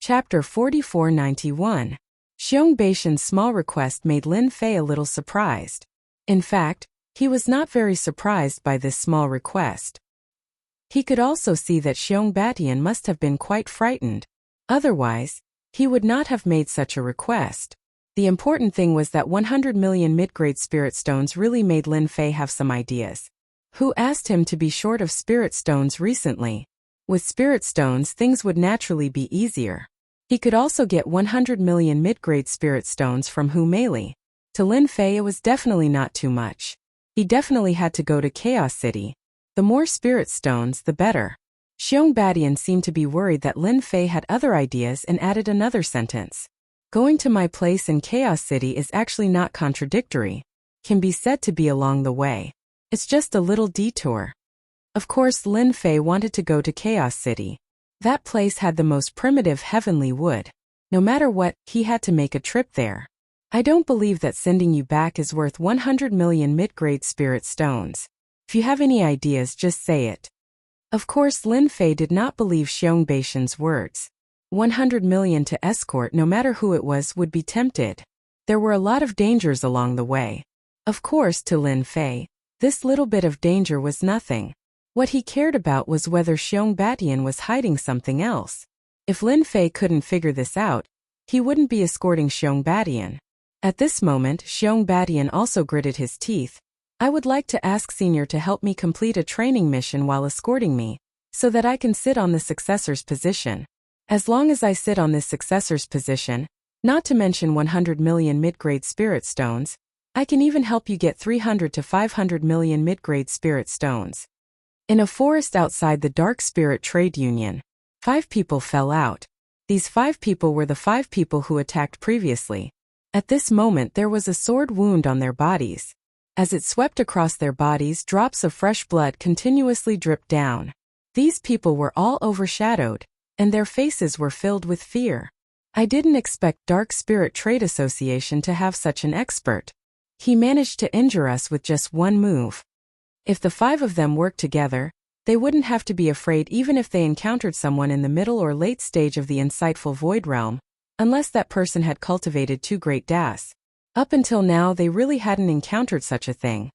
Chapter 4491. Xiong Baishan's small request made Lin Fei a little surprised. In fact, he was not very surprised by this small request. He could also see that Xiong Batian must have been quite frightened. Otherwise, he would not have made such a request. The important thing was that 100 million mid-grade spirit stones really made Lin Fei have some ideas. Who asked him to be short of spirit stones recently? With spirit stones, things would naturally be easier. He could also get 100 million mid-grade spirit stones from Hu Meili. To Lin Fei it was definitely not too much. He definitely had to go to Chaos City. The more spirit stones, the better. Xiong Batian seemed to be worried that Lin Fei had other ideas and added another sentence. Going to my place in Chaos City is actually not contradictory. Can be said to be along the way. It's just a little detour. Of course, Lin Fei wanted to go to Chaos City. That place had the most primitive heavenly wood. No matter what, he had to make a trip there. I don't believe that sending you back is worth 100 million mid-grade spirit stones. If you have any ideas, just say it. Of course, Lin Fei did not believe Xiong Baishan's words. 100 million to escort, no matter who it was, would be tempted. There were a lot of dangers along the way. Of course, to Lin Fei, this little bit of danger was nothing. What he cared about was whether Xiong Batian was hiding something else. If Lin Fei couldn't figure this out, he wouldn't be escorting Xiong Batian. At this moment, Xiong Batian also gritted his teeth. I would like to ask Senior to help me complete a training mission while escorting me, so that I can sit on the successor's position. As long as I sit on this successor's position, not to mention 100 million mid-grade spirit stones, I can even help you get 300 to 500 million mid-grade spirit stones. In a forest outside the Dark Spirit Trade Union, 5 people fell out. These 5 people were the 5 people who attacked previously. At this moment there was a sword wound on their bodies. As it swept across their bodies, drops of fresh blood continuously dripped down. These people were all overshadowed, and their faces were filled with fear. I didn't expect Dark Spirit Trade Association to have such an expert. He managed to injure us with just one move. If the 5 of them worked together, they wouldn't have to be afraid even if they encountered someone in the middle or late stage of the insightful Void Realm, unless that person had cultivated 2 great das. Up until now they really hadn't encountered such a thing.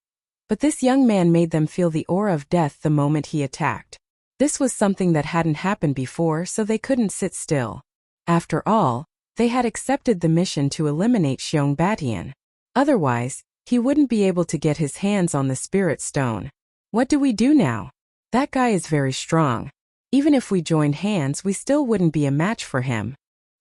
But this young man made them feel the aura of death the moment he attacked. This was something that hadn't happened before, so they couldn't sit still. After all, they had accepted the mission to eliminate Xiong Batian. Otherwise, he wouldn't be able to get his hands on the spirit stone. What do we do now? That guy is very strong. Even if we joined hands, we still wouldn't be a match for him.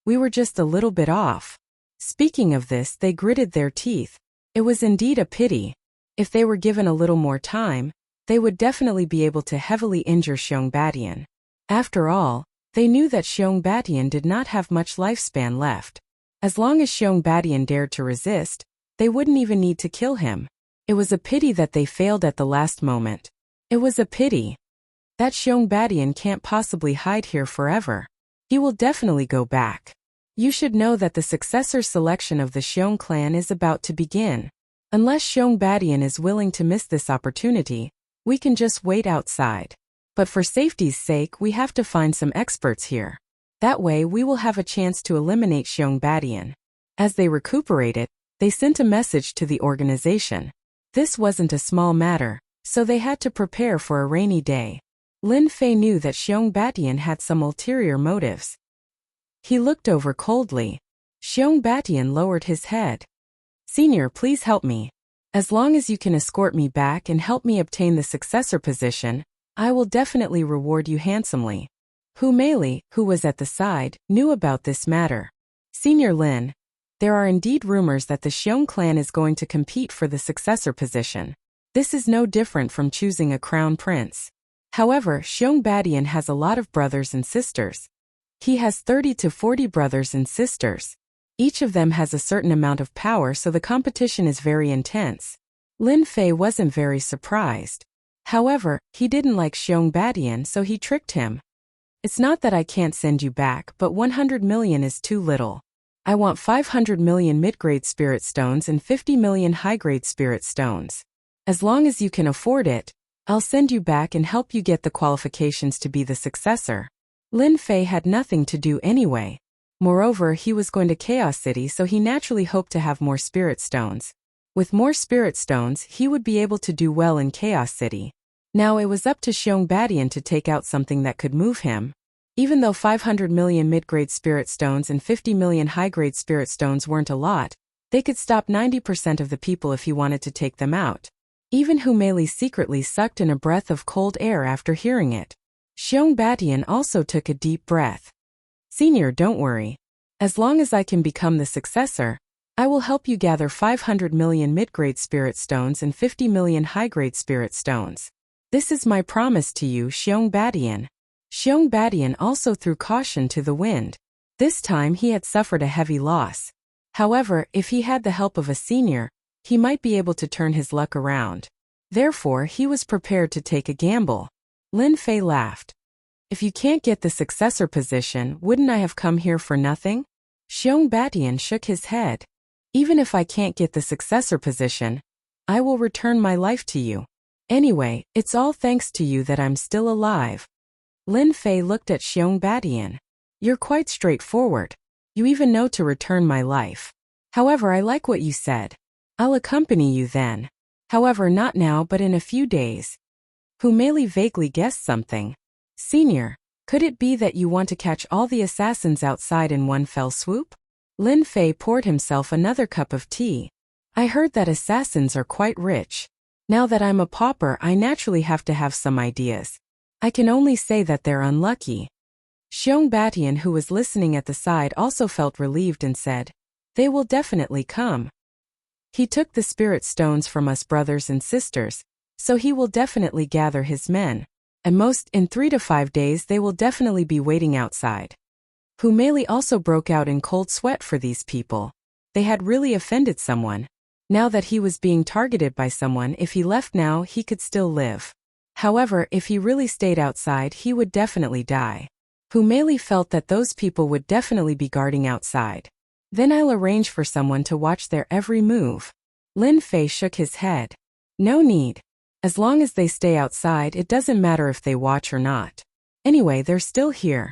We were just a little bit off. Speaking of this, they gritted their teeth. It was indeed a pity. If they were given a little more time, they would definitely be able to heavily injure Xiong Batian. After all, they knew that Xiong Batian did not have much lifespan left. As long as Xiong Batian dared to resist, they wouldn't even need to kill him. It was a pity that they failed at the last moment. It was a pity. That Xiong Batian can't possibly hide here forever. He will definitely go back. You should know that the successor selection of the Xiong clan is about to begin. Unless Xiong Batian is willing to miss this opportunity, we can just wait outside. But for safety's sake, we have to find some experts here. That way we will have a chance to eliminate Xiong Batian. As they recuperated, they sent a message to the organization. This wasn't a small matter, so they had to prepare for a rainy day. Lin Fei knew that Xiong Batian had some ulterior motives. He looked over coldly. Xiong Batian lowered his head. Senior, please help me. As long as you can escort me back and help me obtain the successor position, I will definitely reward you handsomely. Hu Meili, who was at the side, knew about this matter. Senior Lin, there are indeed rumors that the Xiong clan is going to compete for the successor position. This is no different from choosing a crown prince. However, Xiong Batian has a lot of brothers and sisters. He has 30 to 40 brothers and sisters. Each of them has a certain amount of power, so the competition is very intense. Lin Fei wasn't very surprised. However, he didn't like Xiong Batian, so he tricked him. It's not that I can't send you back, but 100 million is too little. I want 500 million mid-grade spirit stones and 50 million high-grade spirit stones. As long as you can afford it, I'll send you back and help you get the qualifications to be the successor. Lin Fei had nothing to do anyway. Moreover, he was going to Chaos City, so he naturally hoped to have more spirit stones. With more spirit stones, he would be able to do well in Chaos City. Now it was up to Xiong Badian to take out something that could move him. Even though 500 million mid-grade spirit stones and 50 million high-grade spirit stones weren't a lot, they could stop 90% of the people if he wanted to take them out. Even Humeli secretly sucked in a breath of cold air after hearing it. Xiong Badian also took a deep breath. Senior, don't worry. As long as I can become the successor, I will help you gather 500 million mid-grade spirit stones and 50 million high-grade spirit stones. This is my promise to you, Xiong Badian. Xiong Badian also threw caution to the wind. This time he had suffered a heavy loss. However, if he had the help of a senior, he might be able to turn his luck around. Therefore, he was prepared to take a gamble. Lin Fei laughed. If you can't get the successor position, wouldn't I have come here for nothing? Xiong Badian shook his head. Even if I can't get the successor position, I will return my life to you. Anyway, it's all thanks to you that I'm still alive. Lin Fei looked at Xiong Badian. You're quite straightforward. You even know to return my life. However, I like what you said. I'll accompany you then. However, not now but in a few days. Humeli vaguely guessed something. Senior, could it be that you want to catch all the assassins outside in one fell swoop? Lin Fei poured himself another cup of tea. I heard that assassins are quite rich. Now that I'm a pauper, I naturally have to have some ideas. I can only say that they're unlucky. Xiong Badian, who was listening at the side, also felt relieved and said, They will definitely come. He took the spirit stones from us brothers and sisters, so he will definitely gather his men. At most, in 3 to 5 days they will definitely be waiting outside. Humeli also broke out in cold sweat for these people. They had really offended someone. Now that he was being targeted by someone, if he left now, he could still live. However, if he really stayed outside, he would definitely die. Humeli felt that those people would definitely be guarding outside. Then I'll arrange for someone to watch their every move. Lin Fei shook his head. No need. As long as they stay outside, it doesn't matter if they watch or not. Anyway, they're still here.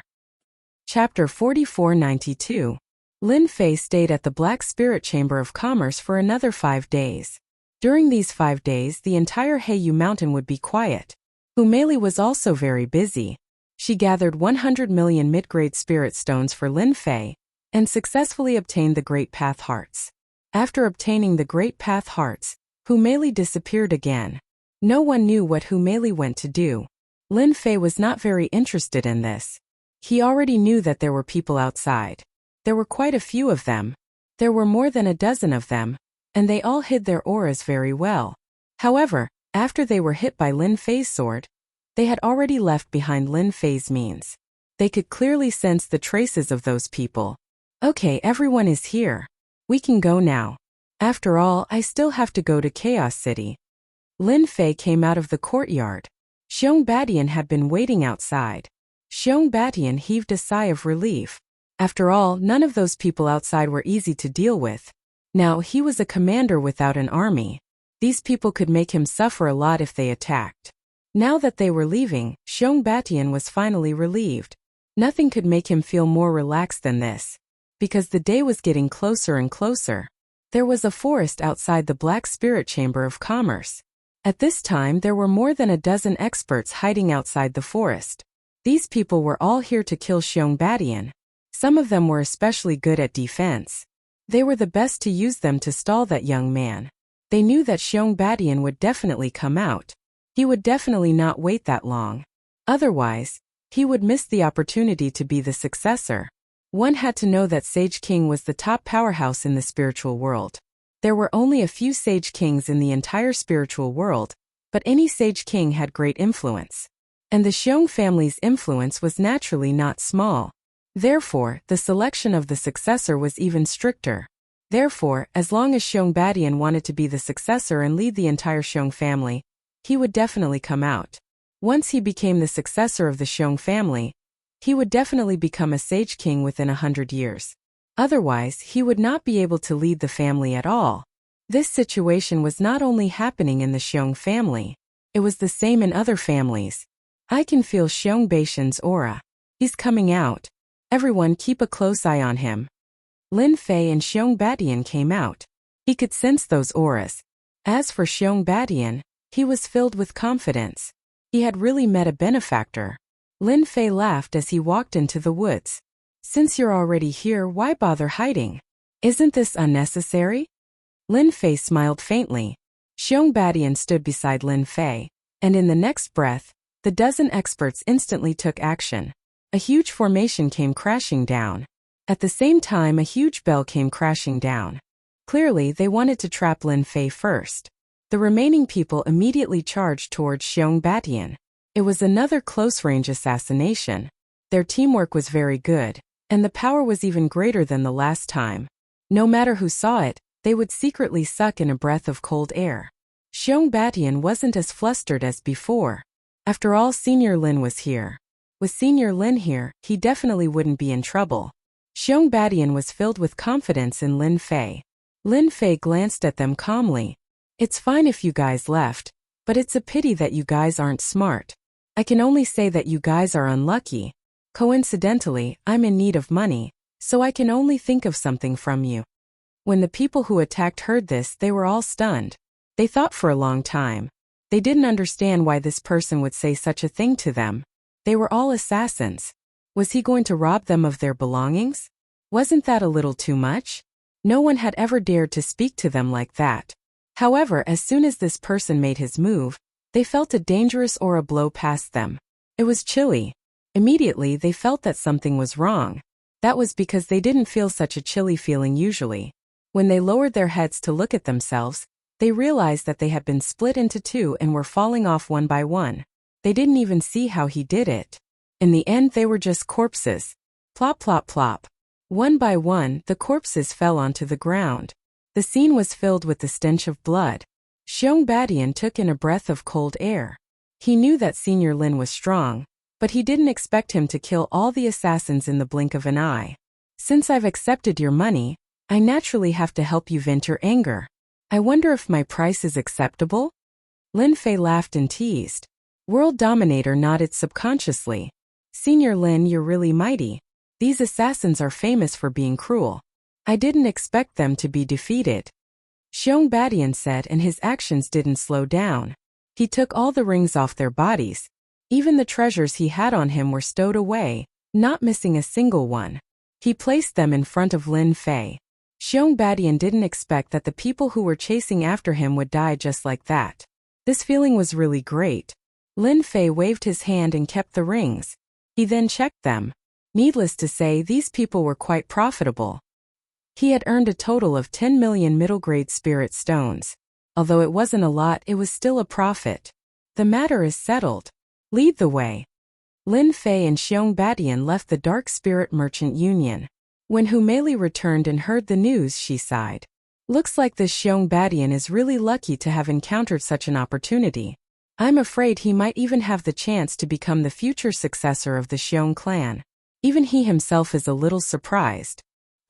Chapter 4492. Lin Fei stayed at the Black Spirit Chamber of Commerce for another 5 days. During these 5 days, the entire Heiyu Mountain would be quiet. Humeli was also very busy. She gathered 100 million mid-grade spirit stones for Lin Fei, and successfully obtained the Great Path Hearts. After obtaining the Great Path Hearts, Humeli disappeared again. No one knew what Humeli went to do. Lin Fei was not very interested in this. He already knew that there were people outside. There were quite a few of them. There were more than a dozen of them, and they all hid their auras very well. However, after they were hit by Lin Fei's sword, they had already left behind Lin Fei's means. They could clearly sense the traces of those people. Okay, everyone is here. We can go now. After all, I still have to go to Chaos City. Lin Fei came out of the courtyard. Xiong Badian had been waiting outside. Xiong Badian heaved a sigh of relief. After all, none of those people outside were easy to deal with. Now, he was a commander without an army. These people could make him suffer a lot if they attacked. Now that they were leaving, Xiong Badian was finally relieved. Nothing could make him feel more relaxed than this. Because the day was getting closer and closer. There was a forest outside the Black Spirit Chamber of Commerce. At this time, there were more than a dozen experts hiding outside the forest. These people were all here to kill Xiong Badian. Some of them were especially good at defense. They were the best to use them to stall that young man. They knew that Xiong Badian would definitely come out. He would definitely not wait that long. Otherwise, he would miss the opportunity to be the successor. One had to know that Sage King was the top powerhouse in the spiritual world. There were only a few Sage Kings in the entire spiritual world, but any Sage King had great influence. And the Xiong family's influence was naturally not small. Therefore, the selection of the successor was even stricter. Therefore, as long as Xiong Badian wanted to be the successor and lead the entire Xiong family, he would definitely come out. Once he became the successor of the Xiong family, he would definitely become a Sage King within 100 years. Otherwise, he would not be able to lead the family at all. This situation was not only happening in the Xiong family, it was the same in other families. I can feel Xiong Beishan's aura. He's coming out. Everyone keep a close eye on him. Lin Fei and Xiong Badian came out. He could sense those auras. As for Xiong Badian, he was filled with confidence. He had really met a benefactor. Lin Fei laughed as he walked into the woods. Since you're already here, why bother hiding? Isn't this unnecessary? Lin Fei smiled faintly. Xiong Badian stood beside Lin Fei, and in the next breath, the dozen experts instantly took action. A huge formation came crashing down. At the same time, a huge bell came crashing down. Clearly, they wanted to trap Lin Fei first. The remaining people immediately charged towards Xiong Badian. It was another close-range assassination. Their teamwork was very good, and the power was even greater than the last time. No matter who saw it, they would secretly suck in a breath of cold air. Xiong Badian wasn't as flustered as before. After all, Senior Lin was here. With Senior Lin here, he definitely wouldn't be in trouble. Xiong Badian was filled with confidence in Lin Fei. Lin Fei glanced at them calmly. It's fine if you guys left, but it's a pity that you guys aren't smart. I can only say that you guys are unlucky. Coincidentally, I'm in need of money, so I can only think of something from you. When the people who attacked heard this, they were all stunned. They thought for a long time. They didn't understand why this person would say such a thing to them. They were all assassins. Was he going to rob them of their belongings? Wasn't that a little too much? No one had ever dared to speak to them like that. However, as soon as this person made his move, they felt a dangerous aura blow past them. It was chilly. Immediately, they felt that something was wrong. That was because they didn't feel such a chilly feeling usually. When they lowered their heads to look at themselves, they realized that they had been split into two and were falling off one by one. They didn't even see how he did it. In the end, they were just corpses. Plop, plop, plop. One by one, the corpses fell onto the ground. The scene was filled with the stench of blood. Xiong Badian took in a breath of cold air. He knew that Senior Lin was strong, but he didn't expect him to kill all the assassins in the blink of an eye. Since I've accepted your money, I naturally have to help you vent your anger. I wonder if my price is acceptable? Lin Fei laughed and teased. World Dominator nodded subconsciously. Senior Lin, you're really mighty. These assassins are famous for being cruel. I didn't expect them to be defeated. Xiong Badian said, and his actions didn't slow down. He took all the rings off their bodies. Even the treasures he had on him were stowed away, not missing a single one. He placed them in front of Lin Fei. Xiong Badian didn't expect that the people who were chasing after him would die just like that. This feeling was really great. Lin Fei waved his hand and kept the rings. He then checked them. Needless to say, these people were quite profitable. He had earned a total of 10 million middle-grade spirit stones. Although it wasn't a lot, it was still a profit. The matter is settled. Lead the way. Lin Fei and Xiong Badian left the Dark Spirit Merchant Union. When Humeli returned and heard the news, she sighed. Looks like this Xiong Badian is really lucky to have encountered such an opportunity. I'm afraid he might even have the chance to become the future successor of the Xiong clan. Even he himself is a little surprised.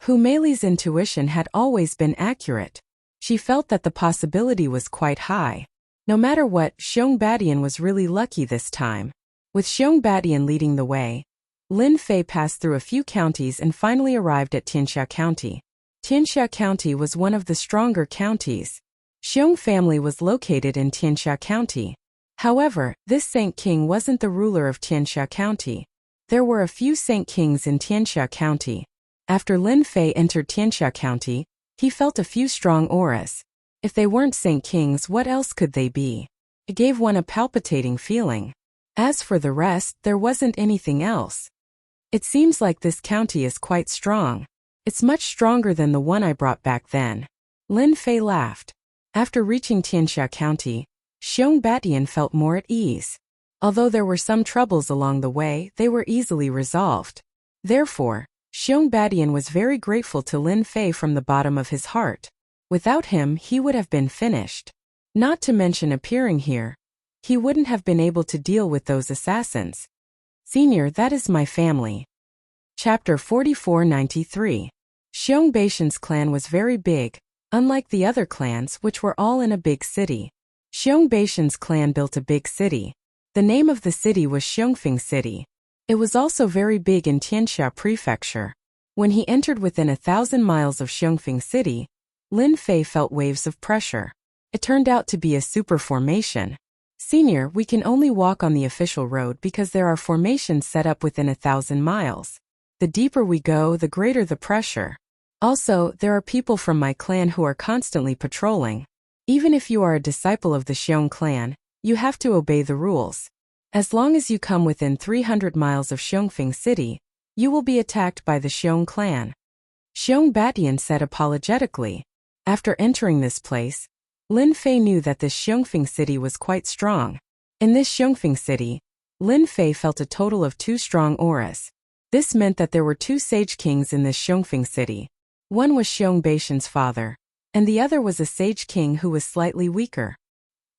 Humeli's intuition had always been accurate. She felt that the possibility was quite high. No matter what, Xiong Badian was really lucky this time. With Xiong Badian leading the way, Lin Fei passed through a few counties and finally arrived at Tianxia County. Tianxia County was one of the stronger counties. Xiong family was located in Tianxia County. However, this Saint King wasn't the ruler of Tianxia County. There were a few Saint Kings in Tianxia County. After Lin Fei entered Tianxia County, he felt a few strong auras. If they weren't Saint Kings, what else could they be? It gave one a palpitating feeling. As for the rest, there wasn't anything else. It seems like this county is quite strong. It's much stronger than the one I brought back then. Lin Fei laughed. After reaching Tianxia County, Xiong Badian felt more at ease. Although there were some troubles along the way, they were easily resolved. Therefore, Xiong Badian was very grateful to Lin Fei from the bottom of his heart. Without him, he would have been finished. Not to mention appearing here, he wouldn't have been able to deal with those assassins. Senior, that is my family. Chapter 4493. Xiong Baishan's clan was very big, unlike the other clans which were all in a big city. Xiong Baishan's clan built a big city. The name of the city was Xiongfeng City. It was also very big in Tianxia Prefecture. When he entered within 1,000 miles of Xiongfeng City, Lin Fei felt waves of pressure. It turned out to be a super formation. Senior, we can only walk on the official road because there are formations set up within 1,000 miles. The deeper we go, the greater the pressure. Also, there are people from my clan who are constantly patrolling. Even if you are a disciple of the Xiong clan, you have to obey the rules. As long as you come within 300 miles of Xiongfeng City, you will be attacked by the Xiong clan. Xiong Batian said apologetically. After entering this place, Lin Fei knew that this Xiongfeng City was quite strong. In this Xiongfeng City, Lin Fei felt a total of 2 strong auras. This meant that there were 2 sage kings in this Xiongfeng City. One was Xiong Beishan's father, and the other was a sage king who was slightly weaker.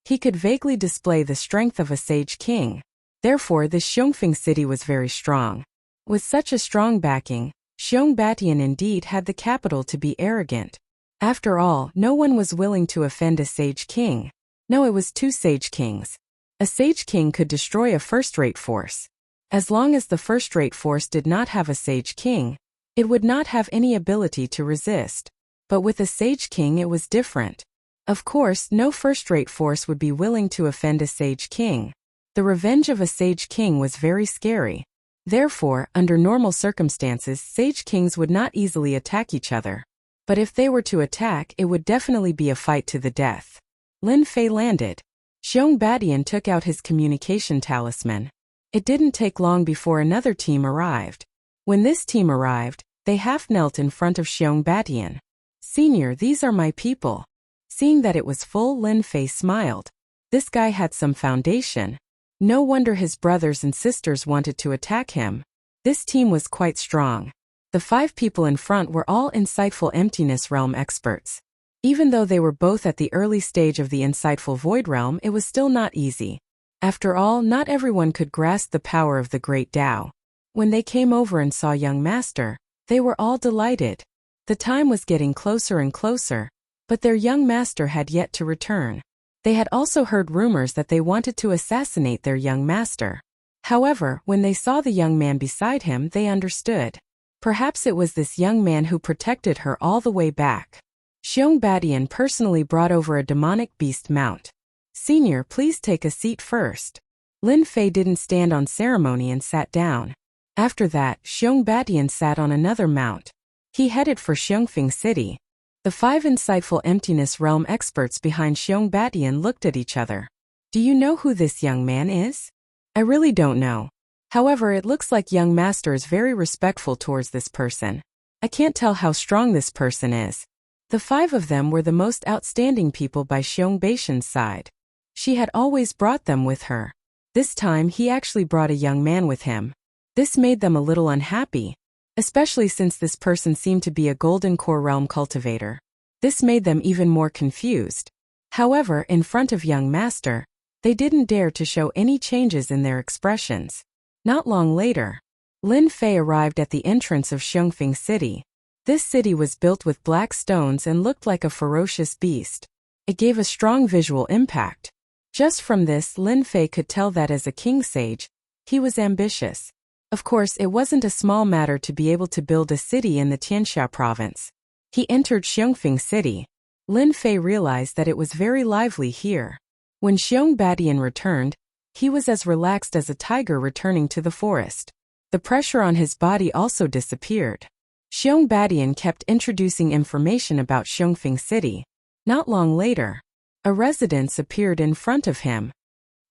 He could vaguely display the strength of a sage king. Therefore, this Xiongfeng City was very strong. With such a strong backing, Xiong Batian indeed had the capital to be arrogant. After all, no one was willing to offend a sage king. No, it was 2 sage kings. A sage king could destroy a first-rate force. As long as the first-rate force did not have a sage king, it would not have any ability to resist. But with a sage king it was different. Of course, no first-rate force would be willing to offend a sage king. The revenge of a sage king was very scary. Therefore, under normal circumstances, sage kings would not easily attack each other. But if they were to attack, it would definitely be a fight to the death. Lin Fei landed. Xiong Batian took out his communication talisman. It didn't take long before another team arrived. When this team arrived, they half knelt in front of Xiong Batian. Senior, these are my people. Seeing that it was full, Lin Fei smiled. This guy had some foundation. No wonder his brothers and sisters wanted to attack him. This team was quite strong. The 5 people in front were all insightful emptiness realm experts. Even though they were both at the early stage of the insightful void realm, it was still not easy. After all, not everyone could grasp the power of the great Tao. When they came over and saw young master, they were all delighted. The time was getting closer and closer, but their young master had yet to return. They had also heard rumors that they wanted to assassinate their young master. However, when they saw the young man beside him, they understood. Perhaps it was this young man who protected her all the way back. Xiong Batian personally brought over a demonic beast mount. Senior, please take a seat first. Lin Fei didn't stand on ceremony and sat down. After that, Xiong Batian sat on another mount. He headed for Xiongfeng City. The 5 insightful emptiness realm experts behind Xiong Batian looked at each other. Do you know who this young man is? I really don't know. However, it looks like young master is very respectful towards this person. I can't tell how strong this person is. The 5 of them were the most outstanding people by Xiong Beishan's side. She had always brought them with her. This time he actually brought a young man with him. This made them a little unhappy, especially since this person seemed to be a golden core realm cultivator. This made them even more confused. However, in front of young master, they didn't dare to show any changes in their expressions. Not long later, Lin Fei arrived at the entrance of Xiongfeng City. This city was built with black stones and looked like a ferocious beast. It gave a strong visual impact. Just from this, Lin Fei could tell that as a king sage, he was ambitious. Of course, it wasn't a small matter to be able to build a city in the Tianxia province. He entered Xiongfeng City. Lin Fei realized that it was very lively here. When Xiong Batian returned, he was as relaxed as a tiger returning to the forest. The pressure on his body also disappeared. Xiong Batian kept introducing information about Xiongfeng City. Not long later, a residence appeared in front of him.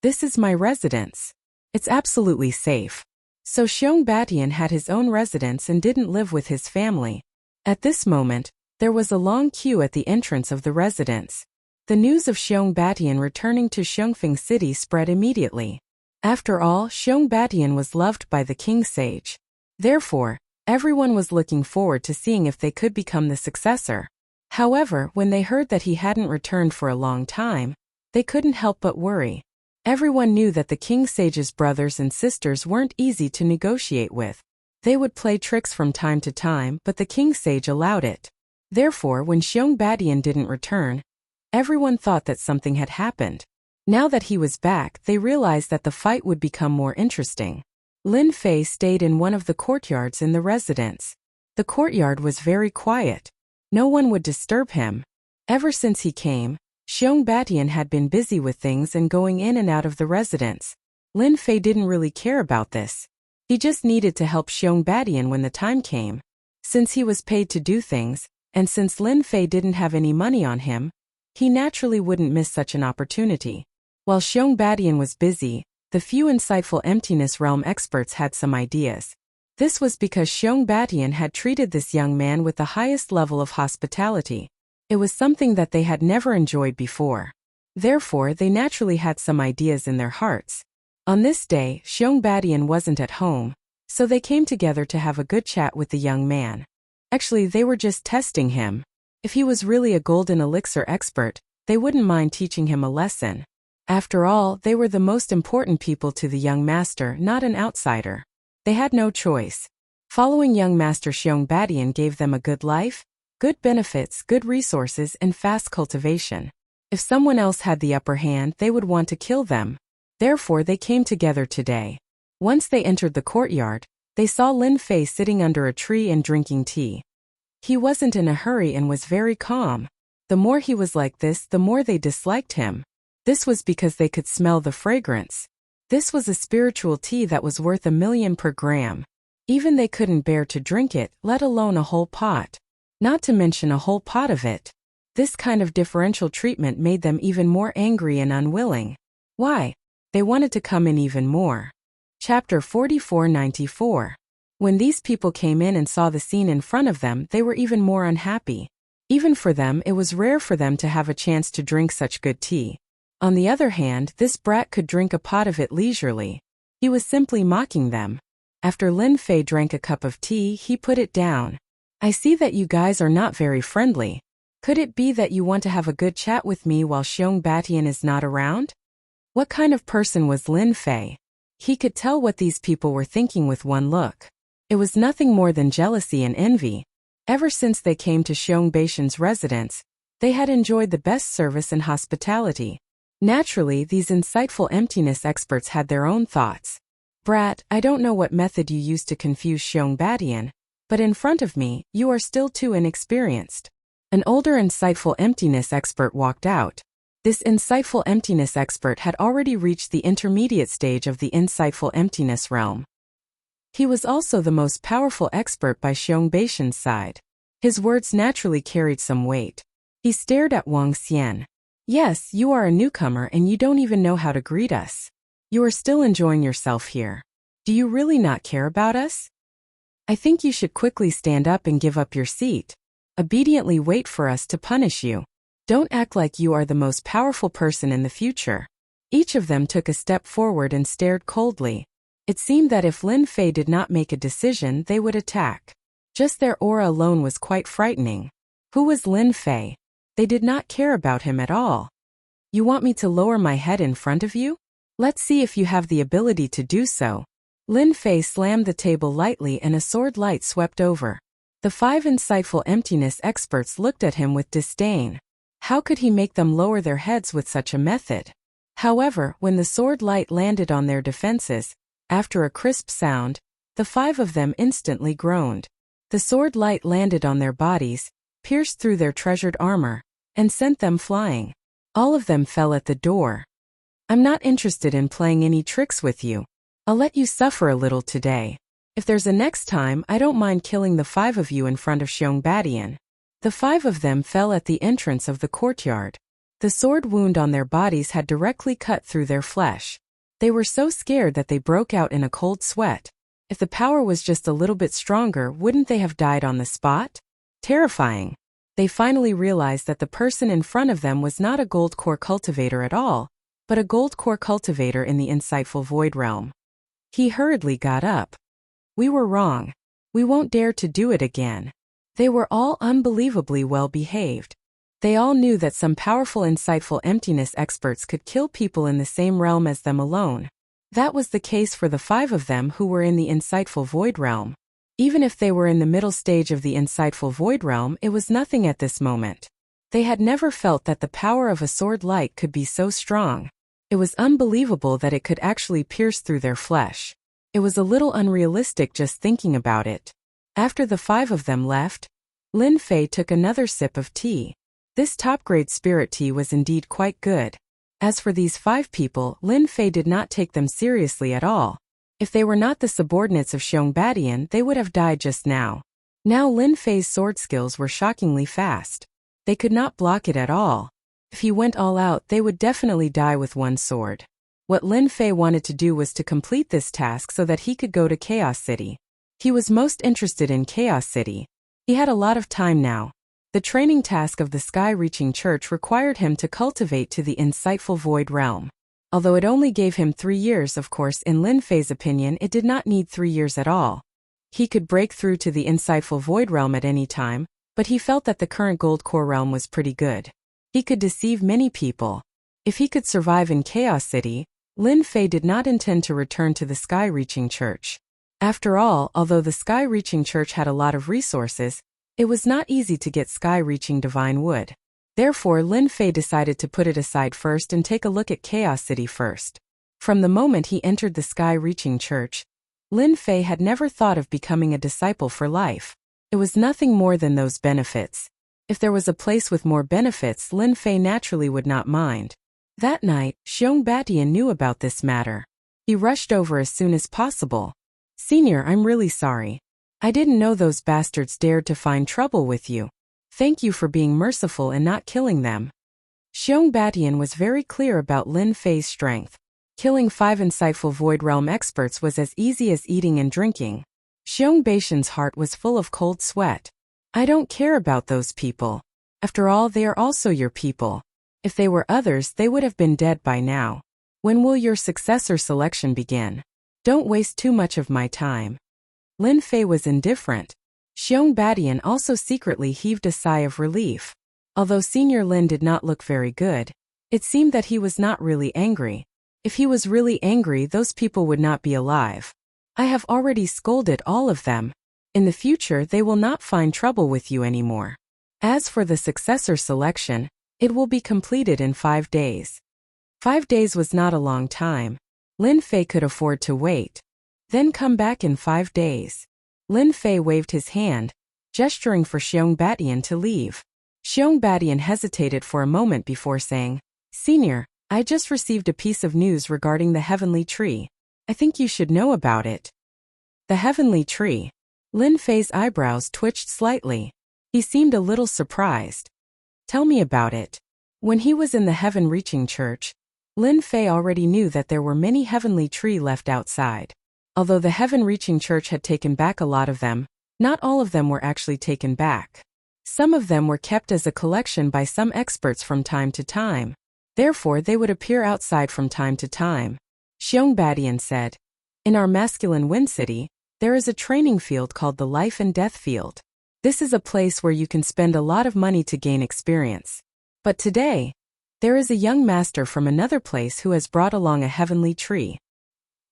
This is my residence. It's absolutely safe. So Xiong Batian had his own residence and didn't live with his family. At this moment, there was a long queue at the entrance of the residence. The news of Xiong Batian returning to Xiongfeng City spread immediately. After all, Xiong Batian was loved by the king sage. Therefore, everyone was looking forward to seeing if they could become the successor. However, when they heard that he hadn't returned for a long time, they couldn't help but worry. Everyone knew that the king sage's brothers and sisters weren't easy to negotiate with. They would play tricks from time to time, but the king sage allowed it. Therefore, when Xiong Batian didn't return, everyone thought that something had happened. Now that he was back, they realized that the fight would become more interesting. Lin Fei stayed in one of the courtyards in the residence. The courtyard was very quiet. No one would disturb him. Ever since he came, Xiong Batian had been busy with things and going in and out of the residence. Lin Fei didn't really care about this. He just needed to help Xiong Batian when the time came. Since he was paid to do things, and since Lin Fei didn't have any money on him, he naturally wouldn't miss such an opportunity. While Xiong Batian was busy, the few insightful emptiness realm experts had some ideas. This was because Xiong Batian had treated this young man with the highest level of hospitality. It was something that they had never enjoyed before. Therefore, they naturally had some ideas in their hearts. On this day, Xiong Batian wasn't at home, so they came together to have a good chat with the young man. Actually, they were just testing him. If he was really a golden elixir expert, they wouldn't mind teaching him a lesson. After all, they were the most important people to the young master, not an outsider. They had no choice. Following young master Xiong Batian gave them a good life, good benefits, good resources, and fast cultivation. If someone else had the upper hand, they would want to kill them. Therefore, they came together today. Once they entered the courtyard, they saw Lin Fei sitting under a tree and drinking tea. He wasn't in a hurry and was very calm. The more he was like this, the more they disliked him. This was because they could smell the fragrance. This was a spiritual tea that was worth 1,000,000 per gram. Even they couldn't bear to drink it, let alone a whole pot. Not to mention a whole pot of it. This kind of differential treatment made them even more angry and unwilling. Why? They wanted to come in even more. Chapter 4494. When these people came in and saw the scene in front of them, they were even more unhappy. Even for them, it was rare for them to have a chance to drink such good tea. On the other hand, this brat could drink a pot of it leisurely. He was simply mocking them. After Lin Fei drank a cup of tea, he put it down. I see that you guys are not very friendly. Could it be that you want to have a good chat with me while Xiong Batian is not around? What kind of person was Lin Fei? He could tell what these people were thinking with one look. It was nothing more than jealousy and envy. Ever since they came to Xiong Batian's residence, they had enjoyed the best service and hospitality. Naturally, these insightful emptiness experts had their own thoughts. Brat, I don't know what method you used to confuse Xiong Batian, but in front of me, you are still too inexperienced. An older insightful emptiness expert walked out. This insightful emptiness expert had already reached the intermediate stage of the insightful emptiness realm. He was also the most powerful expert by Xiong Batian's side. His words naturally carried some weight. He stared at Wang Xian. Yes, you are a newcomer and you don't even know how to greet us. You are still enjoying yourself here. Do you really not care about us? I think you should quickly stand up and give up your seat. Obediently wait for us to punish you. Don't act like you are the most powerful person in the future. Each of them took a step forward and stared coldly. It seemed that if Lin Fei did not make a decision, they would attack. Just their aura alone was quite frightening. Who was Lin Fei? They did not care about him at all. You want me to lower my head in front of you? Let's see if you have the ability to do so. Lin Fei slammed the table lightly and a sword light swept over. The 5 insightful emptiness experts looked at him with disdain. How could he make them lower their heads with such a method? However, when the sword light landed on their defenses, after a crisp sound, the 5 of them instantly groaned. The sword light landed on their bodies, pierced through their treasured armor, and sent them flying. All of them fell at the door. I'm not interested in playing any tricks with you. I'll let you suffer a little today. If there's a next time, I don't mind killing the 5 of you in front of Xiong Batian. The 5 of them fell at the entrance of the courtyard. The sword wound on their bodies had directly cut through their flesh. They were so scared that they broke out in a cold sweat. If the power was just a little bit stronger, wouldn't they have died on the spot? Terrifying. They finally realized that the person in front of them was not a gold core cultivator at all, but a gold core cultivator in the insightful void realm. He hurriedly got up. We were wrong. We won't dare to do it again. They were all unbelievably well behaved. They all knew that some powerful insightful emptiness experts could kill people in the same realm as them alone. That was the case for the 5 of them who were in the insightful void realm. Even if they were in the middle stage of the insightful void realm, it was nothing at this moment. They had never felt that the power of a sword light could be so strong. It was unbelievable that it could actually pierce through their flesh. It was a little unrealistic just thinking about it. After the 5 of them left, Lin Fei took another sip of tea. This top-grade spirit tea was indeed quite good. As for these 5 people, Lin Fei did not take them seriously at all. If they were not the subordinates of Xiong Badian, they would have died just now. Now Lin Fei's sword skills were shockingly fast. They could not block it at all. If he went all out, they would definitely die with one sword. What Lin Fei wanted to do was to complete this task so that he could go to Chaos City. He was most interested in Chaos City. He had a lot of time now. The training task of the sky-reaching church required him to cultivate to the insightful void realm. Although it only gave him 3 years, of course, in Lin Fei's opinion, it did not need 3 years at all. He could break through to the insightful void realm at any time, but he felt that the current gold core realm was pretty good. He could deceive many people. If he could survive in Chaos City, Lin Fei did not intend to return to the sky-reaching church. After all, although the sky-reaching church had a lot of resources, it was not easy to get sky-reaching divine wood. Therefore, Lin Fei decided to put it aside first and take a look at Chaos City first. From the moment he entered the sky-reaching church, Lin Fei had never thought of becoming a disciple for life. It was nothing more than those benefits. If there was a place with more benefits, Lin Fei naturally would not mind. That night, Xiong Badian knew about this matter. He rushed over as soon as possible. "Senior, I'm really sorry. I didn't know those bastards dared to find trouble with you. Thank you for being merciful and not killing them." Xiong Badian was very clear about Lin Fei's strength. Killing 5 insightful Void Realm experts was as easy as eating and drinking. Xiong Badian's heart was full of cold sweat. "I don't care about those people. After all, they are also your people. If they were others, they would have been dead by now. When will your successor selection begin? Don't waste too much of my time." Lin Fei was indifferent. Xiong Badian also secretly heaved a sigh of relief. Although Senior Lin did not look very good, it seemed that he was not really angry. If he was really angry, those people would not be alive. "I have already scolded all of them. In the future, they will not find trouble with you anymore. As for the successor selection, it will be completed in 5 days." 5 days was not a long time. Lin Fei could afford to wait. "Then come back in 5 days. Lin Fei waved his hand, gesturing for Xiong Badian to leave. Xiong Badian hesitated for a moment before saying, "Senior, I just received a piece of news regarding the heavenly tree. I think you should know about it." The heavenly tree. Lin Fei's eyebrows twitched slightly. He seemed a little surprised. "Tell me about it." When he was in the heaven-reaching church, Lin Fei already knew that there were many heavenly tree left outside. Although the heaven-reaching church had taken back a lot of them, not all of them were actually taken back. Some of them were kept as a collection by some experts from time to time. Therefore, they would appear outside from time to time. Xiong Badian said, "In our masculine Wind City, there is a training field called the Life and Death Field. This is a place where you can spend a lot of money to gain experience. But today, there is a young master from another place who has brought along a heavenly tree.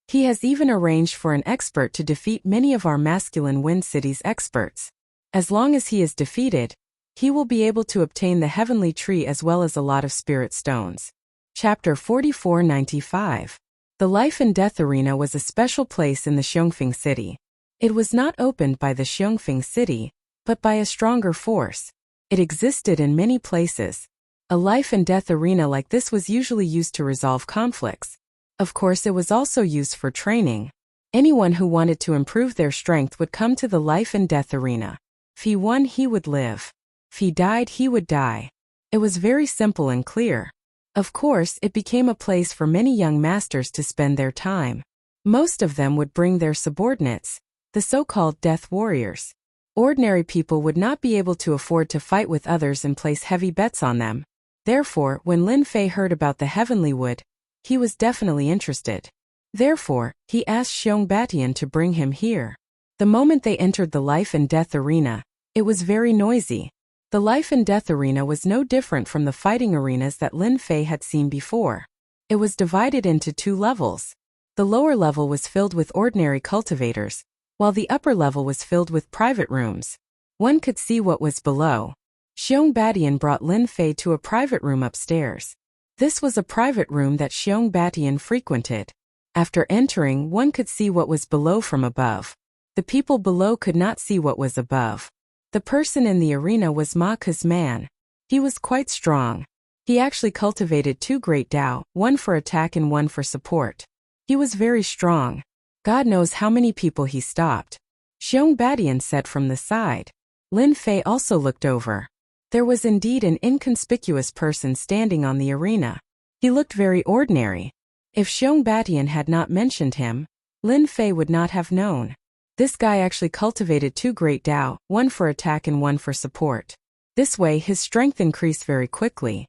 He has even arranged for an expert to defeat many of our masculine Wind City's experts. As long as he is defeated, he will be able to obtain the heavenly tree as well as a lot of spirit stones." Chapter 4495. The Life and Death Arena was a special place in the Xiongfeng City. It was not opened by the Xiongfeng City, but by a stronger force. It existed in many places. A life and death arena like this was usually used to resolve conflicts. Of course, it was also used for training. Anyone who wanted to improve their strength would come to the life and death arena. If he won, he would live. If he died, he would die. It was very simple and clear. Of course, it became a place for many young masters to spend their time. Most of them would bring their subordinates, the so-called death warriors. Ordinary people would not be able to afford to fight with others and place heavy bets on them. Therefore, when Lin Fei heard about the heavenly wood, he was definitely interested. Therefore, he asked Xiong Badian to bring him here. The moment they entered the life and death arena, it was very noisy. The life and death arena was no different from the fighting arenas that Lin Fei had seen before. It was divided into 2 levels. The lower level was filled with ordinary cultivators, while the upper level was filled with private rooms. One could see what was below. Xiong Badian brought Lin Fei to a private room upstairs. This was a private room that Xiong Badian frequented. After entering, one could see what was below from above. The people below could not see what was above. The person in the arena was Ma Ke's man. He was quite strong. He actually cultivated 2 great Dao, one for attack and one for support. He was very strong. God knows how many people he stopped. Xiong Badian said from the side. Lin Fei also looked over. There was indeed an inconspicuous person standing on the arena. He looked very ordinary. If Xiong Badian had not mentioned him, Lin Fei would not have known. This guy actually cultivated 2 great Dao, one for attack and one for support. This way his strength increased very quickly.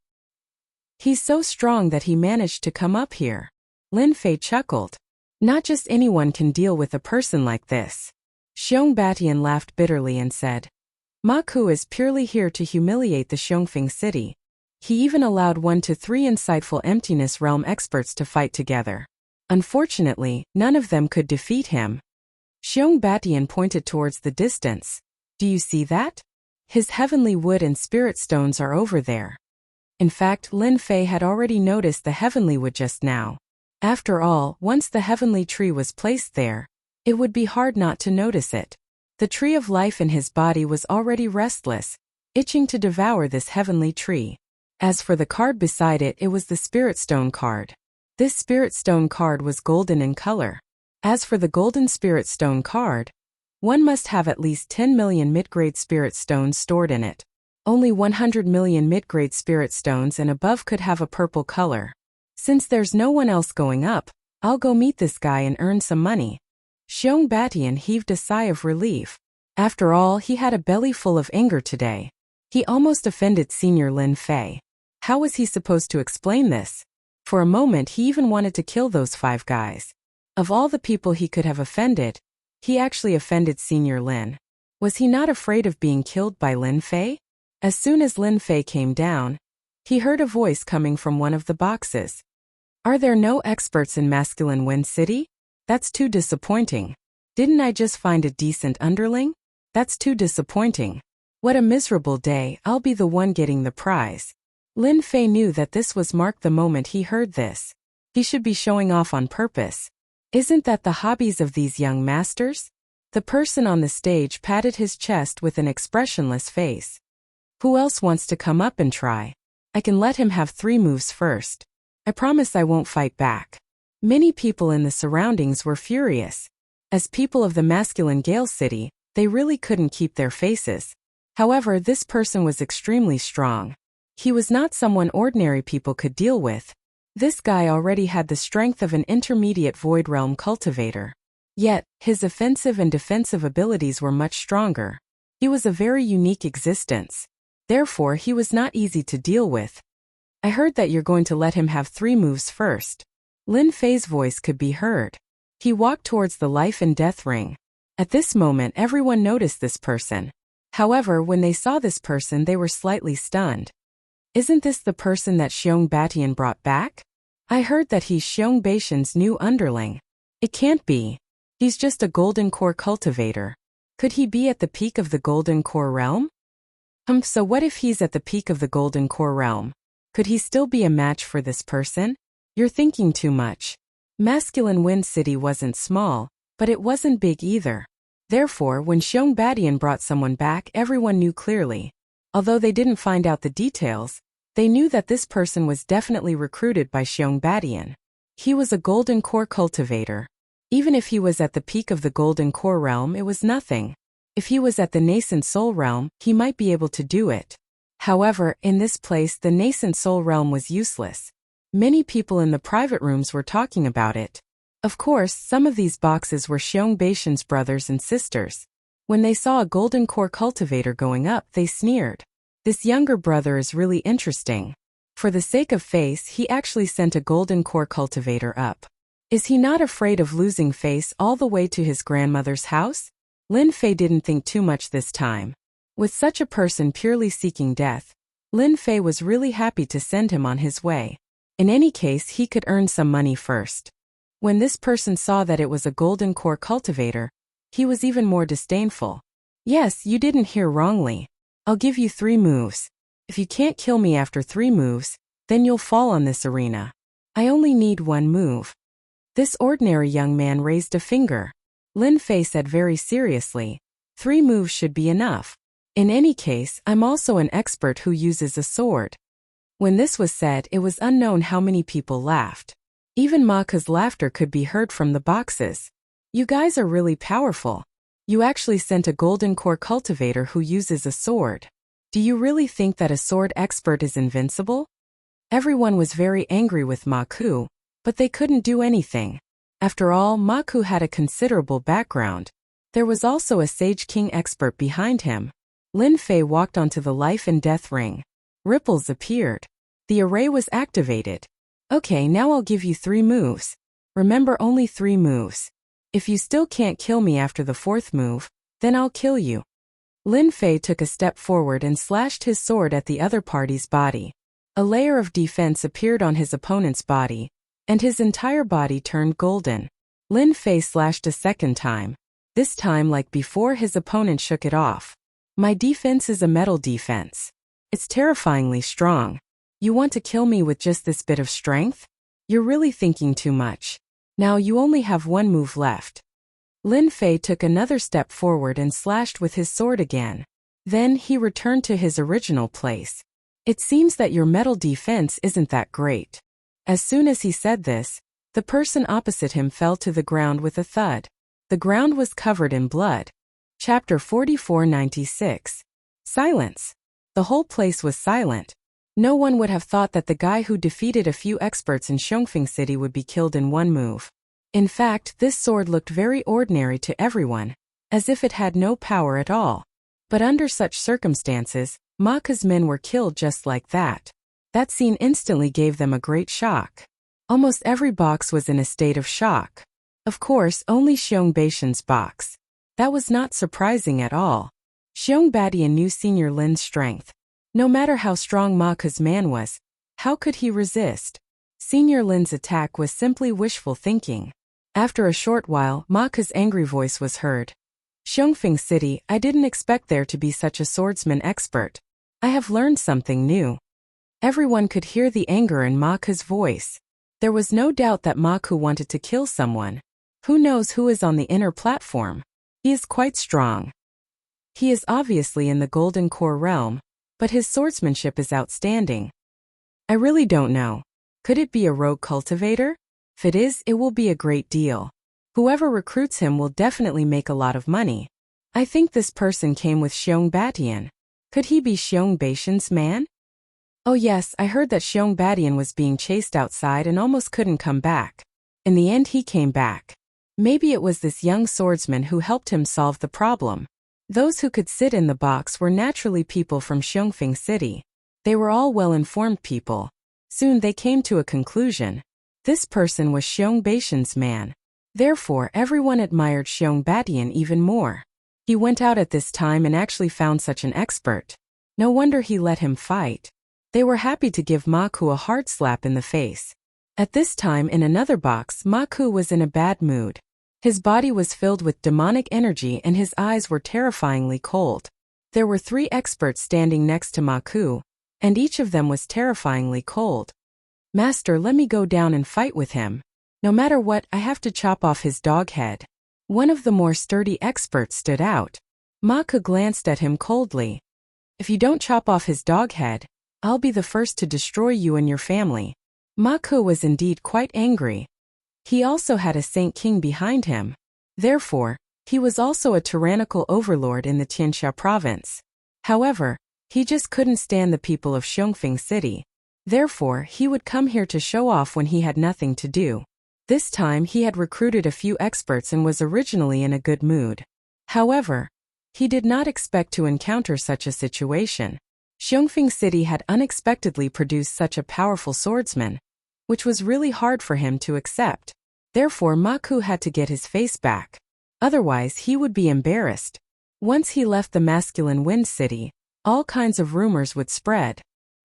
He's so strong that he managed to come up here. Lin Fei chuckled. Not just anyone can deal with a person like this. Xiong Batian laughed bitterly and said, Ma Ke is purely here to humiliate the Xiongfeng city. He even allowed 1 to 3 insightful emptiness realm experts to fight together. Unfortunately, none of them could defeat him. Xiong Batian pointed towards the distance. Do you see that? His heavenly wood and spirit stones are over there. In fact, Lin Fei had already noticed the heavenly wood just now. After all, once the heavenly tree was placed there, it would be hard not to notice it. The tree of life in his body was already restless, itching to devour this heavenly tree. As for the card beside it, it was the spirit stone card. This spirit stone card was golden in color. As for the golden spirit stone card, one must have at least 10 million mid-grade spirit stones stored in it. Only 100 million mid-grade spirit stones and above could have a purple color. Since there's no one else going up, I'll go meet this guy and earn some money. Xiong Batian heaved a sigh of relief. After all, he had a belly full of anger today. He almost offended Senior Lin Fei. How was he supposed to explain this? For a moment he even wanted to kill those 5 guys. Of all the people he could have offended, he actually offended Senior Lin. Was he not afraid of being killed by Lin Fei? As soon as Lin Fei came down, he heard a voice coming from one of the boxes. Are there no experts in Masculine Wind City? That's too disappointing. Didn't I just find a decent underling? That's too disappointing. What a miserable day, I'll be the one getting the prize. Lin Fei knew that this was Mark the moment he heard this. He should be showing off on purpose. Isn't that the hobbies of these young masters? The person on the stage patted his chest with an expressionless face. Who else wants to come up and try? I can let him have 3 moves first. I promise I won't fight back. Many people in the surroundings were furious. As people of the masculine Gale City, they really couldn't keep their faces. However, this person was extremely strong. He was not someone ordinary people could deal with. This guy already had the strength of an intermediate Void Realm cultivator. Yet, his offensive and defensive abilities were much stronger. He was a very unique existence. Therefore, he was not easy to deal with. I heard that you're going to let him have 3 moves first. Lin Fei's voice could be heard. He walked towards the life and death ring. At this moment, everyone noticed this person. However, when they saw this person, they were slightly stunned. Isn't this the person that Xiong Batian brought back? I heard that he's Xiong Batian's new underling. It can't be. He's just a golden core cultivator. Could he be at the peak of the golden core realm? So what if he's at the peak of the golden core realm? Could he still be a match for this person? You're thinking too much. Masculine Wind City wasn't small, but it wasn't big either. Therefore, when Xiong Batian brought someone back, everyone knew clearly. Although they didn't find out the details, they knew that this person was definitely recruited by Xiong Batian. He was a golden core cultivator. Even if he was at the peak of the golden core realm, it was nothing. If he was at the nascent soul realm, he might be able to do it. However, in this place the nascent soul realm was useless. Many people in the private rooms were talking about it. Of course, some of these boxes were Xiong Batian's brothers and sisters. When they saw a golden core cultivator going up, they sneered. This younger brother is really interesting. For the sake of face, he actually sent a golden core cultivator up. Is he not afraid of losing face all the way to his grandmother's house? Lin Fei didn't think too much this time. With such a person purely seeking death, Lin Fei was really happy to send him on his way. In any case, he could earn some money first. When this person saw that it was a golden core cultivator, he was even more disdainful. Yes, you didn't hear wrongly. I'll give you 3 moves. If you can't kill me after 3 moves, then you'll fall on this arena. I only need 1 move. This ordinary young man raised a finger. Lin Fei said very seriously, 3 moves should be enough. In any case, I'm also an expert who uses a sword. When this was said, it was unknown how many people laughed. Even Maka's laughter could be heard from the boxes. You guys are really powerful. You actually sent a golden core cultivator who uses a sword. Do you really think that a sword expert is invincible? Everyone was very angry with Maku, but they couldn't do anything. After all, Maku had a considerable background. There was also a Sage King expert behind him. Lin Fei walked onto the life and death ring. Ripples appeared. The array was activated. Okay, now I'll give you 3 moves. Remember, only 3 moves. If you still can't kill me after the 4th move, then I'll kill you. Lin Fei took a step forward and slashed his sword at the other party's body. A layer of defense appeared on his opponent's body, and his entire body turned golden. Lin Fei slashed a second time. This time, like before, his opponent shook it off. My defense is a metal defense. It's terrifyingly strong. You want to kill me with just this bit of strength? You're really thinking too much. Now you only have 1 move left. Lin Fei took another step forward and slashed with his sword again. Then he returned to his original place. It seems that your metal defense isn't that great. As soon as he said this, the person opposite him fell to the ground with a thud. The ground was covered in blood. Chapter 4496. Silence. The whole place was silent. No one would have thought that the guy who defeated a few experts in Xiongfeng City would be killed in 1 move. In fact, this sword looked very ordinary to everyone, as if it had no power at all. But under such circumstances, Maka's men were killed just like that. That scene instantly gave them a great shock. Almost every box was in a state of shock. Of course, only Xiong Baishan's box. That was not surprising at all. Xiong Badian knew Senior Lin's strength. No matter how strong Maka's man was, how could he resist? Senior Lin's attack was simply wishful thinking. After a short while, Maka's angry voice was heard. Xiongfeng City, I didn't expect there to be such a swordsman expert. I have learned something new. Everyone could hear the anger in Maka's voice. There was no doubt that Maku wanted to kill someone. Who knows who is on the inner platform? He is quite strong. He is obviously in the Golden Core realm, but his swordsmanship is outstanding. I really don't know. Could it be a rogue cultivator? If it is, it will be a great deal. Whoever recruits him will definitely make a lot of money. I think this person came with Xiong Badian. Could he be Xiong Baishan's man? Oh yes, I heard that Xiong Badian was being chased outside and almost couldn't come back. In the end he came back. Maybe it was this young swordsman who helped him solve the problem. Those who could sit in the box were naturally people from Xiongfeng City. They were all well-informed people. Soon they came to a conclusion. This person was Xiong Baishan's man. Therefore, everyone admired Xiong Badian even more. He went out at this time and actually found such an expert. No wonder he let him fight. They were happy to give Maku a hard slap in the face. At this time in another box, Maku was in a bad mood. His body was filled with demonic energy and his eyes were terrifyingly cold. There were 3 experts standing next to Maku, and each of them was terrifyingly cold. Master, let me go down and fight with him. No matter what, I have to chop off his dog head. One of the more sturdy experts stood out. Maku glanced at him coldly. If you don't chop off his dog head, I'll be the first to destroy you and your family. Maku was indeed quite angry. He also had a Saint King behind him. Therefore, he was also a tyrannical overlord in the Tianxia province. However, he just couldn't stand the people of Xiongfeng City. Therefore, he would come here to show off when he had nothing to do. This time he had recruited a few experts and was originally in a good mood. However, he did not expect to encounter such a situation. Xiongfeng City had unexpectedly produced such a powerful swordsman, which was really hard for him to accept. Therefore, Maku had to get his face back. Otherwise, he would be embarrassed. Once he left the masculine wind city, all kinds of rumors would spread.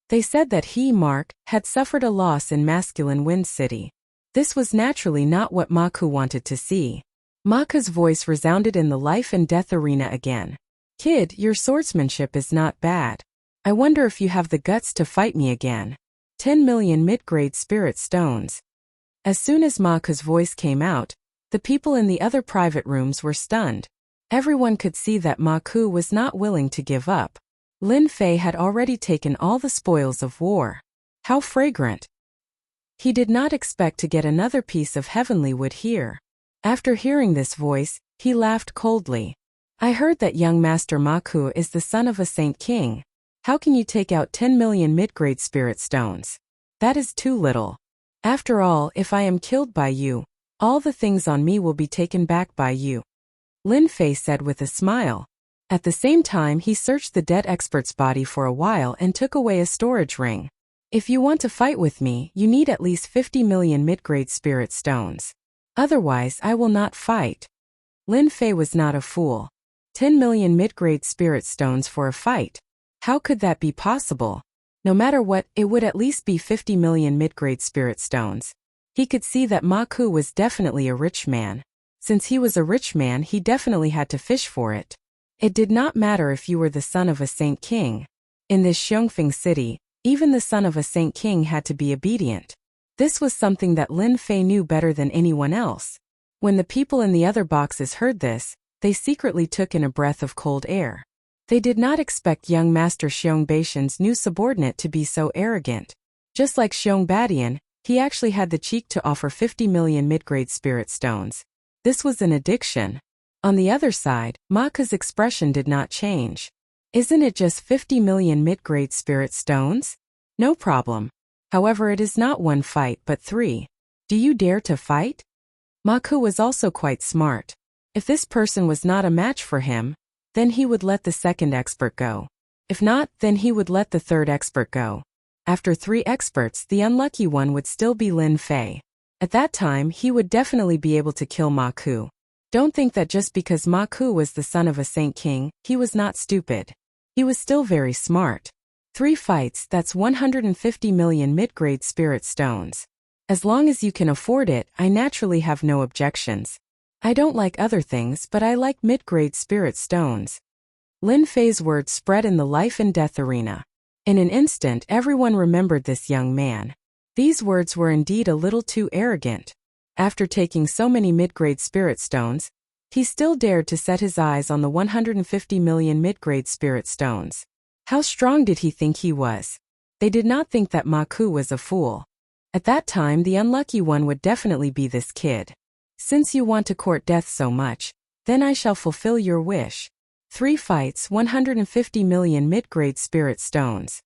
They said that he, Mark, had suffered a loss in masculine wind city. This was naturally not what Maku wanted to see. Maka's voice resounded in the life and death arena again. Kid, your swordsmanship is not bad. I wonder if you have the guts to fight me again. 10 million mid-grade spirit stones. As soon as Ma Ku's voice came out, the people in the other private rooms were stunned. Everyone could see that Ma Ku was not willing to give up. Lin Fei had already taken all the spoils of war. How fragrant! He did not expect to get another piece of heavenly wood here. After hearing this voice, he laughed coldly. I heard that young Master Ma Ku is the son of a saint king. How can you take out 10 million mid-grade spirit stones? That is too little. After all, if I am killed by you, all the things on me will be taken back by you, Lin Fei said with a smile. At the same time, he searched the dead expert's body for a while and took away a storage ring. If you want to fight with me, you need at least 50 million mid-grade spirit stones. Otherwise, I will not fight. Lin Fei was not a fool. 10 million mid-grade spirit stones for a fight. How could that be possible? No matter what, it would at least be 50 million mid-grade spirit stones. He could see that Ma Ku was definitely a rich man. Since he was a rich man, he definitely had to fish for it. It did not matter if you were the son of a saint king. In this Xiongfeng city, even the son of a saint king had to be obedient. This was something that Lin Fei knew better than anyone else. When the people in the other boxes heard this, they secretly took in a breath of cold air. They did not expect young Master Xiong Baishan's new subordinate to be so arrogant. Just like Xiong Badian, he actually had the cheek to offer 50 million mid-grade spirit stones. This was an addiction. On the other side, Ma Ku's expression did not change. Isn't it just 50 million mid-grade spirit stones? No problem. However, it is not one fight but 3. Do you dare to fight? Ma Ku was also quite smart. If this person was not a match for him, then he would let the second expert go. If not, then he would let the third expert go. After 3 experts, the unlucky one would still be Lin Fei. At that time, he would definitely be able to kill Ma Ku. Don't think that just because Ma Ku was the son of a saint king, he was not stupid. He was still very smart. 3 fights, that's 150 million mid-grade spirit stones. As long as you can afford it, I naturally have no objections. I don't like other things, but I like mid-grade spirit stones. Lin Fei's words spread in the life and death arena. In an instant, everyone remembered this young man. These words were indeed a little too arrogant. After taking so many mid-grade spirit stones, he still dared to set his eyes on the 150 million mid-grade spirit stones. How strong did he think he was? They did not think that Ma Ku was a fool. At that time, the unlucky one would definitely be this kid. Since you want to court death so much, then I shall fulfill your wish. 3 fights, 150 million mid-grade spirit stones.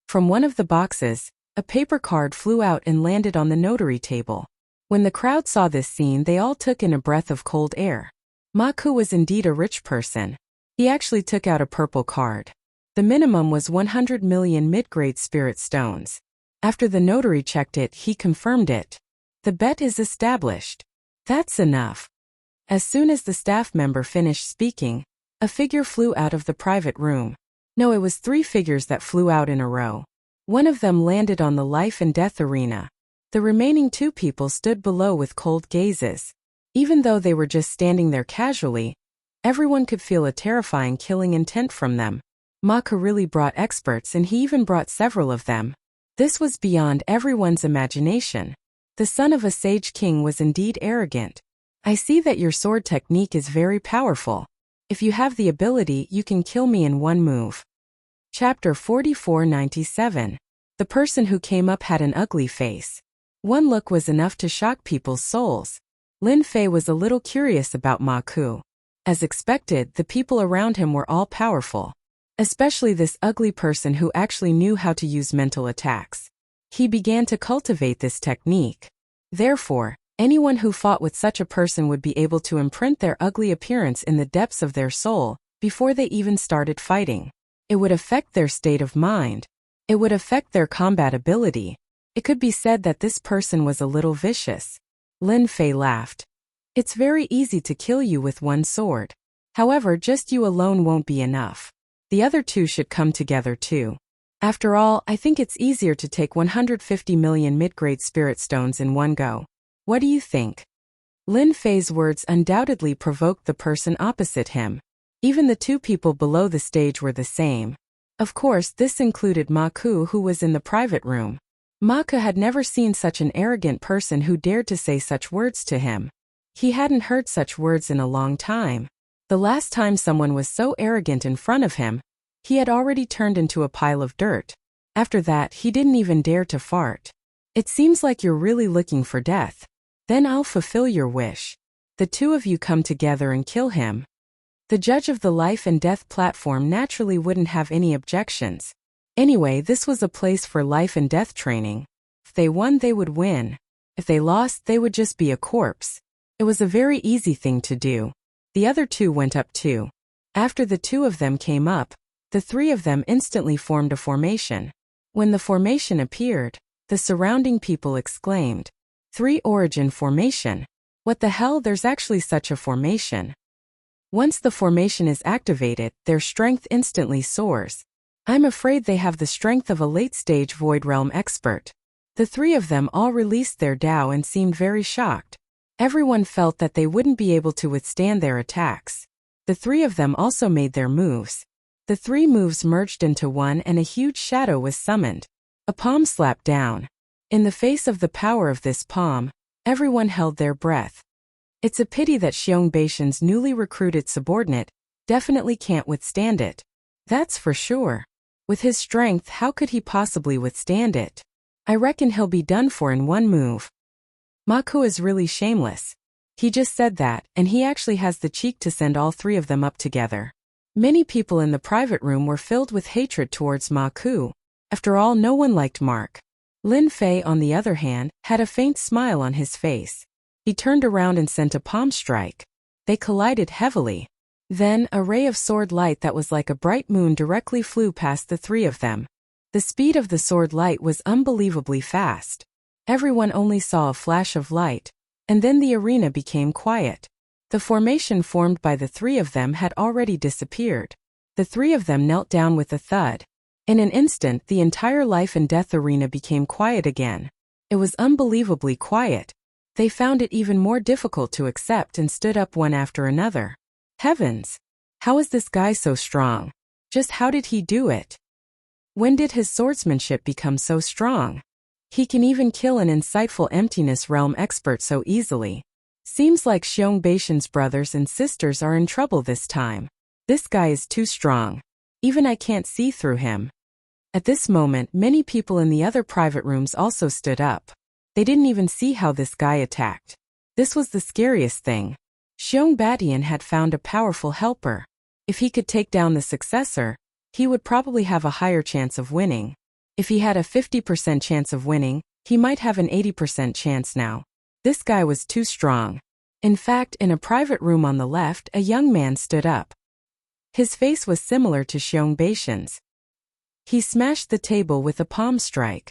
From one of the boxes, a paper card flew out and landed on the notary table. When the crowd saw this scene, they all took in a breath of cold air. Ma Ku was indeed a rich person. He actually took out a purple card. The minimum was 100 million mid-grade spirit stones. After the notary checked it, he confirmed it. The bet is established. That's enough. As soon as the staff member finished speaking, a figure flew out of the private room. No, it was 3 figures that flew out in a row. One of them landed on the life and death arena. The remaining 2 people stood below with cold gazes. Even though they were just standing there casually, everyone could feel a terrifying killing intent from them. Ma Ku really brought experts, and he even brought several of them. This was beyond everyone's imagination. The son of a sage king was indeed arrogant. I see that your sword technique is very powerful. If you have the ability, you can kill me in one move. Chapter 4497. The person who came up had an ugly face. One look was enough to shock people's souls. Lin Fei was a little curious about Ma Ku. As expected, the people around him were all powerful. Especially this ugly person who actually knew how to use mental attacks. He began to cultivate this technique. Therefore, anyone who fought with such a person would be able to imprint their ugly appearance in the depths of their soul, before they even started fighting. It would affect their state of mind. It would affect their combat ability. It could be said that this person was a little vicious. Lin Fei laughed. It's very easy to kill you with one sword. However, just you alone won't be enough. The other 2 should come together too. After all, I think it's easier to take 150 million mid-grade spirit stones in one go. What do you think? Lin Fei's words undoubtedly provoked the person opposite him. Even the 2 people below the stage were the same. Of course, this included Ma Ku, who was in the private room. Maka had never seen such an arrogant person who dared to say such words to him. He hadn't heard such words in a long time. The last time someone was so arrogant in front of him, he had already turned into a pile of dirt. After that, he didn't even dare to fart. It seems like you're really looking for death. Then I'll fulfill your wish. The two of you come together and kill him. The judge of the life and death platform naturally wouldn't have any objections. Anyway, this was a place for life and death training. If they won, they would win. If they lost, they would just be a corpse. It was a very easy thing to do. The other two went up too. After the two of them came up, the three of them instantly formed a formation. When the formation appeared, the surrounding people exclaimed, "Three origin formation. What the hell, there's actually such a formation." Once the formation is activated, their strength instantly soars. I'm afraid they have the strength of a late-stage Void Realm expert. The three of them all released their Dao and seemed very shocked. Everyone felt that they wouldn't be able to withstand their attacks. The three of them also made their moves. The three moves merged into one and a huge shadow was summoned. A palm slapped down. In the face of the power of this palm, everyone held their breath. It's a pity that Xiong Beishan's newly recruited subordinate definitely can't withstand it. That's for sure. With his strength, how could he possibly withstand it? I reckon he'll be done for in one move. Maku is really shameless. He just said that, and he actually has the cheek to send all three of them up together. Many people in the private room were filled with hatred towards Maku. After all, no one liked Mark. Lin Fei, on the other hand, had a faint smile on his face. He turned around and sent a palm strike. They collided heavily. Then, a ray of sword light that was like a bright moon directly flew past the three of them. The speed of the sword light was unbelievably fast. Everyone only saw a flash of light, and then the arena became quiet. The formation formed by the three of them had already disappeared. The three of them knelt down with a thud. In an instant, the entire life and death arena became quiet again. It was unbelievably quiet. They found it even more difficult to accept and stood up one after another. Heavens! How is this guy so strong? Just how did he do it? When did his swordsmanship become so strong? He can even kill an insightful emptiness realm expert so easily. Seems like Xiong Beishan's brothers and sisters are in trouble this time. This guy is too strong. Even I can't see through him. At this moment, many people in the other private rooms also stood up. They didn't even see how this guy attacked. This was the scariest thing. Xiong Batian had found a powerful helper. If he could take down the successor, he would probably have a higher chance of winning. If he had a 50% chance of winning, he might have an 80% chance now. This guy was too strong. In fact, in a private room on the left, a young man stood up. His face was similar to Xiong Beishan's. He smashed the table with a palm strike.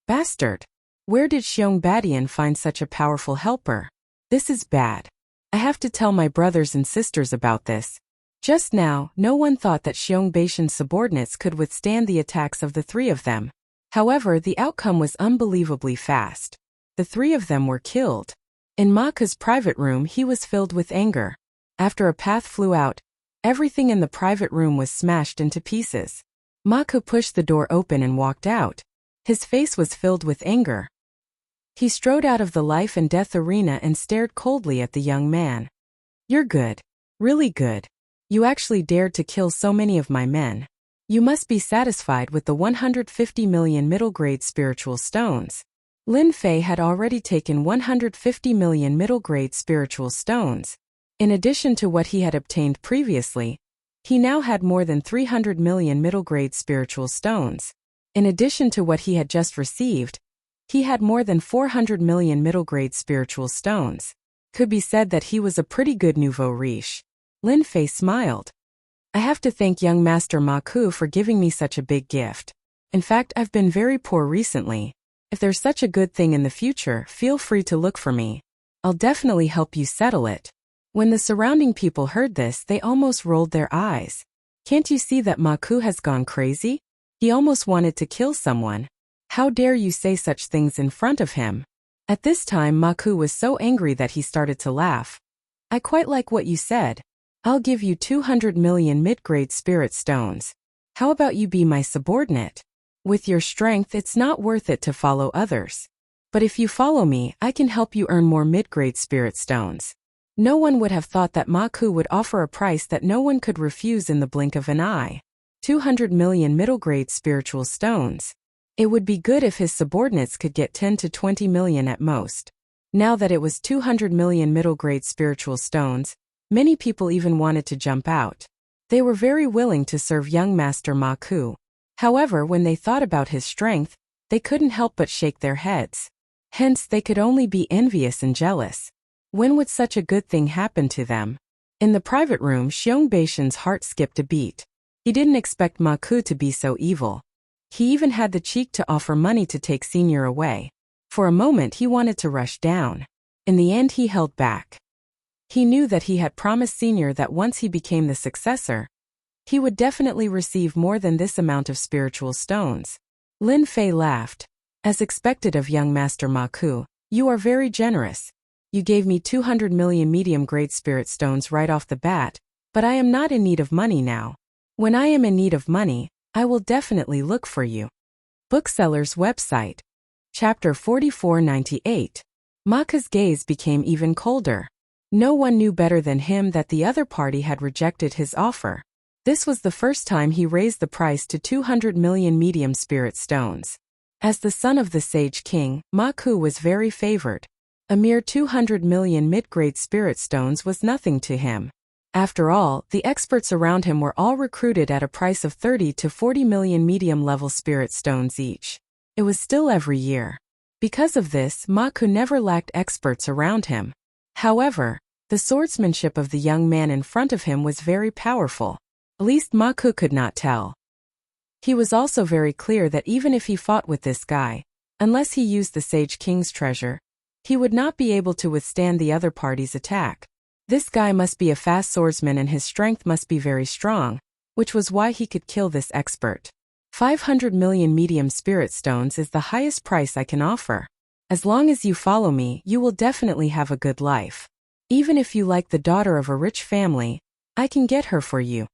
Bastard! Where did Xiong Batian find such a powerful helper? This is bad. I have to tell my brothers and sisters about this. Just now, no one thought that Xiong Beishan's subordinates could withstand the attacks of the three of them. However, the outcome was unbelievably fast. The three of them were killed. In Maka's private room, he was filled with anger. After a path flew out, everything in the private room was smashed into pieces. Maka pushed the door open and walked out. His face was filled with anger. He strode out of the life and death arena and stared coldly at the young man. You're good. Really good. You actually dared to kill so many of my men. You must be satisfied with the 150 million middle-grade spiritual stones. Lin Fei had already taken 150 million middle-grade spiritual stones. In addition to what he had obtained previously, he now had more than 300 million middle-grade spiritual stones. In addition to what he had just received, he had more than 400 million middle-grade spiritual stones. Could be said that he was a pretty good nouveau riche. Lin Fei smiled. I have to thank young Master Maku for giving me such a big gift. In fact, I've been very poor recently. If there's such a good thing in the future, feel free to look for me. I'll definitely help you settle it. When the surrounding people heard this, they almost rolled their eyes. Can't you see that Maku has gone crazy? He almost wanted to kill someone. How dare you say such things in front of him? At this time, Maku was so angry that he started to laugh. I quite like what you said. I'll give you 200 million mid-grade spirit stones. How about you be my subordinate? With your strength, it's not worth it to follow others. But if you follow me, I can help you earn more mid-grade spirit stones. No one would have thought that Ma Ku would offer a price that no one could refuse in the blink of an eye. 200 million middle-grade spiritual stones. It would be good if his subordinates could get 10 to 20 million at most. Now that it was 200 million middle-grade spiritual stones, many people even wanted to jump out. They were very willing to serve young Master Ma Ku. However, when they thought about his strength, they couldn't help but shake their heads. Hence, they could only be envious and jealous. When would such a good thing happen to them? In the private room, Xiong Beishan's heart skipped a beat. He didn't expect Ma Ku to be so evil. He even had the cheek to offer money to take Senior away. For a moment he wanted to rush down. In the end he held back. He knew that he had promised Senior that once he became the successor, he would definitely receive more than this amount of spiritual stones. Lin Fei laughed. As expected of young Master Ma Ku, you are very generous. You gave me 200 million medium-grade spirit stones right off the bat, but I am not in need of money now. When I am in need of money, I will definitely look for you. Bookseller's website. Chapter 4498. Ma Ku's gaze became even colder. No one knew better than him that the other party had rejected his offer. This was the first time he raised the price to 200 million medium spirit stones. As the son of the Sage King, Ma Ku was very favored. A mere 200 million mid-grade spirit stones was nothing to him. After all, the experts around him were all recruited at a price of 30 to 40 million medium-level spirit stones each. It was still every year. Because of this, Ma Ku never lacked experts around him. However, the swordsmanship of the young man in front of him was very powerful. At least Ma Ku could not tell. He was also very clear that even if he fought with this guy, unless he used the Sage King's treasure, he would not be able to withstand the other party's attack. This guy must be a fast swordsman and his strength must be very strong, which was why he could kill this expert. 500 million medium spirit stones is the highest price I can offer. As long as you follow me, you will definitely have a good life. Even if you like the daughter of a rich family, I can get her for you.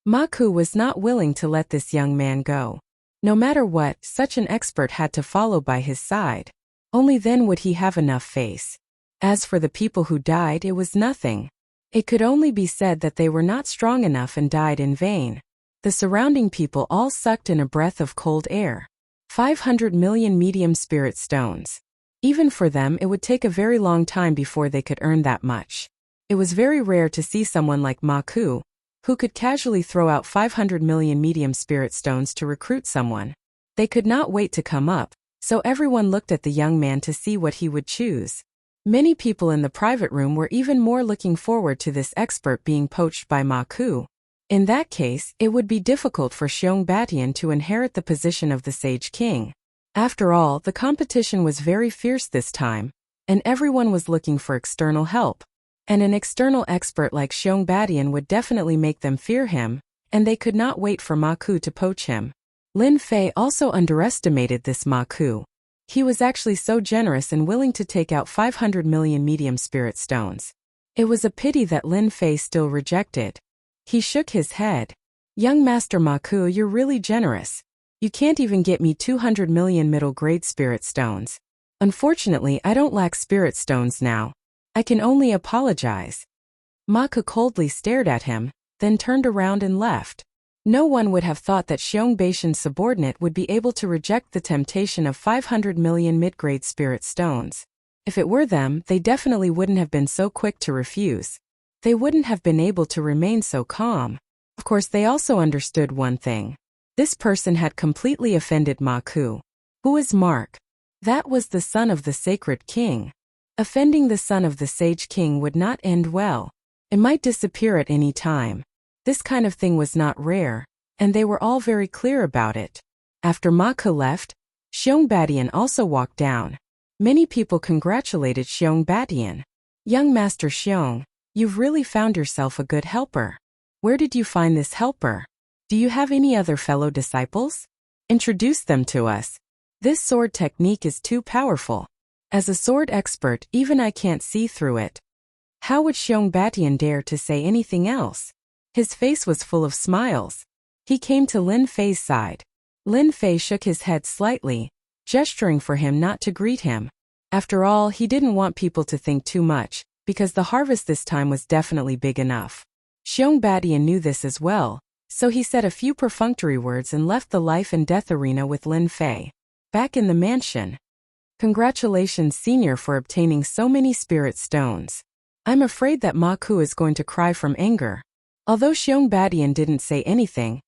Ma Ku was not willing to let this young man go. No matter what, such an expert had to follow by his side. Only then would he have enough face. As for the people who died, it was nothing. It could only be said that they were not strong enough and died in vain. The surrounding people all sucked in a breath of cold air. 500 million medium spirit stones. Even for them, it would take a very long time before they could earn that much. It was very rare to see someone like Ma Ku, who could casually throw out 500 million medium spirit stones to recruit someone. They could not wait to come up, so everyone looked at the young man to see what he would choose. Many people in the private room were even more looking forward to this expert being poached by Ma Ku. In that case, it would be difficult for Xiong Batian to inherit the position of the Sage King. After all, the competition was very fierce this time, and everyone was looking for external help. And an external expert like Xiong Batian would definitely make them fear him, and they could not wait for Ma Ku to poach him. Lin Fei also underestimated this Ma Ku. He was actually so generous and willing to take out 500 million medium spirit stones. It was a pity that Lin Fei still rejected. He shook his head. Young Master Ma Ku, you're really generous. You can't even get me 200 million middle-grade spirit stones. Unfortunately, I don't lack spirit stones now. I can only apologize. Ma Ku coldly stared at him, then turned around and left. No one would have thought that Xiong Beishan's subordinate would be able to reject the temptation of 500 million mid-grade spirit stones. If it were them, they definitely wouldn't have been so quick to refuse. They wouldn't have been able to remain so calm. Of course, they also understood one thing. This person had completely offended Ma Ku. Who is Mark? That was the son of the Sacred King. Offending the son of the Sage King would not end well. It might disappear at any time. This kind of thing was not rare, and they were all very clear about it. After Ma Ku left, Xiong Batian also walked down. Many people congratulated Xiong Batian. Young Master Xiong, you've really found yourself a good helper. Where did you find this helper? Do you have any other fellow disciples? Introduce them to us. This sword technique is too powerful. As a sword expert, even I can't see through it. How would Xiong Batian dare to say anything else? His face was full of smiles. He came to Lin Fei's side. Lin Fei shook his head slightly, gesturing for him not to greet him. After all, he didn't want people to think too much, because the harvest this time was definitely big enough. Xiong Badian knew this as well, so he said a few perfunctory words and left the life and death arena with Lin Fei. Back in the mansion. Congratulations, Senior, for obtaining so many spirit stones. I'm afraid that Ma Ku is going to cry from anger. Although Xiong Badian didn't say anything,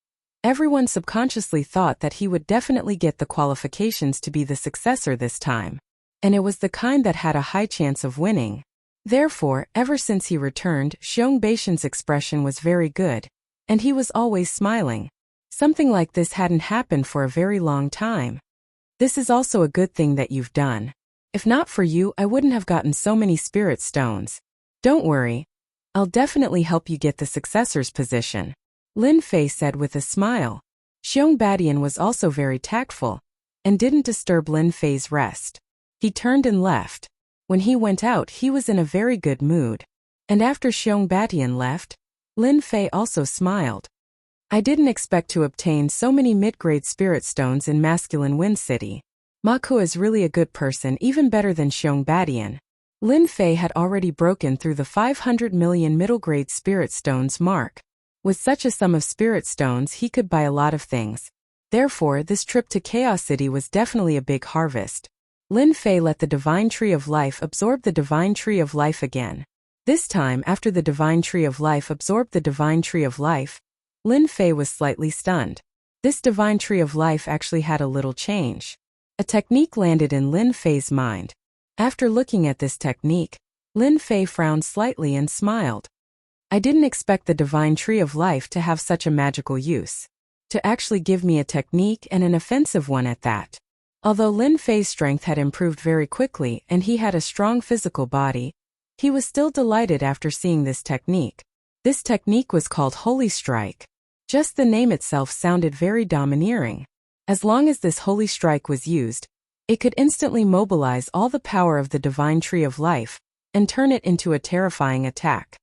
everyone subconsciously thought that he would definitely get the qualifications to be the successor this time. And it was the kind that had a high chance of winning. Therefore, ever since he returned, Xiong Baishan's expression was very good, and he was always smiling. Something like this hadn't happened for a very long time. This is also a good thing that you've done. If not for you, I wouldn't have gotten so many spirit stones. Don't worry. I'll definitely help you get the successor's position, Lin Fei said with a smile. Xiong Badian was also very tactful, and didn't disturb Lin Fei's rest. He turned and left. When he went out, he was in a very good mood. And after Xiong Badian left, Lin Fei also smiled. I didn't expect to obtain so many mid-grade spirit stones in Masculine Wind City. Ma Ku is really a good person, even better than Xiong Badian. Lin Fei had already broken through the 500 million middle-grade spirit stones mark. With such a sum of spirit stones, he could buy a lot of things. Therefore, this trip to Chaos City was definitely a big harvest. Lin Fei let the Divine Tree of Life absorb the Divine Tree of Life again. This time, after the Divine Tree of Life absorbed the Divine Tree of Life, Lin Fei was slightly stunned. This Divine Tree of Life actually had a little change. A technique landed in Lin Fei's mind. After looking at this technique, Lin Fei frowned slightly and smiled. I didn't expect the Divine Tree of Life to have such a magical use. To actually give me a technique, and an offensive one at that. Although Lin Fei's strength had improved very quickly and he had a strong physical body, he was still delighted after seeing this technique. This technique was called Holy Strike. Just the name itself sounded very domineering. As long as this Holy Strike was used, it could instantly mobilize all the power of the Divine Tree of Life and turn it into a terrifying attack.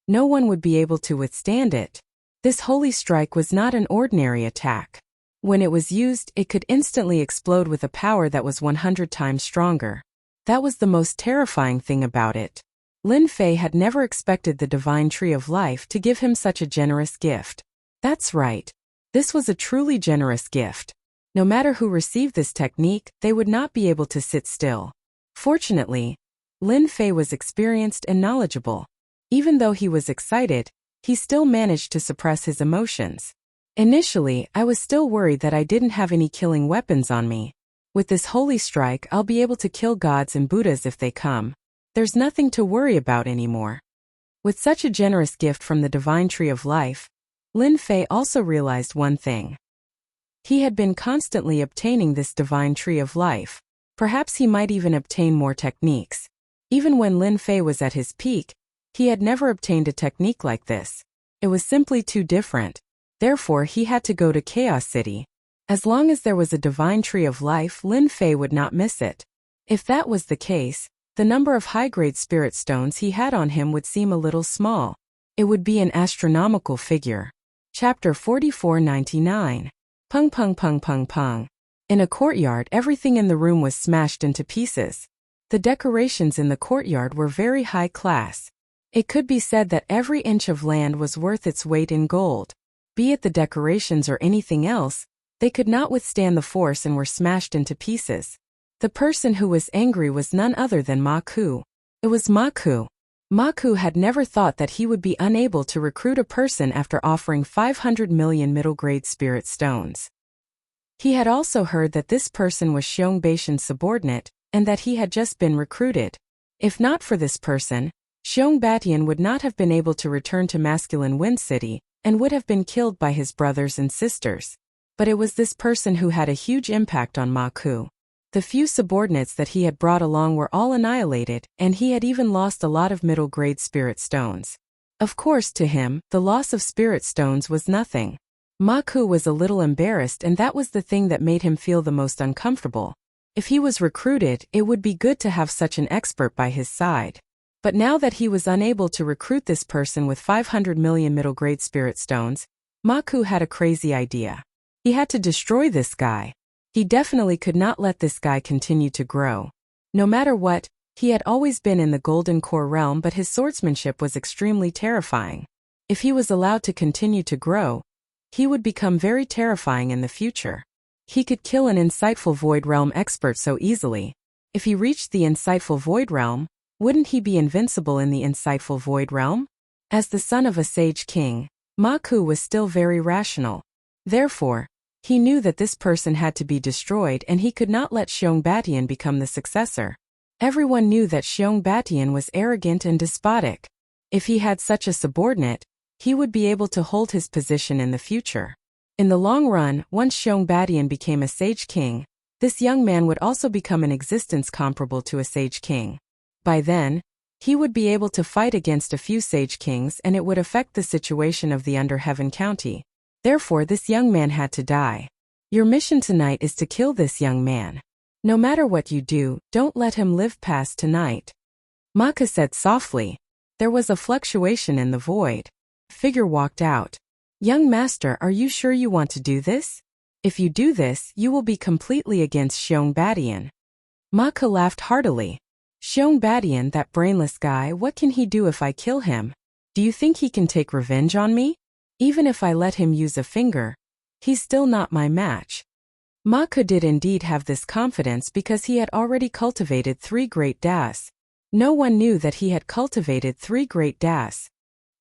No one would be able to withstand it. This Holy Strike was not an ordinary attack. When it was used, it could instantly explode with a power that was 100 times stronger. That was the most terrifying thing about it. Lin Fei had never expected the Divine Tree of Life to give him such a generous gift. That's right. This was a truly generous gift. No matter who received this technique, they would not be able to sit still. Fortunately, Lin Fei was experienced and knowledgeable. Even though he was excited, he still managed to suppress his emotions. Initially, I was still worried that I didn't have any killing weapons on me. With this Holy Strike, I'll be able to kill gods and Buddhas if they come. There's nothing to worry about anymore. With such a generous gift from the Divine Tree of Life, Lin Fei also realized one thing. He had been constantly obtaining this Divine Tree of Life. Perhaps he might even obtain more techniques. Even when Lin Fei was at his peak, he had never obtained a technique like this. It was simply too different. Therefore, he had to go to Chaos City. As long as there was a Divine Tree of Life, Lin Fei would not miss it. If that was the case, the number of high-grade spirit stones he had on him would seem a little small. It would be an astronomical figure. Chapter 4499. Pung pung pung pung pung. In a courtyard, everything in the room was smashed into pieces. The decorations in the courtyard were very high class. It could be said that every inch of land was worth its weight in gold. Be it the decorations or anything else, they could not withstand the force and were smashed into pieces. The person who was angry was none other than Ma Ku. It was Ma Ku. Ma Ku had never thought that he would be unable to recruit a person after offering 500 million middle-grade spirit stones. He had also heard that this person was Xiong Baishan's subordinate, and that he had just been recruited. If not for this person, Xiong Badian would not have been able to return to Masculine Wind City, and would have been killed by his brothers and sisters. But it was this person who had a huge impact on Ma Ku. The few subordinates that he had brought along were all annihilated, and he had even lost a lot of middle-grade spirit stones. Of course, to him, the loss of spirit stones was nothing. Ma Ku was a little embarrassed, and that was the thing that made him feel the most uncomfortable. If he was recruited, it would be good to have such an expert by his side. But now that he was unable to recruit this person with 500 million middle-grade spirit stones, Ma Ku had a crazy idea. He had to destroy this guy. He definitely could not let this guy continue to grow. No matter what, he had always been in the Golden Core realm, but his swordsmanship was extremely terrifying. If he was allowed to continue to grow, he would become very terrifying in the future. He could kill an insightful Void Realm expert so easily. If he reached the insightful Void Realm, wouldn't he be invincible in the insightful Void Realm? As the son of a sage king, Ma Ku was still very rational. Therefore, he knew that this person had to be destroyed and he could not let Xiong Batian become the successor. Everyone knew that Xiong Batian was arrogant and despotic. If he had such a subordinate, he would be able to hold his position in the future. In the long run, once Xiong Batian became a sage king, this young man would also become an existence comparable to a sage king. By then, he would be able to fight against a few sage kings and it would affect the situation of the Underheaven County. Therefore, this young man had to die. Your mission tonight is to kill this young man. No matter what you do, don't let him live past tonight. Maka said softly. There was a fluctuation in the void. Figure walked out. Young master, are you sure you want to do this? If you do this, you will be completely against Xiong Batian. Maka laughed heartily. Xiong Batian, that brainless guy, what can he do if I kill him? Do you think he can take revenge on me? Even if I let him use a finger, he's still not my match. Maka did indeed have this confidence because he had already cultivated 3 great das. No one knew that he had cultivated 3 great das.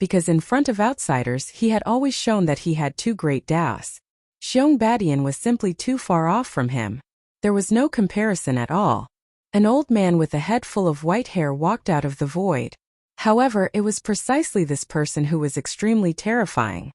Because in front of outsiders he had always shown that he had 2 great das. Xiong Batian was simply too far off from him. There was no comparison at all. An old man with a head full of white hair walked out of the void. However, it was precisely this person who was extremely terrifying.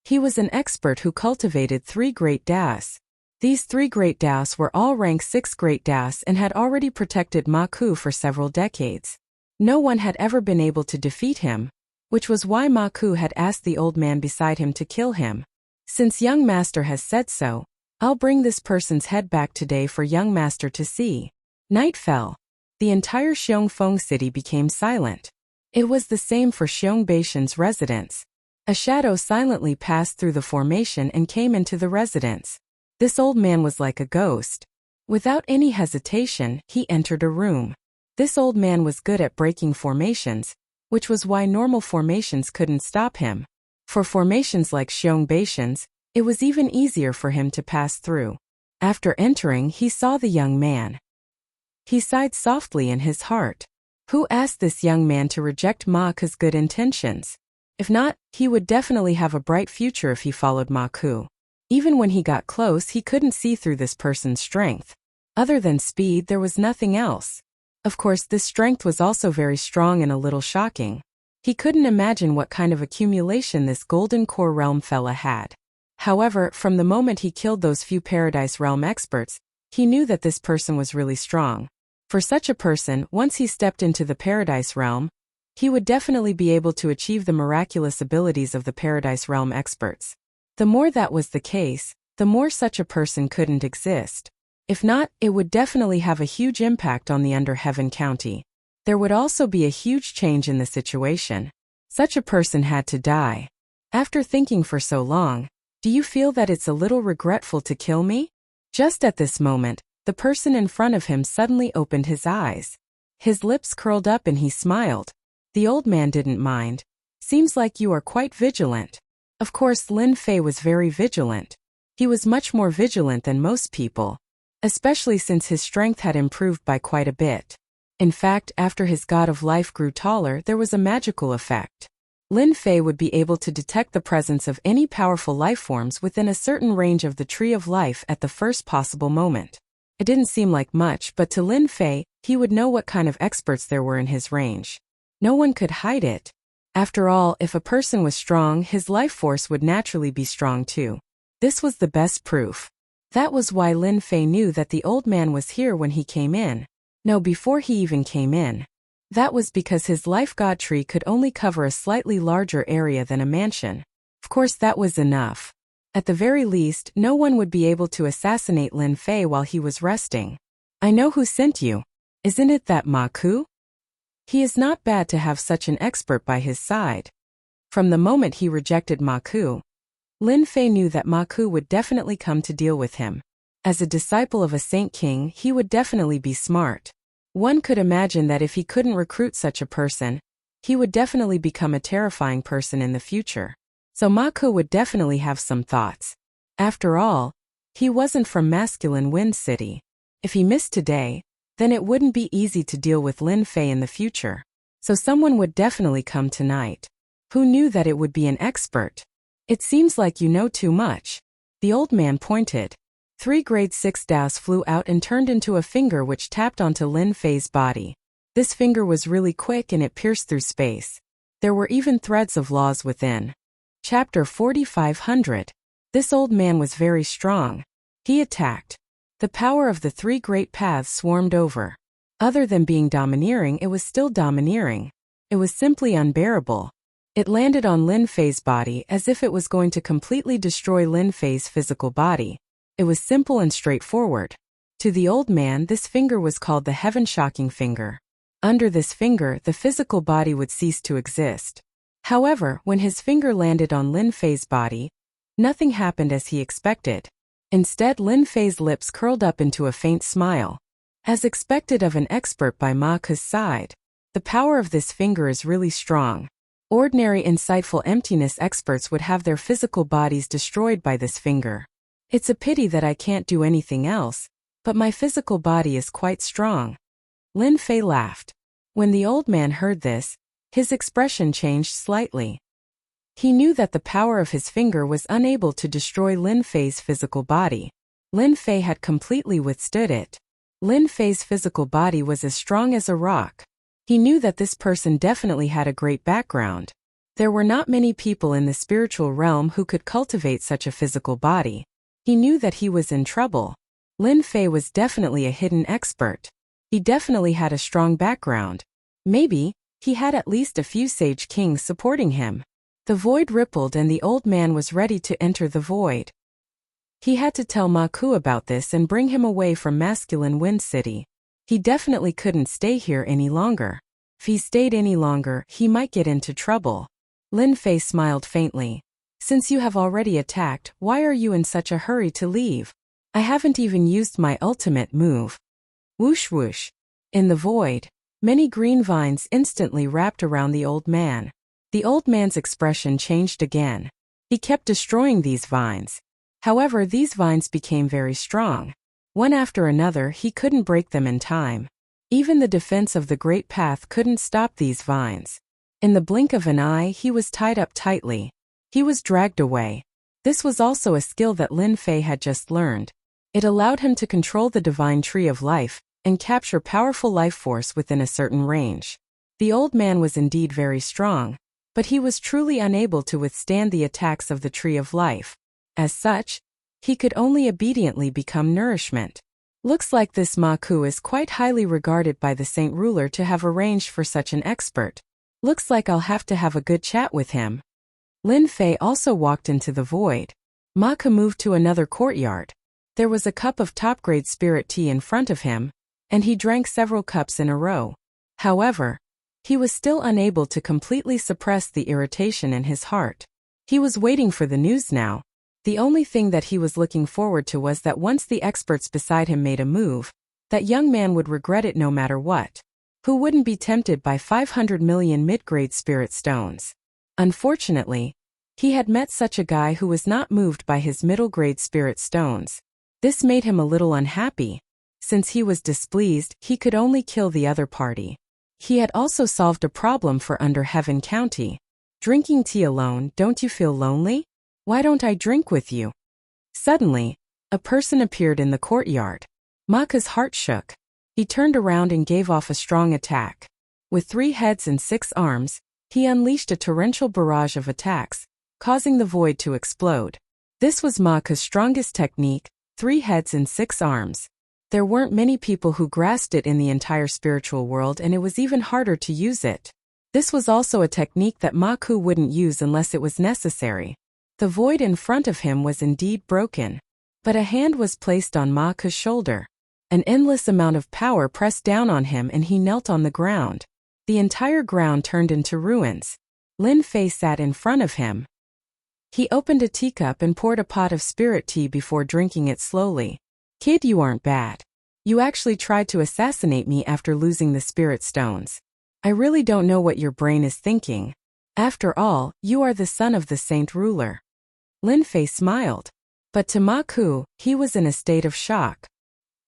He was an expert who cultivated 3 great das. These 3 great das were all rank 6 great das and had already protected Ma Ku for several decades. No one had ever been able to defeat him, which was why Ma Ku had asked the old man beside him to kill him. Since young master has said so, I'll bring this person's head back today for young master to see. Night fell. The entire Xiongfeng city became silent. It was the same for Xiong Baishan's residence. A shadow silently passed through the formation and came into the residence. This old man was like a ghost. Without any hesitation, he entered a room. This old man was good at breaking formations, which was why normal formations couldn't stop him. For formations like Xiong Baishan's, it was even easier for him to pass through. After entering, he saw the young man. He sighed softly in his heart. Who asked this young man to reject Ma Ku's good intentions? If not, he would definitely have a bright future if he followed Ma Ku. Even when he got close, he couldn't see through this person's strength. Other than speed, there was nothing else. Of course, this strength was also very strong and a little shocking. He couldn't imagine what kind of accumulation this Golden Core Realm fella had. However, from the moment he killed those few Paradise Realm experts, he knew that this person was really strong. For such a person, once he stepped into the Paradise Realm, he would definitely be able to achieve the miraculous abilities of the Paradise Realm experts. The more that was the case, the more such a person couldn't exist. If not, it would definitely have a huge impact on the Underheaven County. There would also be a huge change in the situation. Such a person had to die. After thinking for so long, do you feel that it's a little regretful to kill me? Just at this moment, the person in front of him suddenly opened his eyes. His lips curled up and he smiled. The old man didn't mind. Seems like you are quite vigilant. Of course, Lin Fei was very vigilant. He was much more vigilant than most people, especially since his strength had improved by quite a bit. In fact, after his God of Life grew taller, there was a magical effect. Lin Fei would be able to detect the presence of any powerful life forms within a certain range of the Tree of Life at the first possible moment. It didn't seem like much, but to Lin Fei, he would know what kind of experts there were in his range. No one could hide it. After all, if a person was strong, his life force would naturally be strong too. This was the best proof. That was why Lin Fei knew that the old man was here when he came in. No, before he even came in. That was because his life god tree could only cover a slightly larger area than a mansion. Of course, that was enough. At the very least, no one would be able to assassinate Lin Fei while he was resting. I know who sent you. Isn't it that Ma Ku? He is not bad to have such an expert by his side. From the moment he rejected Ma Ku, Lin Fei knew that Ma Ku would definitely come to deal with him. As a disciple of a Saint King, he would definitely be smart. One could imagine that if he couldn't recruit such a person, he would definitely become a terrifying person in the future. So Ma Ku would definitely have some thoughts. After all, he wasn't from Masculine Wind City. If he missed today, then it wouldn't be easy to deal with Lin Fei in the future. So someone would definitely come tonight. Who knew that it would be an expert? It seems like you know too much. The old man pointed. 3 grade 6 dows flew out and turned into a finger which tapped onto Lin Fei's body. This finger was really quick and it pierced through space. There were even threads of laws within. Chapter 4500. This old man was very strong. He attacked. The power of the 3 great paths swarmed over. Other than being domineering, it was still domineering. It was simply unbearable. It landed on Lin Fei's body as if it was going to completely destroy Lin Fei's physical body. It was simple and straightforward. To the old man, this finger was called the heaven-shocking finger. Under this finger, the physical body would cease to exist. However, when his finger landed on Lin Fei's body, nothing happened as he expected. Instead, Lin Fei's lips curled up into a faint smile. As expected of an expert by Ma Ku's side, the power of this finger is really strong. Ordinary insightful emptiness experts would have their physical bodies destroyed by this finger. It's a pity that I can't do anything else, but my physical body is quite strong. Lin Fei laughed. When the old man heard this, his expression changed slightly. He knew that the power of his finger was unable to destroy Lin Fei's physical body. Lin Fei had completely withstood it. Lin Fei's physical body was as strong as a rock. He knew that this person definitely had a great background. There were not many people in the spiritual realm who could cultivate such a physical body. He knew that he was in trouble. Lin Fei was definitely a hidden expert. He definitely had a strong background. Maybe, he had at least a few sage kings supporting him. The void rippled and the old man was ready to enter the void. He had to tell Ma Ku about this and bring him away from Masculine Wind City. He definitely couldn't stay here any longer. If he stayed any longer, he might get into trouble. Lin Fei smiled faintly. Since you have already attacked, why are you in such a hurry to leave? I haven't even used my ultimate move. Whoosh whoosh. In the void, many green vines instantly wrapped around the old man. The old man's expression changed again. He kept destroying these vines. However, these vines became very strong. One after another, he couldn't break them in time. Even the defense of the Great Path couldn't stop these vines. In the blink of an eye, he was tied up tightly. He was dragged away. This was also a skill that Lin Fei had just learned. It allowed him to control the divine tree of life and capture powerful life force within a certain range. The old man was indeed very strong, but he was truly unable to withstand the attacks of the tree of life. As such, he could only obediently become nourishment. Looks like this Ma Ku is quite highly regarded by the Saint Ruler to have arranged for such an expert. Looks like I'll have to have a good chat with him. Lin Fei also walked into the void. Ma Ku moved to another courtyard. There was a cup of top-grade spirit tea in front of him, and he drank several cups in a row. However, he was still unable to completely suppress the irritation in his heart. He was waiting for the news now. The only thing that he was looking forward to was that once the experts beside him made a move, that young man would regret it no matter what. Who wouldn't be tempted by 500 million mid-grade spirit stones? Unfortunately, he had met such a guy who was not moved by his middle-grade spirit stones. This made him a little unhappy. Since he was displeased, he could only kill the other party. He had also solved a problem for Under Heaven County. Drinking tea alone, don't you feel lonely? Why don't I drink with you? Suddenly, a person appeared in the courtyard. Ma Ku's heart shook. He turned around and gave off a strong attack. With 3 heads and 6 arms, he unleashed a torrential barrage of attacks, causing the void to explode. This was Ma Ku's strongest technique, 3 heads and 6 arms. There weren't many people who grasped it in the entire spiritual world, and it was even harder to use it. This was also a technique that Ma Ku wouldn't use unless it was necessary. The void in front of him was indeed broken. But a hand was placed on Ma Ku's shoulder. An endless amount of power pressed down on him and he knelt on the ground. The entire ground turned into ruins. Lin Fei sat in front of him. He opened a teacup and poured a pot of spirit tea before drinking it slowly. Kid, you aren't bad. You actually tried to assassinate me after losing the spirit stones. I really don't know what your brain is thinking. After all, you are the son of the saint ruler. Lin Fei smiled. But to Ma Ku, he was in a state of shock.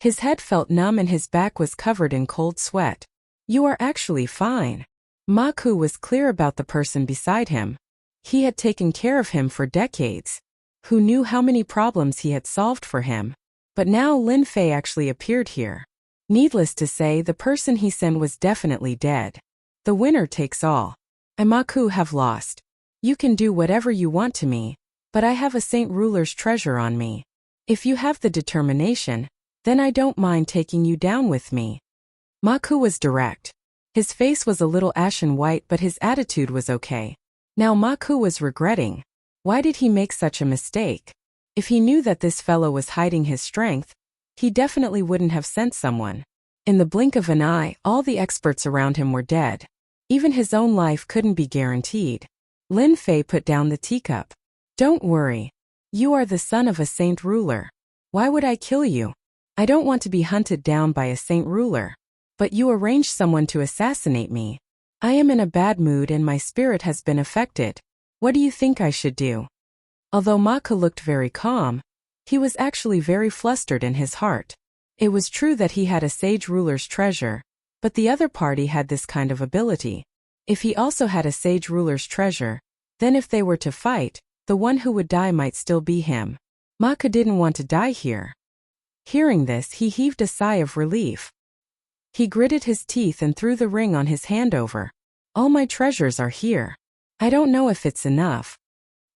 His head felt numb and his back was covered in cold sweat. You are actually fine. Ma Ku was clear about the person beside him. He had taken care of him for decades. Who knew how many problems he had solved for him? But now Lin Fei actually appeared here. Needless to say, the person he sent was definitely dead. The winner takes all. I, Ma Ku, have lost. You can do whatever you want to me, but I have a saint ruler's treasure on me. If you have the determination, then I don't mind taking you down with me. Ma Ku was direct. His face was a little ashen white, but his attitude was okay. Now Ma Ku was regretting. Why did he make such a mistake? If he knew that this fellow was hiding his strength, he definitely wouldn't have sent someone. In the blink of an eye, all the experts around him were dead. Even his own life couldn't be guaranteed. Lin Fei put down the teacup. Don't worry. You are the son of a saint ruler. Why would I kill you? I don't want to be hunted down by a saint ruler. But you arranged someone to assassinate me. I am in a bad mood and my spirit has been affected. What do you think I should do? Although Ma Ku looked very calm, he was actually very flustered in his heart. It was true that he had a sage ruler's treasure, but the other party had this kind of ability. If he also had a sage ruler's treasure, then if they were to fight, the one who would die might still be him. Ma Ku didn't want to die here. Hearing this, he heaved a sigh of relief. He gritted his teeth and threw the ring on his hand over. All my treasures are here. I don't know if it's enough.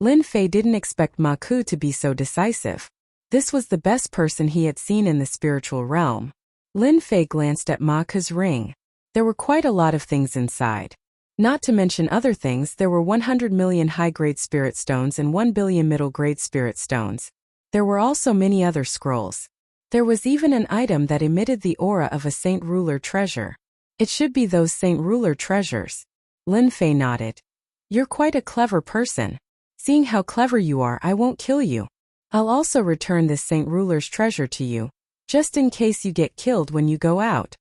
Lin Fei didn't expect Ma Ku to be so decisive. This was the best person he had seen in the spiritual realm. Lin Fei glanced at Ma Ku's ring. There were quite a lot of things inside. Not to mention other things, there were 100 million high-grade spirit stones and 1 billion middle-grade spirit stones. There were also many other scrolls. There was even an item that emitted the aura of a saint ruler treasure. It should be those saint ruler treasures. Lin Fei nodded. You're quite a clever person. Seeing how clever you are, I won't kill you. I'll also return this saint ruler's treasure to you, just in case you get killed when you go out.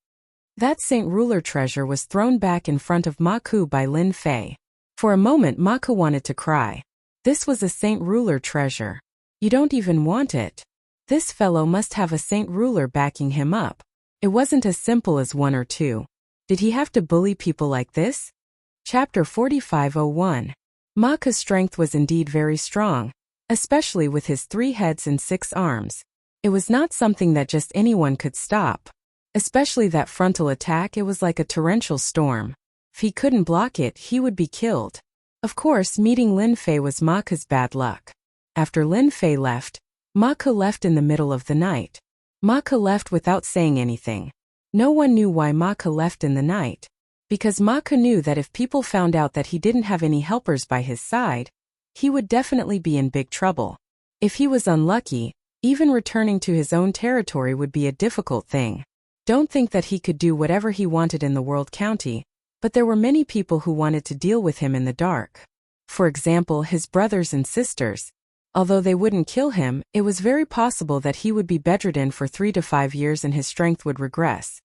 That saint ruler treasure was thrown back in front of Ma Ku by Lin Fei. For a moment Ma Ku wanted to cry. This was a saint ruler treasure. You don't even want it. This fellow must have a saint ruler backing him up. It wasn't as simple as 1 or 2. Did he have to bully people like this? Chapter 4501. Ma Ku's strength was indeed very strong, especially with his 3 heads and 6 arms. It was not something that just anyone could stop. Especially that frontal attack, it was like a torrential storm. If he couldn't block it, he would be killed. Of course, meeting Lin Fei was Ma Ku's bad luck. After Lin Fei left, Ma Ku left in the middle of the night. Ma Ku left without saying anything. No one knew why Ma Ku left in the night. Because Ma Ku knew that if people found out that he didn't have any helpers by his side, he would definitely be in big trouble. If he was unlucky, even returning to his own territory would be a difficult thing. Don't think that he could do whatever he wanted in the World County, but there were many people who wanted to deal with him in the dark. For example, his brothers and sisters. Although they wouldn't kill him, it was very possible that he would be bedridden for 3 to 5 years and his strength would regress.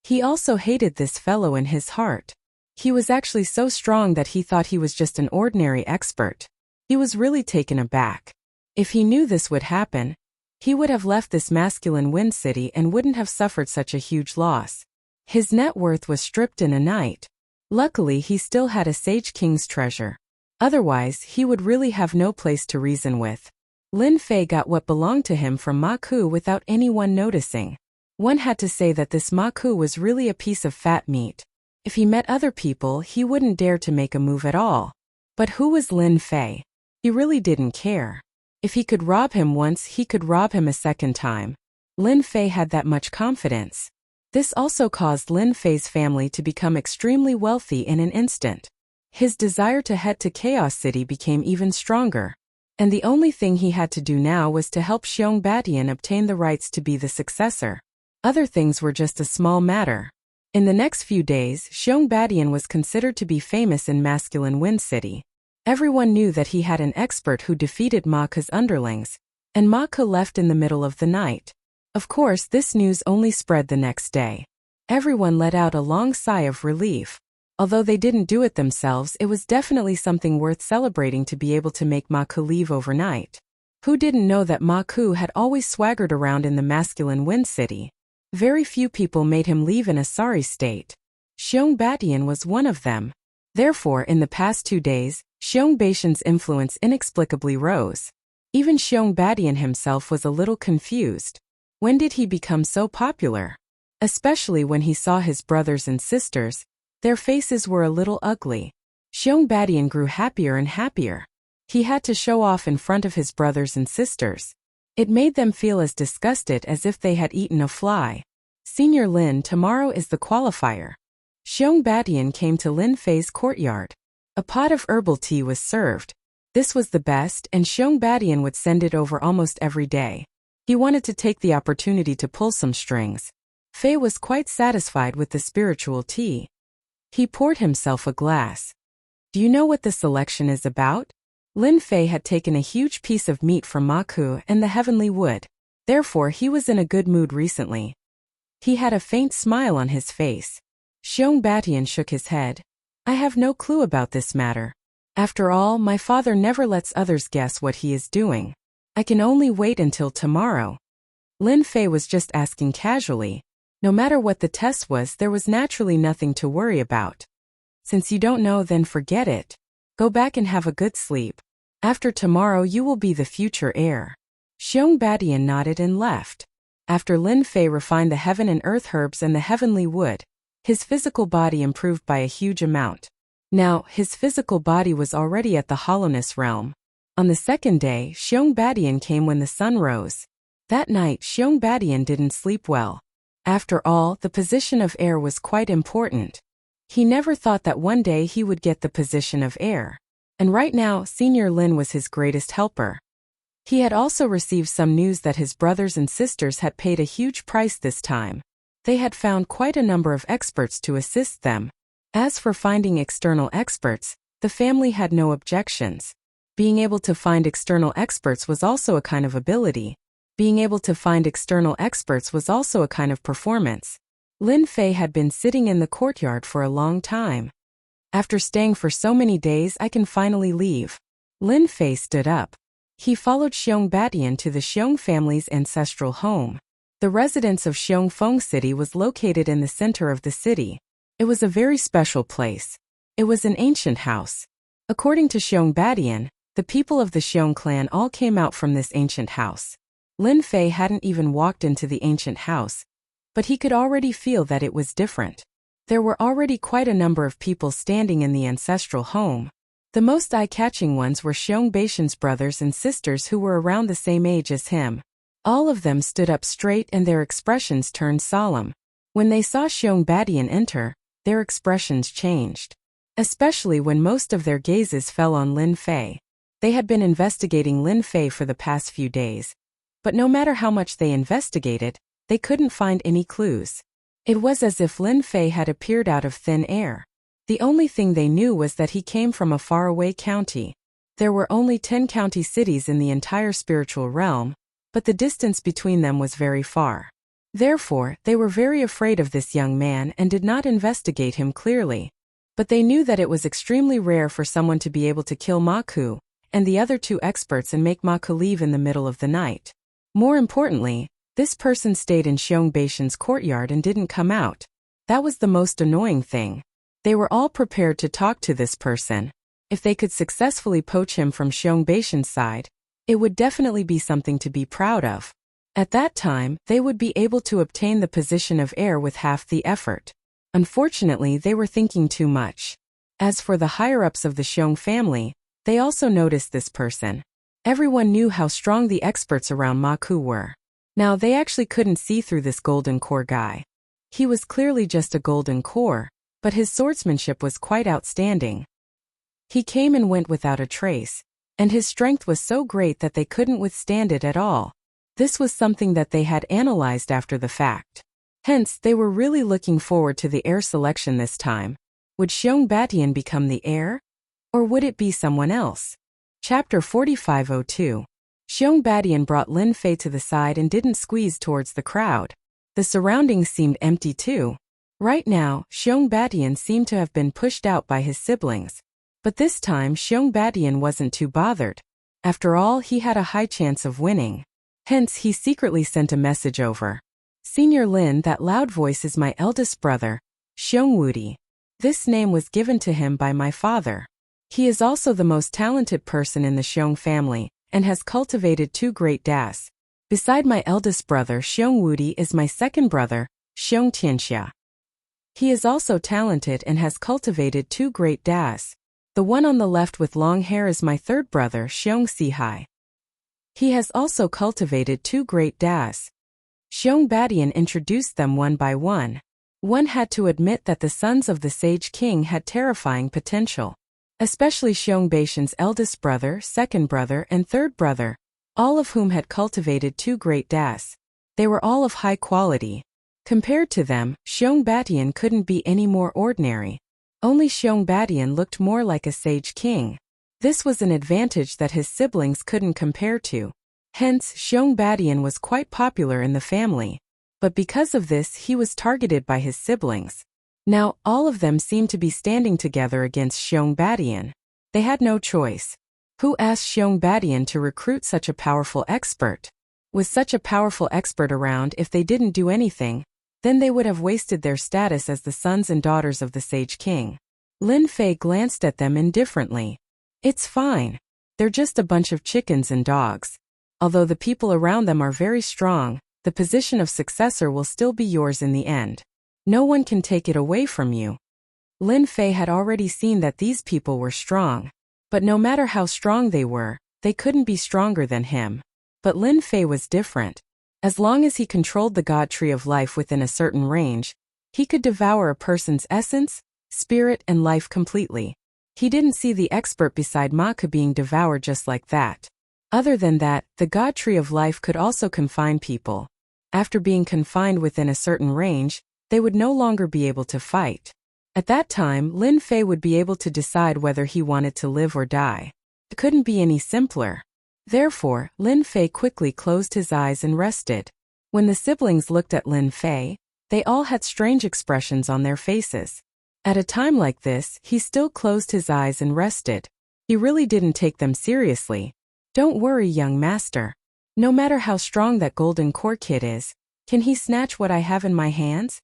He also hated this fellow in his heart. He was actually so strong that he thought he was just an ordinary expert. He was really taken aback. If he knew this would happen, he would have left this masculine wind city and wouldn't have suffered such a huge loss. His net worth was stripped in a night. Luckily, he still had a Sage King's treasure. Otherwise, he would really have no place to reason with. Lin Fei got what belonged to him from Ma Ku without anyone noticing. One had to say that this Ma Ku was really a piece of fat meat. If he met other people, he wouldn't dare to make a move at all. But who was Lin Fei? He really didn't care. If he could rob him once, he could rob him a second time. Lin Fei had that much confidence. This also caused Lin Fei's family to become extremely wealthy in an instant. His desire to head to Chaos City became even stronger. And the only thing he had to do now was to help Xiong Badian obtain the rights to be the successor. Other things were just a small matter. In the next few days, Xiong Badian was considered to be famous in masculine Wind City. Everyone knew that he had an expert who defeated Ma Ke's underlings, and Ma Ke left in the middle of the night. Of course, this news only spread the next day. Everyone let out a long sigh of relief. Although they didn't do it themselves, it was definitely something worth celebrating to be able to make Ma Ke leave overnight. Who didn't know that Ma Ke had always swaggered around in the masculine Wind City? Very few people made him leave in a sorry state. Xiong Batian was one of them. Therefore, in the past 2 days, Xiong Batian's influence inexplicably rose. Even Xiong Batian himself was a little confused. When did he become so popular? Especially when he saw his brothers and sisters, their faces were a little ugly. Xiong Batian grew happier and happier. He had to show off in front of his brothers and sisters. It made them feel as disgusted as if they had eaten a fly. Senior Lin, tomorrow is the qualifier. Xiong Batian came to Lin Fei's courtyard. A pot of herbal tea was served. This was the best, and Xiong Batian would send it over almost every day. He wanted to take the opportunity to pull some strings. Fei was quite satisfied with the spiritual tea. He poured himself a glass. Do you know what the selection is about? Lin Fei had taken a huge piece of meat from Ma Ke and the heavenly wood. Therefore, he was in a good mood recently. He had a faint smile on his face. Xiong Batian shook his head. I have no clue about this matter. After all, my father never lets others guess what he is doing. I can only wait until tomorrow. Lin Fei was just asking casually. No matter what the test was, there was naturally nothing to worry about. Since you don't know, then forget it. Go back and have a good sleep. After tomorrow you will be the future heir. Xiong Batian nodded and left. After Lin Fei refined the heaven and earth herbs and the heavenly wood, his physical body improved by a huge amount. Now, his physical body was already at the hollowness realm. On the second day, Xiong Batian came when the sun rose. That night, Xiong Batian didn't sleep well. After all, the position of heir was quite important. He never thought that one day he would get the position of heir. And right now, Senior Lin was his greatest helper. He had also received some news that his brothers and sisters had paid a huge price this time. They had found quite a number of experts to assist them. As for finding external experts, the family had no objections. Being able to find external experts was also a kind of ability. Being able to find external experts was also a kind of performance. Lin Fei had been sitting in the courtyard for a long time. After staying for so many days, I can finally leave. Lin Fei stood up. He followed Xiong Batian to the Xiong family's ancestral home. The residence of Xiong Feng City was located in the center of the city. It was a very special place. It was an ancient house. According to Xiong Batian, the people of the Xiong clan all came out from this ancient house. Lin Fei hadn't even walked into the ancient house, but he could already feel that it was different. There were already quite a number of people standing in the ancestral home. The most eye-catching ones were Xiong Batian's brothers and sisters who were around the same age as him. All of them stood up straight and their expressions turned solemn. When they saw Xiong Batian enter, their expressions changed. Especially when most of their gazes fell on Lin Fei. They had been investigating Lin Fei for the past few days. But no matter how much they investigated, they couldn't find any clues. It was as if Lin Fei had appeared out of thin air. The only thing they knew was that he came from a faraway county. There were only 10 county cities in the entire spiritual realm, but the distance between them was very far. Therefore, they were very afraid of this young man and did not investigate him clearly. But they knew that it was extremely rare for someone to be able to kill Ma Ke and the other 2 experts and make Ma Ke leave in the middle of the night. More importantly, this person stayed in Xiong Batian's courtyard and didn't come out. That was the most annoying thing. They were all prepared to talk to this person. If they could successfully poach him from Xiong Batian's side, it would definitely be something to be proud of. At that time, they would be able to obtain the position of heir with half the effort. Unfortunately, they were thinking too much. As for the higher-ups of the Xiong family, they also noticed this person. Everyone knew how strong the experts around Ma Ke were. Now they actually couldn't see through this golden core guy. He was clearly just a golden core, but his swordsmanship was quite outstanding. He came and went without a trace, and his strength was so great that they couldn't withstand it at all. This was something that they had analyzed after the fact. Hence, they were really looking forward to the heir selection this time. Would Xiong Batian become the heir? Or would it be someone else? Chapter 4502. Xiong Badian brought Lin Fei to the side and didn't squeeze towards the crowd. The surroundings seemed empty too. Right now, Xiong Badian seemed to have been pushed out by his siblings. But this time Xiong Badian wasn't too bothered. After all, he had a high chance of winning. Hence, he secretly sent a message over. Senior Lin, that loud voice is my eldest brother, Xiong Wudi. This name was given to him by my father. He is also the most talented person in the Xiong family, and has cultivated 2 great das. Beside my eldest brother Xiong Wudi is my second brother, Xiong Tianxia. He is also talented and has cultivated 2 great das. The one on the left with long hair is my third brother Xiong Sihai. He has also cultivated 2 great das. Xiong Badian introduced them one by one. One had to admit that the sons of the Sage King had terrifying potential. Especially Xiong Baishan's eldest brother, second brother, and third brother, all of whom had cultivated 2 great das. They were all of high quality. Compared to them, Xiong Badian couldn't be any more ordinary. Only Xiong Badian looked more like a Sage King. This was an advantage that his siblings couldn't compare to. Hence, Xiong Badian was quite popular in the family. But because of this, he was targeted by his siblings. Now, all of them seemed to be standing together against Xiong Badian. They had no choice. Who asked Xiong Badian to recruit such a powerful expert? With such a powerful expert around, if they didn't do anything, then they would have wasted their status as the sons and daughters of the Sage King. Lin Fei glanced at them indifferently. It's fine. They're just a bunch of chickens and dogs. Although the people around them are very strong, the position of successor will still be yours in the end. No one can take it away from you. Lin Fei had already seen that these people were strong. But no matter how strong they were, they couldn't be stronger than him. But Lin Fei was different. As long as he controlled the God Tree of Life within a certain range, he could devour a person's essence, spirit, and life completely. He didn't see the expert beside Maka being devoured just like that. Other than that, the God Tree of Life could also confine people. After being confined within a certain range, they would no longer be able to fight. At that time, Lin Fei would be able to decide whether he wanted to live or die. It couldn't be any simpler. Therefore, Lin Fei quickly closed his eyes and rested. When the siblings looked at Lin Fei, they all had strange expressions on their faces. At a time like this, he still closed his eyes and rested. He really didn't take them seriously. Don't worry, young master. No matter how strong that golden core kid is, can he snatch what I have in my hands?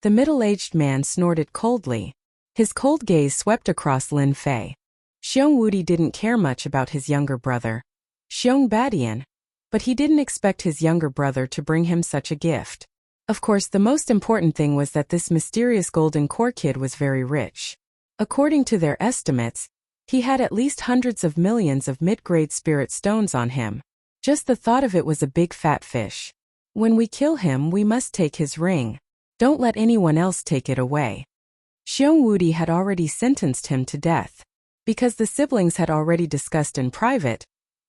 The middle-aged man snorted coldly. His cold gaze swept across Lin Fei. Xiong Wudi didn't care much about his younger brother, Xiong Badian, but he didn't expect his younger brother to bring him such a gift. Of course, the most important thing was that this mysterious golden core kid was very rich. According to their estimates, he had at least hundreds of millions of mid-grade spirit stones on him. Just the thought of it was a big fat fish. When we kill him, we must take his ring. Don't let anyone else take it away. Xiong Wudi had already sentenced him to death. Because the siblings had already discussed in private,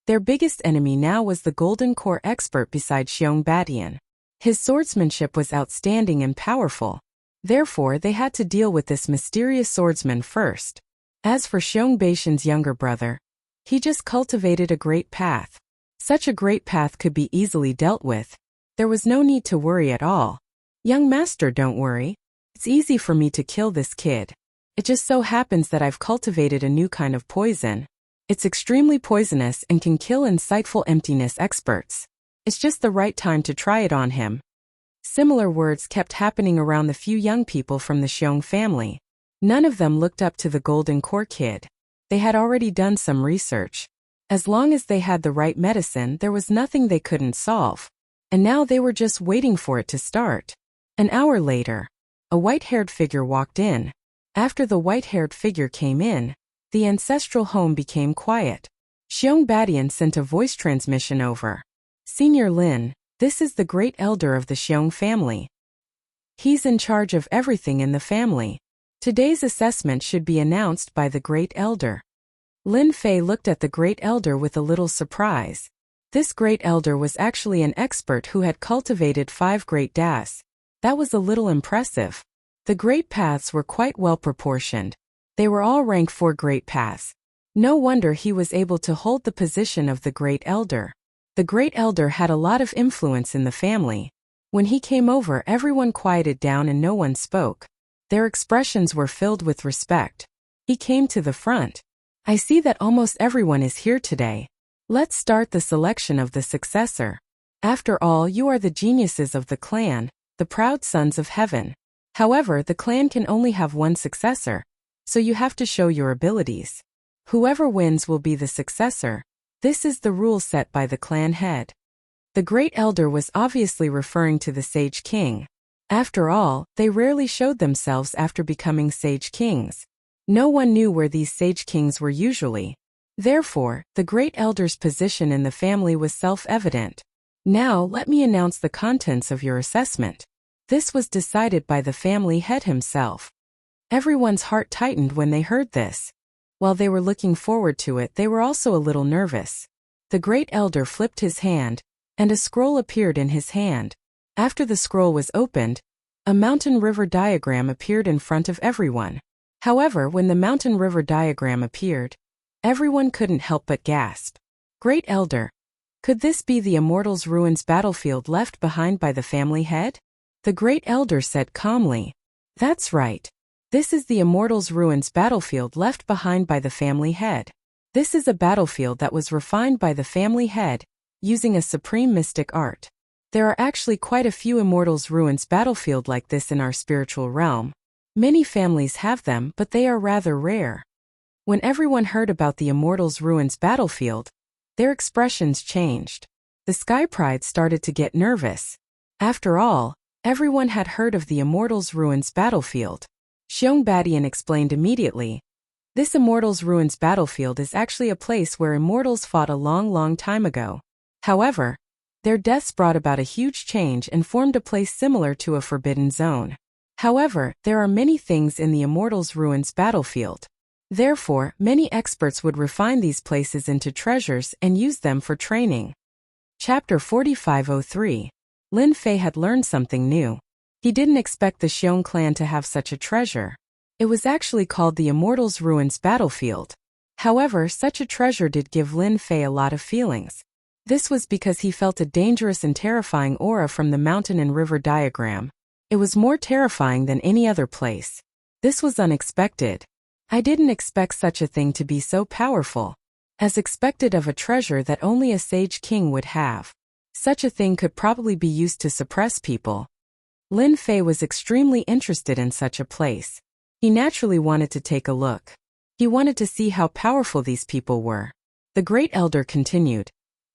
their biggest enemy now was the golden core expert beside Xiong Badian. His swordsmanship was outstanding and powerful. Therefore, they had to deal with this mysterious swordsman first. As for Xiong Baishan's younger brother, he just cultivated a great path. Such a great path could be easily dealt with. There was no need to worry at all. Young master, don't worry. It's easy for me to kill this kid. It just so happens that I've cultivated a new kind of poison. It's extremely poisonous and can kill insightful emptiness experts. It's just the right time to try it on him. Similar words kept happening around the few young people from the Xiong family. None of them looked up to the golden core kid. They had already done some research. As long as they had the right medicine, there was nothing they couldn't solve. And now they were just waiting for it to start. An hour later, a white-haired figure walked in. After the white-haired figure came in, the ancestral home became quiet. Xiong Badian sent a voice transmission over. Senior Lin, this is the great elder of the Xiong family. He's in charge of everything in the family. Today's assessment should be announced by the great elder. Lin Fei looked at the great elder with a little surprise. This great elder was actually an expert who had cultivated 5 great das. That was a little impressive. The great paths were quite well proportioned. They were all rank 4 great paths. No wonder he was able to hold the position of the Great Elder. The Great Elder had a lot of influence in the family. When he came over, everyone quieted down and no one spoke. Their expressions were filled with respect. He came to the front. I see that almost everyone is here today. Let's start the selection of the successor. After all, you are the geniuses of the clan, the proud sons of heaven. However, the clan can only have one successor, so you have to show your abilities. Whoever wins will be the successor. This is the rule set by the clan head. The Great Elder was obviously referring to the Sage King. After all, they rarely showed themselves after becoming Sage Kings. No one knew where these Sage Kings were usually. Therefore, the Great Elder's position in the family was self-evident. Now, let me announce the contents of your assessment. This was decided by the family head himself. Everyone's heart tightened when they heard this. While they were looking forward to it, they were also a little nervous. The Great Elder flipped his hand, and a scroll appeared in his hand. After the scroll was opened, a mountain river diagram appeared in front of everyone. However, when the mountain river diagram appeared, everyone couldn't help but gasp. Great Elder, could this be the Immortals' Ruins battlefield left behind by the family head? The Great Elder said calmly. That's right. This is the Immortals' Ruins battlefield left behind by the family head. This is a battlefield that was refined by the family head, using a supreme mystic art. There are actually quite a few Immortals' Ruins battlefield like this in our spiritual realm. Many families have them, but they are rather rare. When everyone heard about the Immortals' Ruins battlefield, their expressions changed. The Sky Pride started to get nervous. After all, everyone had heard of the Immortals' Ruins battlefield. Swordsmanship explained immediately. This Immortals' Ruins battlefield is actually a place where immortals fought a long time ago. However, their deaths brought about a huge change and formed a place similar to a forbidden zone. However, there are many things in the Immortals' Ruins battlefield. Therefore, many experts would refine these places into treasures and use them for training. Chapter 4503. Lin Fei had learned something new. He didn't expect the Xiong clan to have such a treasure. It was actually called the Immortals' Ruins battlefield. However, such a treasure did give Lin Fei a lot of feelings. This was because he felt a dangerous and terrifying aura from the mountain and river diagram. It was more terrifying than any other place. This was unexpected. I didn't expect such a thing to be so powerful. As expected of a treasure that only a Sage King would have. Such a thing could probably be used to suppress people. Lin Fei was extremely interested in such a place. He naturally wanted to take a look. He wanted to see how powerful these people were. The Great Elder continued.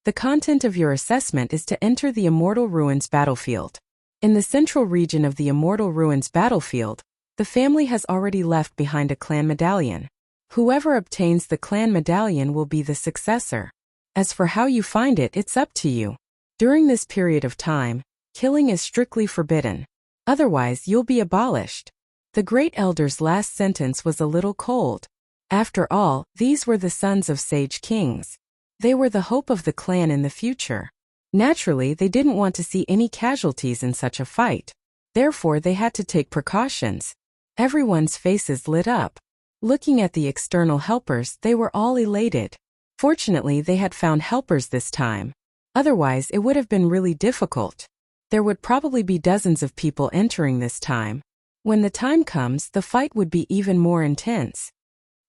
The content of your assessment is to enter the Immortal Ruins battlefield. In the central region of the Immortal Ruins battlefield, the family has already left behind a clan medallion. Whoever obtains the clan medallion will be the successor. As for how you find it, it's up to you. During this period of time, killing is strictly forbidden. Otherwise, you'll be abolished. The Great Elder's last sentence was a little cold. After all, these were the sons of Sage Kings. They were the hope of the clan in the future. Naturally, they didn't want to see any casualties in such a fight. Therefore, they had to take precautions. Everyone's faces lit up. Looking at the external helpers, they were all elated. Fortunately, they had found helpers this time. Otherwise, it would have been really difficult. There would probably be dozens of people entering this time. When the time comes, the fight would be even more intense.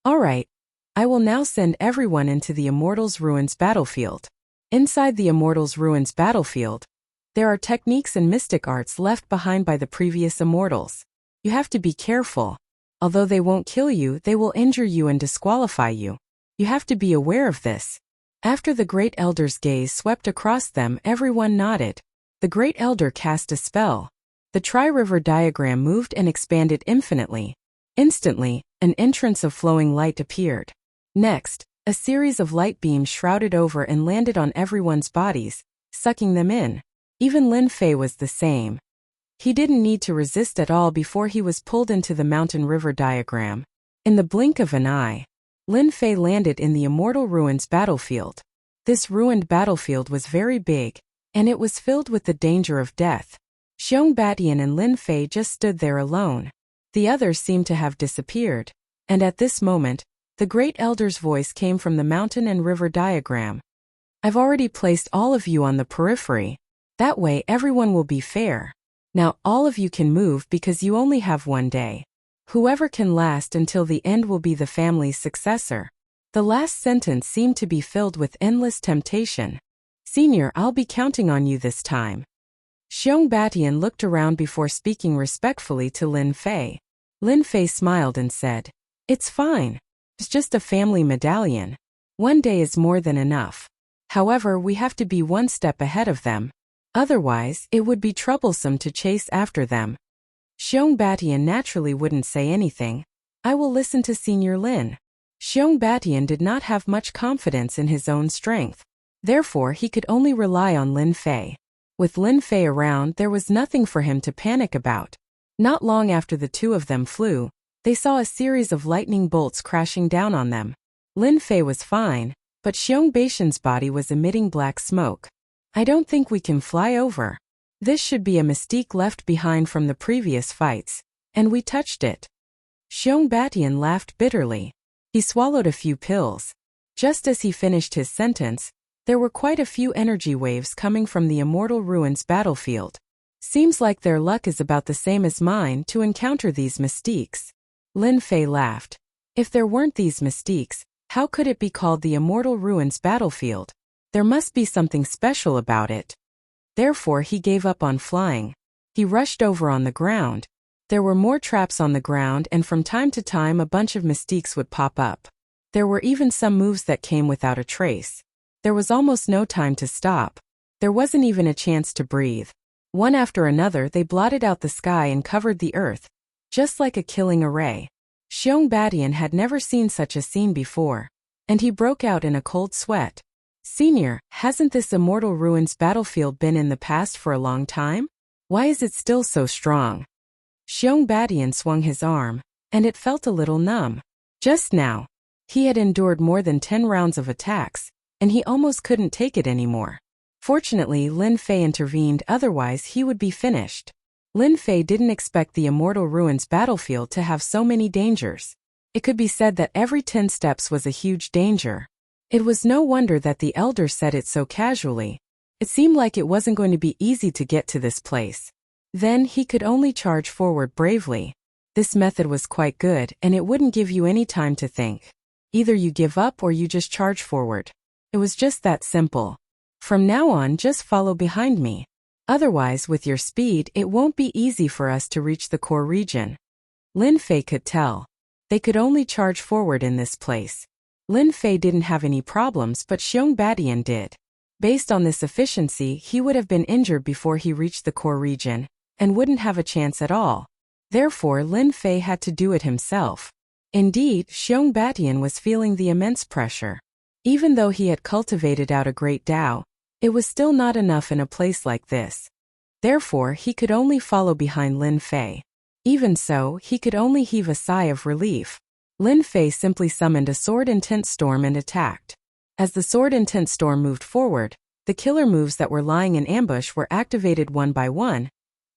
Alright, I will now send everyone into the Immortals' Ruins battlefield. Inside the Immortals' Ruins battlefield, there are techniques and mystic arts left behind by the previous immortals. You have to be careful. Although they won't kill you, they will injure you and disqualify you. You have to be aware of this. After the Great Elder's gaze swept across them, everyone nodded. The Great Elder cast a spell. The Tri-River diagram moved and expanded infinitely. Instantly, an entrance of flowing light appeared. Next, a series of light beams shrouded over and landed on everyone's bodies, sucking them in. Even Lin Fei was the same. He didn't need to resist at all before he was pulled into the mountain river diagram. In the blink of an eye, Lin Fei landed in the Immortal Ruins battlefield. This ruined battlefield was very big, and it was filled with the danger of death. Xiong Batian and Lin Fei just stood there alone. The others seemed to have disappeared. And at this moment, the great elder's voice came from the mountain and river diagram. I've already placed all of you on the periphery. That way everyone will be fair. Now all of you can move because you only have one day. Whoever can last until the end will be the family's successor. The last sentence seemed to be filled with endless temptation. Senior, I'll be counting on you this time. Xiong Batian looked around before speaking respectfully to Lin Fei. Lin Fei smiled and said, It's fine. It's just a family medallion. One day is more than enough. However, we have to be one step ahead of them. Otherwise, it would be troublesome to chase after them. Xiong Batian naturally wouldn't say anything. I will listen to Senior Lin. Xiong Batian did not have much confidence in his own strength. Therefore, he could only rely on Lin Fei. With Lin Fei around, there was nothing for him to panic about. Not long after the two of them flew, they saw a series of lightning bolts crashing down on them. Lin Fei was fine, but Xiong Batian's body was emitting black smoke. I don't think we can fly over. This should be a mystique left behind from the previous fights, and we touched it. Xiong Batian laughed bitterly. He swallowed a few pills. Just as he finished his sentence, there were quite a few energy waves coming from the Immortal Ruins battlefield. Seems like their luck is about the same as mine to encounter these mystiques. Lin Fei laughed. If there weren't these mystiques, how could it be called the Immortal Ruins battlefield? There must be something special about it. Therefore he gave up on flying. He rushed over on the ground. There were more traps on the ground, and from time to time a bunch of mystiques would pop up. There were even some moves that came without a trace. There was almost no time to stop. There wasn't even a chance to breathe. One after another they blotted out the sky and covered the earth, just like a killing array. Xiong Batian had never seen such a scene before, and he broke out in a cold sweat. Senior, hasn't this Immortal Ruins battlefield been in the past for a long time? Why is it still so strong? Xiong Batian swung his arm, and it felt a little numb. Just now, he had endured more than 10 rounds of attacks, and he almost couldn't take it anymore. Fortunately, Lin Fei intervened, otherwise he would be finished. Lin Fei didn't expect the Immortal Ruins battlefield to have so many dangers. It could be said that every 10 steps was a huge danger. It was no wonder that the elder said it so casually. It seemed like it wasn't going to be easy to get to this place. Then he could only charge forward bravely. This method was quite good, and it wouldn't give you any time to think. Either you give up or you just charge forward. It was just that simple. From now on, just follow behind me. Otherwise, with your speed, it won't be easy for us to reach the core region. Lin Fei could tell. They could only charge forward in this place. Lin Fei didn't have any problems, but Xiong Batian did. Based on this efficiency, he would have been injured before he reached the core region, and wouldn't have a chance at all. Therefore, Lin Fei had to do it himself. Indeed, Xiong Batian was feeling the immense pressure. Even though he had cultivated out a great Tao, it was still not enough in a place like this. Therefore, he could only follow behind Lin Fei. Even so, he could only heave a sigh of relief. Lin Fei simply summoned a sword-intent storm and attacked. As the sword-intent storm moved forward, the killer moves that were lying in ambush were activated one by one,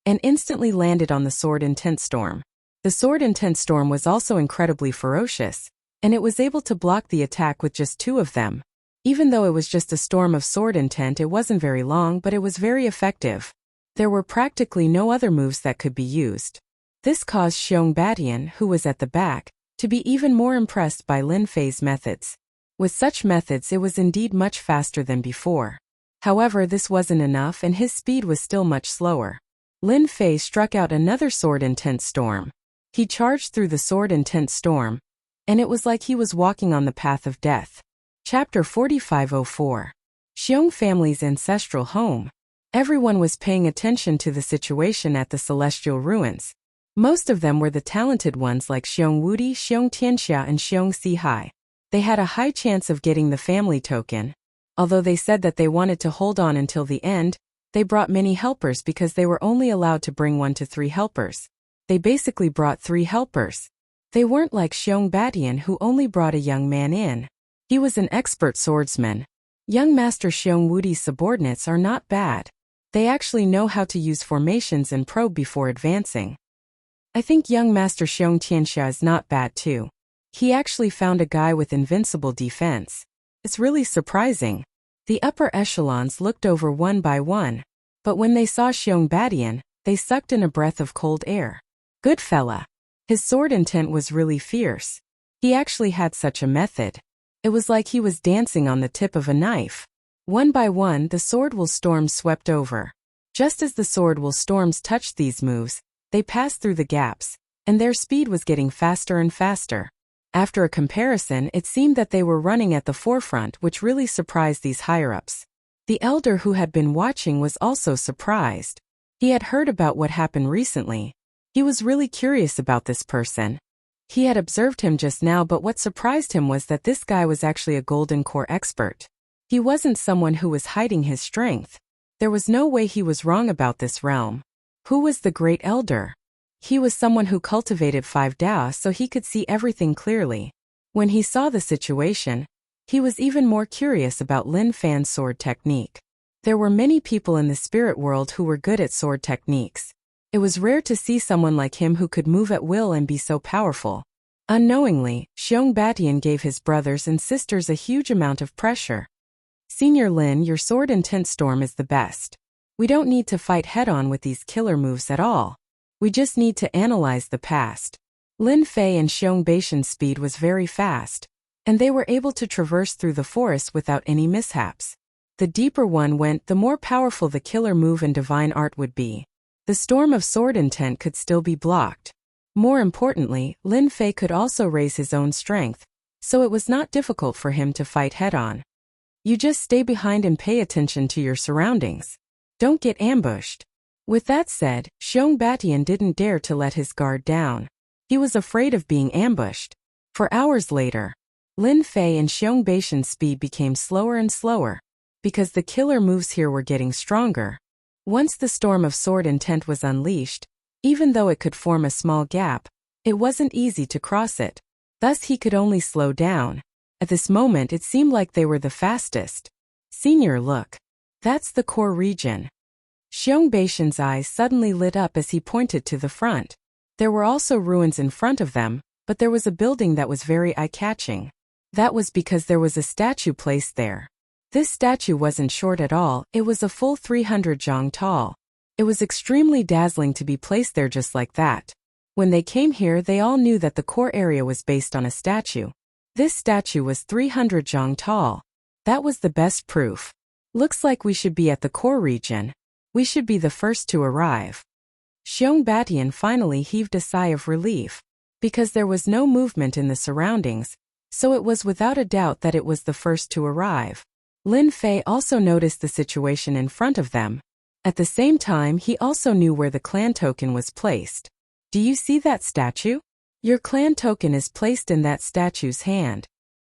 and instantly landed on the sword-intent storm. The sword-intent storm was also incredibly ferocious, and it was able to block the attack with just 2 of them. Even though it was just a storm of sword intent, it wasn't very long, but it was very effective. There were practically no other moves that could be used. This caused Xiong Batian, who was at the back, to be even more impressed by Lin Fei's methods. With such methods, it was indeed much faster than before. However, this wasn't enough, and his speed was still much slower. Lin Fei struck out another sword-intent storm. He charged through the sword-intent storm, and it was like he was walking on the path of death. Chapter 4504. Xiong family's ancestral home. Everyone was paying attention to the situation at the Celestial Ruins. Most of them were the talented ones like Xiong Wudi, Xiong Tianxia, and Xiong Sihai. They had a high chance of getting the family token. Although they said that they wanted to hold on until the end, they brought many helpers because they were only allowed to bring 1 to 3 helpers. They basically brought 3 helpers. They weren't like Xiong Batian, who only brought a young man in. He was an expert swordsman. Young Master Xiong Wudi's subordinates are not bad. They actually know how to use formations and probe before advancing. I think young Master Xiong Tianxia is not bad too. He actually found a guy with invincible defense. It's really surprising. The upper echelons looked over one by one, but when they saw Xiong Badian, they sucked in a breath of cold air. Good fella. His sword intent was really fierce. He actually had such a method. It was like he was dancing on the tip of a knife. One by one, the sword will storms swept over. Just as the sword will storms touched these moves, they passed through the gaps, and their speed was getting faster and faster. After a comparison, it seemed that they were running at the forefront, which really surprised these higher-ups. The elder who had been watching was also surprised. He had heard about what happened recently. He was really curious about this person. He had observed him just now, but what surprised him was that this guy was actually a golden core expert. He wasn't someone who was hiding his strength. There was no way he was wrong about this realm. Who was the great elder? He was someone who cultivated 5 Dao so he could see everything clearly. When he saw the situation, he was even more curious about Lin Fan's sword technique. There were many people in the spirit world who were good at sword techniques. It was rare to see someone like him who could move at will and be so powerful. Unknowingly, Xiong Badian gave his brothers and sisters a huge amount of pressure. Senior Lin, your sword intent storm is the best. We don't need to fight head-on with these killer moves at all. We just need to analyze the past. Lin Fei and Xiong Baishan's speed was very fast, and they were able to traverse through the forest without any mishaps. The deeper one went, the more powerful the killer move and divine art would be. The storm of sword intent could still be blocked. More importantly, Lin Fei could also raise his own strength, so it was not difficult for him to fight head-on. You just stay behind and pay attention to your surroundings. Don't get ambushed. With that said, Xiong Badian didn't dare to let his guard down. He was afraid of being ambushed. For hours later, Lin Fei and Xiong Baishan's speed became slower and slower, because the killer moves here were getting stronger. Once the storm of sword intent was unleashed, even though it could form a small gap, it wasn't easy to cross it. Thus he could only slow down. At this moment it seemed like they were the fastest. Senior, look. That's the core region. Xiong Baishan's eyes suddenly lit up as he pointed to the front. There were also ruins in front of them, but there was a building that was very eye-catching. That was because there was a statue placed there. This statue wasn't short at all, it was a full 300 zhang tall. It was extremely dazzling to be placed there just like that. When they came here, they all knew that the core area was based on a statue. This statue was 300 zhang tall. That was the best proof. Looks like we should be at the core region. We should be the first to arrive. Xiong Badian finally heaved a sigh of relief. Because there was no movement in the surroundings, so it was without a doubt that it was the first to arrive. Lin Fei also noticed the situation in front of them. At the same time, he also knew where the clan token was placed. Do you see that statue? Your clan token is placed in that statue's hand.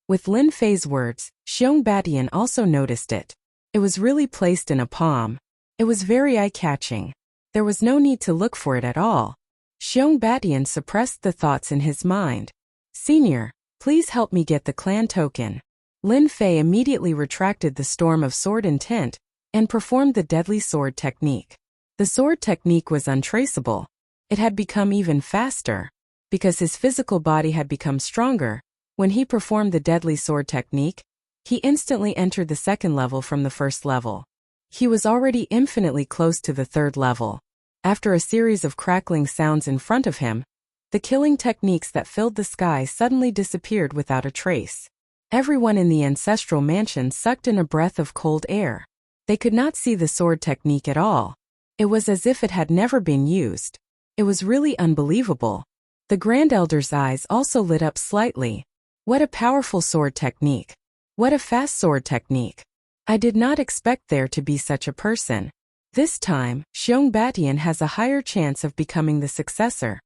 With Lin Fei's words, Xiong Badian also noticed it. It was really placed in a palm. It was very eye-catching. There was no need to look for it at all. Xiong Badian suppressed the thoughts in his mind. Senior, please help me get the clan token. Lin Fei immediately retracted the storm of sword intent and performed the deadly sword technique. The sword technique was untraceable. It had become even faster. Because his physical body had become stronger, when he performed the deadly sword technique, he instantly entered the second level from the first level. He was already infinitely close to the third level. After a series of crackling sounds in front of him, the killing techniques that filled the sky suddenly disappeared without a trace. Everyone in the ancestral mansion sucked in a breath of cold air. They could not see the sword technique at all. It was as if it had never been used. It was really unbelievable. The Grand Elder's eyes also lit up slightly. What a powerful sword technique. What a fast sword technique. I did not expect there to be such a person. This time, Xiong Badian has a higher chance of becoming the successor.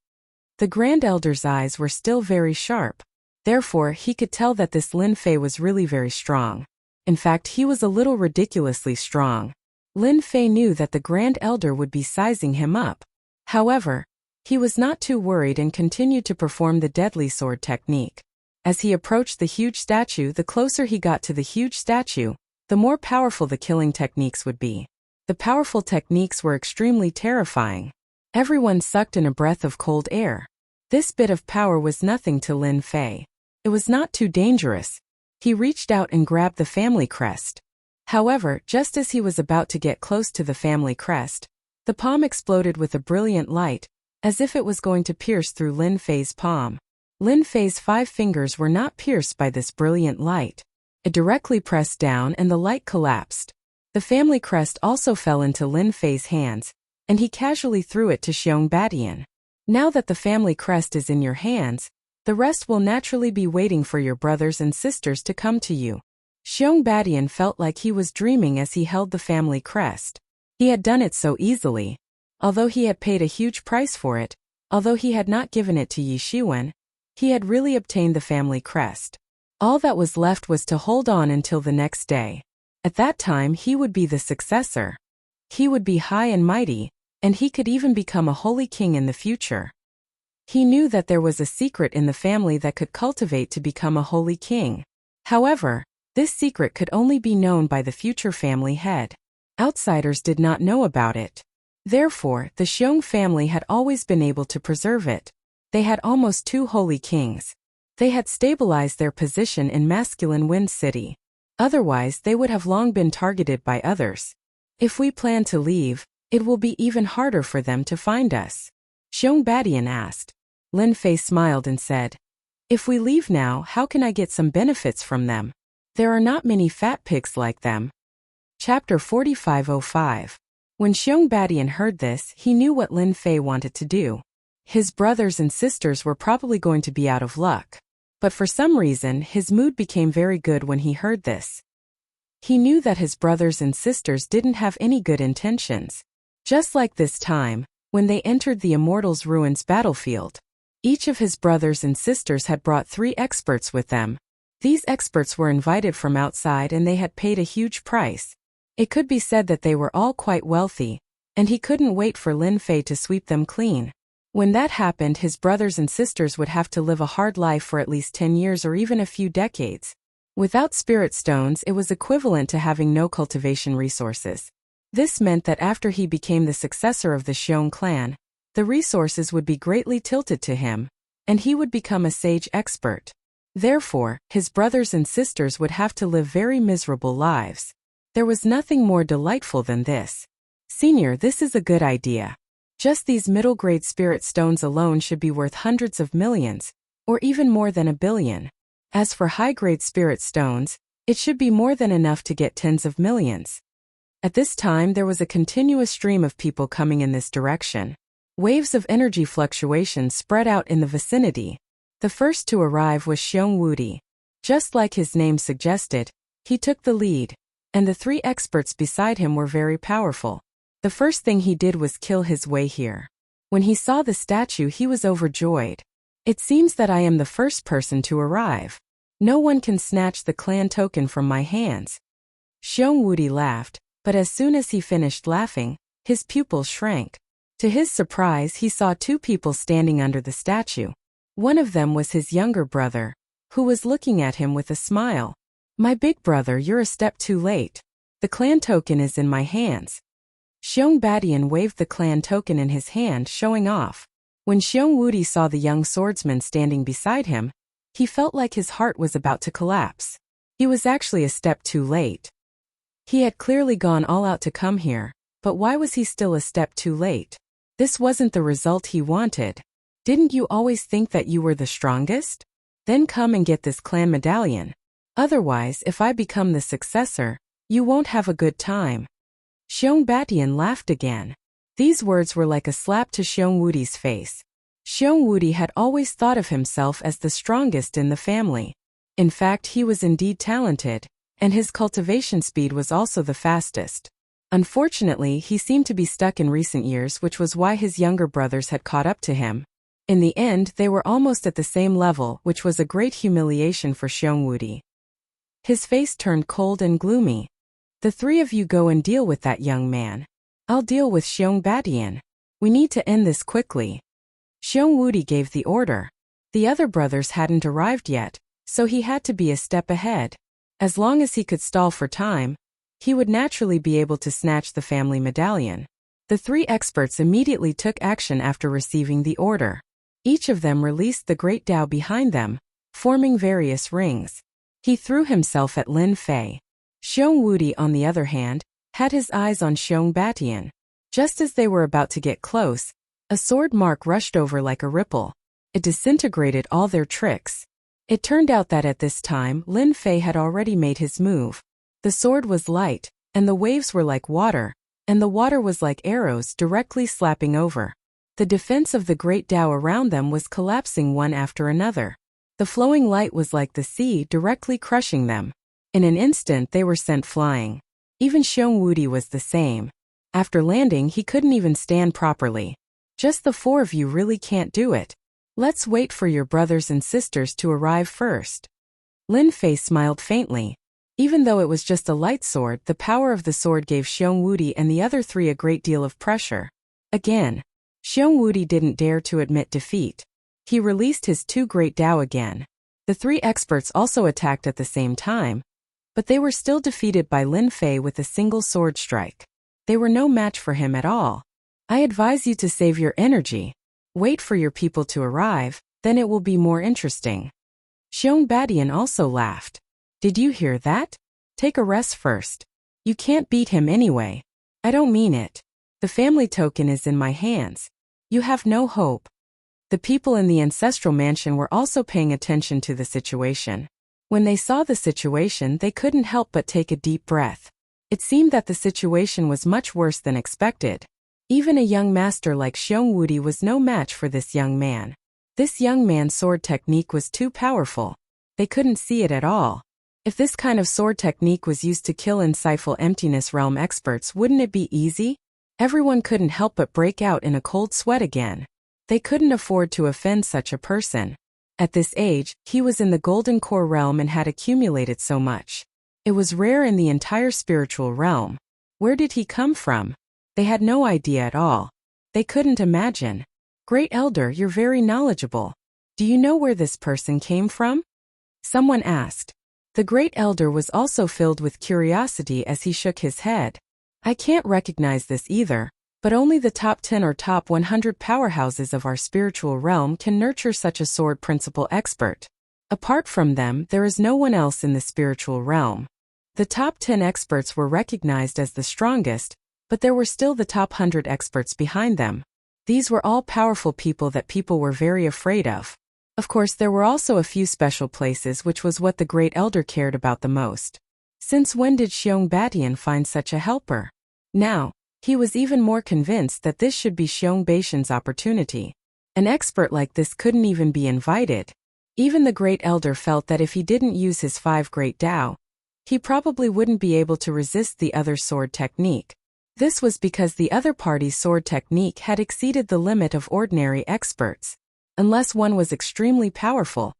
The Grand Elder's eyes were still very sharp. Therefore, he could tell that this Lin Fei was really very strong. In fact, he was a little ridiculously strong. Lin Fei knew that the Grand Elder would be sizing him up. However, he was not too worried and continued to perform the deadly sword technique. As he approached the huge statue, the closer he got to the huge statue, the more powerful the killing techniques would be. The powerful techniques were extremely terrifying. Everyone sucked in a breath of cold air. This bit of power was nothing to Lin Fei. It was not too dangerous. He reached out and grabbed the family crest. However, just as he was about to get close to the family crest, the palm exploded with a brilliant light, as if it was going to pierce through Lin Fei's palm. Lin Fei's 5 fingers were not pierced by this brilliant light. It directly pressed down and the light collapsed. The family crest also fell into Lin Fei's hands, and he casually threw it to Xiong Badian. Now that the family crest is in your hands, the rest will naturally be waiting for your brothers and sisters to come to you. Xiong Badian felt like he was dreaming as he held the family crest. He had done it so easily. Although he had paid a huge price for it, although he had not given it to Yi Shiwen, he had really obtained the family crest. All that was left was to hold on until the next day. At that time he would be the successor. He would be high and mighty, and he could even become a holy king in the future. He knew that there was a secret in the family that could cultivate to become a holy king. However, this secret could only be known by the future family head. Outsiders did not know about it. Therefore, the Xiong family had always been able to preserve it. They had almost 2 holy kings. They had stabilized their position in masculine Wind City. Otherwise, they would have long been targeted by others. If we plan to leave, it will be even harder for them to find us. Xiong Badian asked. Lin Fei smiled and said, "If we leave now, how can I get some benefits from them? There are not many fat pigs like them." Chapter 4505. When Xiong Badian heard this, he knew what Lin Fei wanted to do. His brothers and sisters were probably going to be out of luck. But for some reason, his mood became very good when he heard this. He knew that his brothers and sisters didn't have any good intentions. Just like this time, when they entered the Immortals' Ruins battlefield, each of his brothers and sisters had brought 3 experts with them. These experts were invited from outside and they had paid a huge price. It could be said that they were all quite wealthy, and he couldn't wait for Lin Fei to sweep them clean. When that happened, his brothers and sisters would have to live a hard life for at least 10 years or even a few decades. Without spirit stones, it was equivalent to having no cultivation resources. This meant that after he became the successor of the Xiong clan, the resources would be greatly tilted to him, and he would become a sage expert. Therefore, his brothers and sisters would have to live very miserable lives. There was nothing more delightful than this. "Senior, this is a good idea. Just these middle-grade spirit stones alone should be worth hundreds of millions, or even more than 1 billion. As for high-grade spirit stones, it should be more than enough to get tens of millions." At this time there was a continuous stream of people coming in this direction. Waves of energy fluctuations spread out in the vicinity. The first to arrive was Xiong Wudi. Just like his name suggested, he took the lead, and the 3 experts beside him were very powerful. The first thing he did was kill his way here. When he saw the statue, he was overjoyed. "It seems that I am the first person to arrive. No one can snatch the clan token from my hands." Xiong Wudi laughed, but as soon as he finished laughing, his pupils shrank. To his surprise, he saw 2 people standing under the statue. One of them was his younger brother, who was looking at him with a smile. "My big brother, you're a step too late. The clan token is in my hands." Xiong Badian waved the clan token in his hand, showing off. When Xiong Wudi saw the young swordsman standing beside him, he felt like his heart was about to collapse. He was actually a step too late. He had clearly gone all out to come here, but why was he still a step too late? This wasn't the result he wanted. "Didn't you always think that you were the strongest? Then come and get this clan medallion. Otherwise, if I become the successor, you won't have a good time." Xiong Badian laughed again. These words were like a slap to Xiong Wudi's face. Xiong Wudi had always thought of himself as the strongest in the family. In fact, he was indeed talented, and his cultivation speed was also the fastest. Unfortunately, he seemed to be stuck in recent years, which was why his younger brothers had caught up to him. In the end, they were almost at the same level, which was a great humiliation for Xiong Wudi. His face turned cold and gloomy. "The 3 of you go and deal with that young man. I'll deal with Xiong Badian. We need to end this quickly." Xiong Wudi gave the order. The other brothers hadn't arrived yet, so he had to be a step ahead. As long as he could stall for time, he would naturally be able to snatch the family medallion. The 3 experts immediately took action after receiving the order. Each of them released the great Tao behind them, forming various rings. He threw himself at Lin Fei. Xiong Wudi, on the other hand, had his eyes on Xiong Batian. Just as they were about to get close, a sword mark rushed over like a ripple. It disintegrated all their tricks. It turned out that at this time Lin Fei had already made his move. The sword was light, and the waves were like water, and the water was like arrows directly slapping over. The defense of the great Tao around them was collapsing one after another. The flowing light was like the sea directly crushing them. In an instant they were sent flying. Even Xiong Wudi was the same. After landing he couldn't even stand properly. Just the four of you really can't do it. Let's wait for your brothers and sisters to arrive first. Lin Fei smiled faintly. Even though it was just a light sword, the power of the sword gave Xiong Wudi and the other three a great deal of pressure. Again, Xiong Wudi didn't dare to admit defeat. He released his two great Tao again. The three experts also attacked at the same time, but they were still defeated by Lin Fei with a single sword strike. They were no match for him at all. I advise you to save your energy. Wait for your people to arrive, then it will be more interesting. Xiong Batian also laughed. Did you hear that? Take a rest first. You can't beat him anyway. I don't mean it. The family token is in my hands. You have no hope. The people in the ancestral mansion were also paying attention to the situation. When they saw the situation, they couldn't help but take a deep breath. It seemed that the situation was much worse than expected. Even a young master like Xiong Wudi was no match for this young man. This young man's sword technique was too powerful. They couldn't see it at all. If this kind of sword technique was used to kill insightful emptiness realm experts, wouldn't it be easy? Everyone couldn't help but break out in a cold sweat again. They couldn't afford to offend such a person. At this age, he was in the golden core realm and had accumulated so much. It was rare in the entire spiritual realm. Where did he come from? They had no idea at all. They couldn't imagine. Great Elder, you're very knowledgeable. Do you know where this person came from? Someone asked. The Great Elder was also filled with curiosity as he shook his head. I can't recognize this either, but only the top 10 or top 100 powerhouses of our spiritual realm can nurture such a sword principle expert. Apart from them, there is no one else in the spiritual realm. The top 10 experts were recognized as the strongest, but there were still the top 100 experts behind them. These were all powerful people that people were very afraid of. Of course, there were also a few special places, which was what the Great Elder cared about the most. Since when did Xiong Batian find such a helper? Now, he was even more convinced that this should be Xiong Batian's opportunity. An expert like this couldn't even be invited. Even the Great Elder felt that if he didn't use his 5 Great Tao, he probably wouldn't be able to resist the other sword technique. This was because the other party's sword technique had exceeded the limit of ordinary experts. Unless one was extremely powerful,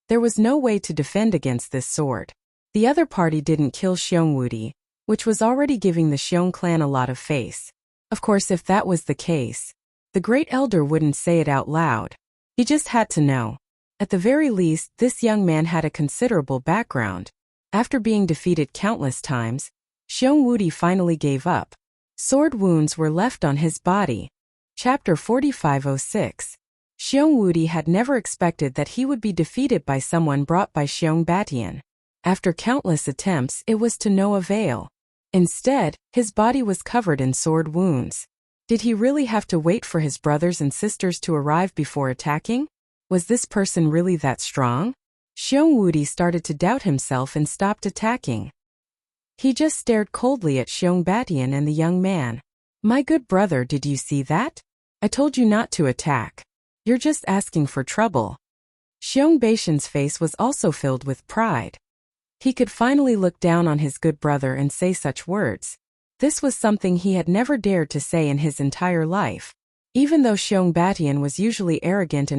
there was no way to defend against this sword. The other party didn't kill Xiong Wudi, which was already giving the Xiong clan a lot of face. Of course, if that was the case, the Great Elder wouldn't say it out loud. He just had to know. At the very least, this young man had a considerable background. After being defeated countless times, Xiong Wudi finally gave up. Sword wounds were left on his body. Chapter 4506. Xiong Wudi had never expected that he would be defeated by someone brought by Xiong Batian. After countless attempts, it was to no avail. Instead, his body was covered in sword wounds. Did he really have to wait for his brothers and sisters to arrive before attacking? Was this person really that strong? Xiong Wudi started to doubt himself and stopped attacking. He just stared coldly at Xiong Batian and the young man. My good brother, did you see that? I told you not to attack. You're just asking for trouble. Xiong Batian's face was also filled with pride. He could finally look down on his good brother and say such words. This was something he had never dared to say in his entire life. Even though Xiong Batian was usually arrogant,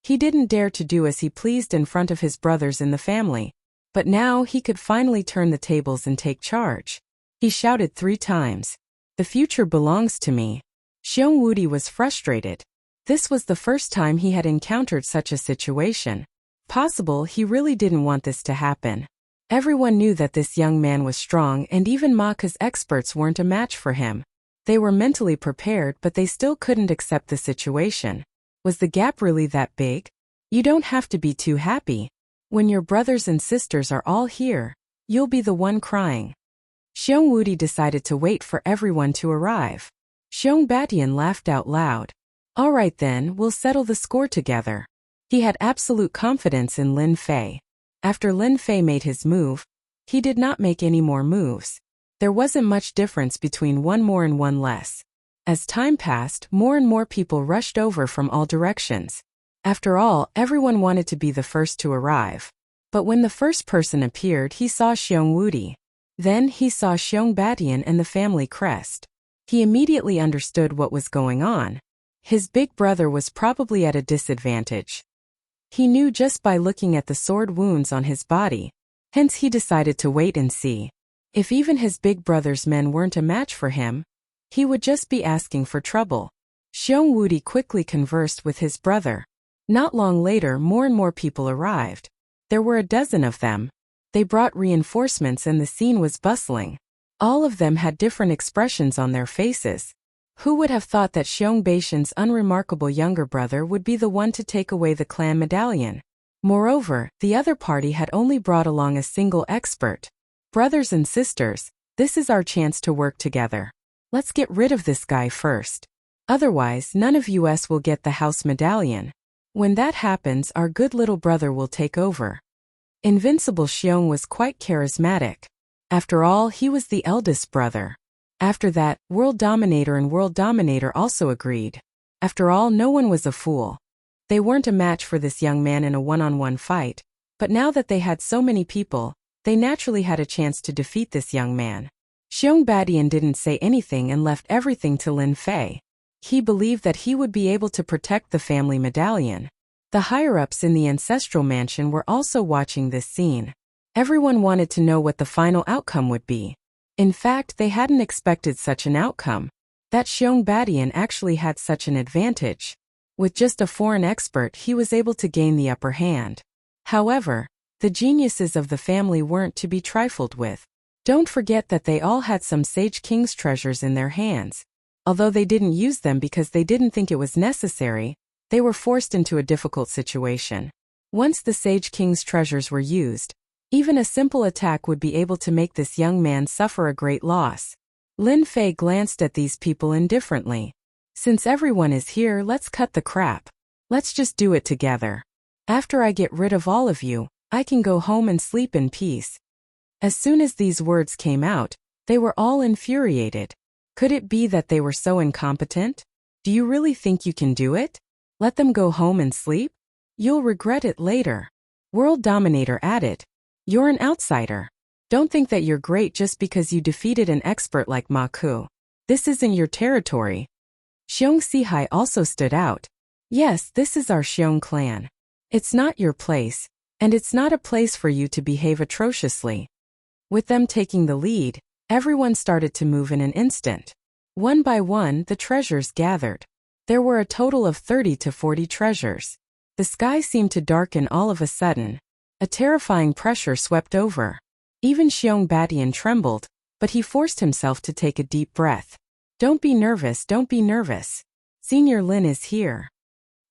he didn't dare to do as he pleased in front of his brothers in the family. But now he could finally turn the tables and take charge. He shouted 3 times. The future belongs to me. Xiong Wudi was frustrated. This was the first time he had encountered such a situation. Possible he really didn't want this to happen. Everyone knew that this young man was strong, and even Maka's experts weren't a match for him. They were mentally prepared, but they still couldn't accept the situation. Was the gap really that big? You don't have to be too happy. When your brothers and sisters are all here, you'll be the one crying. Xiong Wudi decided to wait for everyone to arrive. Xiong Batian laughed out loud. All right then, we'll settle the score together. He had absolute confidence in Lin Fei. After Lin Fei made his move, he did not make any more moves. There wasn't much difference between one more and one less. As time passed, more and more people rushed over from all directions. After all, everyone wanted to be the first to arrive. But when the first person appeared, he saw Xiong Wudi. Then he saw Xiong Batian and the family crest. He immediately understood what was going on. His big brother was probably at a disadvantage. He knew just by looking at the sword wounds on his body. Hence he decided to wait and see. If even his big brother's men weren't a match for him, he would just be asking for trouble. Xiong Wudi quickly conversed with his brother. Not long later, more and more people arrived. There were a dozen of them. They brought reinforcements and the scene was bustling. All of them had different expressions on their faces. Who would have thought that Xiong Baishan's unremarkable younger brother would be the one to take away the clan medallion? Moreover, the other party had only brought along a single expert. Brothers and sisters, this is our chance to work together. Let's get rid of this guy first. Otherwise, none of us will get the house medallion. When that happens, our good little brother will take over. Invincible Xiong was quite charismatic. After all, he was the eldest brother. After that, World Dominator and World Dominator also agreed. After all, no one was a fool. They weren't a match for this young man in a one-on-one fight, but now that they had so many people, they naturally had a chance to defeat this young man. Xiong Batian didn't say anything and left everything to Lin Fei. He believed that he would be able to protect the family medallion. The higher-ups in the ancestral mansion were also watching this scene. Everyone wanted to know what the final outcome would be. In fact, they hadn't expected such an outcome. That Xiong Batian actually had such an advantage. With just a foreign expert, he was able to gain the upper hand. However, the geniuses of the family weren't to be trifled with. Don't forget that they all had some Sage King's treasures in their hands. Although they didn't use them because they didn't think it was necessary, they were forced into a difficult situation. Once the Sage King's treasures were used, even a simple attack would be able to make this young man suffer a great loss. Lin Fei glanced at these people indifferently. Since everyone is here, let's cut the crap. Let's just do it together. After I get rid of all of you, I can go home and sleep in peace. As soon as these words came out, they were all infuriated. Could it be that they were so incompetent? Do you really think you can do it? Let them go home and sleep? You'll regret it later. World Dominator added. You're an outsider. Don't think that you're great just because you defeated an expert like Ma Ku. This isn't your territory. Xiong Sihai also stood out. Yes, this is our Xiong clan. It's not your place, and it's not a place for you to behave atrociously. With them taking the lead, everyone started to move in an instant. One by one, the treasures gathered. There were a total of 30 to 40 treasures. The sky seemed to darken all of a sudden. A terrifying pressure swept over. Even Xiong Batian trembled, but he forced himself to take a deep breath. Don't be nervous, don't be nervous. Senior Lin is here.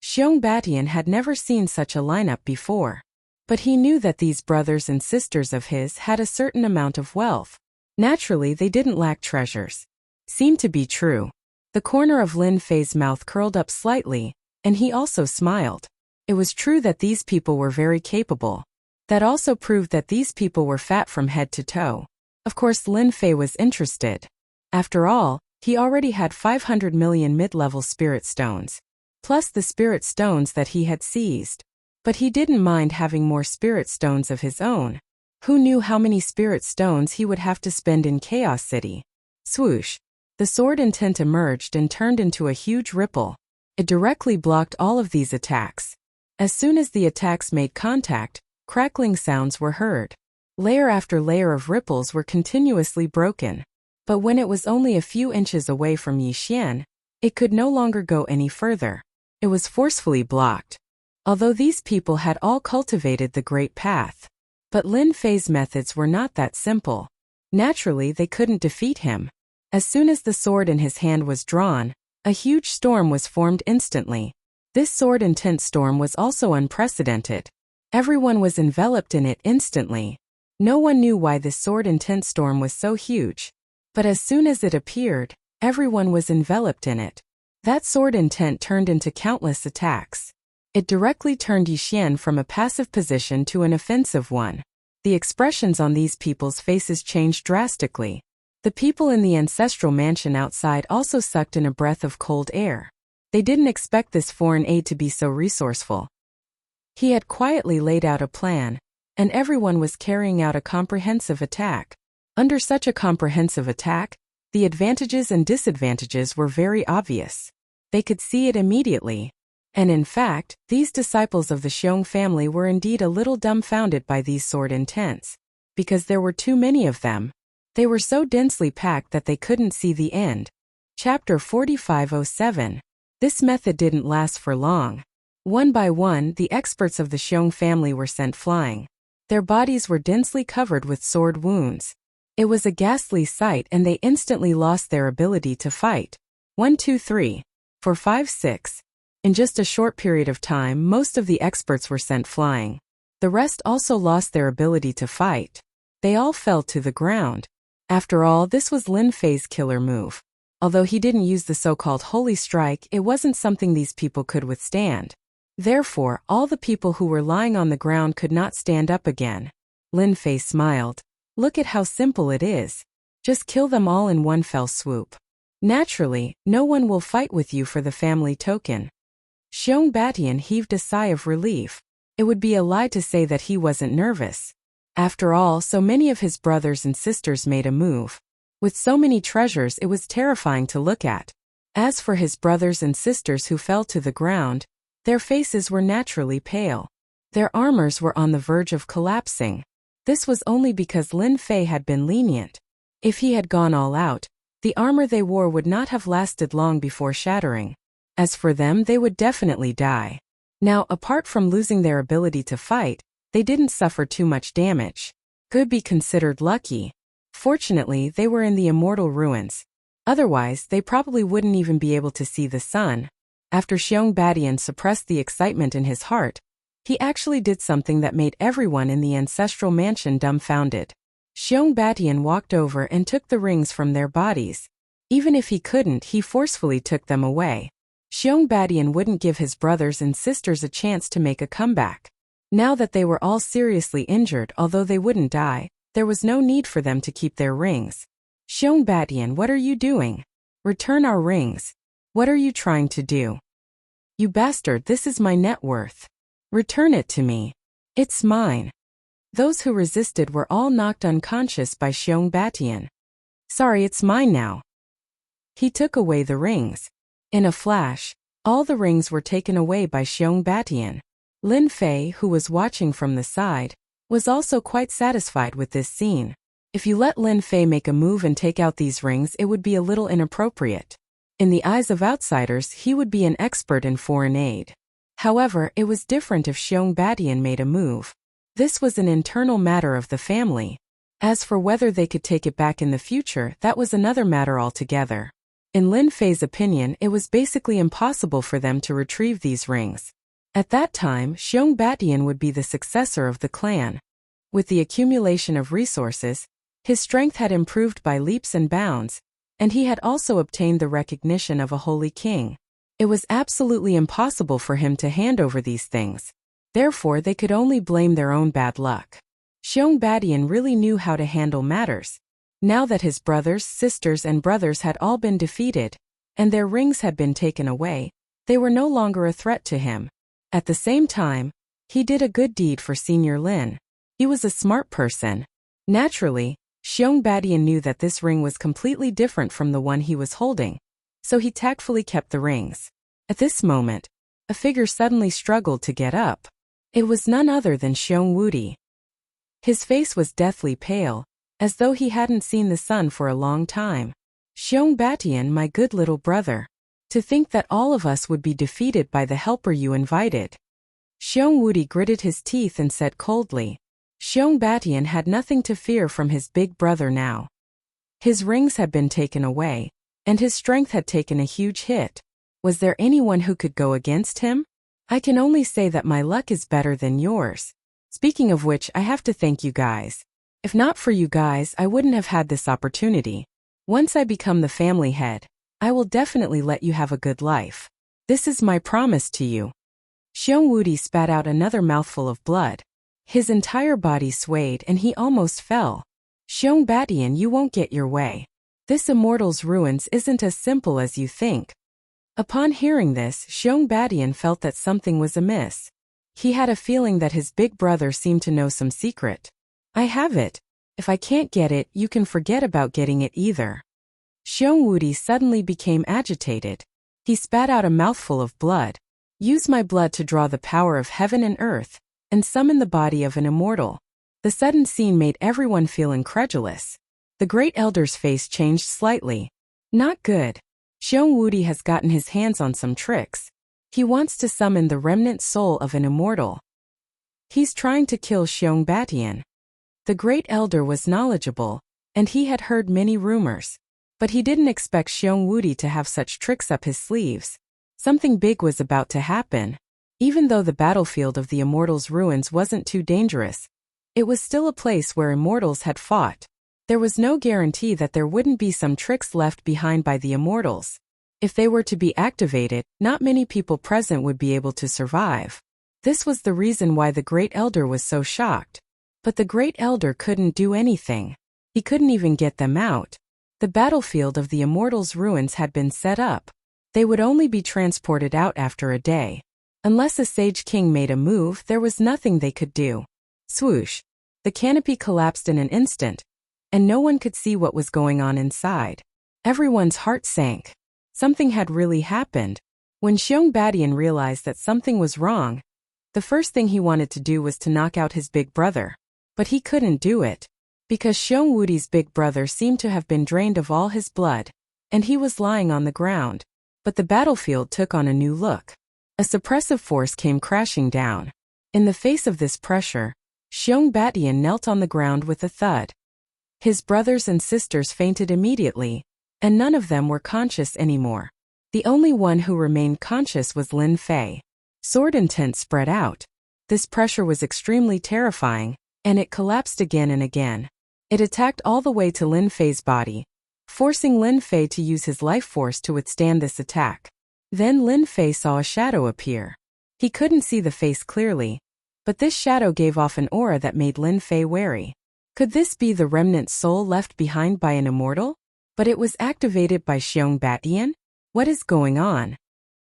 Xiong Batian had never seen such a lineup before. But he knew that these brothers and sisters of his had a certain amount of wealth. Naturally, they didn't lack treasures. Seemed to be true. The corner of Lin Fei's mouth curled up slightly, and he also smiled. It was true that these people were very capable. That also proved that these people were fat from head to toe. Of course, Lin Fei was interested. After all, he already had 500 million mid-level spirit stones, plus the spirit stones that he had seized. But he didn't mind having more spirit stones of his own. Who knew how many spirit stones he would have to spend in Chaos City? Swoosh! The sword intent emerged and turned into a huge ripple. It directly blocked all of these attacks. As soon as the attacks made contact, crackling sounds were heard. Layer after layer of ripples were continuously broken. But when it was only a few inches away from Yi Xian, it could no longer go any further. It was forcefully blocked. Although these people had all cultivated the Great Path. But Lin Fei's methods were not that simple. Naturally, they couldn't defeat him. As soon as the sword in his hand was drawn, a huge storm was formed instantly. This sword and tint storm was also unprecedented. Everyone was enveloped in it instantly. No one knew why this sword and tint storm was so huge. But as soon as it appeared, everyone was enveloped in it. That sword and tint turned into countless attacks. It directly turned Yixian from a passive position to an offensive one. The expressions on these people's faces changed drastically. The people in the ancestral mansion outside also sucked in a breath of cold air. They didn't expect this foreign aide to be so resourceful. He had quietly laid out a plan, and everyone was carrying out a comprehensive attack. Under such a comprehensive attack, the advantages and disadvantages were very obvious. They could see it immediately. And in fact, these disciples of the Xiong family were indeed a little dumbfounded by these sword intents, because there were too many of them. They were so densely packed that they couldn't see the end. Chapter 4507. This method didn't last for long. One by one, the experts of the Xiong family were sent flying. Their bodies were densely covered with sword wounds. It was a ghastly sight, and they instantly lost their ability to fight. 1, 2, 3, 4, 5, 6. In just a short period of time, most of the experts were sent flying. The rest also lost their ability to fight. They all fell to the ground. After all, this was Lin Fei's killer move. Although he didn't use the so-called Holy Strike, it wasn't something these people could withstand. Therefore, all the people who were lying on the ground could not stand up again. Lin Fei smiled. Look at how simple it is. Just kill them all in one fell swoop. Naturally, no one will fight with you for the family token. Xiong Batian heaved a sigh of relief. It would be a lie to say that he wasn't nervous. After all, so many of his brothers and sisters made a move. With so many treasures, it was terrifying to look at. As for his brothers and sisters who fell to the ground, their faces were naturally pale. Their armors were on the verge of collapsing. This was only because Lin Fei had been lenient. If he had gone all out, the armor they wore would not have lasted long before shattering. As for them, they would definitely die. Now, apart from losing their ability to fight, they didn't suffer too much damage. Could be considered lucky. Fortunately, they were in the immortal ruins. Otherwise, they probably wouldn't even be able to see the sun. After Xiong Batian suppressed the excitement in his heart, he actually did something that made everyone in the ancestral mansion dumbfounded. Xiong Batian walked over and took the rings from their bodies. Even if he couldn't, he forcefully took them away. Xiong Batian wouldn't give his brothers and sisters a chance to make a comeback. Now that they were all seriously injured, although they wouldn't die, there was no need for them to keep their rings. Xiong Batian, what are you doing? Return our rings. What are you trying to do? You bastard, this is my net worth. Return it to me. It's mine. Those who resisted were all knocked unconscious by Xiong Batian. Sorry, it's mine now. He took away the rings. In a flash, all the rings were taken away by Xiong Batian. Lin Fei, who was watching from the side, was also quite satisfied with this scene. If you let Lin Fei make a move and take out these rings, it would be a little inappropriate. In the eyes of outsiders, he would be an expert in foreign aid. However, it was different if Xiong Batian made a move. This was an internal matter of the family. As for whether they could take it back in the future, that was another matter altogether. In Lin Fei's opinion, it was basically impossible for them to retrieve these rings. At that time, Xiong Batian would be the successor of the clan. With the accumulation of resources, his strength had improved by leaps and bounds, and he had also obtained the recognition of a holy king. It was absolutely impossible for him to hand over these things. Therefore, they could only blame their own bad luck. Xiong Batian really knew how to handle matters. Now that his brothers, sisters, and brothers had all been defeated, and their rings had been taken away, they were no longer a threat to him. At the same time, he did a good deed for Senior Lin. He was a smart person. Naturally, Xiong Batian knew that this ring was completely different from the one he was holding, so he tactfully kept the rings. At this moment, a figure suddenly struggled to get up. It was none other than Xiong Wudi. His face was deathly pale, as though he hadn't seen the sun for a long time. Xiong Batian, my good little brother. To think that all of us would be defeated by the helper you invited. Xiong Wudi gritted his teeth and said coldly. Xiong Batian had nothing to fear from his big brother now. His rings had been taken away, and his strength had taken a huge hit. Was there anyone who could go against him? I can only say that my luck is better than yours. Speaking of which, I have to thank you guys. If not for you guys, I wouldn't have had this opportunity. Once I become the family head, I will definitely let you have a good life. This is my promise to you. Xiong Wudi spat out another mouthful of blood. His entire body swayed and he almost fell. Xiong Batian, you won't get your way. This immortal's ruins isn't as simple as you think. Upon hearing this, Xiong Batian felt that something was amiss. He had a feeling that his big brother seemed to know some secret. I have it. If I can't get it, you can forget about getting it either. Xiong Wudi suddenly became agitated. He spat out a mouthful of blood. Use my blood to draw the power of heaven and earth, and summon the body of an immortal. The sudden scene made everyone feel incredulous. The great elder's face changed slightly. Not good. Xiong Wudi has gotten his hands on some tricks. He wants to summon the remnant soul of an immortal. He's trying to kill Xiong Batian. The great elder was knowledgeable, and he had heard many rumors. But he didn't expect Xiong Wudi to have such tricks up his sleeves. Something big was about to happen. Even though the battlefield of the immortals' ruins wasn't too dangerous, it was still a place where immortals had fought. There was no guarantee that there wouldn't be some tricks left behind by the immortals. If they were to be activated, not many people present would be able to survive. This was the reason why the Great Elder was so shocked. But the Great Elder couldn't do anything. He couldn't even get them out. The battlefield of the immortals' ruins had been set up. They would only be transported out after a day. Unless a Sage King made a move, there was nothing they could do. Swoosh! The canopy collapsed in an instant, and no one could see what was going on inside. Everyone's heart sank. Something had really happened. When Xiong Batian realized that something was wrong, the first thing he wanted to do was to knock out his big brother. But he couldn't do it, because Xiong Wudi's big brother seemed to have been drained of all his blood, and he was lying on the ground. But the battlefield took on a new look. A suppressive force came crashing down. In the face of this pressure, Xiong Batian knelt on the ground with a thud. His brothers and sisters fainted immediately, and none of them were conscious anymore. The only one who remained conscious was Lin Fei. Sword intent spread out. This pressure was extremely terrifying, and it collapsed again and again. It attacked all the way to Lin Fei's body, forcing Lin Fei to use his life force to withstand this attack. Then Lin Fei saw a shadow appear. He couldn't see the face clearly, but this shadow gave off an aura that made Lin Fei wary. Could this be the remnant soul left behind by an immortal? But it was activated by Xiong Batian? What is going on?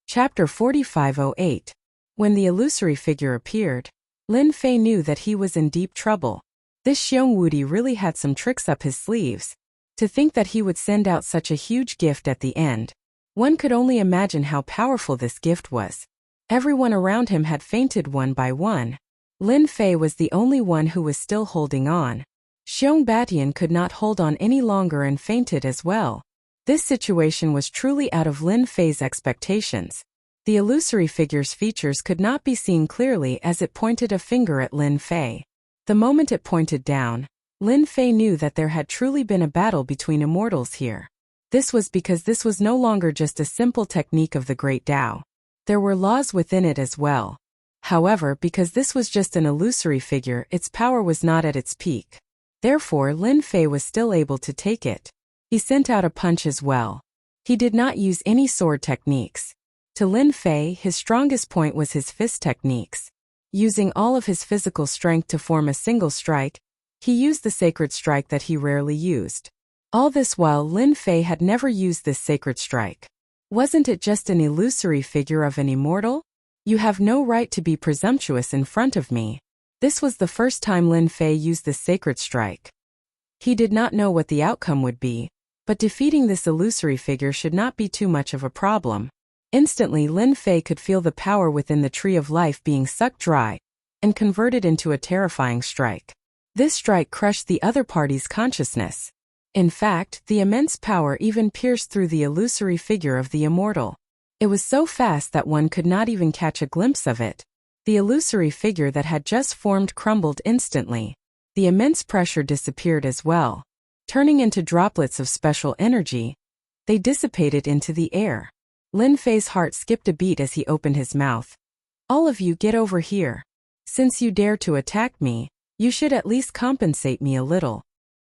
Chapter 4508. When the illusory figure appeared, Lin Fei knew that he was in deep trouble. This Xiong Wudi really had some tricks up his sleeves. To think that he would send out such a huge gift at the end. One could only imagine how powerful this gift was. Everyone around him had fainted one by one. Lin Fei was the only one who was still holding on. Xiong Batian could not hold on any longer and fainted as well. This situation was truly out of Lin Fei's expectations. The illusory figure's features could not be seen clearly as it pointed a finger at Lin Fei. The moment it pointed down, Lin Fei knew that there had truly been a battle between immortals here. This was because this was no longer just a simple technique of the Great Tao. There were laws within it as well. However, because this was just an illusory figure, its power was not at its peak. Therefore, Lin Fei was still able to take it. He sent out a punch as well. He did not use any sword techniques. To Lin Fei, his strongest point was his fist techniques. Using all of his physical strength to form a single strike, he used the sacred strike that he rarely used. All this while Lin Fei had never used this sacred strike. Wasn't it just an illusory figure of an immortal? You have no right to be presumptuous in front of me. This was the first time Lin Fei used this sacred strike. He did not know what the outcome would be, but defeating this illusory figure should not be too much of a problem. Instantly Lin Fei could feel the power within the tree of life being sucked dry and converted into a terrifying strike. This strike crushed the other party's consciousness. In fact, the immense power even pierced through the illusory figure of the immortal. It was so fast that one could not even catch a glimpse of it. The illusory figure that had just formed crumbled instantly. The immense pressure disappeared as well. Turning into droplets of special energy, they dissipated into the air. Lin Fei's heart skipped a beat as he opened his mouth. All of you get over here. Since you dare to attack me, you should at least compensate me a little.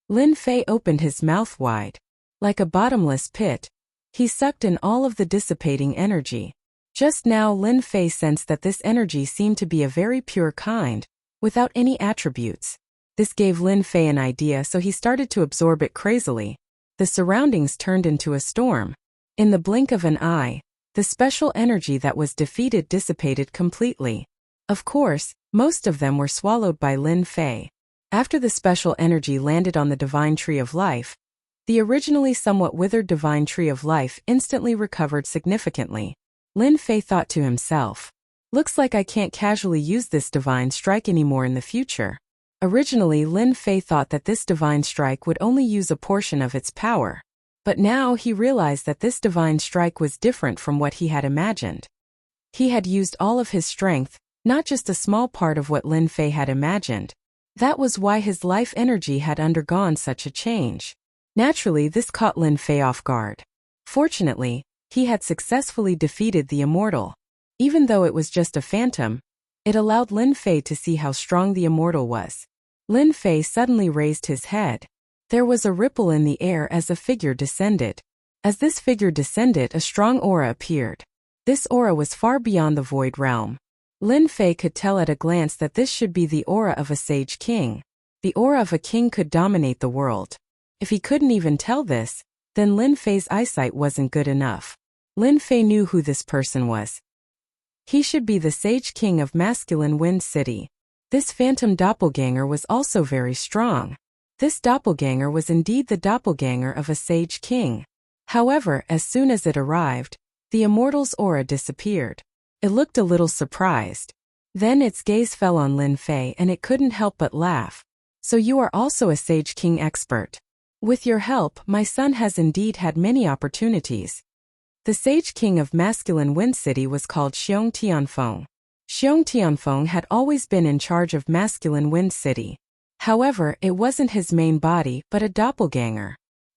Lin Fei opened his mouth wide. Like a bottomless pit, he sucked in all of the dissipating energy. Just now Lin Fei sensed that this energy seemed to be a very pure kind, without any attributes. This gave Lin Fei an idea, so he started to absorb it crazily. The surroundings turned into a storm. In the blink of an eye, the special energy that was defeated dissipated completely. Of course, most of them were swallowed by Lin Fei. After the special energy landed on the Divine Tree of Life, the originally somewhat withered Divine Tree of Life instantly recovered significantly. Lin Fei thought to himself, looks like I can't casually use this Divine Strike anymore in the future. Originally, Lin Fei thought that this Divine Strike would only use a portion of its power. But now he realized that this Divine Strike was different from what he had imagined. He had used all of his strength, not just a small part of what Lin Fei had imagined. That was why his life energy had undergone such a change. Naturally, this caught Lin Fei off guard. Fortunately, he had successfully defeated the Immortal. Even though it was just a phantom, it allowed Lin Fei to see how strong the Immortal was. Lin Fei suddenly raised his head. There was a ripple in the air as a figure descended. As this figure descended, a strong aura appeared. This aura was far beyond the void realm. Lin Fei could tell at a glance that this should be the aura of a sage king. The aura of a king could dominate the world. If he couldn't even tell this, then Lin Fei's eyesight wasn't good enough. Lin Fei knew who this person was. He should be the Sage King of Masculine Wind City. This phantom doppelganger was also very strong. This doppelganger was indeed the doppelganger of a Sage King. However, as soon as it arrived, the Immortal's aura disappeared. It looked a little surprised. Then its gaze fell on Lin Fei and it couldn't help but laugh. So you are also a Sage King expert. With your help, my son has indeed had many opportunities. The Sage King of Masculine Wind City was called Xiong Tianfeng. Xiong Tianfeng had always been in charge of Masculine Wind City. However, it wasn't his main body, but a doppelganger.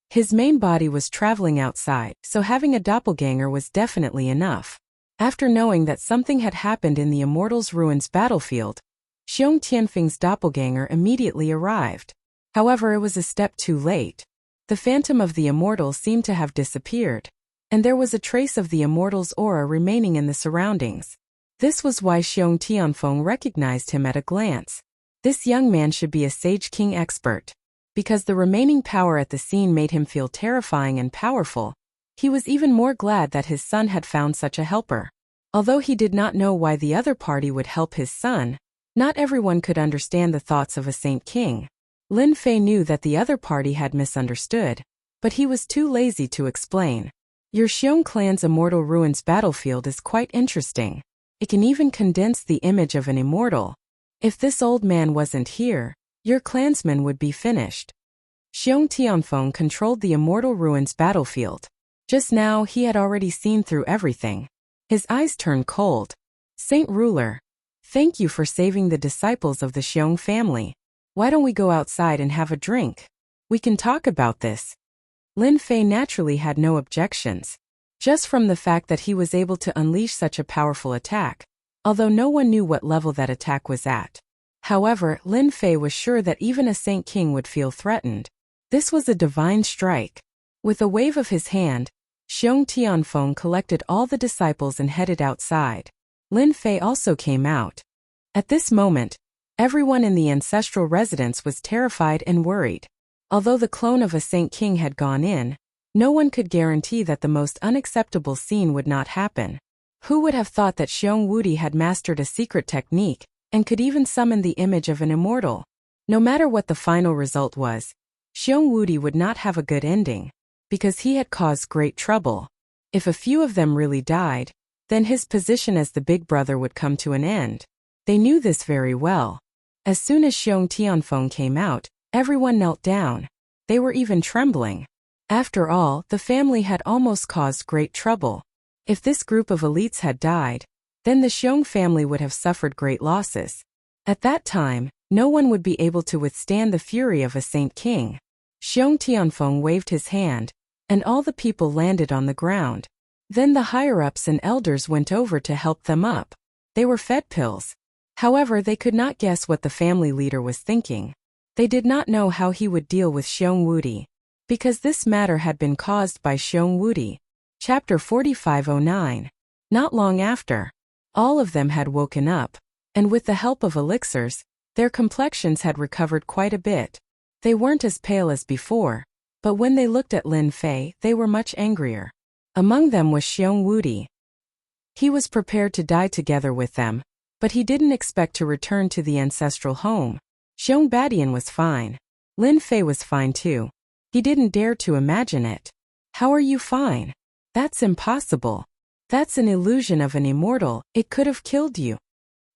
His main body was traveling outside, so having a doppelganger was definitely enough. After knowing that something had happened in the Immortals' Ruins battlefield, Xiong Tianfeng's doppelganger immediately arrived. However, it was a step too late. The phantom of the Immortal seemed to have disappeared, and there was a trace of the Immortal's aura remaining in the surroundings. This was why Xiong Tianfeng recognized him at a glance. This young man should be a Sage King expert. Because the remaining power at the scene made him feel terrifying and powerful, he was even more glad that his son had found such a helper. Although he did not know why the other party would help his son, not everyone could understand the thoughts of a Saint King. Lin Fei knew that the other party had misunderstood, but he was too lazy to explain. Your Xiong clan's Immortal Ruins battlefield is quite interesting. It can even condense the image of an immortal. If this old man wasn't here, your clansmen would be finished. Xiong Tianfeng controlled the Immortal Ruins battlefield. Just now he had already seen through everything. His eyes turned cold. Saint Ruler, thank you for saving the disciples of the Xiong family. Why don't we go outside and have a drink? We can talk about this. Lin Fei naturally had no objections. Just from the fact that he was able to unleash such a powerful attack, although no one knew what level that attack was at. However, Lin Fei was sure that even a Saint King would feel threatened. This was a divine strike. With a wave of his hand, Xiong Tianfeng collected all the disciples and headed outside. Lin Fei also came out. At this moment, everyone in the ancestral residence was terrified and worried. Although the clone of a Saint King had gone in, no one could guarantee that the most unacceptable scene would not happen. Who would have thought that Xiong Wudi had mastered a secret technique, and could even summon the image of an immortal? No matter what the final result was, Xiong Wudi would not have a good ending, because he had caused great trouble. If a few of them really died, then his position as the big brother would come to an end. They knew this very well. As soon as Xiong Tianfeng came out, everyone knelt down. They were even trembling. After all, the family had almost caused great trouble. If this group of elites had died, then the Xiong family would have suffered great losses. At that time, no one would be able to withstand the fury of a Saint King. Xiong Tianfeng waved his hand, and all the people landed on the ground. Then the higher-ups and elders went over to help them up. They were fed pills. However, they could not guess what the family leader was thinking. They did not know how he would deal with Xiong Wudi, because this matter had been caused by Xiong Wudi. Chapter 4509. Not long after, all of them had woken up, and with the help of elixirs, their complexions had recovered quite a bit. They weren't as pale as before, but when they looked at Lin Fei, they were much angrier. Among them was Xiong Wudi. He was prepared to die together with them, but he didn't expect to return to the ancestral home. Xiong Badian was fine. Lin Fei was fine too. He didn't dare to imagine it. How are you fine? That's impossible. That's an illusion of an immortal, it could have killed you.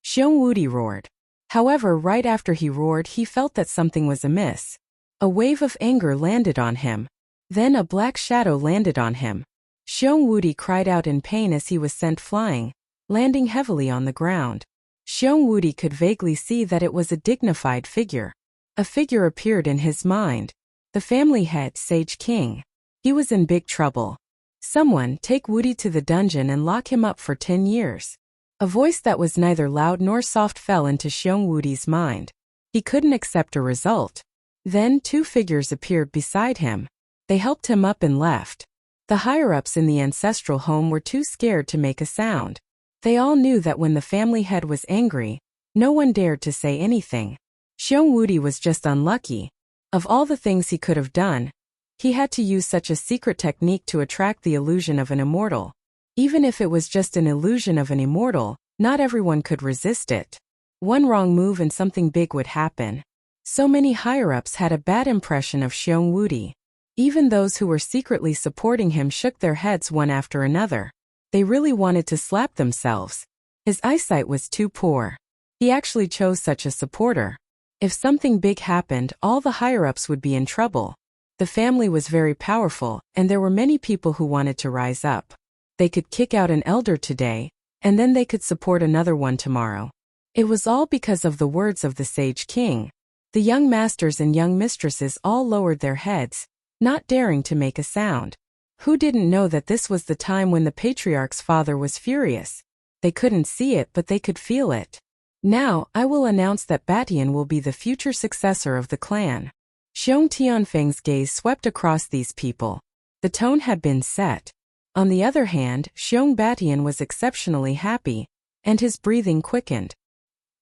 Xiong Wudi roared. However, right after he roared, he felt that something was amiss. A wave of anger landed on him. Then a black shadow landed on him. Xiong Wudi cried out in pain as he was sent flying, landing heavily on the ground. Xiong Wudi could vaguely see that it was a dignified figure. A figure appeared in his mind. The family head, Sage King. He was in big trouble. Someone take Wudi to the dungeon and lock him up for 10 years. A voice that was neither loud nor soft fell into Xiong Wudi's mind. He couldn't accept a result. Then 2 figures appeared beside him. They helped him up and left. The higher-ups in the ancestral home were too scared to make a sound. They all knew that when the family head was angry, no one dared to say anything. Xiong Wudi was just unlucky. Of all the things he could have done, he had to use such a secret technique to attract the illusion of an immortal. Even if it was just an illusion of an immortal, not everyone could resist it. One wrong move and something big would happen. So many higher-ups had a bad impression of Xiong Wudi. Even those who were secretly supporting him shook their heads one after another. They really wanted to slap themselves. His eyesight was too poor. He actually chose such a supporter. If something big happened, all the higher-ups would be in trouble. The family was very powerful, and there were many people who wanted to rise up. They could kick out an elder today, and then they could support another one tomorrow. It was all because of the words of the Sage King. The young masters and young mistresses all lowered their heads, not daring to make a sound. Who didn't know that this was the time when the patriarch's father was furious? They couldn't see it, but they could feel it. Now, I will announce that Batian will be the future successor of the clan. Xiong Tianfeng's gaze swept across these people. The tone had been set. On the other hand, Xiong Batian was exceptionally happy, and his breathing quickened.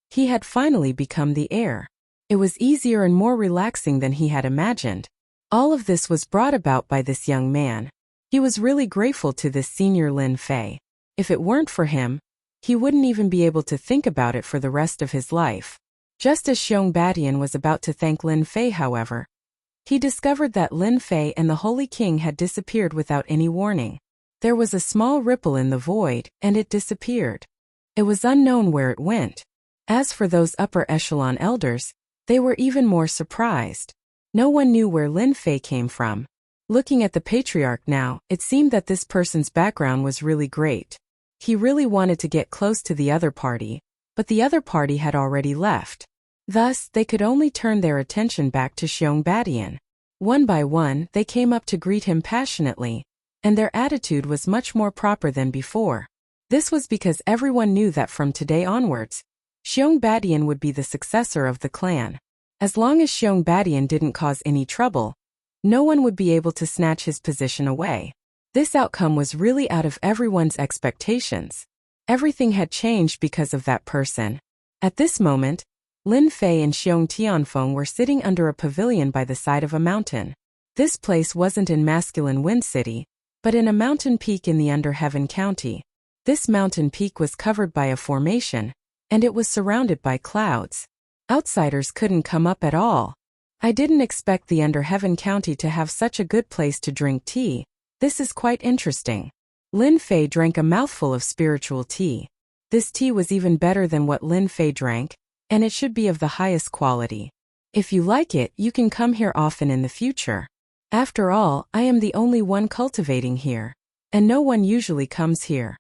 He had finally become the heir. It was easier and more relaxing than he had imagined. All of this was brought about by this young man. He was really grateful to this senior Lin Fei. If it weren't for him, he wouldn't even be able to think about it for the rest of his life. Just as Xiong Batian was about to thank Lin Fei, however, he discovered that Lin Fei and the Holy King had disappeared without any warning. There was a small ripple in the void, and it disappeared. It was unknown where it went. As for those upper echelon elders, they were even more surprised. No one knew where Lin Fei came from. Looking at the patriarch now, it seemed that this person's background was really great. He really wanted to get close to the other party, but the other party had already left. Thus, they could only turn their attention back to Xiong Batian. One by one, they came up to greet him passionately, and their attitude was much more proper than before. This was because everyone knew that from today onwards, Xiong Batian would be the successor of the clan. As long as Xiong Batian didn't cause any trouble, no one would be able to snatch his position away. This outcome was really out of everyone's expectations. Everything had changed because of that person. At this moment, Lin Fei and Xiong Tianfeng were sitting under a pavilion by the side of a mountain. This place wasn't in Masculine Wind City, but in a mountain peak in the Underheaven County. This mountain peak was covered by a formation, and it was surrounded by clouds. Outsiders couldn't come up at all. I didn't expect the Underheaven County to have such a good place to drink tea. This is quite interesting. Lin Fei drank a mouthful of spiritual tea. This tea was even better than what Lin Fei drank, and it should be of the highest quality. If you like it, you can come here often in the future. After all, I am the only one cultivating here, and no one usually comes here.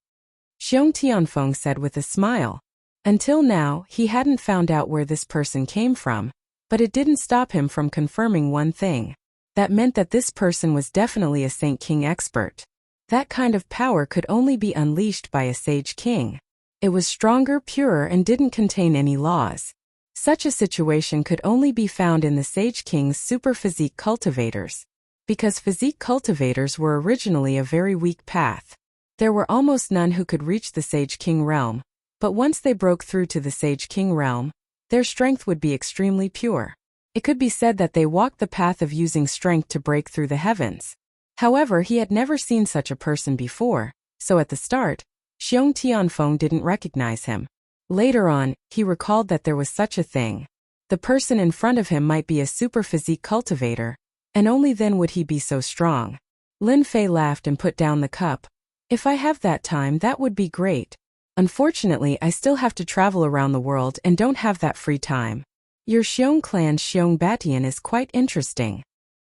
Xiong Tianfeng said with a smile. Until now, he hadn't found out where this person came from, but it didn't stop him from confirming one thing. That meant that this person was definitely a Saint King expert. That kind of power could only be unleashed by a sage king. It was stronger, purer, and didn't contain any laws. Such a situation could only be found in the Sage King's super physique cultivators. Because physique cultivators were originally a very weak path. There were almost none who could reach the Sage King realm, but once they broke through to the Sage King realm, their strength would be extremely pure. It could be said that they walked the path of using strength to break through the heavens. However, he had never seen such a person before, so at the start, Xiong Tianfeng didn't recognize him. Later on, he recalled that there was such a thing. The person in front of him might be a super physique cultivator, and only then would he be so strong. Lin Fei laughed and put down the cup. If I have that time, that would be great. Unfortunately, I still have to travel around the world and don't have that free time. Your Xiong clan's Xiong Batian is quite interesting.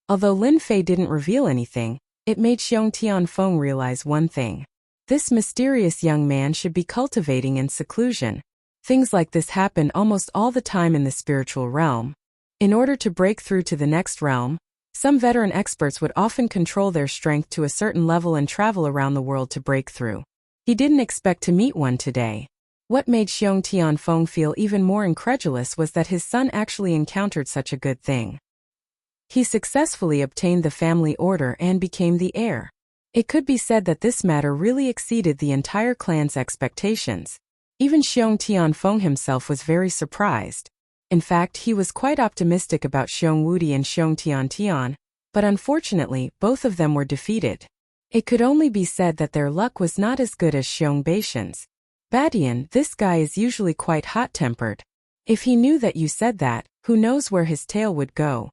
Although Lin Fei didn't reveal anything, it made Xiong Tianfeng realize one thing. This mysterious young man should be cultivating in seclusion. Things like this happen almost all the time in the spiritual realm. In order to break through to the next realm, some veteran experts would often control their strength to a certain level and travel around the world to break through. He didn't expect to meet one today. What made Xiong Tianfeng feel even more incredulous was that his son actually encountered such a good thing. He successfully obtained the family order and became the heir. It could be said that this matter really exceeded the entire clan's expectations. Even Xiong Tianfeng himself was very surprised. In fact, he was quite optimistic about Xiong Wudi and Xiong Tiantian, but unfortunately, both of them were defeated. It could only be said that their luck was not as good as Xiong Batian's. Batian, this guy is usually quite hot-tempered. If he knew that you said that, who knows where his tail would go.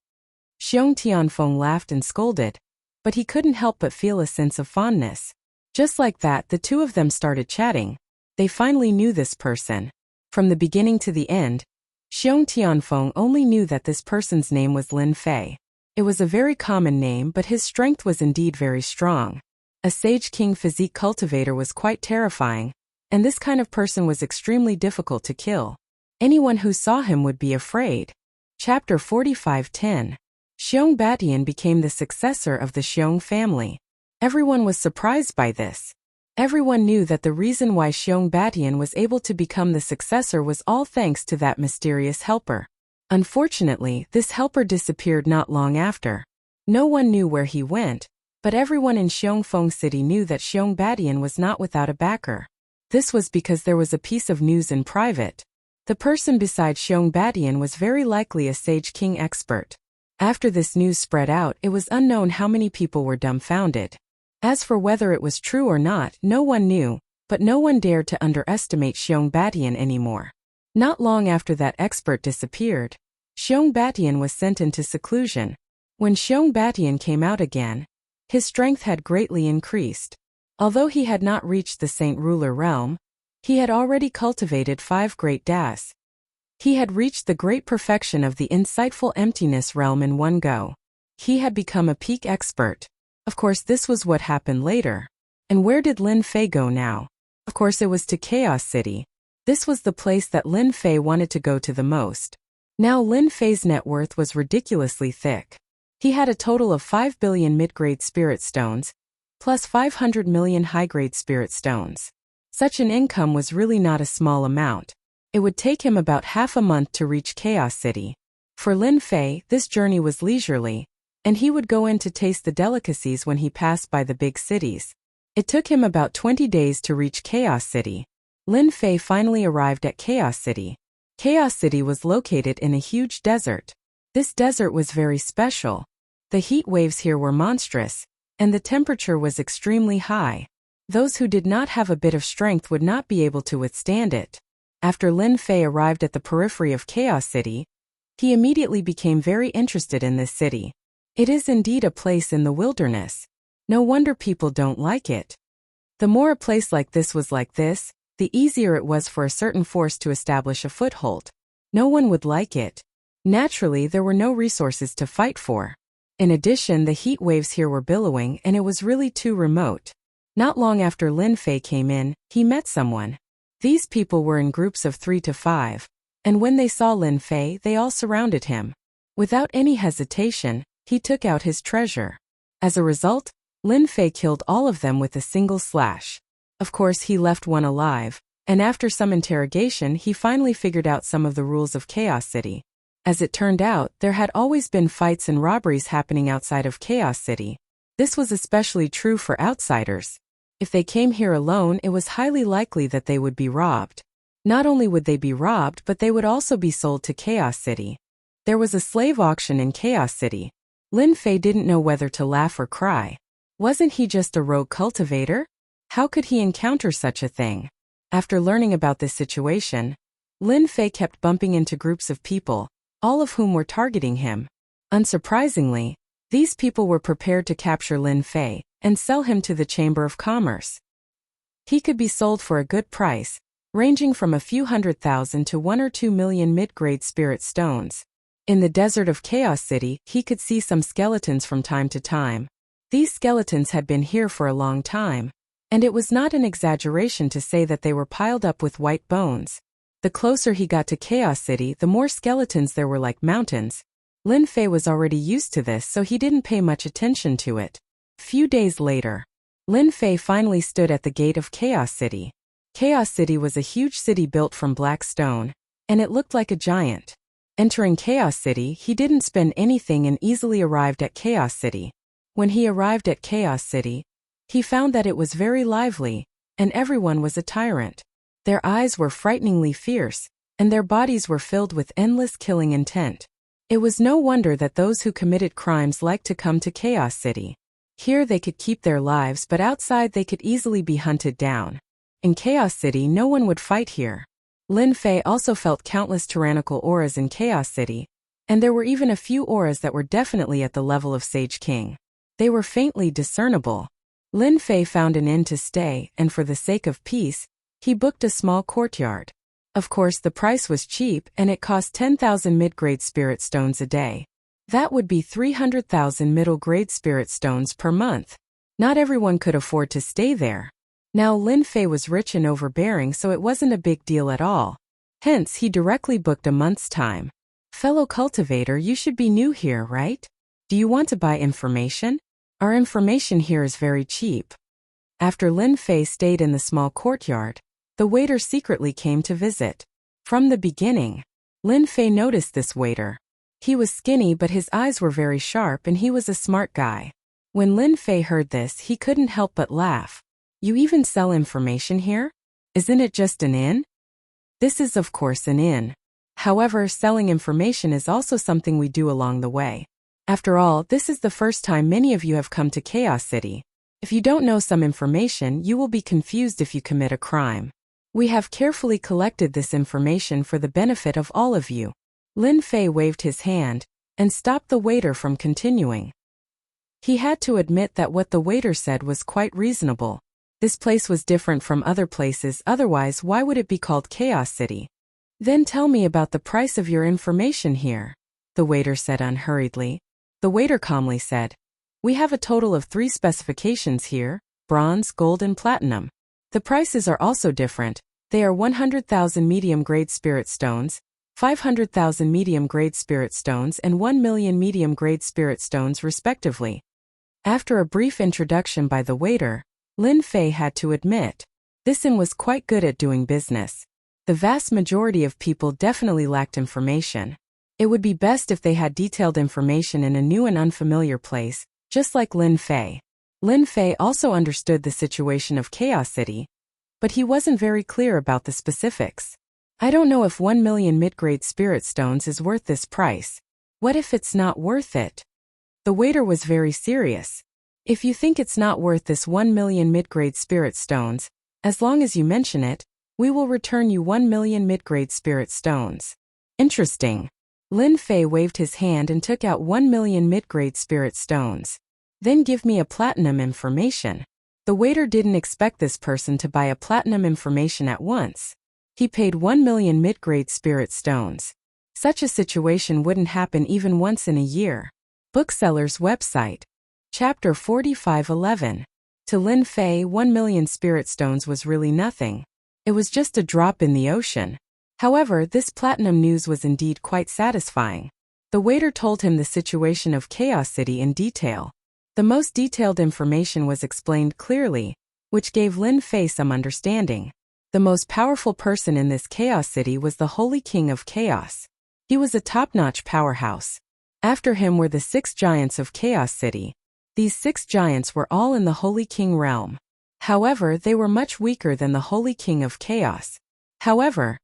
Xiong Tianfeng laughed and scolded. But he couldn't help but feel a sense of fondness. Just like that, the two of them started chatting. They finally knew this person. From the beginning to the end, Xiong Tianfeng only knew that this person's name was Lin Fei. It was a very common name, but his strength was indeed very strong. A Sage King physique cultivator was quite terrifying, and this kind of person was extremely difficult to kill. Anyone who saw him would be afraid. Chapter 45:10. Xiong Batian became the successor of the Xiong family. Everyone was surprised by this. Everyone knew that the reason why Xiong Batian was able to become the successor was all thanks to that mysterious helper. Unfortunately, this helper disappeared not long after. No one knew where he went, but everyone in Xiongfeng City knew that Xiong Batian was not without a backer. This was because there was a piece of news in private. The person beside Xiong Batian was very likely a Sage King expert. After this news spread out, it was unknown how many people were dumbfounded. As for whether it was true or not, no one knew, but no one dared to underestimate Xiong Batian anymore. Not long after that expert disappeared, Xiong Batian was sent into seclusion. When Xiong Batian came out again, his strength had greatly increased. Although he had not reached the Saint Ruler realm, he had already cultivated 5 great das. He had reached the great perfection of the insightful emptiness realm in one go. He had become a peak expert. Of course, this was what happened later. And where did Lin Fei go now? Of course, it was to Chaos City. This was the place that Lin Fei wanted to go to the most. Now Lin Fei's net worth was ridiculously thick. He had a total of 5 billion mid-grade spirit stones, plus 500 million high-grade spirit stones. Such an income was really not a small amount. It would take him about half a month to reach Chaos City. For Lin Fei, this journey was leisurely, and he would go in to taste the delicacies when he passed by the big cities. It took him about 20 days to reach Chaos City. Lin Fei finally arrived at Chaos City. Chaos City was located in a huge desert. This desert was very special. The heat waves here were monstrous, and the temperature was extremely high. Those who did not have a bit of strength would not be able to withstand it. After Lin Fei arrived at the periphery of Chaos City, he immediately became very interested in this city. It is indeed a place in the wilderness. No wonder people don't like it. The more a place like this was like this, the easier it was for a certain force to establish a foothold. No one would like it. Naturally, there were no resources to fight for. In addition, the heat waves here were billowing and it was really too remote. Not long after Lin Fei came in, he met someone. These people were in groups of 3 to 5, and when they saw Lin Fei, they all surrounded him. Without any hesitation, he took out his treasure. As a result, Lin Fei killed all of them with a single slash. Of course, he left one alive, and after some interrogation he finally figured out some of the rules of Chaos City. As it turned out, there had always been fights and robberies happening outside of Chaos City. This was especially true for outsiders. If they came here alone, it was highly likely that they would be robbed. Not only would they be robbed, but they would also be sold to Chaos City. There was a slave auction in Chaos City. Lin Fei didn't know whether to laugh or cry. Wasn't he just a rogue cultivator? How could he encounter such a thing? After learning about this situation, Lin Fei kept bumping into groups of people, all of whom were targeting him. Unsurprisingly, these people were prepared to capture Lin Fei and sell him to the Chamber of Commerce. He could be sold for a good price, ranging from a few 100,000 to 1 or 2 million mid-grade spirit stones. In the desert of Chaos City, he could see some skeletons from time to time. These skeletons had been here for a long time, and it was not an exaggeration to say that they were piled up with white bones. The closer he got to Chaos City, the more skeletons there were like mountains. Lin Fei was already used to this, so he didn't pay much attention to it. Few days later, Lin Fei finally stood at the gate of Chaos City. Chaos City was a huge city built from black stone, and it looked like a giant. Entering Chaos City, he didn't spend anything and easily arrived at Chaos City. When he arrived at Chaos City, he found that it was very lively, and everyone was a tyrant. Their eyes were frighteningly fierce, and their bodies were filled with endless killing intent. It was no wonder that those who committed crimes liked to come to Chaos City. Here they could keep their lives, but outside they could easily be hunted down. In Chaos City, no one would fight here. Lin Fei also felt countless tyrannical auras in Chaos City, and there were even a few auras that were definitely at the level of Sage King. They were faintly discernible. Lin Fei found an inn to stay, and for the sake of peace, he booked a small courtyard. Of course, the price was cheap, and it cost 10,000 mid-grade spirit stones a day. That would be 300,000 middle-grade spirit stones per month. Not everyone could afford to stay there. Now Lin Fei was rich and overbearing, so it wasn't a big deal at all. Hence, he directly booked a month's time. Fellow cultivator, you should be new here, right? Do you want to buy information? Our information here is very cheap. After Lin Fei stayed in the small courtyard, the waiter secretly came to visit. From the beginning, Lin Fei noticed this waiter. He was skinny, but his eyes were very sharp, and he was a smart guy. When Lin Fei heard this, he couldn't help but laugh. You even sell information here? Isn't it just an inn? This is of course an inn. However, selling information is also something we do along the way. After all, this is the first time many of you have come to Chaos City. If you don't know some information, you will be confused if you commit a crime. We have carefully collected this information for the benefit of all of you. Lin Fei waved his hand and stopped the waiter from continuing. He had to admit that what the waiter said was quite reasonable. This place was different from other places, otherwise why would it be called Chaos City? Then tell me about the price of your information here, the waiter said unhurriedly. The waiter calmly said, we have a total of 3 specifications here: bronze, gold and platinum. The prices are also different. They are 100,000 medium-grade spirit stones, 500,000 medium-grade spirit stones and 1 million medium-grade spirit stones respectively. After a brief introduction by the waiter, Lin Fei had to admit, this inn was quite good at doing business. The vast majority of people definitely lacked information. It would be best if they had detailed information in a new and unfamiliar place, just like Lin Fei. Lin Fei also understood the situation of Chaos City, but he wasn't very clear about the specifics. I don't know if 1 million mid-grade spirit stones is worth this price. What if it's not worth it? The waiter was very serious. If you think it's not worth this 1 million mid-grade spirit stones, as long as you mention it, we will return you 1 million mid-grade spirit stones. Interesting. Lin Fei waved his hand and took out 1 million mid-grade spirit stones. Then give me a platinum information. The waiter didn't expect this person to buy a platinum information at once. He paid 1 million mid-grade spirit stones. Such a situation wouldn't happen even once in a year. Bookseller's website. Chapter 45:11. To Lin Fei, 1 million spirit stones was really nothing. It was just a drop in the ocean. However, this platinum news was indeed quite satisfying. The waiter told him the situation of Chaos City in detail. The most detailed information was explained clearly, which gave Lin Fei some understanding. The most powerful person in this Chaos City was the Holy King of Chaos. He was a top-notch powerhouse. After him were the 6 giants of Chaos City. These 6 giants were all in the Holy King realm. However, they were much weaker than the Holy King of Chaos. However,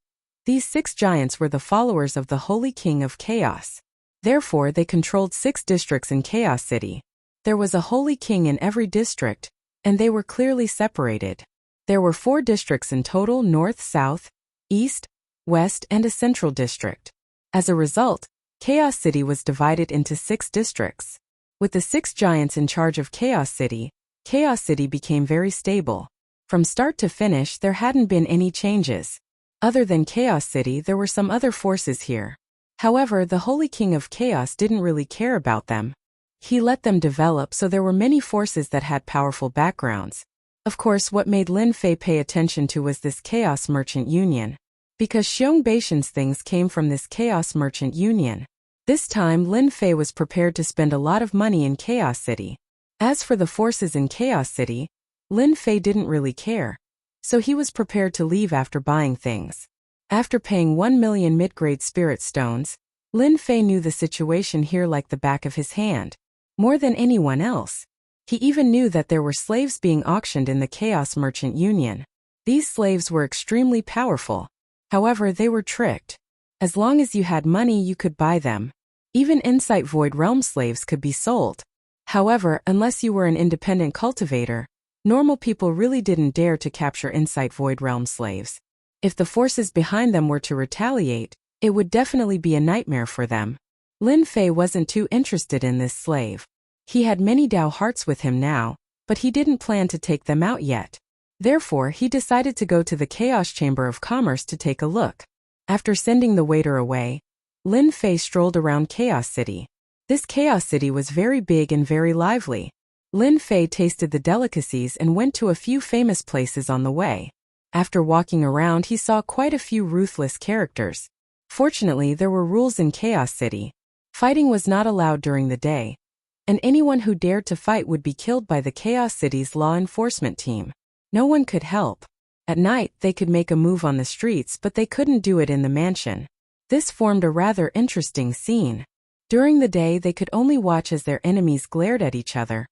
these 6 giants were the followers of the Holy King of Chaos. Therefore, they controlled 6 districts in Chaos City. There was a Holy King in every district, and they were clearly separated. There were 4 districts in total: North, South, East, West, and a Central District. As a result, Chaos City was divided into 6 districts. With the 6 giants in charge of Chaos City became very stable. From start to finish, there hadn't been any changes. Other than Chaos City, there were some other forces here. However, the Holy King of Chaos didn't really care about them. He let them develop, so there were many forces that had powerful backgrounds. Of course, what made Lin Fei pay attention to was this Chaos Merchant Union. Because Xiong Beishan's things came from this Chaos Merchant Union. This time, Lin Fei was prepared to spend a lot of money in Chaos City. As for the forces in Chaos City, Lin Fei didn't really care. So he was prepared to leave after buying things. After paying 1 million mid-grade spirit stones, Lin Fei knew the situation here like the back of his hand. More than anyone else. He even knew that there were slaves being auctioned in the Chaos Merchant Union. These slaves were extremely powerful. However, they were tricked. As long as you had money, you could buy them. Even Insight Void Realm slaves could be sold. However, unless you were an independent cultivator, normal people really didn't dare to capture Insight Void Realm slaves. If the forces behind them were to retaliate, it would definitely be a nightmare for them. Lin Fei wasn't too interested in this slave. He had many Dao hearts with him now, but he didn't plan to take them out yet. Therefore, he decided to go to the Chaos Chamber of Commerce to take a look. After sending the waiter away, Lin Fei strolled around Chaos City. This Chaos City was very big and very lively. Lin Fei tasted the delicacies and went to a few famous places on the way. After walking around, he saw quite a few ruthless characters. Fortunately, there were rules in Chaos City. Fighting was not allowed during the day, and anyone who dared to fight would be killed by the Chaos City's law enforcement team. No one could help. At night, they could make a move on the streets, but they couldn't do it in the mansion. This formed a rather interesting scene. During the day, they could only watch as their enemies glared at each other.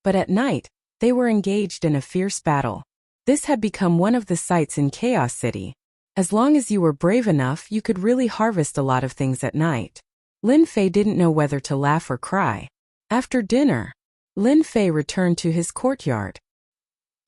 But at night, they were engaged in a fierce battle. This had become one of the sights in Chaos City. As long as you were brave enough, you could really harvest a lot of things at night. Lin Fei didn't know whether to laugh or cry. After dinner, Lin Fei returned to his courtyard.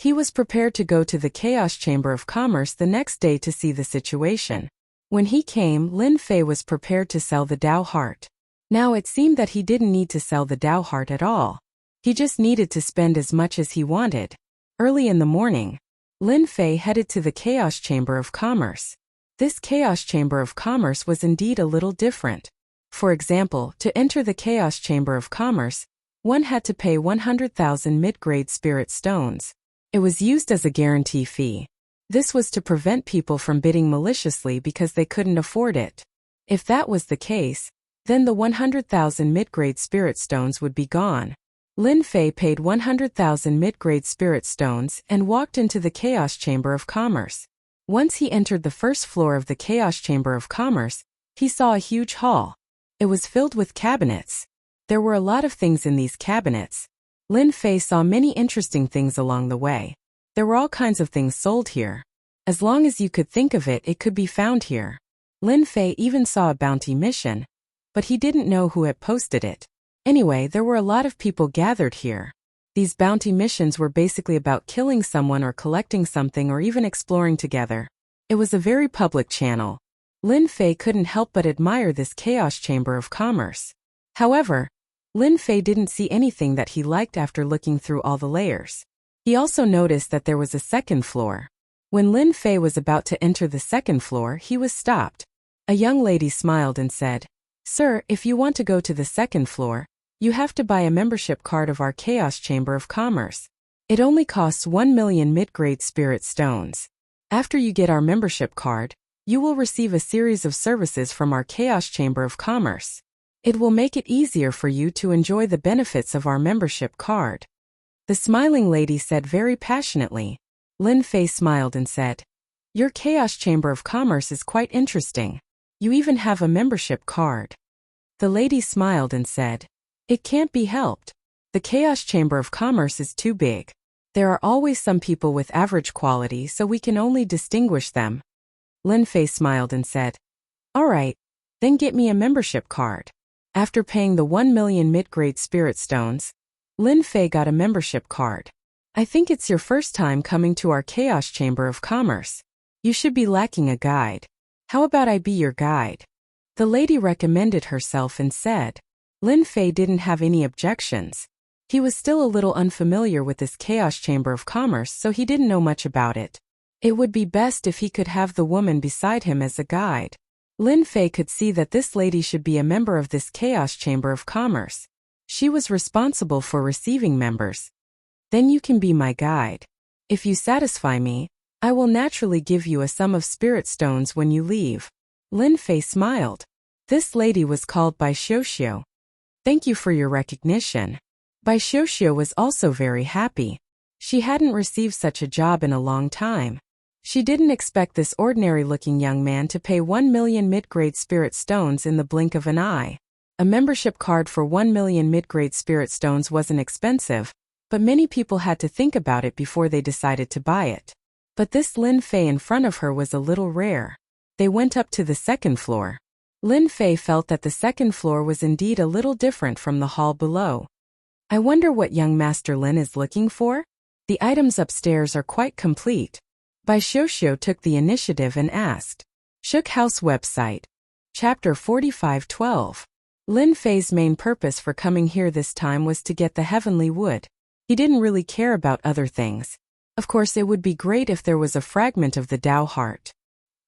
He was prepared to go to the Chaos Chamber of Commerce the next day to see the situation. When he came, Lin Fei was prepared to sell the Dao Heart. Now it seemed that he didn't need to sell the Dao Heart at all. He just needed to spend as much as he wanted. Early in the morning, Lin Fei headed to the Chaos Chamber of Commerce. This Chaos Chamber of Commerce was indeed a little different. For example, to enter the Chaos Chamber of Commerce, one had to pay 100,000 mid-grade spirit stones. It was used as a guarantee fee. This was to prevent people from bidding maliciously because they couldn't afford it. If that was the case, then the 100,000 mid-grade spirit stones would be gone. Lin Fei paid 100,000 mid-grade spirit stones and walked into the Chaos Chamber of Commerce. Once he entered the first floor of the Chaos Chamber of Commerce, he saw a huge hall. It was filled with cabinets. There were a lot of things in these cabinets. Lin Fei saw many interesting things along the way. There were all kinds of things sold here. As long as you could think of it, it could be found here. Lin Fei even saw a bounty mission, but he didn't know who had posted it. Anyway, there were a lot of people gathered here. These bounty missions were basically about killing someone or collecting something or even exploring together. It was a very public channel. Lin Fei couldn't help but admire this Chaos Chamber of Commerce. However, Lin Fei didn't see anything that he liked after looking through all the layers. He also noticed that there was a second floor. When Lin Fei was about to enter the second floor, he was stopped. A young lady smiled and said, "Sir, if you want to go to the second floor, you have to buy a membership card of our Chaos Chamber of Commerce. It only costs 1 million mid-grade spirit stones. After you get our membership card, you will receive a series of services from our Chaos Chamber of Commerce. It will make it easier for you to enjoy the benefits of our membership card." The smiling lady said very passionately. Lin Fei smiled and said, "Your Chaos Chamber of Commerce is quite interesting. You even have a membership card." The lady smiled and said, "It can't be helped. The Chaos Chamber of Commerce is too big. There are always some people with average quality, so we can only distinguish them." Lin Fei smiled and said, "All right, then get me a membership card." After paying the 1 million mid-grade spirit stones, Lin Fei got a membership card. "I think it's your first time coming to our Chaos Chamber of Commerce. You should be lacking a guide. How about I be your guide?" The lady recommended herself and said. Lin Fei didn't have any objections. He was still a little unfamiliar with this Chaos Chamber of Commerce, so he didn't know much about it. It would be best if he could have the woman beside him as a guide. Lin Fei could see that this lady should be a member of this Chaos Chamber of Commerce. She was responsible for receiving members. "Then you can be my guide. If you satisfy me, I will naturally give you a sum of spirit stones when you leave." Lin Fei smiled. This lady was called Bai Xiuxiu. "Thank you for your recognition." Bai Xiuxiu was also very happy. She hadn't received such a job in a long time. She didn't expect this ordinary-looking young man to pay 1 million mid-grade spirit stones in the blink of an eye. A membership card for 1 million mid-grade spirit stones wasn't expensive, but many people had to think about it before they decided to buy it. But this Lin Fei in front of her was a little rare. They went up to the second floor. Lin Fei felt that the second floor was indeed a little different from the hall below. "I wonder what young Master Lin is looking for? The items upstairs are quite complete." Bai Xiuxiu took the initiative and asked. Shook House website. Chapter 45:12. Lin Fei's main purpose for coming here this time was to get the heavenly wood. He didn't really care about other things. Of course, it would be great if there was a fragment of the Tao heart.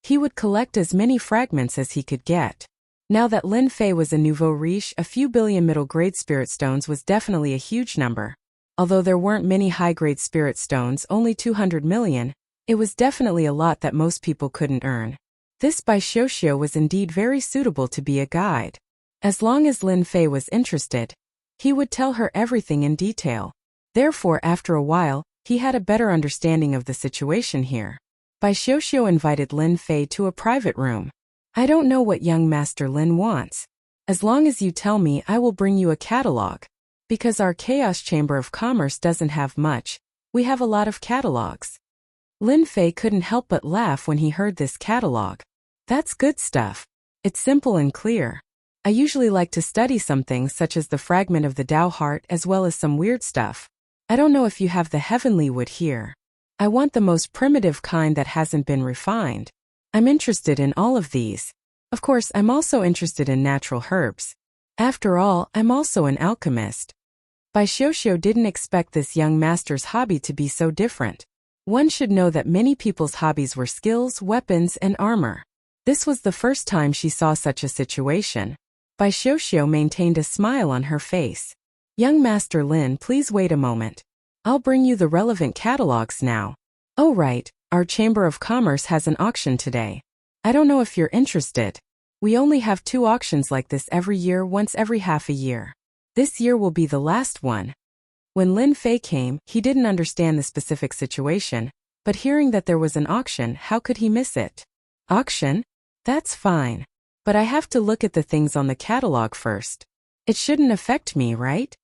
He would collect as many fragments as he could get. Now that Lin Fei was a nouveau riche, a few billion middle-grade spirit stones was definitely a huge number. Although there weren't many high-grade spirit stones, only 200 million, it was definitely a lot that most people couldn't earn. This Bai Xiuxiu was indeed very suitable to be a guide. As long as Lin Fei was interested, he would tell her everything in detail. Therefore, after a while, he had a better understanding of the situation here. Bai Xiuxiu invited Lin Fei to a private room. "I don't know what young Master Lin wants. As long as you tell me, I will bring you a catalog. Because our Chaos Chamber of Commerce doesn't have much, we have a lot of catalogs." Lin Fei couldn't help but laugh when he heard this catalog. "That's good stuff. It's simple and clear. I usually like to study some things such as the fragment of the Tao heart as well as some weird stuff. I don't know if you have the heavenly wood here. I want the most primitive kind that hasn't been refined. I'm interested in all of these. Of course, I'm also interested in natural herbs. After all, I'm also an alchemist." Bai Xiuxiu didn't expect this young master's hobby to be so different. One should know that many people's hobbies were skills, weapons, and armor. This was the first time she saw such a situation. Bai Xiuxiu maintained a smile on her face. "Young Master Lin, please wait a moment. I'll bring you the relevant catalogs now." "Oh right, our Chamber of Commerce has an auction today. I don't know if you're interested. We only have 2 auctions like this every year, once every half a year. This year will be the last one." When Lin Fei came, he didn't understand the specific situation, but hearing that there was an auction, how could he miss it? "Auction? That's fine. But I have to look at the things on the catalog first. It shouldn't affect me, right?"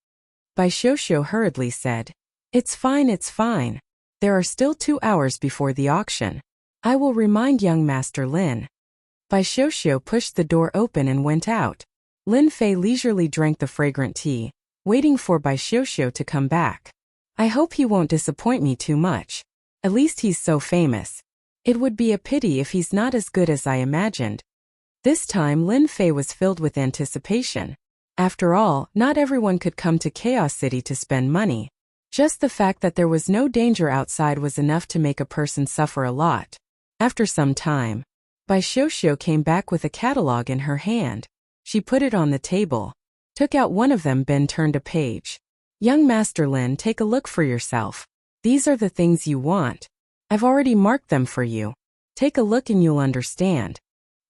Bai Xiuxiu hurriedly said. It's fine. There are still 2 hours before the auction. I will remind young Master Lin." Bai Xiuxiu pushed the door open and went out. Lin Fei leisurely drank the fragrant tea, waiting for Bai Xiuxiu to come back. "I hope he won't disappoint me too much. At least he's so famous. It would be a pity if he's not as good as I imagined." This time Lin Fei was filled with anticipation. After all, not everyone could come to Chaos City to spend money. Just the fact that there was no danger outside was enough to make a person suffer a lot. After some time, Bai Xiuxiu came back with a catalog in her hand. She put it on the table. Took out one of them, then turned a page. "Young Master Lin, take a look for yourself. These are the things you want. I've already marked them for you. Take a look and you'll understand."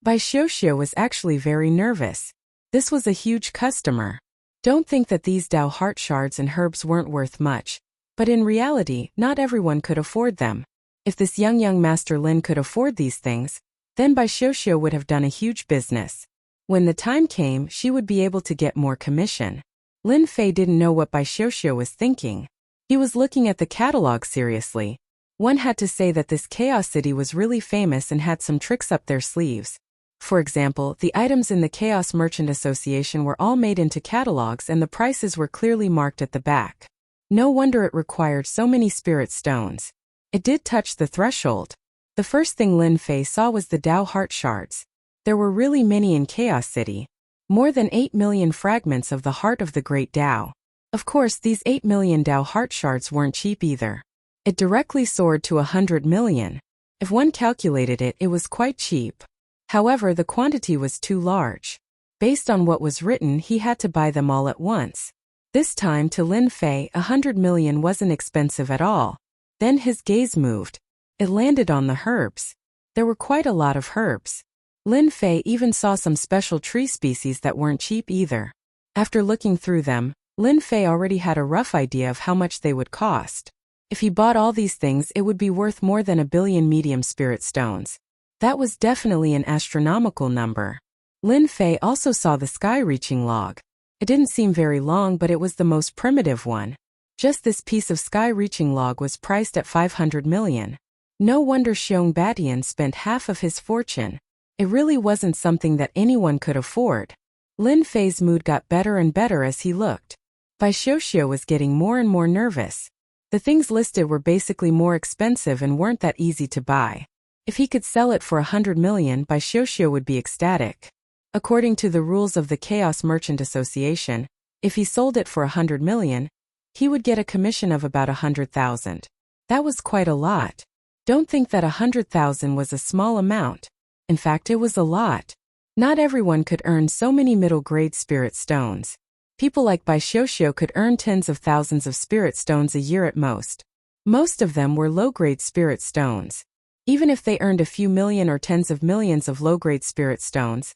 Bai Xiuxiu was actually very nervous. This was a huge customer. Don't think that these Dao heart shards and herbs weren't worth much, but in reality, not everyone could afford them. If this young Master Lin could afford these things, then Bai Xiuxiu would have done a huge business. When the time came, she would be able to get more commission. Lin Fei didn't know what Bai Xiuxiu was thinking. He was looking at the catalog seriously. One had to say that this Chaos City was really famous and had some tricks up their sleeves. For example, the items in the Chaos Merchant Association were all made into catalogs and the prices were clearly marked at the back. No wonder it required so many spirit stones. It did touch the threshold. The first thing Lin Fei saw was the Dao heart shards. There were really many in Chaos City. More than 8 million fragments of the heart of the great Dao. Of course, these 8 million Dao heart shards weren't cheap either. It directly soared to 100 million. If one calculated it, it was quite cheap. However, the quantity was too large. Based on what was written, he had to buy them all at once. This time, to Lin Fei, 100 million wasn't expensive at all. Then his gaze moved. It landed on the herbs. There were quite a lot of herbs. Lin Fei even saw some special tree species that weren't cheap either. After looking through them, Lin Fei already had a rough idea of how much they would cost. If he bought all these things, it would be worth more than 1 billion medium spirit stones. That was definitely an astronomical number. Lin Fei also saw the sky-reaching log. It didn't seem very long, but it was the most primitive one. Just this piece of sky-reaching log was priced at 500 million. No wonder Xiong Batian spent half of his fortune. It really wasn't something that anyone could afford. Lin Fei's mood got better and better as he looked. Bai Xiuxiu was getting more and more nervous. The things listed were basically more expensive and weren't that easy to buy. If he could sell it for 100 million, Bai Xiuxiu would be ecstatic. According to the rules of the Chaos Merchant Association, if he sold it for 100 million, he would get a commission of about 100,000. That was quite a lot. Don't think that 100,000 was a small amount. In fact, it was a lot. Not everyone could earn so many middle-grade spirit stones. People like Bai Xiuxiu could earn tens of thousands of spirit stones a year at most. Most of them were low-grade spirit stones. Even if they earned a few million or tens of millions of low-grade spirit stones,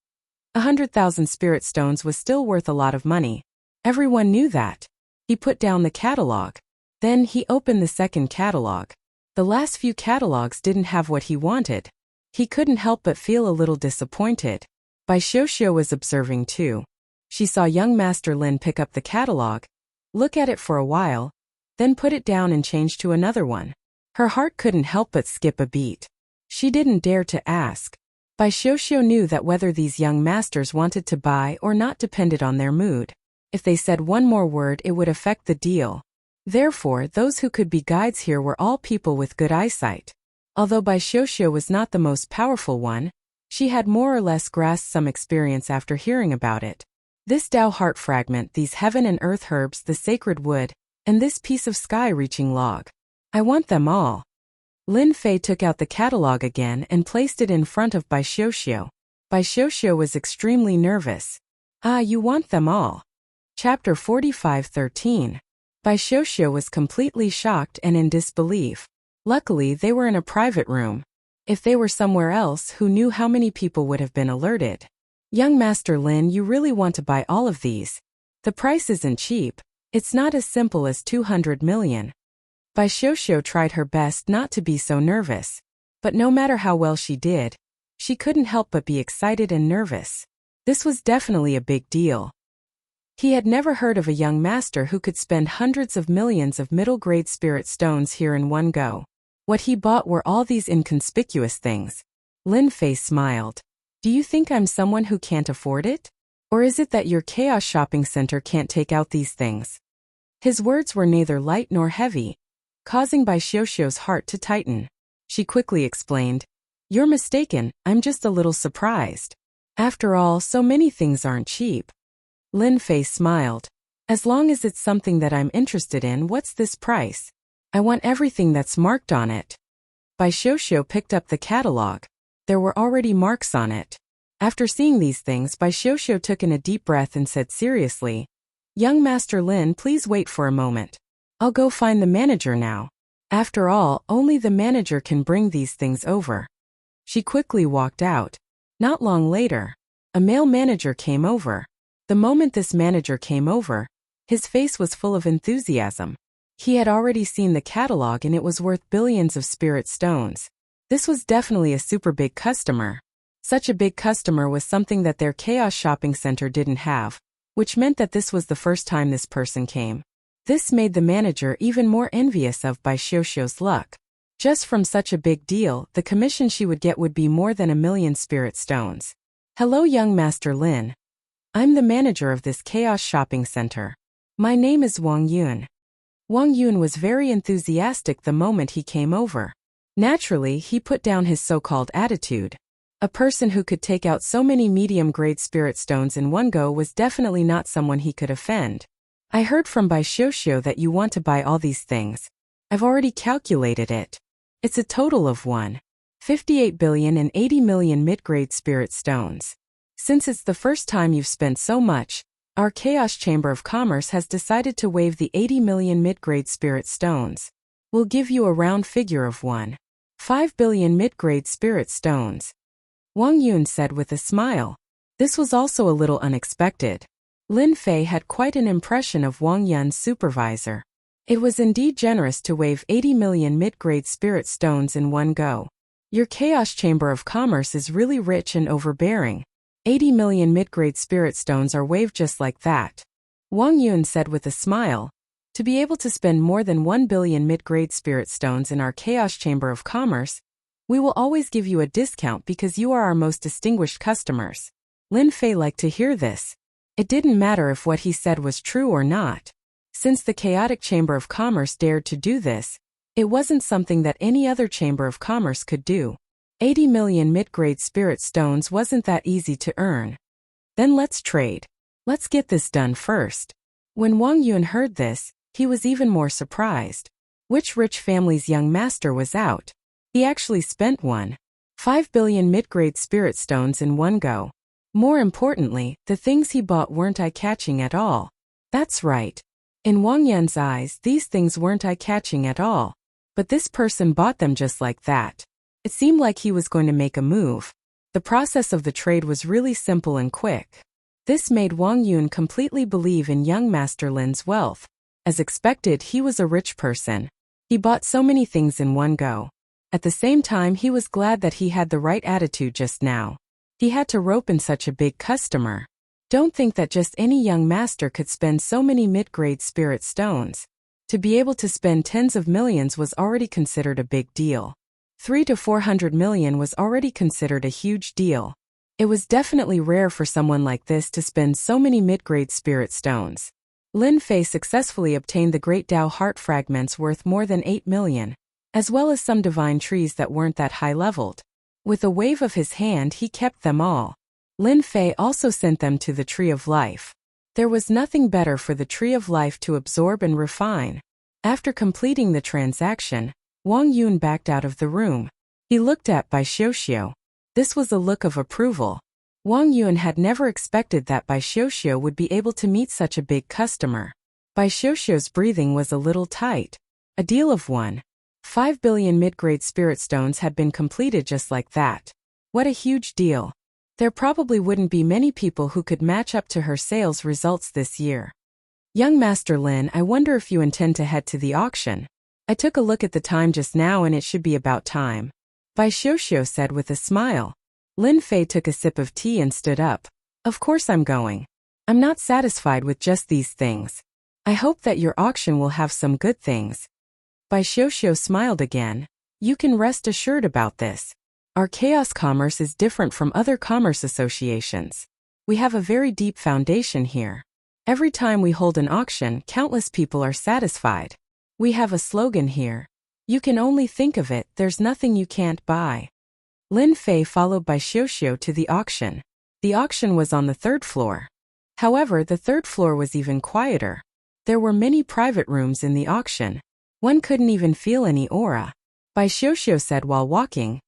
100,000 spirit stones was still worth a lot of money. Everyone knew that. He put down the catalog. Then he opened the second catalog. The last few catalogs didn't have what he wanted. He couldn't help but feel a little disappointed. Bai Xiuxiu was observing too. She saw young Master Lin pick up the catalog, look at it for a while, then put it down and change to another one. Her heart couldn't help but skip a beat. She didn't dare to ask. Bai Xiuxiu knew that whether these young masters wanted to buy or not depended on their mood. If they said one more word, it would affect the deal. Therefore, those who could be guides here were all people with good eyesight. Although Bai Xiuxiu was not the most powerful one, she had more or less grasped some experience after hearing about it. This Dao heart fragment, these heaven and earth herbs, the sacred wood, and this piece of sky-reaching log. I want them all. Lin Fei took out the catalog again and placed it in front of Bai Xiuxiu. Bai Xiuxiu was extremely nervous. Ah, you want them all. Chapter 45:13. Bai Xiuxiu was completely shocked and in disbelief. Luckily, they were in a private room. If they were somewhere else, who knew how many people would have been alerted? Young Master Lin, you really want to buy all of these? The price isn't cheap. It's not as simple as 200 million. Bai Xiuxiu tried her best not to be so nervous. But no matter how well she did, she couldn't help but be excited and nervous. This was definitely a big deal. He had never heard of a young master who could spend hundreds of millions of middle-grade spirit stones here in one go. What he bought were all these inconspicuous things. Lin Fei smiled. Do you think I'm someone who can't afford it? Or is it that your chaos shopping center can't take out these things? His words were neither light nor heavy, causing Bai Xiuxiu's heart to tighten. She quickly explained, "You're mistaken, I'm just a little surprised. After all, so many things aren't cheap." Lin Fei smiled. "As long as it's something that I'm interested in, what's this price? I want everything that's marked on it." Bai Xiuxiu picked up the catalog. There were already marks on it. After seeing these things, Bai Xiuxiu took in a deep breath and said seriously, "Young Master Lin, please wait for a moment. I'll go find the manager now. After all, only the manager can bring these things over." She quickly walked out. Not long later, a male manager came over. The moment this manager came over, his face was full of enthusiasm. He had already seen the catalog and it was worth billions of spirit stones. This was definitely a super big customer. Such a big customer was something that their Chaos Shopping Center didn't have, which meant that this was the first time this person came. This made the manager even more envious of Bai Xiuxiu's luck. Just from such a big deal, the commission she would get would be more than 1,000,000 spirit stones. Hello, young Master Lin. I'm the manager of this Chaos Shopping Center. My name is Wang Yun. Wang Yun was very enthusiastic the moment he came over. Naturally, he put down his so-called attitude. A person who could take out so many medium-grade spirit stones in one go was definitely not someone he could offend. I heard from Bai Xiuxiu that you want to buy all these things. I've already calculated it. It's a total of 1.5880 billion mid-grade spirit stones. Since it's the first time you've spent so much, our Chaos Chamber of Commerce has decided to waive the 80 million mid-grade spirit stones. We'll give you a round figure of 1.5 billion mid-grade spirit stones. Wang Yun said with a smile. This was also a little unexpected. Lin Fei had quite an impression of Wang Yun's supervisor. It was indeed generous to waive 80 million mid-grade spirit stones in one go. Your Chaos Chamber of Commerce is really rich and overbearing. 80 million mid-grade spirit stones are waived just like that. Wang Yun said with a smile. To be able to spend more than 1 billion mid-grade spirit stones in our Chaos Chamber of Commerce, we will always give you a discount because you are our most distinguished customers. Lin Fei liked to hear this. It didn't matter if what he said was true or not. Since the Chaotic Chamber of Commerce dared to do this, it wasn't something that any other Chamber of Commerce could do. 80 million mid-grade spirit stones wasn't that easy to earn. Then let's trade. Let's get this done first. When Wang Yun heard this, he was even more surprised. Which rich family's young master was out? He actually spent 1.5 billion mid-grade spirit stones in one go. More importantly, the things he bought weren't eye-catching at all. That's right. In Wang Yun's eyes, these things weren't eye-catching at all. But this person bought them just like that. It seemed like he was going to make a move. The process of the trade was really simple and quick. This made Wang Yun completely believe in young Master Lin's wealth. As expected, he was a rich person. He bought so many things in one go. At the same time, he was glad that he had the right attitude just now. He had to rope in such a big customer. Don't think that just any young master could spend so many mid-grade spirit stones. To be able to spend tens of millions was already considered a big deal. 300 to 400 million was already considered a huge deal. It was definitely rare for someone like this to spend so many mid-grade spirit stones. Lin Fei successfully obtained the Great Tao Heart fragments worth more than 8 million, as well as some divine trees that weren't that high-leveled. With a wave of his hand, he kept them all. Lin Fei also sent them to the Tree of Life. There was nothing better for the Tree of Life to absorb and refine. After completing the transaction, Wang Yun backed out of the room. He looked at Bai Xiuxiu. This was a look of approval. Wang Yun had never expected that Bai Xiuxiu would be able to meet such a big customer. Bai Xiuxiu's breathing was a little tight. A deal of 1.5 billion mid-grade spirit stones had been completed just like that. What a huge deal. There probably wouldn't be many people who could match up to her sales results this year. Young Master Lin, I wonder if you intend to head to the auction. I took a look at the time just now and it should be about time. Bai Xiuxiu said with a smile. Lin Fei took a sip of tea and stood up. Of course I'm going. I'm not satisfied with just these things. I hope that your auction will have some good things. Bai Xiuxiu smiled again. You can rest assured about this. Our chaos commerce is different from other commerce associations. We have a very deep foundation here. Every time we hold an auction, countless people are satisfied. We have a slogan here. You can only think of it, there's nothing you can't buy. Lin Fei followed Bai Xiuxiu to the auction. The auction was on the third floor. However, the third floor was even quieter. There were many private rooms in the auction. One couldn't even feel any aura. Bai Xiuxiu said while walking,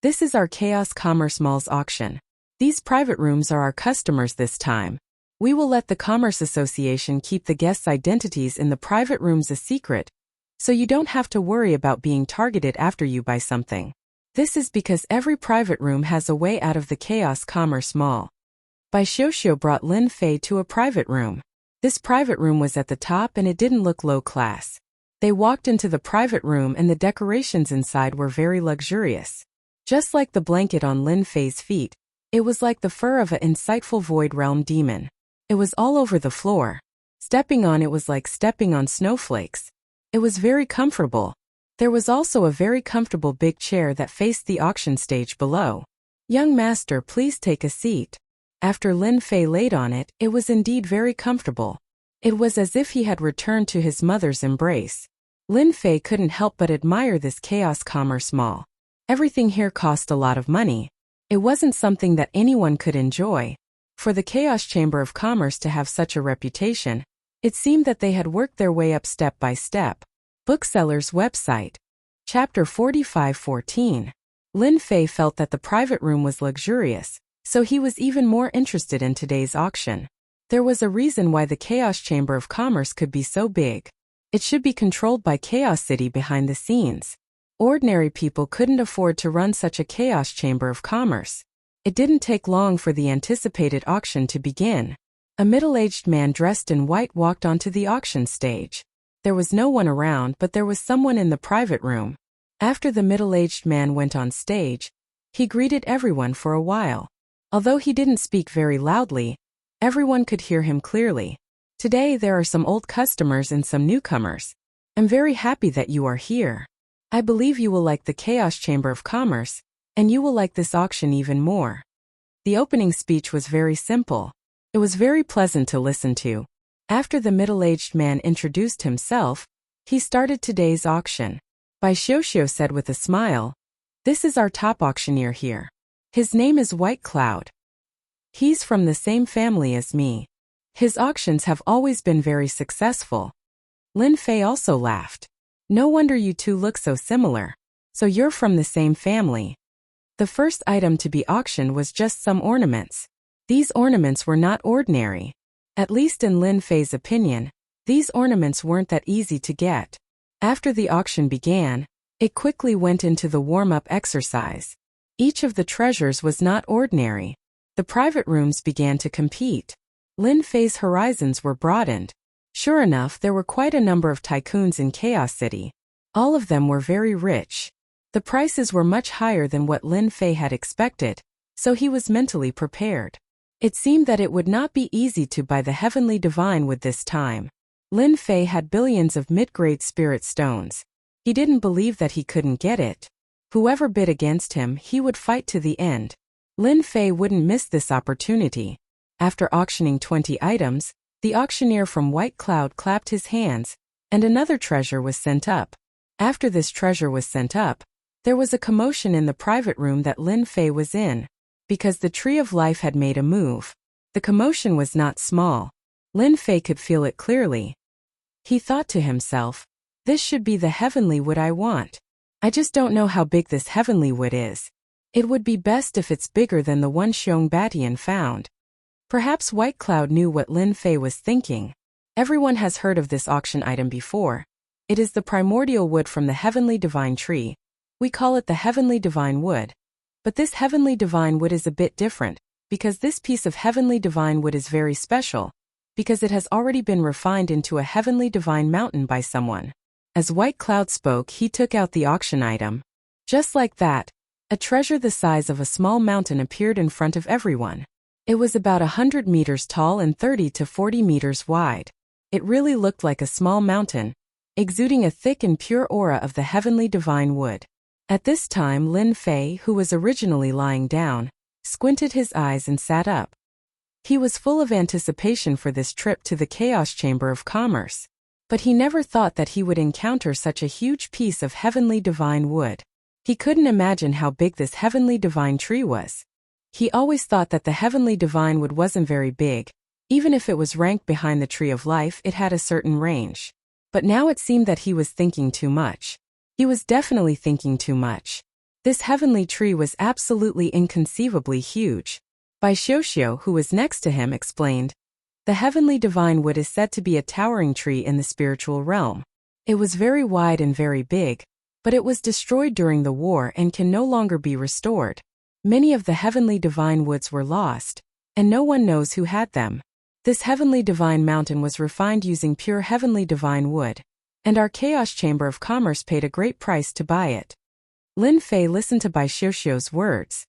"This is our Chaos Commerce Mall's auction. These private rooms are our customers this time. We will let the Commerce Association keep the guests' identities in the private rooms a secret, so you don't have to worry about being targeted after you buy something. This is because every private room has a way out of the Chaos Commerce Mall." Bai Xiuxiu brought Lin Fei to a private room. This private room was at the top and it didn't look low class. They walked into the private room and the decorations inside were very luxurious. Just like the blanket on Lin Fei's feet, it was like the fur of an insightful void realm demon. It was all over the floor. Stepping on it was like stepping on snowflakes. It was very comfortable. There was also a very comfortable big chair that faced the auction stage below. "Young master, please take a seat." After Lin Fei laid on it, it was indeed very comfortable. It was as if he had returned to his mother's embrace. Lin Fei couldn't help but admire this Chaos Commerce Mall. Everything here cost a lot of money. It wasn't something that anyone could enjoy. For the Chaos Chamber of Commerce to have such a reputation, it seemed that they had worked their way up step by step. Bookseller's website. Chapter 45:14. Lin Fei felt that the private room was luxurious, so he was even more interested in today's auction. There was a reason why the Chaos Chamber of Commerce could be so big. It should be controlled by Chaos City behind the scenes. Ordinary people couldn't afford to run such a Chaos Chamber of Commerce. It didn't take long for the anticipated auction to begin. A middle-aged man dressed in white walked onto the auction stage. There was no one around, but there was someone in the private room. After the middle-aged man went on stage, he greeted everyone for a while. Although he didn't speak very loudly, everyone could hear him clearly. "Today there are some old customers and some newcomers. I'm very happy that you are here. I believe you will like the Chaos Chamber of Commerce, and you will like this auction even more." The opening speech was very simple. It was very pleasant to listen to. After the middle-aged man introduced himself, he started today's auction. Bai Xiuxiu said with a smile, "This is our top auctioneer here. His name is White Cloud. He's from the same family as me. His auctions have always been very successful." Lin Fei also laughed. "No wonder you two look so similar. So you're from the same family." The first item to be auctioned was just some ornaments. These ornaments were not ordinary. At least in Lin Fei's opinion, these ornaments weren't that easy to get. After the auction began, it quickly went into the warm-up exercise. Each of the treasures was not ordinary. The private rooms began to compete. Lin Fei's horizons were broadened. Sure enough, there were quite a number of tycoons in Chaos City. All of them were very rich. The prices were much higher than what Lin Fei had expected, so he was mentally prepared. It seemed that it would not be easy to buy the Heavenly Divine Wood this time. Lin Fei had billions of mid-grade spirit stones. He didn't believe that he couldn't get it. Whoever bid against him, he would fight to the end. Lin Fei wouldn't miss this opportunity. After auctioning 20 items, the auctioneer from White Cloud clapped his hands, and another treasure was sent up. After this treasure was sent up, there was a commotion in the private room that Lin Fei was in, because the Tree of Life had made a move. The commotion was not small. Lin Fei could feel it clearly. He thought to himself, "This should be the heavenly wood I want. I just don't know how big this heavenly wood is. It would be best if it's bigger than the one Xiong Batian found." Perhaps White Cloud knew what Lin Fei was thinking. Everyone has heard of this auction item before. It is the primordial wood from the Heavenly Divine Tree. We call it the Heavenly Divine Wood. But this Heavenly Divine Wood is a bit different, because this piece of Heavenly Divine Wood is very special, because it has already been refined into a Heavenly Divine Mountain by someone. As White Cloud spoke, he took out the auction item. Just like that, a treasure the size of a small mountain appeared in front of everyone. It was about 100 meters tall and 30 to 40 meters wide. It really looked like a small mountain, exuding a thick and pure aura of the Heavenly Divine Wood. At this time, Lin Fei, who was originally lying down, squinted his eyes and sat up. He was full of anticipation for this trip to the Chaos Chamber of Commerce. But he never thought that he would encounter such a huge piece of Heavenly Divine Wood. He couldn't imagine how big this Heavenly Divine Tree was. He always thought that the Heavenly Divine Wood wasn't very big. Even if it was ranked behind the Tree of Life, it had a certain range. But now it seemed that he was thinking too much. He was definitely thinking too much. This heavenly tree was absolutely inconceivably huge. Bai Xiuxiu, who was next to him, explained, "The Heavenly Divine Wood is said to be a towering tree in the spiritual realm. It was very wide and very big, but it was destroyed during the war and can no longer be restored. Many of the Heavenly Divine Woods were lost, and no one knows who had them. This heavenly divine mountain was refined using pure heavenly divine wood, and our Chaos Chamber of Commerce paid a great price to buy it. Lin Fei listened to Bai Xiuxiu's words.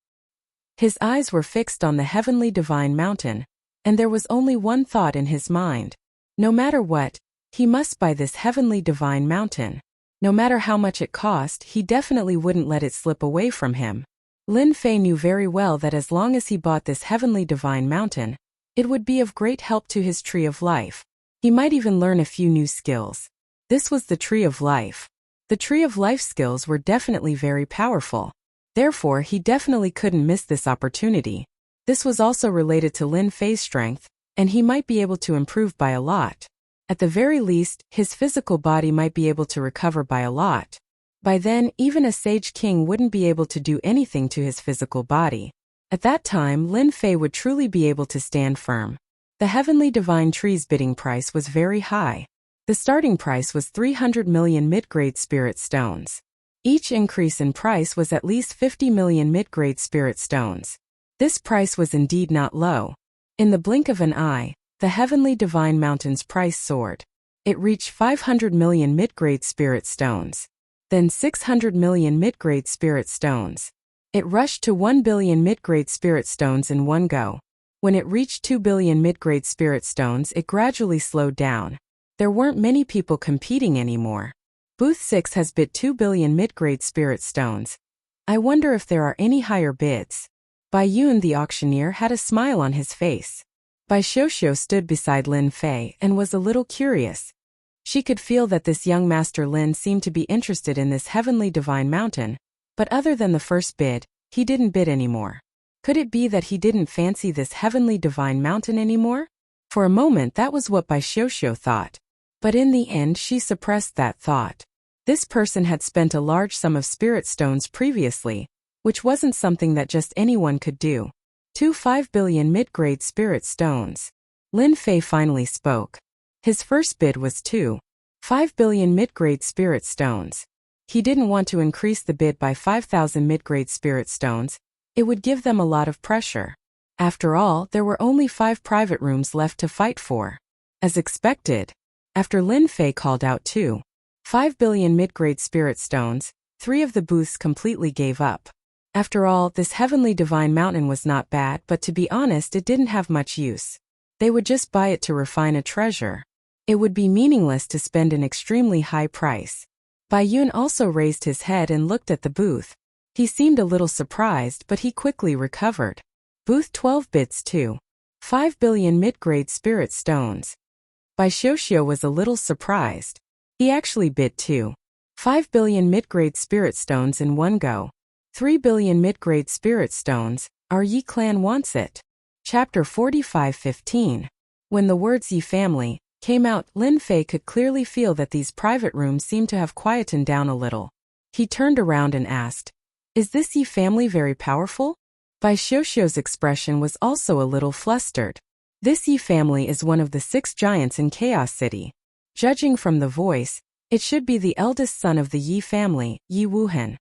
His eyes were fixed on the heavenly divine mountain, and there was only one thought in his mind. No matter what, he must buy this heavenly divine mountain. No matter how much it cost, he definitely wouldn't let it slip away from him. Lin Fei knew very well that as long as he bought this heavenly divine mountain, it would be of great help to his tree of life. He might even learn a few new skills. This was the tree of life. The tree of life skills were definitely very powerful. Therefore, he definitely couldn't miss this opportunity. This was also related to Lin Fei's strength, and he might be able to improve by a lot. At the very least, his physical body might be able to recover by a lot. By then, even a sage king wouldn't be able to do anything to his physical body. At that time, Lin Fei would truly be able to stand firm. The heavenly divine tree's bidding price was very high. The starting price was 300 million mid-grade spirit stones. Each increase in price was at least 50 million mid-grade spirit stones. This price was indeed not low. In the blink of an eye, the heavenly divine mountain's price soared. It reached 500 million mid-grade spirit stones. Then 600 million mid-grade spirit stones. It rushed to 1 billion mid-grade spirit stones in one go. When it reached 2 billion mid-grade spirit stones, it gradually slowed down. There weren't many people competing anymore. Booth 6 has bid 2 billion mid-grade spirit stones. I wonder if there are any higher bids. Bai Yun the auctioneer had a smile on his face. Bai Xiuxiu stood beside Lin Fei and was a little curious. She could feel that this young Master Lin seemed to be interested in this heavenly divine mountain, but other than the first bid, he didn't bid anymore. Could it be that he didn't fancy this heavenly divine mountain anymore? For a moment that was what Bai Xiuxiu thought. But in the end she suppressed that thought. This person had spent a large sum of spirit stones previously, which wasn't something that just anyone could do. 5 billion mid-grade spirit stones. Lin Fei finally spoke. His first bid was 5 billion mid-grade spirit stones. He didn't want to increase the bid by 5,000 mid-grade spirit stones. It would give them a lot of pressure. After all, there were only 5 private rooms left to fight for. As expected, after Lin Fei called out 5 billion mid-grade spirit stones, 3 of the booths completely gave up. After all, this heavenly divine mountain was not bad, but to be honest, it didn't have much use. They would just buy it to refine a treasure. It would be meaningless to spend an extremely high price. Bai Yun also raised his head and looked at the booth. He seemed a little surprised, but he quickly recovered. Booth 12 bids 5 billion mid-grade spirit stones. Bai Xiuxiu was a little surprised. He actually bid 5 billion mid-grade spirit stones in one go. 3 billion mid-grade spirit stones. Our Yi clan wants it. Chapter 45:15. When the words Yi family came out, Lin Fei could clearly feel that these private rooms seemed to have quietened down a little. He turned around and asked, "Is this Yi family very powerful?" Bai Xiuxiu's expression was also a little flustered. This Yi family is one of the 6 giants in Chaos City. Judging from the voice, it should be the eldest son of the Yi family, Yi Wuhan.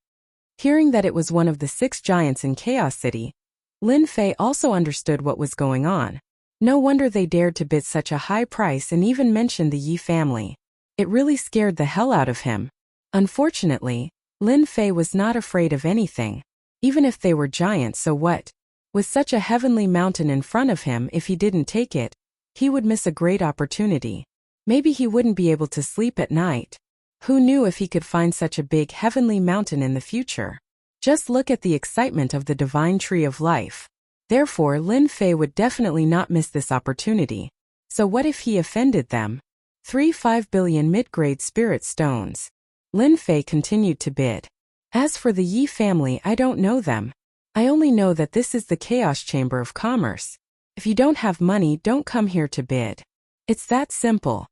Hearing that it was one of the 6 giants in Chaos City, Lin Fei also understood what was going on. No wonder they dared to bid such a high price and even mention the Yi family. It really scared the hell out of him. Unfortunately, Lin Fei was not afraid of anything. Even if they were giants, so what? With such a heavenly mountain in front of him, if he didn't take it, he would miss a great opportunity. Maybe he wouldn't be able to sleep at night. Who knew if he could find such a big heavenly mountain in the future? Just look at the excitement of the divine tree of life. Therefore, Lin Fei would definitely not miss this opportunity. So what if he offended them? 5 billion mid-grade spirit stones. Lin Fei continued to bid. As for the Yi family, I don't know them. I only know that this is the Chaos Chamber of Commerce. If you don't have money, don't come here to bid. It's that simple.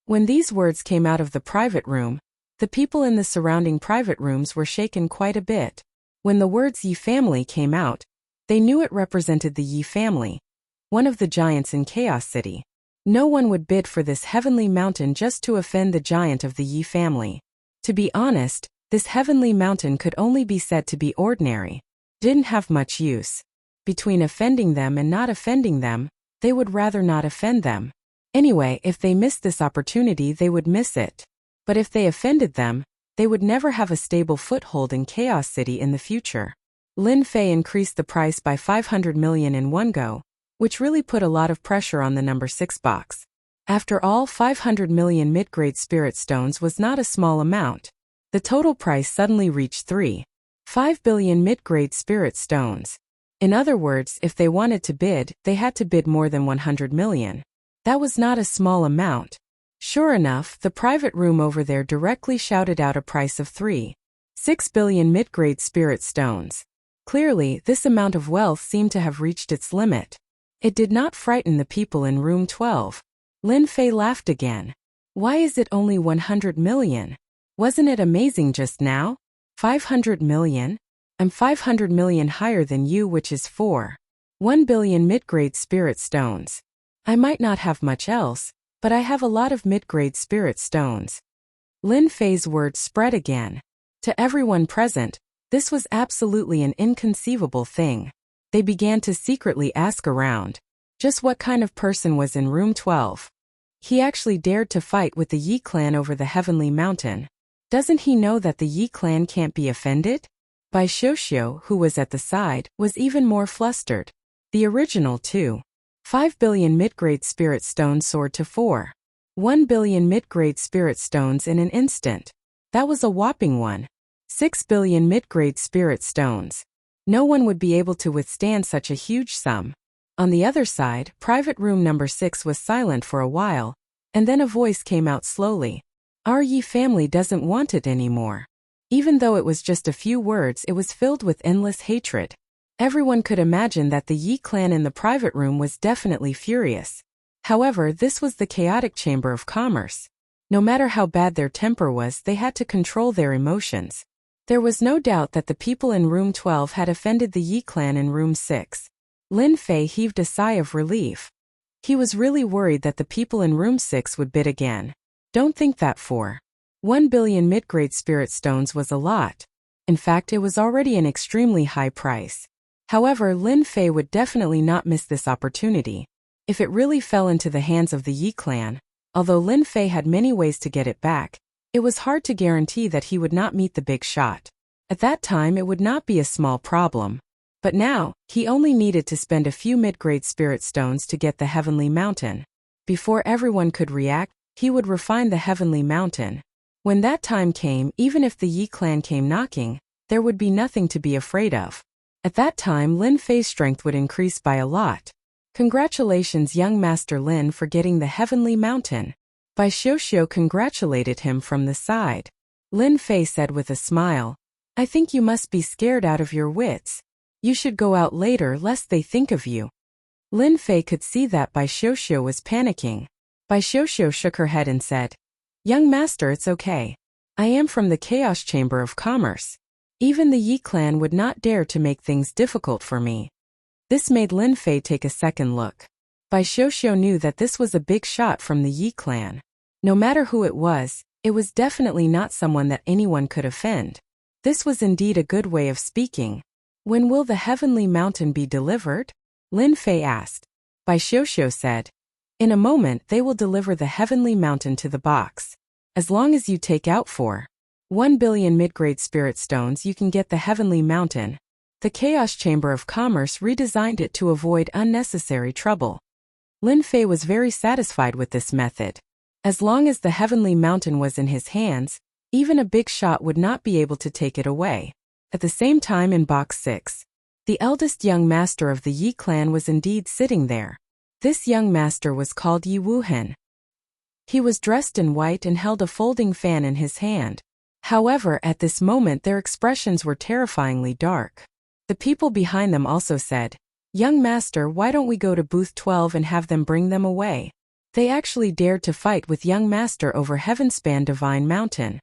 When these words came out of the private room, the people in the surrounding private rooms were shaken quite a bit. When the words Yi family came out, they knew it represented the Yi family, one of the giants in Chaos City. No one would bid for this heavenly mountain just to offend the giant of the Yi family. To be honest, this heavenly mountain could only be said to be ordinary. Didn't have much use. Between offending them and not offending them, they would rather not offend them. Anyway, if they missed this opportunity, they would miss it. But if they offended them, they would never have a stable foothold in Chaos City in the future. Lin Fei increased the price by 500 million in one go, which really put a lot of pressure on the number 6 box. After all, 500 million mid-grade spirit stones was not a small amount. The total price suddenly reached 3.5 billion mid-grade spirit stones. In other words, if they wanted to bid, they had to bid more than 100 million. That was not a small amount. Sure enough, the private room over there directly shouted out a price of 3.6 billion mid-grade spirit stones. Clearly, this amount of wealth seemed to have reached its limit. It did not frighten the people in room 12. Lin Fei laughed again. Why is it only 100 million? Wasn't it amazing just now? 500 million? I'm 500 million higher than you, which is 4.1 billion mid-grade spirit stones. I might not have much else, but I have a lot of mid-grade spirit stones. Lin Fei's words spread again. To everyone present, this was absolutely an inconceivable thing. They began to secretly ask around, just what kind of person was in room 12? He actually dared to fight with the Yi clan over the Heavenly Mountain. Doesn't he know that the Yi clan can't be offended? Bai Xiuxiu, who was at the side, was even more flustered. The original 2.5 billion mid-grade spirit stones soared to 4.1 billion mid-grade spirit stones in an instant. That was a whopping 1.6 billion mid-grade spirit stones. No one would be able to withstand such a huge sum. On the other side, private room number 6 was silent for a while, and then a voice came out slowly. Our Yi family doesn't want it anymore. Even though it was just a few words, it was filled with endless hatred. Everyone could imagine that the Yi clan in the private room was definitely furious. However, this was the chaotic chamber of commerce. No matter how bad their temper was, they had to control their emotions. There was no doubt that the people in room 12 had offended the Yi clan in room 6. Lin Fei heaved a sigh of relief. He was really worried that the people in room 6 would bid again. Don't think that 4.1 billion mid-grade spirit stones was a lot. In fact, it was already an extremely high price. However, Lin Fei would definitely not miss this opportunity. If it really fell into the hands of the Yi clan, although Lin Fei had many ways to get it back, it was hard to guarantee that he would not meet the big shot. At that time, it would not be a small problem. But now, he only needed to spend a few mid-grade spirit stones to get the Heavenly Mountain. Before everyone could react, he would refine the Heavenly Mountain. When that time came, even if the Yi clan came knocking, there would be nothing to be afraid of. At that time, Lin Fei's strength would increase by a lot. Congratulations, young Master Lin, for getting the Heavenly Mountain. Bai Xiuxiu congratulated him from the side. Lin Fei said with a smile, I think you must be scared out of your wits. You should go out later lest they think of you. Lin Fei could see that Bai Xiuxiu was panicking. Bai Xiuxiu shook her head and said, Young master, it's okay. I am from the Chaos Chamber of Commerce. Even the Yi clan would not dare to make things difficult for me. This made Lin Fei take a second look. Bai Xiuxiu knew that this was a big shot from the Yi clan. No matter who it was definitely not someone that anyone could offend. This was indeed a good way of speaking. When will the Heavenly Mountain be delivered? Lin Fei asked. Bai Xiuxiu said, In a moment they will deliver the Heavenly Mountain to the box. As long as you take out 4.1 billion mid-grade spirit stones, you can get the Heavenly Mountain. The Chaos Chamber of Commerce redesigned it to avoid unnecessary trouble. Lin Fei was very satisfied with this method. As long as the Heavenly Mountain was in his hands, even a big shot would not be able to take it away. At the same time, in box 6, the eldest young master of the Yi clan was indeed sitting there. This young master was called Yi Wuhan. He was dressed in white and held a folding fan in his hand. However, at this moment their expressions were terrifyingly dark. The people behind them also said, Young master, why don't we go to booth 12 and have them bring them away? They actually dared to fight with young master over Heavenspan Divine Mountain.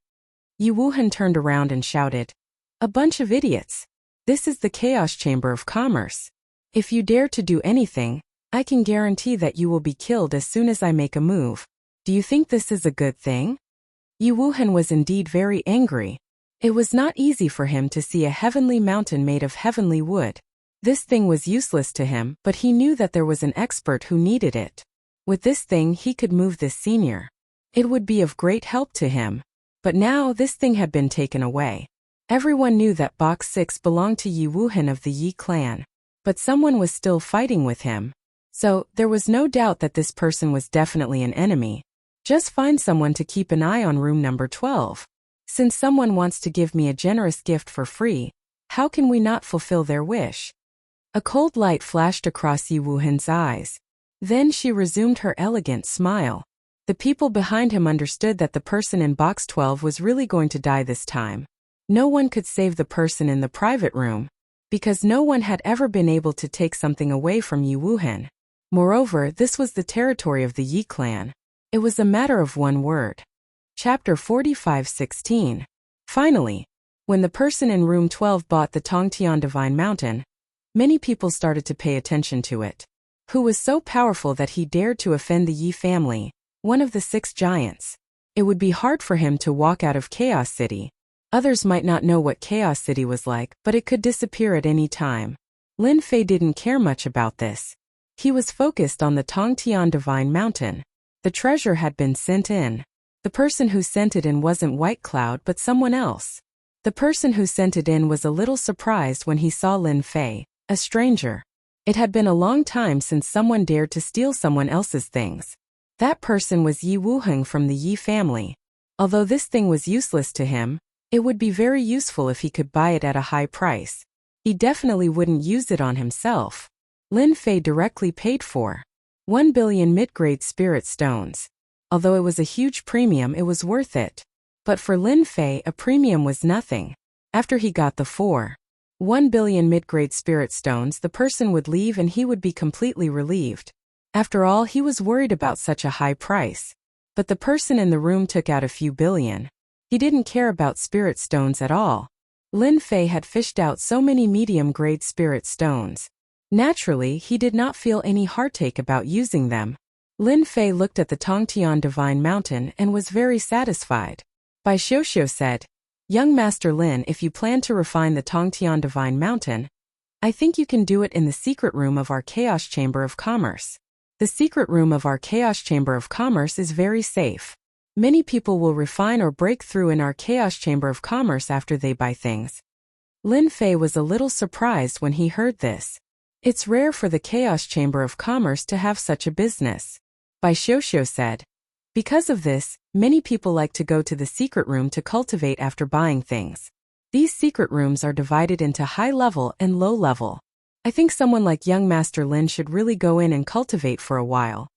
Yi Wuhan turned around and shouted, A bunch of idiots. This is the Chaos Chamber of Commerce. If you dare to do anything, I can guarantee that you will be killed as soon as I make a move. Do you think this is a good thing? Yi Wuhan was indeed very angry. It was not easy for him to see a heavenly mountain made of heavenly wood. This thing was useless to him, but he knew that there was an expert who needed it. With this thing he could move this senior. It would be of great help to him. But now this thing had been taken away. Everyone knew that Box 6 belonged to Yi Wuhan of the Yi clan. But someone was still fighting with him. So, there was no doubt that this person was definitely an enemy. Just find someone to keep an eye on room number 12. Since someone wants to give me a generous gift for free, how can we not fulfill their wish? A cold light flashed across Yi Wuhan's eyes. Then she resumed her elegant smile. The people behind him understood that the person in box 12 was really going to die this time. No one could save the person in the private room, because no one had ever been able to take something away from Yi Wuhan. Moreover, this was the territory of the Yi clan. It was a matter of one word. Chapter 45:16. Finally, when the person in room 12 bought the Tongtian Divine Mountain, many people started to pay attention to it. Who was so powerful that he dared to offend the Yi family, one of the 6 giants? It would be hard for him to walk out of Chaos City. Others might not know what Chaos City was like, but it could disappear at any time. Lin Fei didn't care much about this. He was focused on the Tongtian Divine Mountain. The treasure had been sent in. The person who sent it in wasn't White Cloud but someone else. The person who sent it in was a little surprised when he saw Lin Fei, a stranger. It had been a long time since someone dared to steal someone else's things. That person was Yi Wuhan from the Yi family. Although this thing was useless to him, it would be very useful if he could buy it at a high price. He definitely wouldn't use it on himself. Lin Fei directly paid for 1 billion mid-grade spirit stones. Although it was a huge premium, it was worth it. But for Lin Fei, a premium was nothing. After he got the 1 billion mid-grade spirit stones, the person would leave and he would be completely relieved. After all, he was worried about such a high price. But the person in the room took out a few billion. He didn't care about spirit stones at all. Lin Fei had fished out so many medium-grade spirit stones. Naturally, he did not feel any heartache about using them. Lin Fei looked at the Tongtian Divine Mountain and was very satisfied. Bai Xiuxiu said, "Young Master Lin, if you plan to refine the Tongtian Divine Mountain, I think you can do it in the secret room of our Chaos Chamber of Commerce. The secret room of our Chaos Chamber of Commerce is very safe. Many people will refine or break through in our Chaos Chamber of Commerce after they buy things." Lin Fei was a little surprised when he heard this. It's rare for the Chaos Chamber of Commerce to have such a business. Bai Xiuxiu said. Because of this, many people like to go to the secret room to cultivate after buying things. These secret rooms are divided into high level and low level. I think someone like young Master Lin should really go in and cultivate for a while.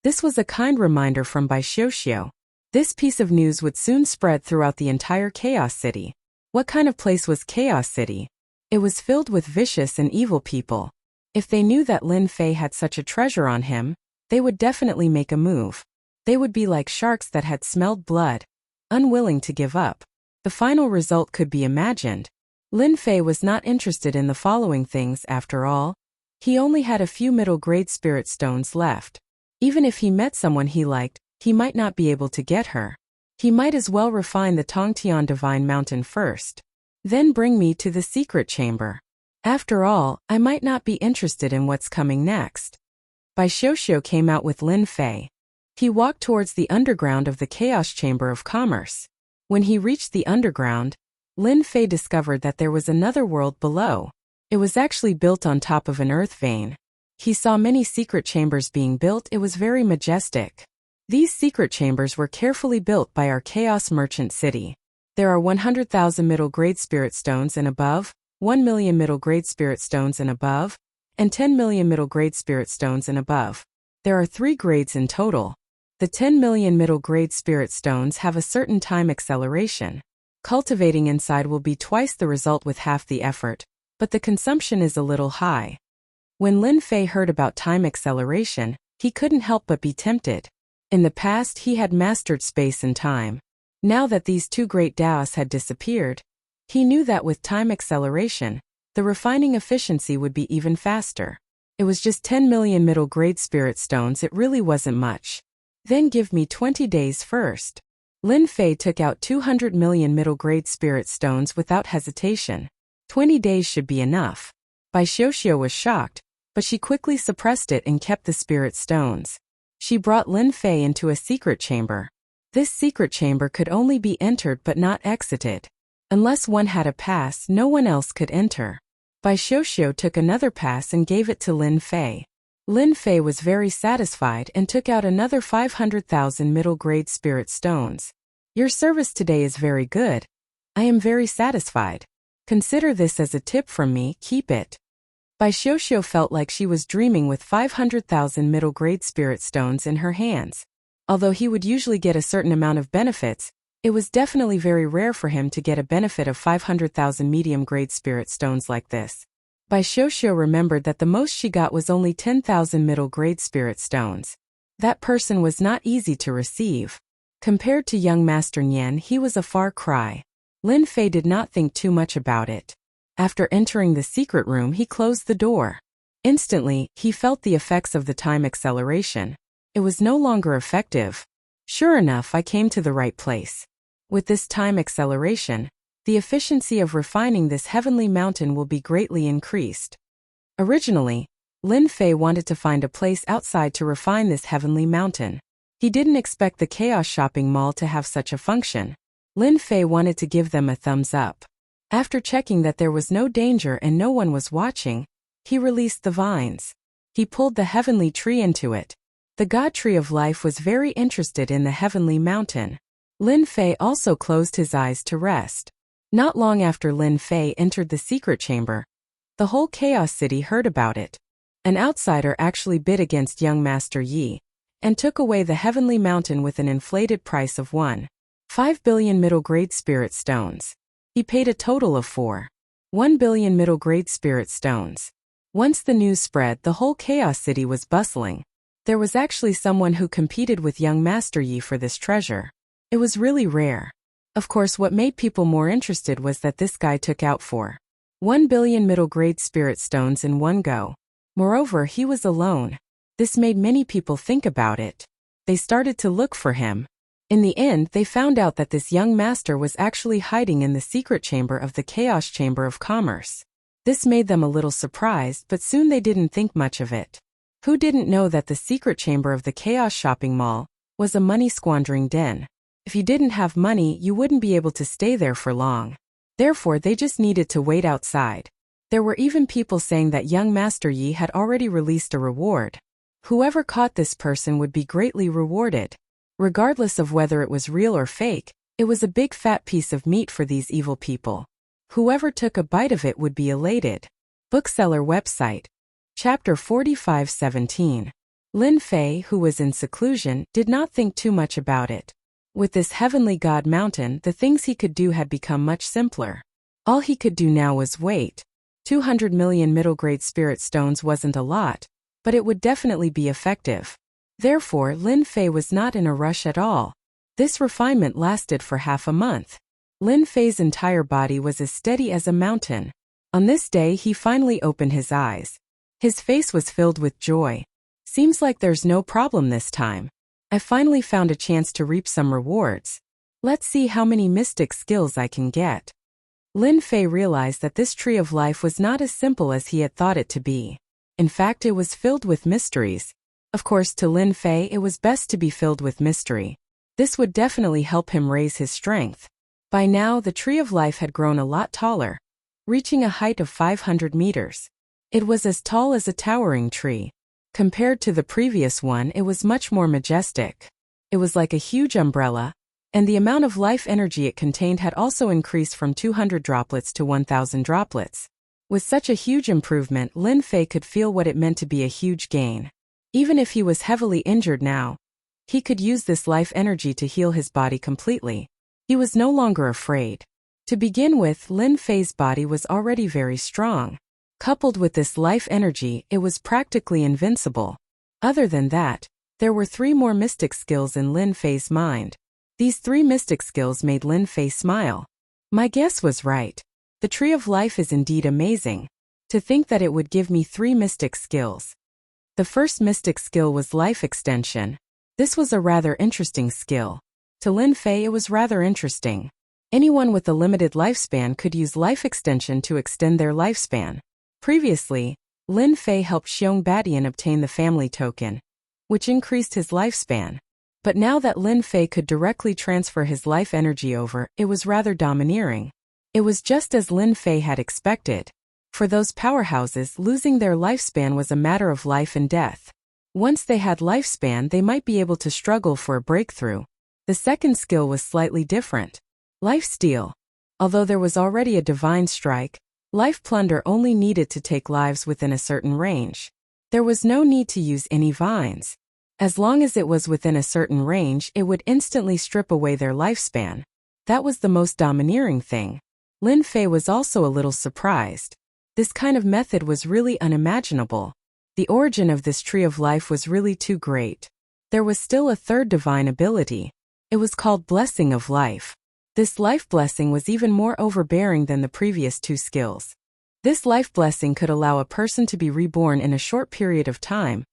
This was a kind reminder from Bai Xiuxiu. This piece of news would soon spread throughout the entire Chaos City. What kind of place was Chaos City? It was filled with vicious and evil people. If they knew that Lin Fei had such a treasure on him, they would definitely make a move. They would be like sharks that had smelled blood, unwilling to give up. The final result could be imagined. Lin Fei was not interested in the following things after all. He only had a few middle-grade spirit stones left. Even if he met someone he liked, he might not be able to get her. He might as well refine the Tongtian Divine Mountain first. Then bring me to the secret chamber. After all, I might not be interested in what's coming next. Bai Xiuxiu came out with Lin Fei. He walked towards the underground of the Chaos Chamber of Commerce. When he reached the underground, Lin Fei discovered that there was another world below. It was actually built on top of an earth vein. He saw many secret chambers being built. It was very majestic. These secret chambers were carefully built by our Chaos Merchant City. There are 100,000 middle-grade spirit stones and above, 1 million middle-grade spirit stones and above, and 10 million middle-grade spirit stones and above. There are 3 grades in total. The 10 million middle-grade spirit stones have a certain time acceleration. Cultivating inside will be twice the result with half the effort, but the consumption is a little high. When Lin Fei heard about time acceleration, he couldn't help but be tempted. In the past, he had mastered space and time. Now that these 2 great Taoists had disappeared, he knew that with time acceleration, the refining efficiency would be even faster. It was just 10 million middle-grade spirit stones. It really wasn't much. Then give me 20 days first. Lin Fei took out 200 million middle-grade spirit stones without hesitation. 20 days should be enough. Bai Xiuxiu was shocked, but she quickly suppressed it and kept the spirit stones. She brought Lin Fei into a secret chamber. This secret chamber could only be entered but not exited. Unless one had a pass, no one else could enter. Bai Xiuxiu took another pass and gave it to Lin Fei. Lin Fei was very satisfied and took out another 500,000 middle-grade spirit stones. Your service today is very good. I am very satisfied. Consider this as a tip from me, keep it. Bai Xiuxiu felt like she was dreaming with 500,000 middle-grade spirit stones in her hands. Although he would usually get a certain amount of benefits, it was definitely very rare for him to get a benefit of 500,000 medium-grade spirit stones like this. Bai Xiuxiu remembered that the most she got was only 10,000 middle-grade spirit stones. That person was not easy to receive. Compared to young Master Nian, he was a far cry. Lin Fei did not think too much about it. After entering the secret room, he closed the door. Instantly, he felt the effects of the time acceleration. It was no longer effective. Sure enough, I came to the right place. With this time acceleration, the efficiency of refining this heavenly mountain will be greatly increased. Originally, Lin Fei wanted to find a place outside to refine this heavenly mountain. He didn't expect the Chaos Shopping Mall to have such a function. Lin Fei wanted to give them a thumbs up. After checking that there was no danger and no one was watching, he released the vines. He pulled the heavenly tree into it. The God Tree of Life was very interested in the heavenly mountain. Lin Fei also closed his eyes to rest. Not long after Lin Fei entered the secret chamber, the whole Chaos City heard about it. An outsider actually bid against young Master Yi, and took away the heavenly mountain with an inflated price of 1.5 billion middle-grade spirit stones. He paid a total of 4.1 billion middle-grade spirit stones. Once the news spread, the whole Chaos City was bustling. There was actually someone who competed with young Master Yi for this treasure. It was really rare. Of course, what made people more interested was that this guy took out 4.1 billion middle-grade spirit stones in one go. Moreover, he was alone. This made many people think about it. They started to look for him. In the end, they found out that this young master was actually hiding in the secret chamber of the Chaos Chamber of Commerce. This made them a little surprised, but soon they didn't think much of it. Who didn't know that the secret chamber of the Chaos Shopping Mall was a money-squandering den? If you didn't have money, you wouldn't be able to stay there for long. Therefore, they just needed to wait outside. There were even people saying that young Master Yi had already released a reward. Whoever caught this person would be greatly rewarded. Regardless of whether it was real or fake, it was a big fat piece of meat for these evil people. Whoever took a bite of it would be elated. Bookseller website. Chapter 45:17. Lin Fei, who was in seclusion, did not think too much about it. With this heavenly god mountain, the things he could do had become much simpler. All he could do now was wait. 200 million middle-grade spirit stones wasn't a lot, but it would definitely be effective. Therefore, Lin Fei was not in a rush at all. This refinement lasted for half a month. Lin Fei's entire body was as steady as a mountain. On this day, he finally opened his eyes. His face was filled with joy. Seems like there's no problem this time. I finally found a chance to reap some rewards. Let's see how many mystic skills I can get. Lin Fei realized that this tree of life was not as simple as he had thought it to be. In fact, it was filled with mysteries. Of course, to Lin Fei, it was best to be filled with mystery. This would definitely help him raise his strength. By now, the tree of life had grown a lot taller, reaching a height of 500 meters. It was as tall as a towering tree. Compared to the previous one, it was much more majestic. It was like a huge umbrella, and the amount of life energy it contained had also increased from 200 droplets to 1,000 droplets. With such a huge improvement, Lin Fei could feel what it meant to be a huge gain. Even if he was heavily injured now, he could use this life energy to heal his body completely. He was no longer afraid. To begin with, Lin Fei's body was already very strong. Coupled with this life energy, it was practically invincible. Other than that, there were 3 more mystic skills in Lin Fei's mind. These 3 mystic skills made Lin Fei smile. My guess was right. The tree of life is indeed amazing. To think that it would give me 3 mystic skills. The first mystic skill was life extension. This was a rather interesting skill. To Lin Fei, it was rather interesting. Anyone with a limited lifespan could use life extension to extend their lifespan. Previously, Lin Fei helped Xiong Badian obtain the family token, which increased his lifespan. But now that Lin Fei could directly transfer his life energy over, it was rather domineering. It was just as Lin Fei had expected. For those powerhouses, losing their lifespan was a matter of life and death. Once they had lifespan, they might be able to struggle for a breakthrough. The second skill was slightly different. Life Steal. Although there was already a divine strike, Life Plunder only needed to take lives within a certain range. There was no need to use any vines. As long as it was within a certain range, it would instantly strip away their lifespan. That was the most domineering thing. Lin Fei was also a little surprised. This kind of method was really unimaginable. The origin of this tree of life was really too great. There was still a third divine ability. It was called Blessing of Life. This life blessing was even more overbearing than the previous two skills. This life blessing could allow a person to be reborn in a short period of time,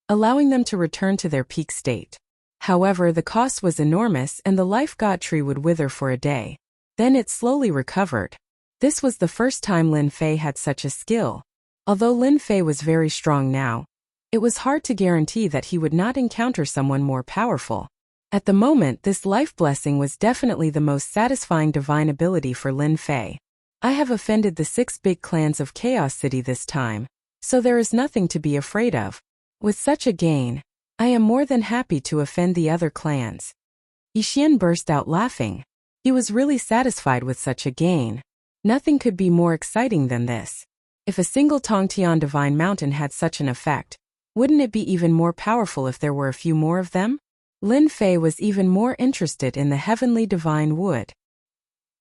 allowing them to return to their peak state. However, the cost was enormous and the life god tree would wither for a day. Then it slowly recovered. This was the first time Lin Fei had such a skill. Although Lin Fei was very strong now, it was hard to guarantee that he would not encounter someone more powerful. At the moment, this life blessing was definitely the most satisfying divine ability for Lin Fei. I have offended the 6 big clans of Chaos City this time, so there is nothing to be afraid of. With such a gain, I am more than happy to offend the other clans. Yixian burst out laughing. He was really satisfied with such a gain. Nothing could be more exciting than this. If a single Tongtian Divine Mountain had such an effect, wouldn't it be even more powerful if there were a few more of them? Lin Fei was even more interested in the Heavenly Divine Wood.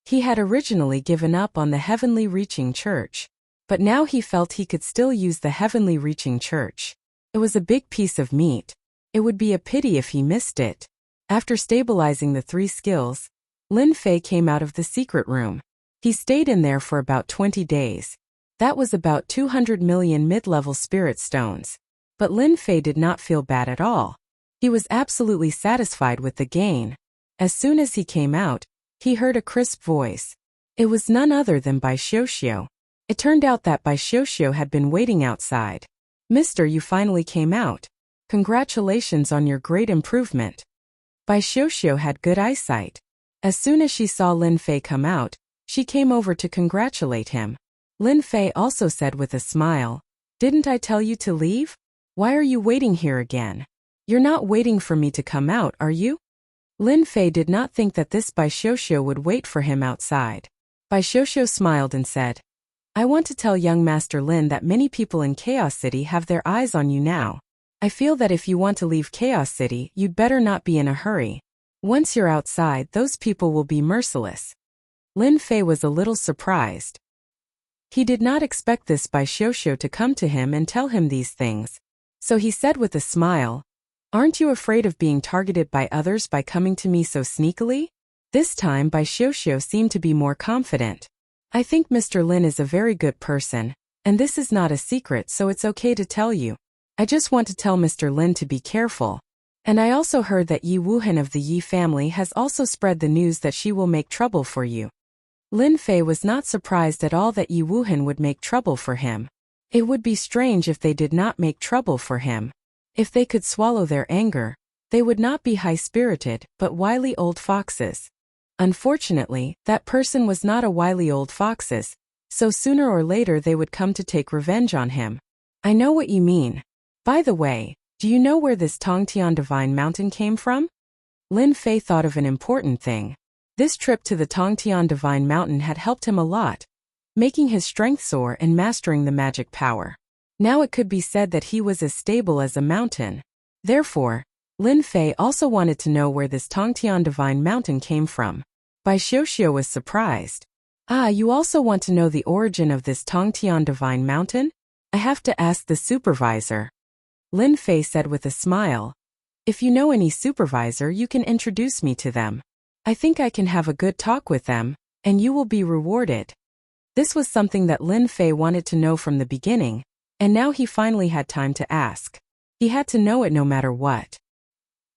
He had originally given up on the Heavenly Reaching Church, but now he felt he could still use the Heavenly Reaching Church. It was a big piece of meat. It would be a pity if he missed it. After stabilizing the 3 skills, Lin Fei came out of the secret room. He stayed in there for about 20 days. That was about 200 million mid-level spirit stones. But Lin Fei did not feel bad at all. He was absolutely satisfied with the gain. As soon as he came out, he heard a crisp voice. It was none other than Bai Xiuxiu. It turned out that Bai Xiuxiu had been waiting outside. "Mister, you finally came out. Congratulations on your great improvement." Bai Xiuxiu had good eyesight. As soon as she saw Lin Fei come out, she came over to congratulate him. Lin Fei also said with a smile, "Didn't I tell you to leave? Why are you waiting here again? You're not waiting for me to come out, are you?" Lin Fei did not think that this Bai Xiuxiu would wait for him outside. Bai Xiuxiu smiled and said, "I want to tell young Master Lin that many people in Chaos City have their eyes on you now. I feel that if you want to leave Chaos City, you'd better not be in a hurry. Once you're outside, those people will be merciless." Lin Fei was a little surprised. He did not expect this Bai Xiuxiu to come to him and tell him these things. So he said with a smile, "Aren't you afraid of being targeted by others by coming to me so sneakily?" This time Bai Xiuxiu seemed to be more confident. "I think Mr. Lin is a very good person, and this is not a secret, so it's okay to tell you. I just want to tell Mr. Lin to be careful. And I also heard that Yi Wuhan of the Yi family has also spread the news that she will make trouble for you." Lin Fei was not surprised at all that Yi Wuhan would make trouble for him. It would be strange if they did not make trouble for him. If they could swallow their anger, they would not be high-spirited, but wily old foxes. Unfortunately, that person was not a wily old foxes, so sooner or later they would come to take revenge on him. "I know what you mean. By the way, do you know where this Tongtian Divine Mountain came from?" Lin Fei thought of an important thing. This trip to the Tongtian Divine Mountain had helped him a lot, making his strength soar and mastering the magic power. Now it could be said that he was as stable as a mountain. Therefore, Lin Fei also wanted to know where this Tongtian Divine Mountain came from. Bai Xiuxiu was surprised. "Ah, you also want to know the origin of this Tongtian Divine Mountain? I have to ask the supervisor." Lin Fei said with a smile, "If you know any supervisor, you can introduce me to them. I think I can have a good talk with them, and you will be rewarded." This was something that Lin Fei wanted to know from the beginning, and now he finally had time to ask. He had to know it no matter what.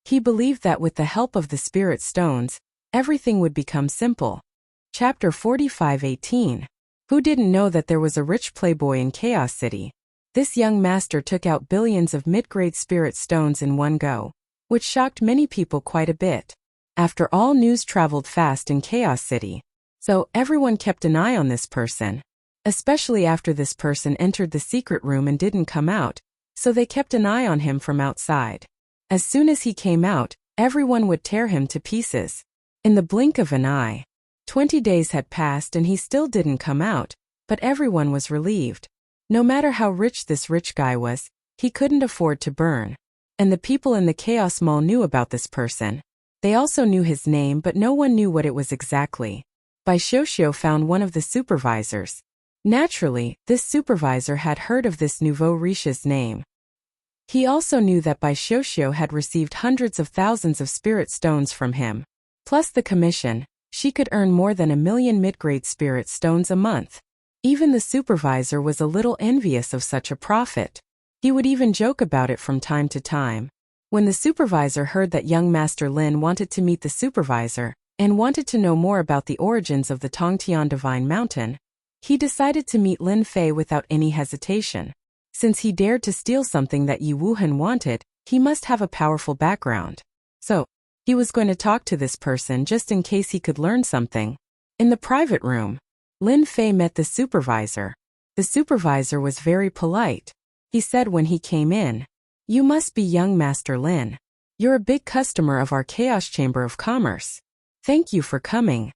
He believed that with the help of the spirit stones, everything would become simple. Chapter 45:18. Who didn't know that there was a rich playboy in Chaos City? This young master took out billions of mid-grade spirit stones in one go, which shocked many people quite a bit. After all, news traveled fast in Chaos City, so everyone kept an eye on this person. Especially after this person entered the secret room and didn't come out, so they kept an eye on him from outside. As soon as he came out, everyone would tear him to pieces. In the blink of an eye. 20 days had passed and he still didn't come out, but everyone was relieved. No matter how rich this rich guy was, he couldn't afford to burn. And the people in the Chaos Mall knew about this person. They also knew his name, but no one knew what it was exactly. Bai Xiuxiu found one of the supervisors. Naturally, this supervisor had heard of this nouveau riche's name. He also knew that Bai Xiuxiu had received hundreds of thousands of spirit stones from him. Plus the commission, she could earn more than 1 million mid-grade spirit stones a month. Even the supervisor was a little envious of such a profit. He would even joke about it from time to time. When the supervisor heard that young Master Lin wanted to meet the supervisor, and wanted to know more about the origins of the Tongtian Divine Mountain, he decided to meet Lin Fei without any hesitation. Since he dared to steal something that Yi Wuhan wanted, he must have a powerful background. So, he was going to talk to this person just in case he could learn something. In the private room, Lin Fei met the supervisor. The supervisor was very polite. He said when he came in, "You must be young Master Lin. You're a big customer of our Chaos Chamber of Commerce. Thank you for coming."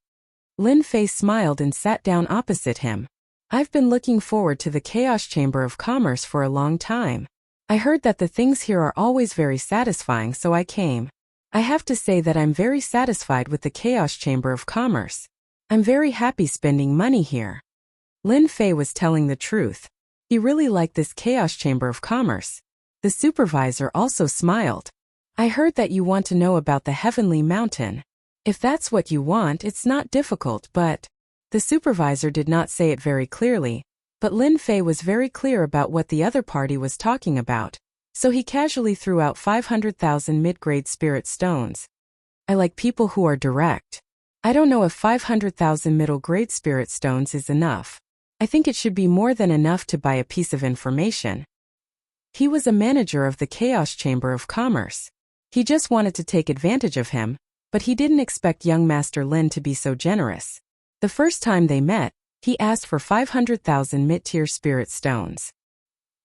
Lin Fei smiled and sat down opposite him. "I've been looking forward to the Chaos Chamber of Commerce for a long time. I heard that the things here are always very satisfying, so I came. I have to say that I'm very satisfied with the Chaos Chamber of Commerce. I'm very happy spending money here." Lin Fei was telling the truth. He really liked this Chaos Chamber of Commerce. The supervisor also smiled. "I heard that you want to know about the Heavenly Mountain. If that's what you want, it's not difficult, but..." The supervisor did not say it very clearly, but Lin Fei was very clear about what the other party was talking about, so he casually threw out 500,000 mid-grade spirit stones. I like people who are direct. I don't know if 500,000 middle-grade spirit stones is enough. I think it should be more than enough to buy a piece of information. He was a manager of the Chaos Chamber of Commerce. He just wanted to take advantage of him, but he didn't expect young Master Lin to be so generous. The first time they met, he asked for 500,000 mid-tier spirit stones.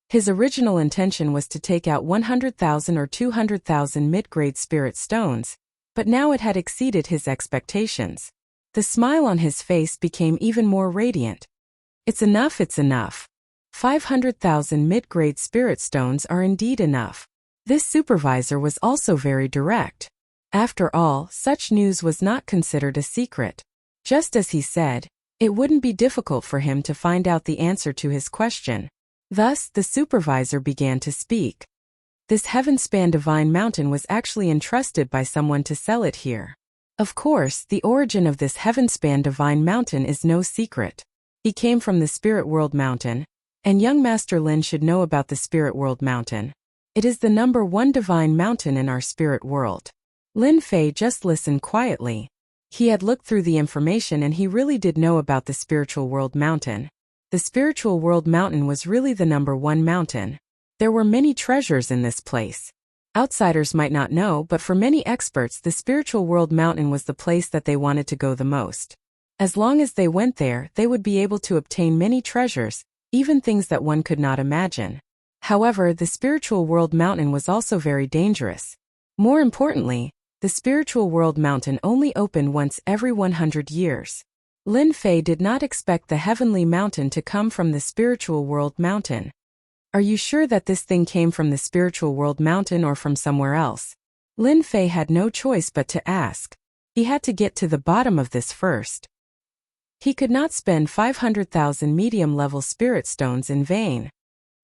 His original intention was to take out 100,000 or 200,000 mid-grade spirit stones, but now it had exceeded his expectations. The smile on his face became even more radiant. It's enough, it's enough. 500,000 mid-grade spirit stones are indeed enough. This supervisor was also very direct. After all, such news was not considered a secret. Just as he said, it wouldn't be difficult for him to find out the answer to his question. Thus, the supervisor began to speak. This Heavenspan Divine Mountain was actually entrusted by someone to sell it here. Of course, the origin of this Heavenspan Divine Mountain is no secret. He came from the Spirit World Mountain, and young Master Lin should know about the Spirit World Mountain. It is the #1 divine mountain in our spirit world. Lin Fei just listened quietly. He had looked through the information and he really did know about the Spiritual World Mountain. The Spiritual World Mountain was really the #1 mountain. There were many treasures in this place. Outsiders might not know, but for many experts the Spiritual World Mountain was the place that they wanted to go the most. As long as they went there, they would be able to obtain many treasures, even things that one could not imagine. However, the Spiritual World Mountain was also very dangerous. More importantly, the Spiritual World Mountain only opened once every 100 years. Lin Fei did not expect the Heavenly Mountain to come from the Spiritual World Mountain. Are you sure that this thing came from the Spiritual World Mountain or from somewhere else? Lin Fei had no choice but to ask. He had to get to the bottom of this first. He could not spend 500,000 medium-level spirit stones in vain.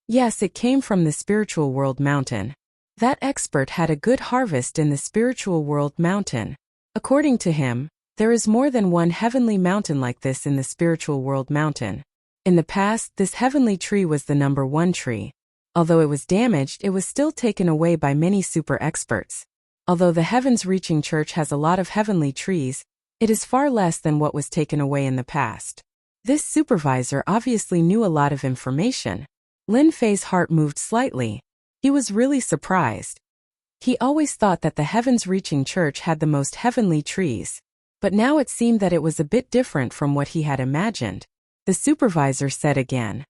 Yes, it came from the Spiritual World Mountain. That expert had a good harvest in the Spiritual World Mountain. According to him, there is more than one heavenly mountain like this in the Spiritual World Mountain. In the past, this heavenly tree was the #1 tree. Although it was damaged, it was still taken away by many super experts. Although the Heavens Reaching Church has a lot of heavenly trees, it is far less than what was taken away in the past. This supervisor obviously knew a lot of information. Lin Fei's heart moved slightly. He was really surprised. He always thought that the heavens-reaching church had the most heavenly trees. But now it seemed that it was a bit different from what he had imagined. The supervisor said again.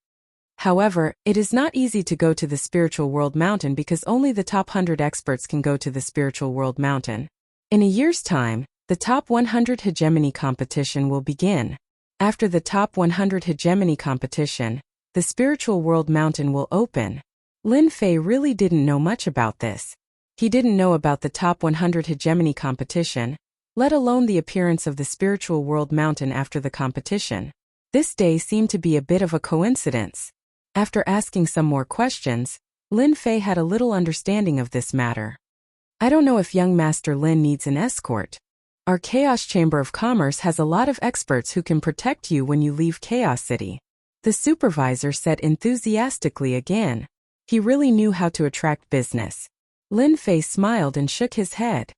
However, it is not easy to go to the Spiritual World Mountain because only the top 100 experts can go to the Spiritual World Mountain. In a year's time, the Top 100 Hegemony competition will begin. After the Top 100 Hegemony competition, the Spiritual World Mountain will open. Lin Fei really didn't know much about this. He didn't know about the Top 100 Hegemony competition, let alone the appearance of the Spiritual World Mountain after the competition. This day seemed to be a bit of a coincidence. After asking some more questions, Lin Fei had a little understanding of this matter. I don't know if young Master Lin needs an escort. Our Chaos Chamber of Commerce has a lot of experts who can protect you when you leave Chaos City. The supervisor said enthusiastically again. He really knew how to attract business. Lin Fei smiled and shook his head.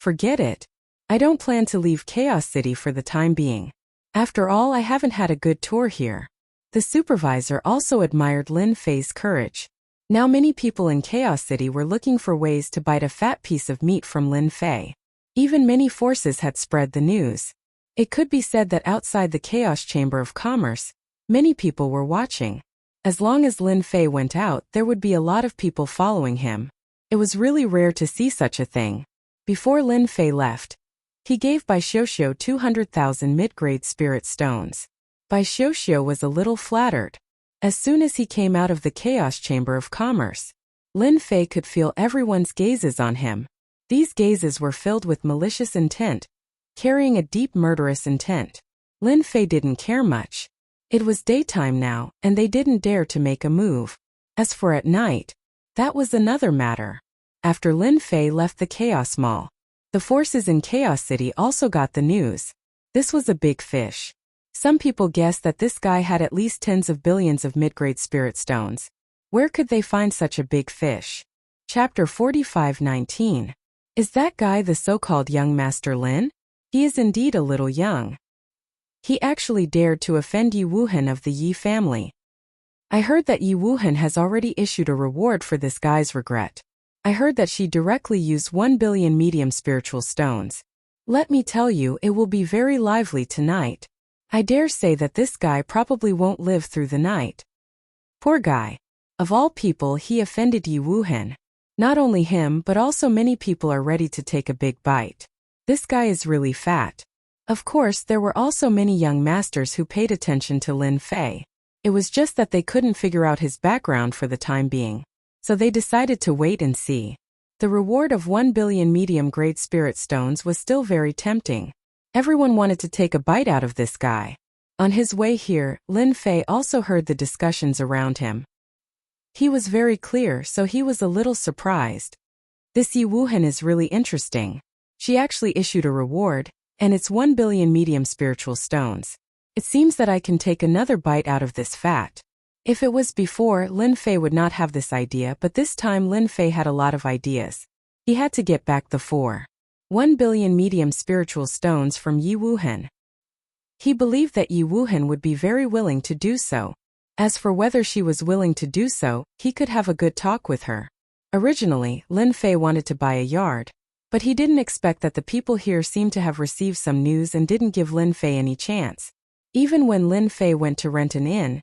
Forget it. I don't plan to leave Chaos City for the time being. After all, I haven't had a good tour here. The supervisor also admired Lin Fei's courage. Now many people in Chaos City were looking for ways to bite a fat piece of meat from Lin Fei. Even many forces had spread the news. It could be said that outside the Chaos Chamber of Commerce, many people were watching. As long as Lin Fei went out, there would be a lot of people following him. It was really rare to see such a thing. Before Lin Fei left, he gave Bai Xiuxiu 200,000 mid-grade spirit stones. Bai Xiuxiu was a little flattered. As soon as he came out of the Chaos Chamber of Commerce, Lin Fei could feel everyone's gazes on him. These gazes were filled with malicious intent, carrying a deep murderous intent. Lin Fei didn't care much. It was daytime now, and they didn't dare to make a move. As for at night, that was another matter. After Lin Fei left the Chaos Mall, the forces in Chaos City also got the news. This was a big fish. Some people guessed that this guy had at least tens of billions of mid-grade spirit stones. Where could they find such a big fish? Chapter 45:19. Is that guy the so-called young Master Lin? He is indeed a little young. He actually dared to offend Yi Wuhan of the Yi family. I heard that Yi Wuhan has already issued a reward for this guy's regret. I heard that she directly used 1 billion medium spiritual stones. Let me tell you, it will be very lively tonight. I dare say that this guy probably won't live through the night. Poor guy. Of all people, he offended Yi Wuhan. Not only him, but also many people are ready to take a big bite. This guy is really fat. Of course, there were also many young masters who paid attention to Lin Fei. It was just that they couldn't figure out his background for the time being. So they decided to wait and see. The reward of 1 billion medium-grade spirit stones was still very tempting. Everyone wanted to take a bite out of this guy. On his way here, Lin Fei also heard the discussions around him. He was very clear, so he was a little surprised. This Yi Wuhan is really interesting. She actually issued a reward, and it's 1 billion medium spiritual stones. It seems that I can take another bite out of this fat. If it was before, Lin Fei would not have this idea, but this time Lin Fei had a lot of ideas. He had to get back the 1 billion medium spiritual stones from Yi Wuhan. He believed that Yi Wuhan would be very willing to do so. As for whether she was willing to do so, he could have a good talk with her. Originally, Lin Fei wanted to buy a yard, but he didn't expect that the people here seemed to have received some news and didn't give Lin Fei any chance. Even when Lin Fei went to rent an inn,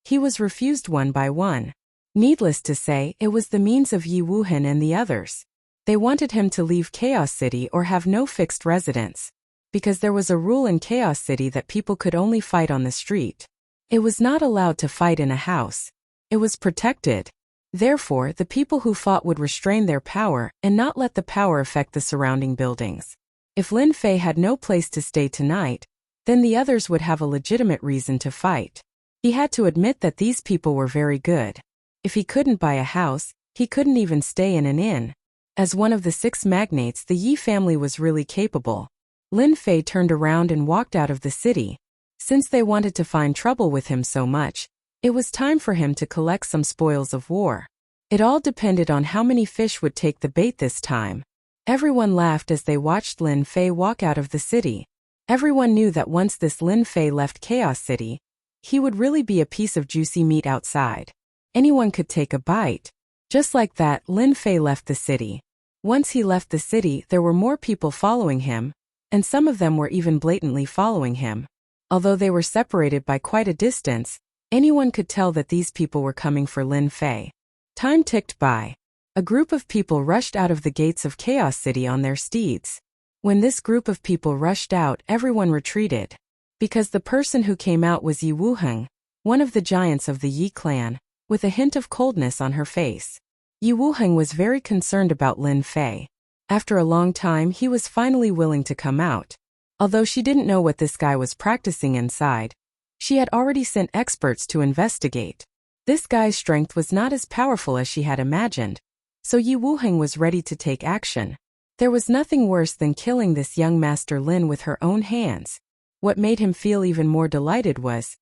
he was refused one by one. Needless to say, it was the means of Yi Wuhan and the others. They wanted him to leave Chaos City or have no fixed residence. Because there was a rule in Chaos City that people could only fight on the street. It was not allowed to fight in a house. It was protected. Therefore, the people who fought would restrain their power and not let the power affect the surrounding buildings. If Lin Fei had no place to stay tonight, then the others would have a legitimate reason to fight. He had to admit that these people were very good. If he couldn't buy a house, he couldn't even stay in an inn. As one of the 6 magnates, the Yi family was really capable. Lin Fei turned around and walked out of the city. Since they wanted to find trouble with him so much, it was time for him to collect some spoils of war. It all depended on how many fish would take the bait this time. Everyone laughed as they watched Lin Fei walk out of the city. Everyone knew that once this Lin Fei left Chaos City, he would really be a piece of juicy meat outside. Anyone could take a bite. Just like that, Lin Fei left the city. Once he left the city, there were more people following him, and some of them were even blatantly following him. Although they were separated by quite a distance, anyone could tell that these people were coming for Lin Fei. Time ticked by. A group of people rushed out of the gates of Chaos City on their steeds. When this group of people rushed out, everyone retreated. Because the person who came out was Yi Wuheng, one of the giants of the Yi clan, with a hint of coldness on her face. Yi Wuheng was very concerned about Lin Fei. After a long time, he was finally willing to come out. Although she didn't know what this guy was practicing inside, she had already sent experts to investigate. This guy's strength was not as powerful as she had imagined, so Yi Wuheng was ready to take action. There was nothing worse than killing this young Master Lin with her own hands. What made him feel even more delighted was,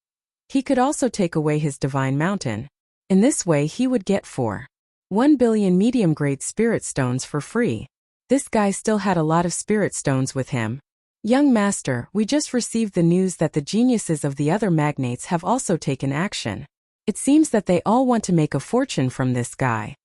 he could also take away his divine mountain. In this way he would get 1 billion medium-grade spirit stones for free. This guy still had a lot of spirit stones with him. Young master, we just received the news that the geniuses of the other magnates have also taken action. It seems that they all want to make a fortune from this guy.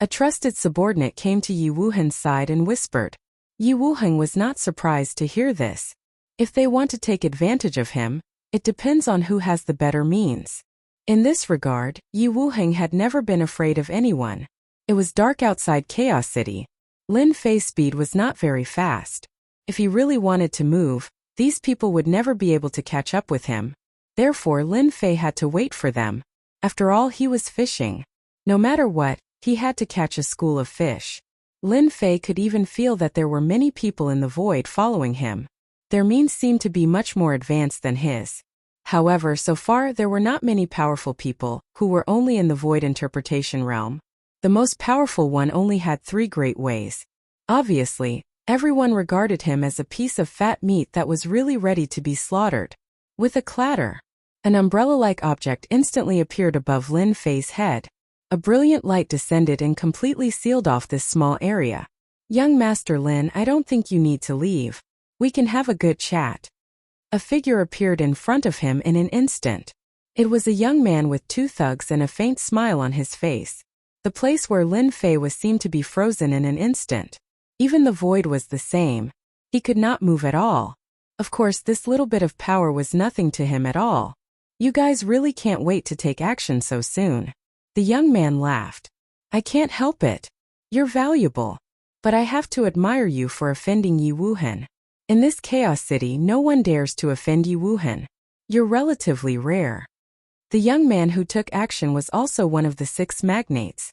A trusted subordinate came to Yi Wuheng's side and whispered. Yi Wuheng was not surprised to hear this. If they want to take advantage of him, it depends on who has the better means. In this regard, Yi Wuheng had never been afraid of anyone. It was dark outside Chaos City. Lin Fei's speed was not very fast. If he really wanted to move, these people would never be able to catch up with him. Therefore Lin Fei had to wait for them. After all, he was fishing. No matter what, he had to catch a school of fish. Lin Fei could even feel that there were many people in the void following him. Their means seemed to be much more advanced than his. However, so far there were not many powerful people, who were only in the void interpretation realm. The most powerful one only had 3 great ways. Obviously, everyone regarded him as a piece of fat meat that was really ready to be slaughtered. With a clatter, an umbrella-like object instantly appeared above Lin Fei's head. A brilliant light descended and completely sealed off this small area. Young Master Lin, I don't think you need to leave. We can have a good chat. A figure appeared in front of him in an instant. It was a young man with 2 thugs and a faint smile on his face. The place where Lin Fei was seemed to be frozen in an instant. Even the void was the same. He could not move at all. Of course, this little bit of power was nothing to him at all. You guys really can't wait to take action so soon. The young man laughed. I can't help it. You're valuable. But I have to admire you for offending Yi Wuheng. In this Chaos City, no one dares to offend Yi Wuheng. You're relatively rare. The young man who took action was also one of the 6 magnates.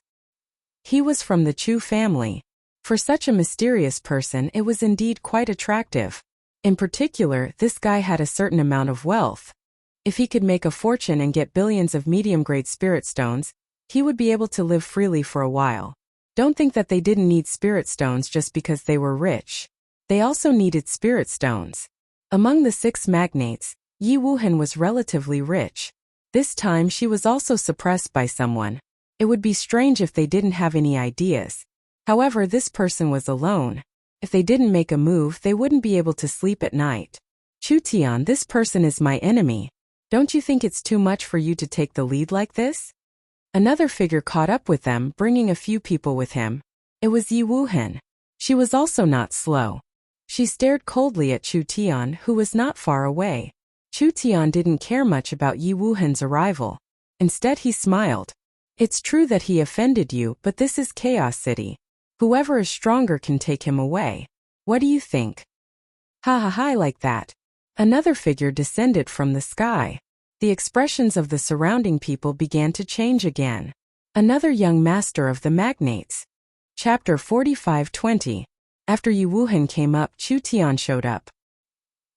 He was from the Chu family. For such a mysterious person, it was indeed quite attractive. In particular, this guy had a certain amount of wealth. If he could make a fortune and get billions of medium-grade spirit stones, he would be able to live freely for a while. Don't think that they didn't need spirit stones just because they were rich. They also needed spirit stones. Among the 6 magnates, Yi Wuheng was relatively rich. This time she was also suppressed by someone. It would be strange if they didn't have any ideas. However, this person was alone. If they didn't make a move, they wouldn't be able to sleep at night. Chu Tian, this person is my enemy. Don't you think it's too much for you to take the lead like this? Another figure caught up with them, bringing a few people with him. It was Yi Wuheng. She was also not slow. She stared coldly at Chu Tian, who was not far away. Chu Tian didn't care much about Yi Wuheng's arrival. Instead, he smiled. It's true that he offended you, but this is Chaos City. Whoever is stronger can take him away. What do you think? Ha ha ha, like that. Another figure descended from the sky. The expressions of the surrounding people began to change again. Another young master of the magnates. Chapter 45-20. After Yi Wuheng came up, Chu Tian showed up.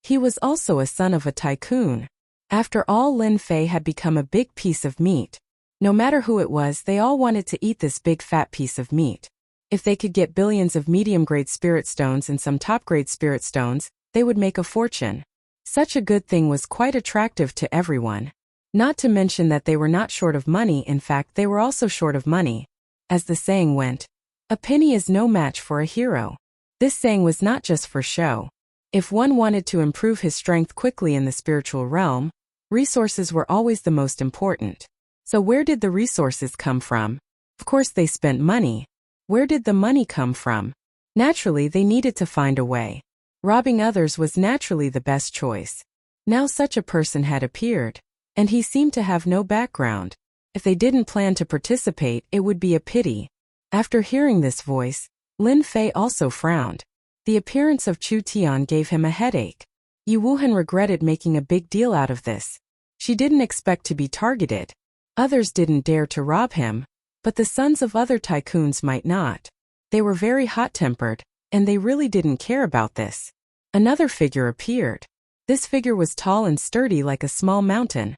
He was also a son of a tycoon. After all, Lin Fei had become a big piece of meat. No matter who it was, they all wanted to eat this big fat piece of meat. If they could get billions of medium-grade spirit stones and some top-grade spirit stones, they would make a fortune. Such a good thing was quite attractive to everyone. Not to mention that they were not short of money, in fact they were also short of money. As the saying went, a penny is no match for a hero. This saying was not just for show. If one wanted to improve his strength quickly in the spiritual realm, Resources were always the most important. So where did the resources come from? Of course they spent money. Where did the money come from? Naturally they needed to find a way. Robbing others was naturally the best choice. Now such a person had appeared, and he seemed to have no background. If they didn't plan to participate, it would be a pity. After hearing this voice, Lin Fei also frowned. The appearance of Chu Tian gave him a headache. Yi Wuhan regretted making a big deal out of this. She didn't expect to be targeted. Others didn't dare to rob him, but the sons of other tycoons might not. They were very hot-tempered, and they really didn't care about this. Another figure appeared. This figure was tall and sturdy like a small mountain.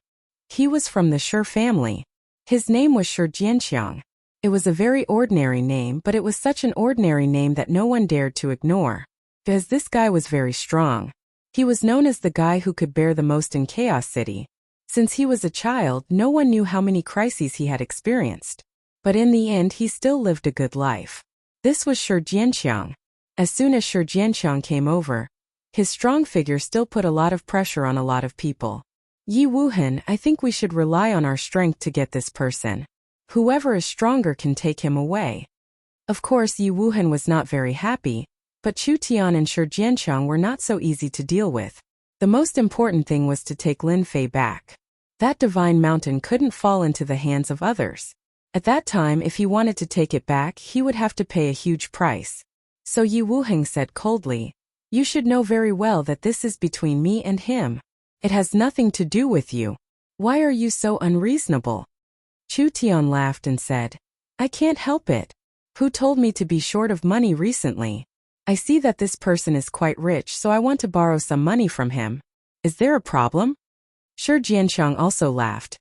He was from the Shi family. His name was Shi Jianqiang. It was a very ordinary name, but it was such an ordinary name that no one dared to ignore. Because this guy was very strong. He was known as the guy who could bear the most in Chaos City. Since he was a child, no one knew how many crises he had experienced. But in the end he still lived a good life. This was Shi Jianqiang. As soon as Shi Jianqiang came over, his strong figure still put a lot of pressure on a lot of people. Yi Wuhan, I think we should rely on our strength to get this person. Whoever is stronger can take him away. Of course Yi Wuhan was not very happy, but Chu Tian and Shi Jianqiang were not so easy to deal with. The most important thing was to take Lin Fei back. That divine mountain couldn't fall into the hands of others. At that time, if he wanted to take it back, he would have to pay a huge price. So Yi Wuhan said coldly, "You should know very well that this is between me and him. It has nothing to do with you. Why are you so unreasonable?" Chu Tian laughed and said, "I can't help it. Who told me to be short of money recently? I see that this person is quite rich, so I want to borrow some money from him. Is there a problem?" Shi Jianqiang also laughed.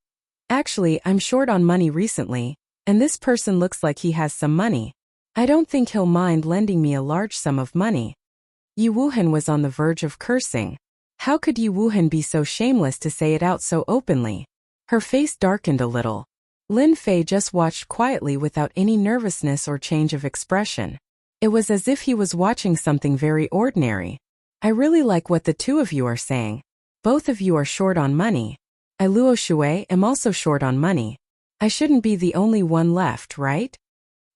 "Actually, I'm short on money recently, and this person looks like he has some money. I don't think he'll mind lending me a large sum of money." Yi Wuhan was on the verge of cursing. How could Yi Wuhan be so shameless to say it out so openly? Her face darkened a little. Lin Fei just watched quietly without any nervousness or change of expression. It was as if he was watching something very ordinary. "I really like what the two of you are saying. Both of you are short on money. I, Luo Shui, am also short on money. I shouldn't be the only one left, right?"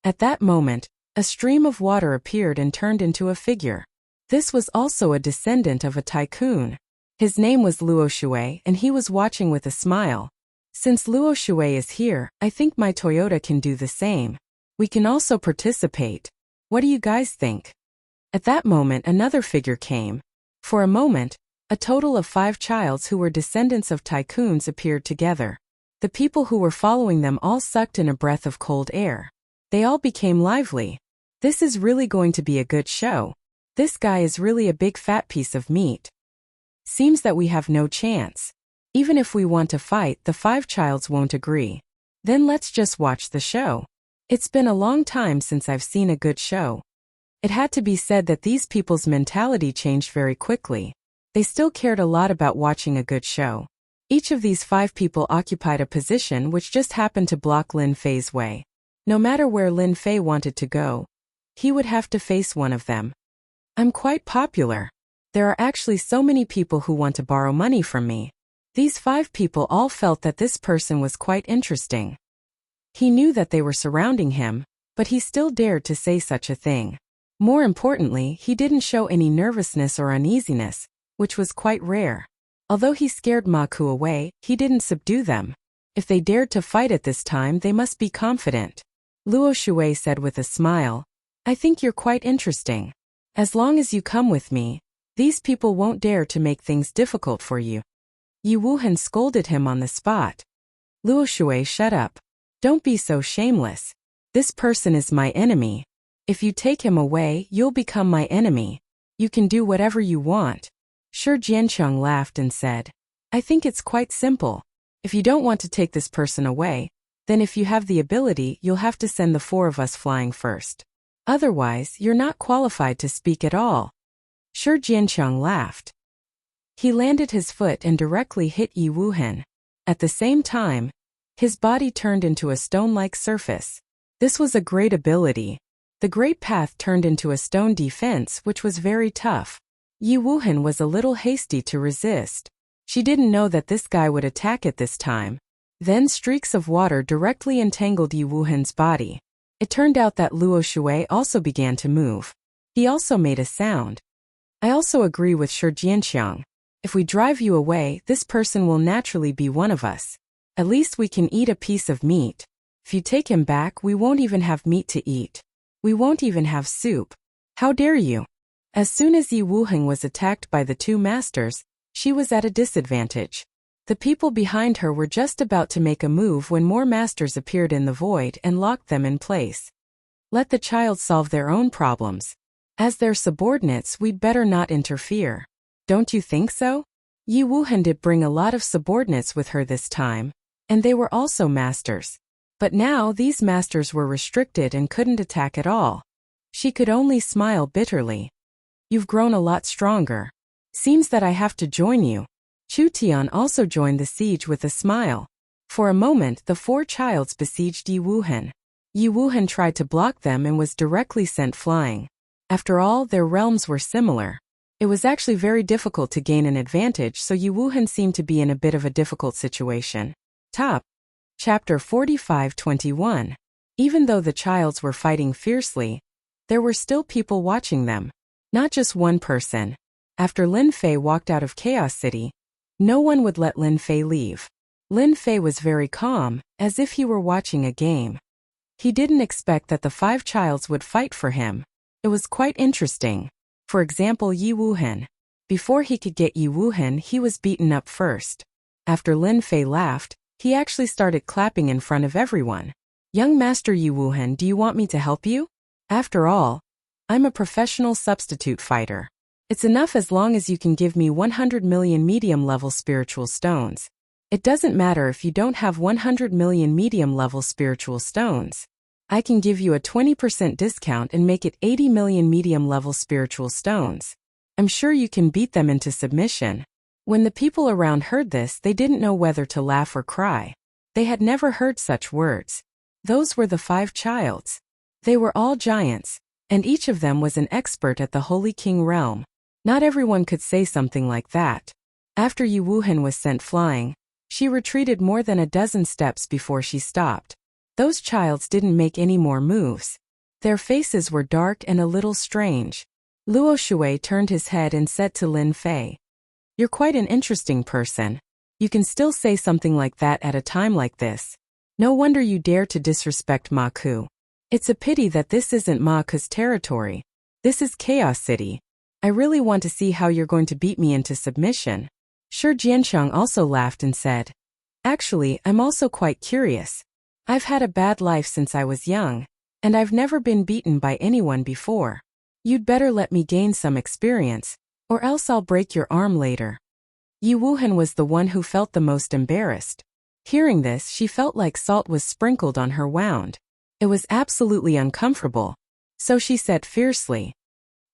At that moment, a stream of water appeared and turned into a figure. This was also a descendant of a tycoon. His name was Luo Shui, and he was watching with a smile. "Since Luo Shui is here, I think my Toyota can do the same. We can also participate. What do you guys think?" At that moment another figure came. For a moment, a total of 5 childs who were descendants of tycoons appeared together. The people who were following them all sucked in a breath of cold air. They all became lively. This is really going to be a good show. This guy is really a big fat piece of meat. Seems that we have no chance. Even if we want to fight, the 5 childs won't agree. Then let's just watch the show. It's been a long time since I've seen a good show. It had to be said that these people's mentality changed very quickly. They still cared a lot about watching a good show. Each of these 5 people occupied a position which just happened to block Lin Fei's way. No matter where Lin Fei wanted to go, he would have to face one of them. "I'm quite popular. There are actually so many people who want to borrow money from me." These 5 people all felt that this person was quite interesting. He knew that they were surrounding him, but he still dared to say such a thing. More importantly, he didn't show any nervousness or uneasiness, which was quite rare. Although he scared Ma Ku away, he didn't subdue them. If they dared to fight at this time, they must be confident. Luo Shui said with a smile, "I think you're quite interesting. As long as you come with me, these people won't dare to make things difficult for you." Yi Wuhan scolded him on the spot. "Luo Shui, shut up. Don't be so shameless. This person is my enemy. If you take him away, you'll become my enemy. You can do whatever you want." Shi Jianqiang laughed and said, "I think it's quite simple. If you don't want to take this person away, then if you have the ability, you'll have to send the 4 of us flying first. Otherwise, you're not qualified to speak at all." Shi Jianqiang laughed. He landed his foot and directly hit Yi Wuhan. At the same time, his body turned into a stone-like surface. This was a great ability. The great path turned into a stone defense which was very tough. Yi Wuhan was a little hasty to resist. She didn't know that this guy would attack at this time. Then streaks of water directly entangled Yi Wuhan's body. It turned out that Luo Shui also began to move. He also made a sound. I also agree with Shi Jianxiang. If we drive you away, this person will naturally be one of us. At least we can eat a piece of meat. If you take him back, we won't even have meat to eat. We won't even have soup. How dare you? As soon as Yi Wuhan was attacked by the two masters, she was at a disadvantage. The people behind her were just about to make a move when more masters appeared in the void and locked them in place. Let the child solve their own problems. As their subordinates, we'd better not interfere. Don't you think so? Yi Wuhan did bring a lot of subordinates with her this time, and they were also masters. But now these masters were restricted and couldn't attack at all. She could only smile bitterly. You've grown a lot stronger. Seems that I have to join you. Chu Tian also joined the siege with a smile. For a moment the four childs besieged Yi Wuhan. Yi Wuhan tried to block them and was directly sent flying. After all, their realms were similar. It was actually very difficult to gain an advantage, so Yi Wuhan seemed to be in a bit of a difficult situation. Top. Chapter 45-21. Even though the childs were fighting fiercely, there were still people watching them. Not just one person. After Lin Fei walked out of Chaos City, no one would let Lin Fei leave. Lin Fei was very calm, as if he were watching a game. He didn't expect that the five childs would fight for him. It was quite interesting. For example, Yi Wuhan. Before he could get Yi Wuhan, he was beaten up first. After Lin Fei laughed, he actually started clapping in front of everyone. Young Master Yi Wuhan, do you want me to help you? After all, I'm a professional substitute fighter. It's enough as long as you can give me 100 million medium-level spiritual stones. It doesn't matter if you don't have 100 million medium-level spiritual stones. I can give you a 20% discount and make it 80 million medium-level spiritual stones. I'm sure you can beat them into submission. When the people around heard this, they didn't know whether to laugh or cry. They had never heard such words. Those were the five childs. They were all giants, and each of them was an expert at the Holy King realm. Not everyone could say something like that. After Yi Wuhan was sent flying, she retreated more than a dozen steps before she stopped. Those childs didn't make any more moves. Their faces were dark and a little strange. Luo Shui turned his head and said to Lin Fei, "You're quite an interesting person. You can still say something like that at a time like this. No wonder you dare to disrespect Ma Ku. It's a pity that this isn't Ma Ku's territory. This is Chaos City. I really want to see how you're going to beat me into submission." Shi Jianxiang also laughed and said, "Actually, I'm also quite curious. I've had a bad life since I was young, and I've never been beaten by anyone before. You'd better let me gain some experience, or else I'll break your arm later." Yi Wuhan was the one who felt the most embarrassed. Hearing this, she felt like salt was sprinkled on her wound. It was absolutely uncomfortable. So she said fiercely,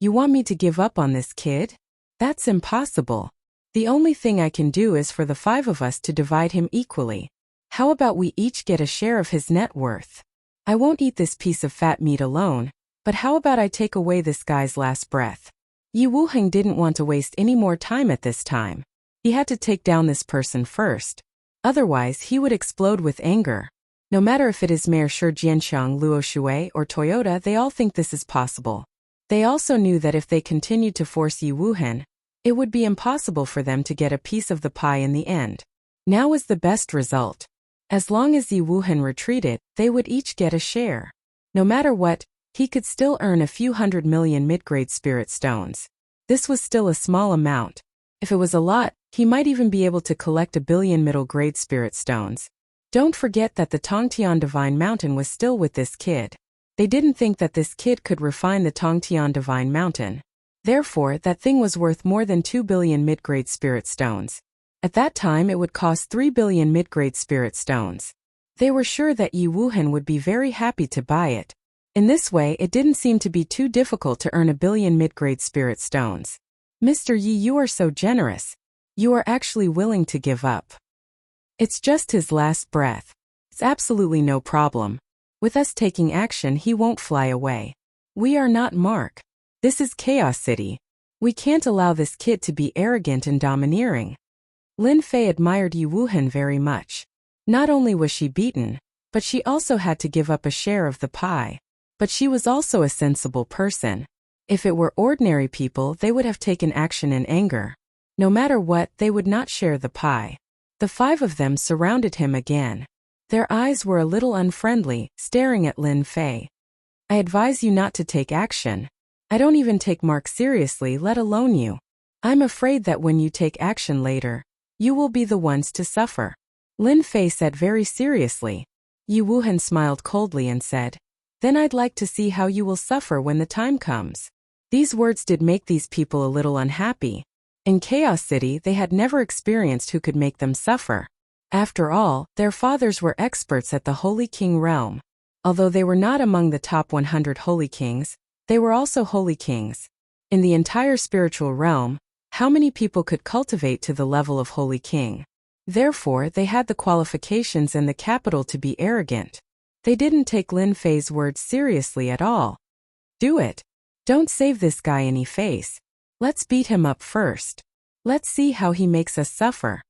"You want me to give up on this kid? That's impossible. The only thing I can do is for the five of us to divide him equally. How about we each get a share of his net worth? I won't eat this piece of fat meat alone, but how about I take away this guy's last breath?" Yi Wuhan didn't want to waste any more time at this time. He had to take down this person first. Otherwise, he would explode with anger. No matter if it is Mayor Shi Jianxiang, Luo Shui, or Toyota, they all think this is possible. They also knew that if they continued to force Yi Wuhan, it would be impossible for them to get a piece of the pie in the end. Now was the best result. As long as Yi Wuhan retreated, they would each get a share. No matter what, he could still earn a few 100 million mid-grade spirit stones. This was still a small amount. If it was a lot, he might even be able to collect 1 billion middle-grade spirit stones. Don't forget that the Tongtian Divine Mountain was still with this kid. They didn't think that this kid could refine the Tongtian Divine Mountain. Therefore, that thing was worth more than 2 billion mid-grade spirit stones. At that time it would cost 3 billion mid-grade spirit stones. They were sure that Yi Wuhan would be very happy to buy it. In this way, it didn't seem to be too difficult to earn 1 billion mid-grade spirit stones. "Mr. Yi, you are so generous. You are actually willing to give up. It's just his last breath. It's absolutely no problem. With us taking action, he won't fly away. We are not Mark. This is Chaos City. We can't allow this kid to be arrogant and domineering." Lin Fei admired Yu Wuhan very much. Not only was she beaten, but she also had to give up a share of the pie. But she was also a sensible person. If it were ordinary people, they would have taken action in anger. No matter what, they would not share the pie. The 5 of them surrounded him again. Their eyes were a little unfriendly, staring at Lin Fei. I advise you not to take action. I don't even take Mark seriously, let alone you. I'm afraid that when you take action later, you will be the ones to suffer. Lin Fei said very seriously. Yu Wuhan smiled coldly and said, then I'd like to see how you will suffer when the time comes. These words did make these people a little unhappy. In Chaos City, they had never experienced who could make them suffer. After all, their fathers were experts at the Holy King realm. Although they were not among the top 100 Holy Kings, they were also Holy Kings. In the entire spiritual realm, how many people could cultivate to the level of Holy King? Therefore, they had the qualifications and the capital to be arrogant. They didn't take Lin Fei's words seriously at all. Do it. Don't save this guy any face. Let's beat him up first. Let's see how he makes us suffer.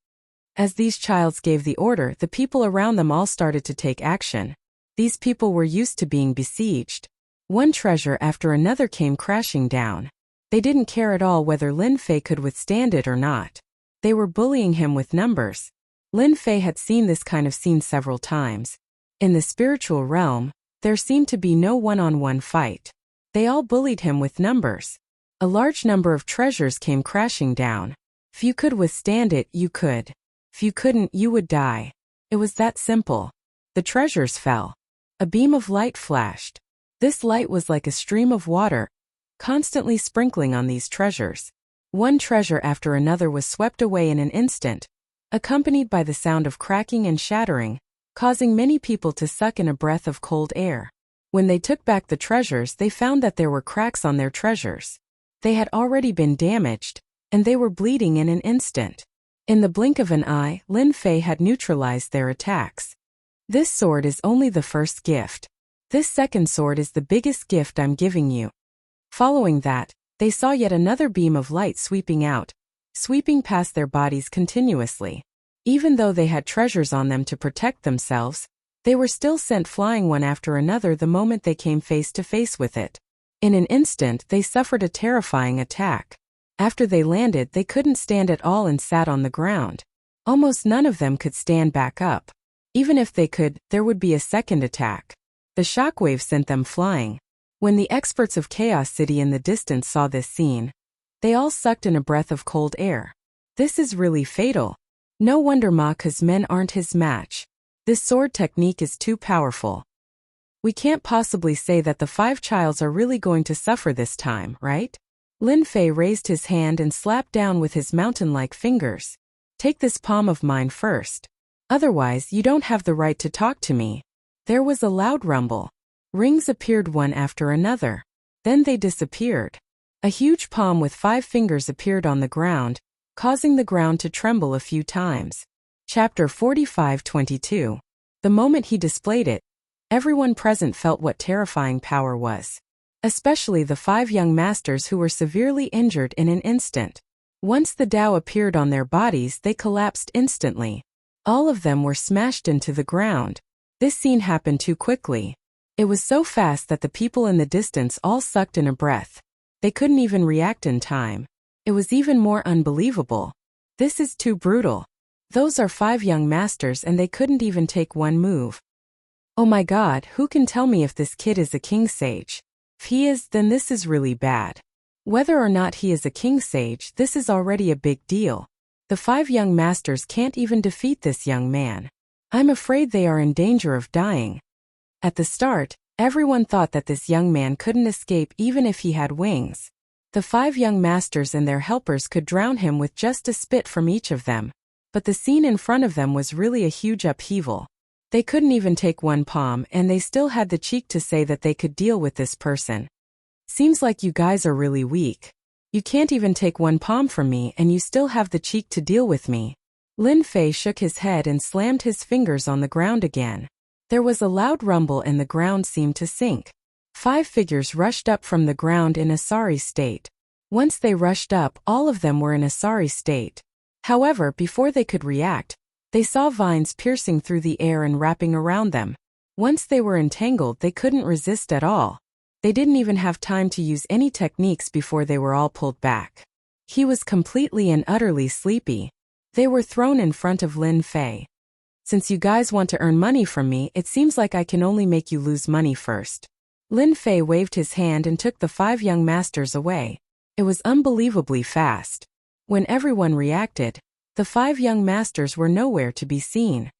As these childs gave the order, the people around them all started to take action. These people were used to being besieged. One treasure after another came crashing down. They didn't care at all whether Lin Fei could withstand it or not. They were bullying him with numbers. Lin Fei had seen this kind of scene several times. In the spiritual realm, there seemed to be no one-on-one fight. They all bullied him with numbers. A large number of treasures came crashing down. If you could withstand it, you could. If you couldn't, you would die. It was that simple. The treasures fell. A beam of light flashed. This light was like a stream of water, constantly sprinkling on these treasures. One treasure after another was swept away in an instant, accompanied by the sound of cracking and shattering, causing many people to suck in a breath of cold air. When they took back the treasures, they found that there were cracks on their treasures. They had already been damaged, and they were bleeding in an instant. In the blink of an eye, Lin Fei had neutralized their attacks. This sword is only the first gift. This second sword is the biggest gift I'm giving you. Following that, they saw yet another beam of light sweeping out, sweeping past their bodies continuously. Even though they had treasures on them to protect themselves, they were still sent flying one after another the moment they came face to face with it. In an instant, they suffered a terrifying attack. After they landed, they couldn't stand at all and sat on the ground. Almost none of them could stand back up. Even if they could, there would be a second attack. The shockwave sent them flying. When the experts of Chaos City in the distance saw this scene, they all sucked in a breath of cold air. This is really fatal. No wonder Ma Ke's men aren't his match. This sword technique is too powerful. We can't possibly say that the 5 childs are really going to suffer this time, right? Lin Fei raised his hand and slapped down with his mountain-like fingers. Take this palm of mine first. Otherwise, you don't have the right to talk to me. There was a loud rumble. Rings appeared one after another. Then they disappeared. A huge palm with 5 fingers appeared on the ground, causing the ground to tremble a few times. Chapter 45:22. The moment he displayed it, everyone present felt what terrifying power was. Especially the 5 young masters who were severely injured in an instant. Once the Tao appeared on their bodies, they collapsed instantly. All of them were smashed into the ground. This scene happened too quickly. It was so fast that the people in the distance all sucked in a breath. They couldn't even react in time. It was even more unbelievable. This is too brutal. Those are 5 young masters and they couldn't even take one move. Oh my God, who can tell me if this kid is a king sage? If he is, then this is really bad. Whether or not he is a king sage, this is already a big deal. The 5 young masters can't even defeat this young man. I'm afraid they are in danger of dying. At the start, everyone thought that this young man couldn't escape even if he had wings. The 5 young masters and their helpers could drown him with just a spit from each of them. But the scene in front of them was really a huge upheaval. They couldn't even take one palm and they still had the cheek to say that they could deal with this person. Seems like you guys are really weak. You can't even take one palm from me and you still have the cheek to deal with me. Lin Fei shook his head and slammed his fingers on the ground again. There was a loud rumble and the ground seemed to sink. 5 figures rushed up from the ground in a sorry state. Once they rushed up, all of them were in a sorry state. However, before they could react, they saw vines piercing through the air and wrapping around them. Once they were entangled, they couldn't resist at all. They didn't even have time to use any techniques before they were all pulled back. He was completely and utterly sleepy. They were thrown in front of Lin Fei. Since you guys want to earn money from me, it seems like I can only make you lose money first. Lin Fei waved his hand and took the 5 young masters away. It was unbelievably fast. When everyone reacted, the 5 young masters were nowhere to be seen.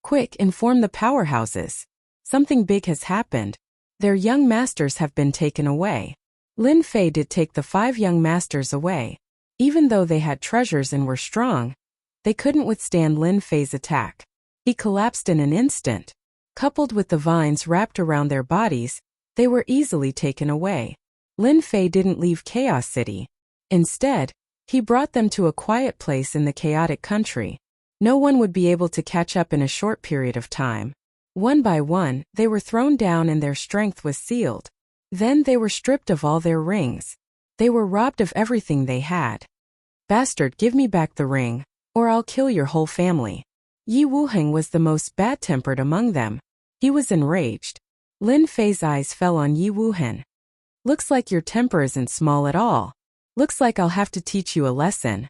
Quick, inform the powerhouses. Something big has happened. Their young masters have been taken away. Lin Fei did take the 5 young masters away. Even though they had treasures and were strong, they couldn't withstand Lin Fei's attack. He collapsed in an instant. Coupled with the vines wrapped around their bodies, they were easily taken away. Lin Fei didn't leave Chaos City. Instead, he brought them to a quiet place in the chaotic country. No one would be able to catch up in a short period of time. One by one, they were thrown down and their strength was sealed. Then they were stripped of all their rings. They were robbed of everything they had. Bastard, give me back the ring, or I'll kill your whole family. Yi Wuheng was the most bad-tempered among them. He was enraged. Lin Fei's eyes fell on Yi Wuheng. Looks like your temper isn't small at all. Looks like I'll have to teach you a lesson.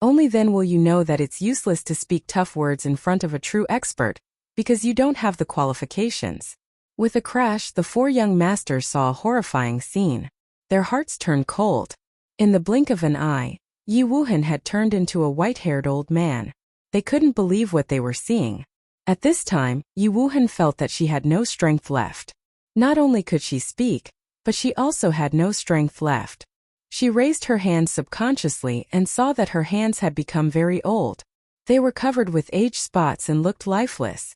Only then will you know that it's useless to speak tough words in front of a true expert, because you don't have the qualifications. With a crash, the 4 young masters saw a horrifying scene. Their hearts turned cold. In the blink of an eye, Yi Wuheng had turned into a white-haired old man. They couldn't believe what they were seeing. At this time, Yi Wuheng felt that she had no strength left. Not only could she speak, but she also had no strength left. She raised her hands subconsciously and saw that her hands had become very old. They were covered with age spots and looked lifeless.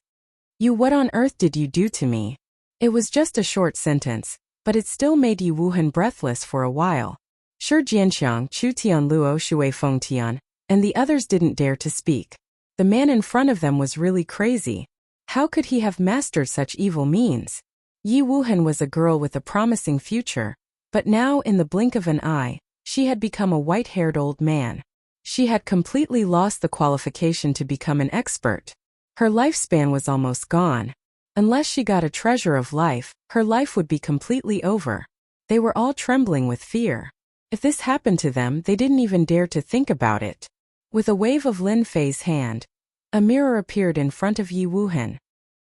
You, what on earth did you do to me? It was just a short sentence, but it still made Yi Wuheng breathless for a while. Shi Jianxiang, Chu Tian Luo, Shui Feng Tian, and the others didn't dare to speak. The man in front of them was really crazy. How could he have mastered such evil means? Yi Wuheng was a girl with a promising future, but now in the blink of an eye, she had become a white-haired old man. She had completely lost the qualification to become an expert. Her lifespan was almost gone. Unless she got a treasure of life, her life would be completely over. They were all trembling with fear. If this happened to them, they didn't even dare to think about it. With a wave of Lin Fei's hand, a mirror appeared in front of Yi Wuheng.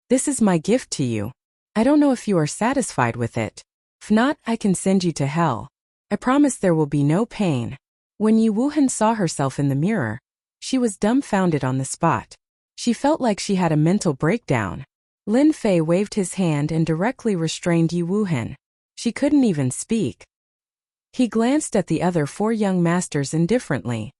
This is my gift to you. I don't know if you are satisfied with it. If not, I can send you to hell. I promise there will be no pain. When Yi Wuheng saw herself in the mirror, she was dumbfounded on the spot. She felt like she had a mental breakdown. Lin Fei waved his hand and directly restrained Yi Wuheng. She couldn't even speak. He glanced at the other 4 young masters indifferently.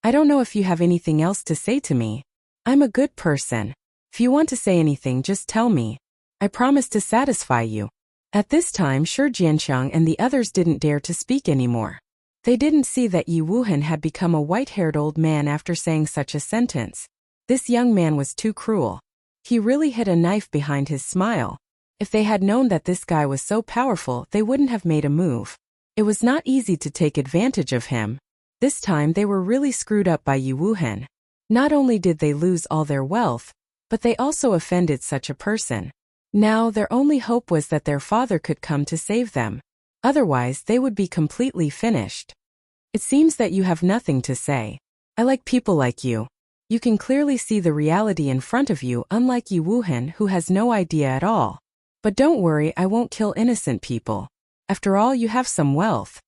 I don't know if you have anything else to say to me. I'm a good person. If you want to say anything, just tell me. I promise to satisfy you. At this time, Shi Jianxiang and the others didn't dare to speak anymore. They didn't see that Yi Wuheng had become a white-haired old man after saying such a sentence. This young man was too cruel. He really hid a knife behind his smile. If they had known that this guy was so powerful, they wouldn't have made a move. It was not easy to take advantage of him. This time they were really screwed up by Yi Wuheng. Not only did they lose all their wealth, but they also offended such a person. Now their only hope was that their father could come to save them. Otherwise, they would be completely finished. It seems that you have nothing to say. I like people like you. You can clearly see the reality in front of you, unlike Yi Wuheng, who has no idea at all. But don't worry, I won't kill innocent people. After all, you have some wealth.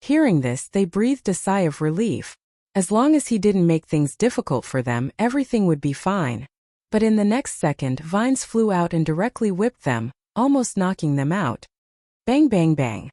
Hearing this, they breathed a sigh of relief. As long as he didn't make things difficult for them, everything would be fine. But in the next second, vines flew out and directly whipped them, almost knocking them out. Bang bang bang.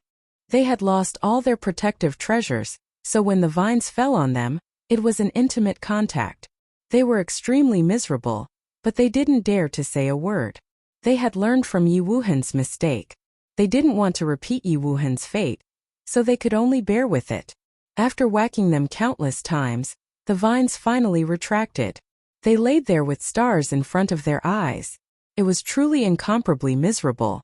They had lost all their protective treasures, so when the vines fell on them, it was an intimate contact. They were extremely miserable, but they didn't dare to say a word. They had learned from Yi Wuhen's mistake. They didn't want to repeat Yi Wuhen's fate, so they could only bear with it. After whacking them countless times, the vines finally retracted. They laid there with stars in front of their eyes. It was truly incomparably miserable.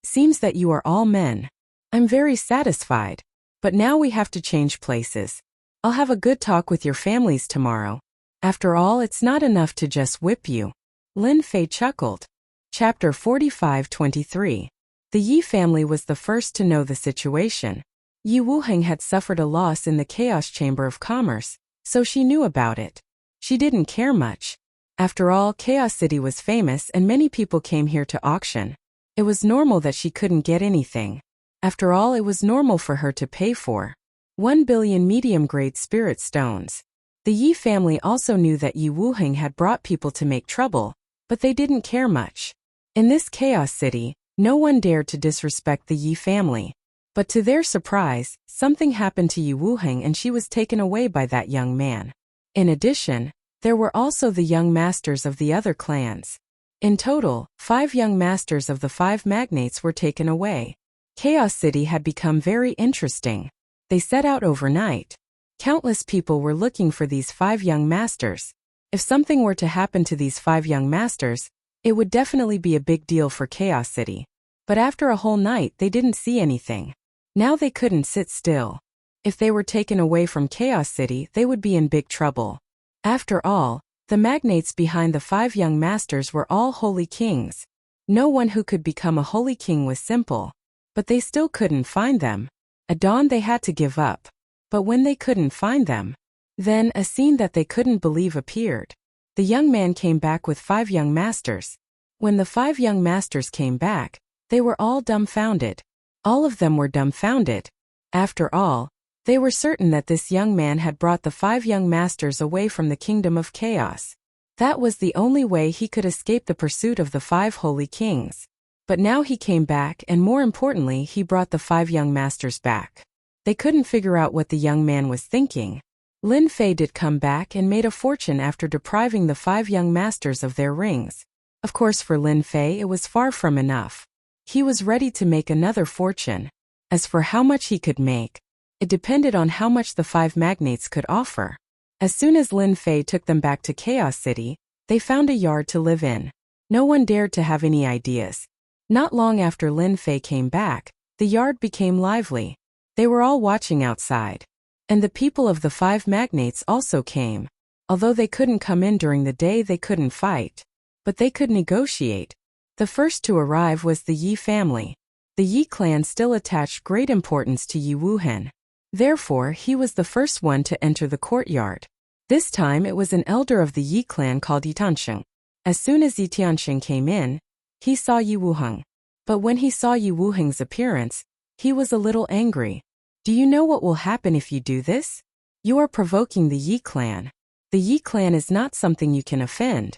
Seems that you are all men. I'm very satisfied. But now we have to change places. I'll have a good talk with your families tomorrow. After all, it's not enough to just whip you. Lin Fei chuckled. Chapter 45-23. The Yi family was the first to know the situation. Yi Wuheng had suffered a loss in the Chaos Chamber of Commerce, so she knew about it. She didn't care much. After all, Chaos City was famous and many people came here to auction. It was normal that she couldn't get anything. After all, it was normal for her to pay for 1 billion medium-grade spirit stones. The Yi family also knew that Yi Wuheng had brought people to make trouble, but they didn't care much. In this Chaos City, no one dared to disrespect the Yi family. But to their surprise, something happened to Yi Wuheng and she was taken away by that young man. In addition, there were also the young masters of the other clans. In total, 5 young masters of the 5 magnates were taken away. Chaos City had become very interesting. They set out overnight. Countless people were looking for these 5 young masters. If something were to happen to these 5 young masters, it would definitely be a big deal for Chaos City. But after a whole night they didn't see anything. Now they couldn't sit still. If they were taken away from Chaos City, they would be in big trouble. After all, the magnates behind the 5 young masters were all holy kings. No one who could become a holy king was simple. But they still couldn't find them. At dawn they had to give up. But when they couldn't find them, then a scene that they couldn't believe appeared. The young man came back with 5 young masters. When the 5 young masters came back, they were all dumbfounded. All of them were dumbfounded. After all, they were certain that this young man had brought the 5 young masters away from the kingdom of chaos. That was the only way he could escape the pursuit of the 5 holy kings. But now he came back and more importantly he brought the 5 young masters back. They couldn't figure out what the young man was thinking. Lin Fei did come back and made a fortune after depriving the 5 young masters of their rings. Of course for Lin Fei it was far from enough. He was ready to make another fortune. As for how much he could make, it depended on how much the 5 magnates could offer. As soon as Lin Fei took them back to Chaos City, they found a yard to live in. No one dared to have any ideas. Not long after Lin Fei came back, the yard became lively. They were all watching outside. And the people of the 5 magnates also came. Although they couldn't come in during the day, they couldn't fight. But they could negotiate. The first to arrive was the Yi family. The Yi clan still attached great importance to Yi Wuheng. Therefore, he was the first one to enter the courtyard. This time it was an elder of the Yi clan called Yi Tiansheng. As soon as Yi Tiansheng came in, he saw Yi Wuheng. But when he saw Yi Wuheng's appearance, he was a little angry. Do you know what will happen if you do this? You are provoking the Yi clan. The Yi clan is not something you can offend.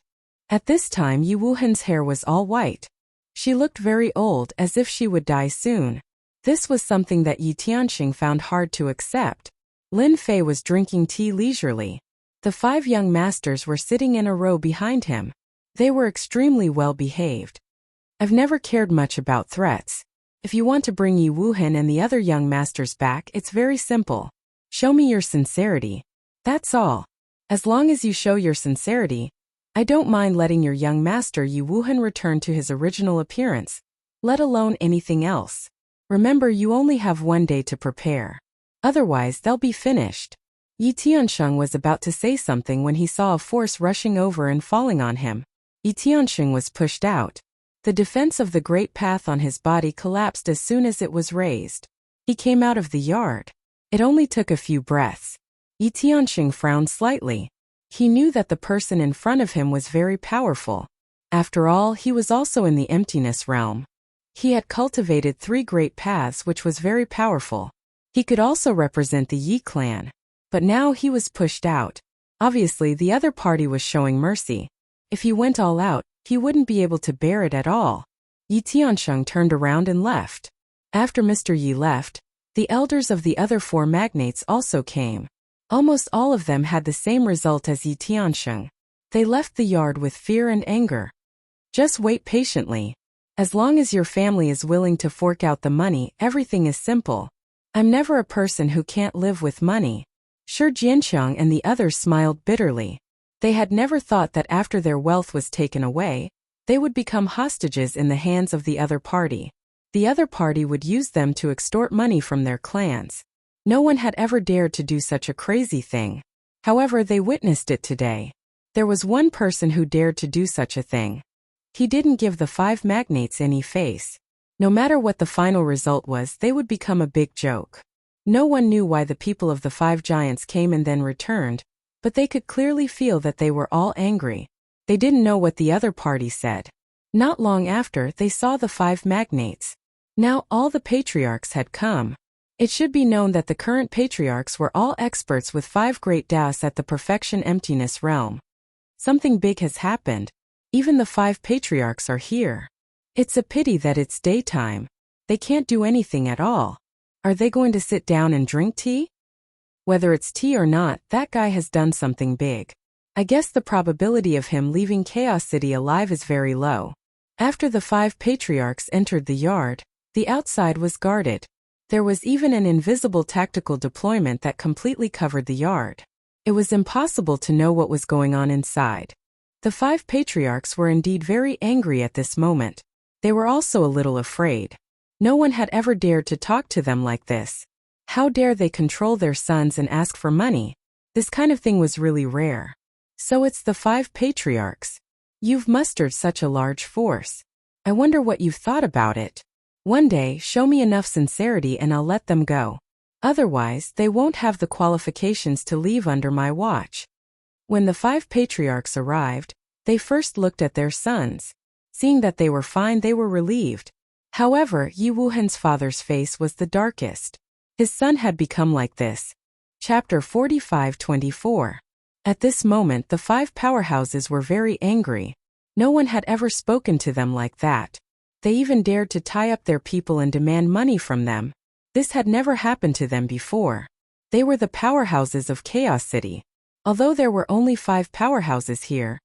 At this time Yi Wuheng's hair was all white. She looked very old, as if she would die soon. This was something that Yi Tiansheng found hard to accept. Lin Fei was drinking tea leisurely. The 5 young masters were sitting in a row behind him. They were extremely well behaved. I've never cared much about threats. If you want to bring Yi Wuheng and the other young masters back, it's very simple. Show me your sincerity. That's all. As long as you show your sincerity, I don't mind letting your young master Yi Wuheng return to his original appearance, let alone anything else. Remember, you only have 1 day to prepare. Otherwise, they'll be finished. Yi Tiansheng was about to say something when he saw a force rushing over and falling on him. Yi Tiansheng was pushed out. The defense of the great path on his body collapsed as soon as it was raised. He came out of the yard. It only took a few breaths. Yi Tiansheng frowned slightly. He knew that the person in front of him was very powerful. After all, he was also in the emptiness realm. He had cultivated 3 great paths, which was very powerful. He could also represent the Yi clan. But now he was pushed out. Obviously, the other party was showing mercy. If he went all out, he wouldn't be able to bear it at all. Yi Tiansheng turned around and left. After Mr. Yi left, the elders of the other 4 magnates also came. Almost all of them had the same result as Yi Tiansheng. They left the yard with fear and anger. Just wait patiently. As long as your family is willing to fork out the money, everything is simple. I'm never a person who can't live with money. Shi Jianqiang and the others smiled bitterly. They had never thought that after their wealth was taken away, they would become hostages in the hands of the other party. The other party would use them to extort money from their clans. No one had ever dared to do such a crazy thing. However, they witnessed it today. There was one person who dared to do such a thing. He didn't give the 5 magnates any face. No matter what the final result was, they would become a big joke. No one knew why the people of the 5 giants came and then returned, but they could clearly feel that they were all angry. They didn't know what the other party said. Not long after, they saw the 5 magnates. Now all the patriarchs had come. It should be known that the current patriarchs were all experts with 5 great Taoists at the perfection emptiness realm. Something big has happened. Even the 5 patriarchs are here. It's a pity that it's daytime. They can't do anything at all. Are they going to sit down and drink tea? Whether it's tea or not, that guy has done something big. I guess the probability of him leaving Chaos City alive is very low. After the 5 patriarchs entered the yard, the outside was guarded. There was even an invisible tactical deployment that completely covered the yard. It was impossible to know what was going on inside. The 5 patriarchs were indeed very angry at this moment. They were also a little afraid. No one had ever dared to talk to them like this. How dare they control their sons and ask for money? This kind of thing was really rare. So it's the 5 patriarchs. You've mustered such a large force. I wonder what you've thought about it. One day, show me enough sincerity and I'll let them go. Otherwise, they won't have the qualifications to leave under my watch. When the 5 patriarchs arrived, they first looked at their sons. Seeing that they were fine, they were relieved. However, Yi Wuhan's father's face was the darkest. His son had become like this. Chapter 45-24. At this moment, the 5 powerhouses were very angry. No one had ever spoken to them like that. They even dared to tie up their people and demand money from them. This had never happened to them before. They were the powerhouses of Chaos City. Although there were only 5 powerhouses here,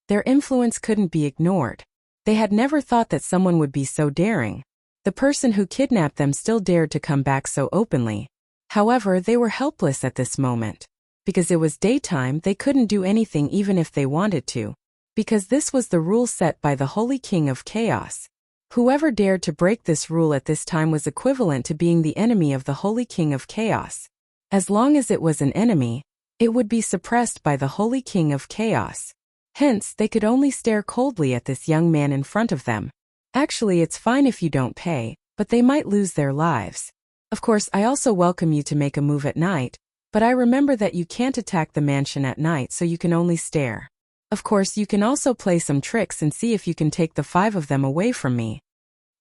their influence couldn't be ignored. They had never thought that someone would be so daring. The person who kidnapped them still dared to come back so openly. However, they were helpless at this moment. Because it was daytime, they couldn't do anything even if they wanted to. Because this was the rule set by the Holy King of Chaos. Whoever dared to break this rule at this time was equivalent to being the enemy of the Holy King of Chaos. As long as it was an enemy, it would be suppressed by the Holy King of Chaos. Hence, they could only stare coldly at this young man in front of them. Actually, it's fine if you don't pay, but they might lose their lives. Of course, I also welcome you to make a move at night, but I remember that you can't attack the mansion at night, so you can only stare. Of course, you can also play some tricks and see if you can take the 5 of them away from me.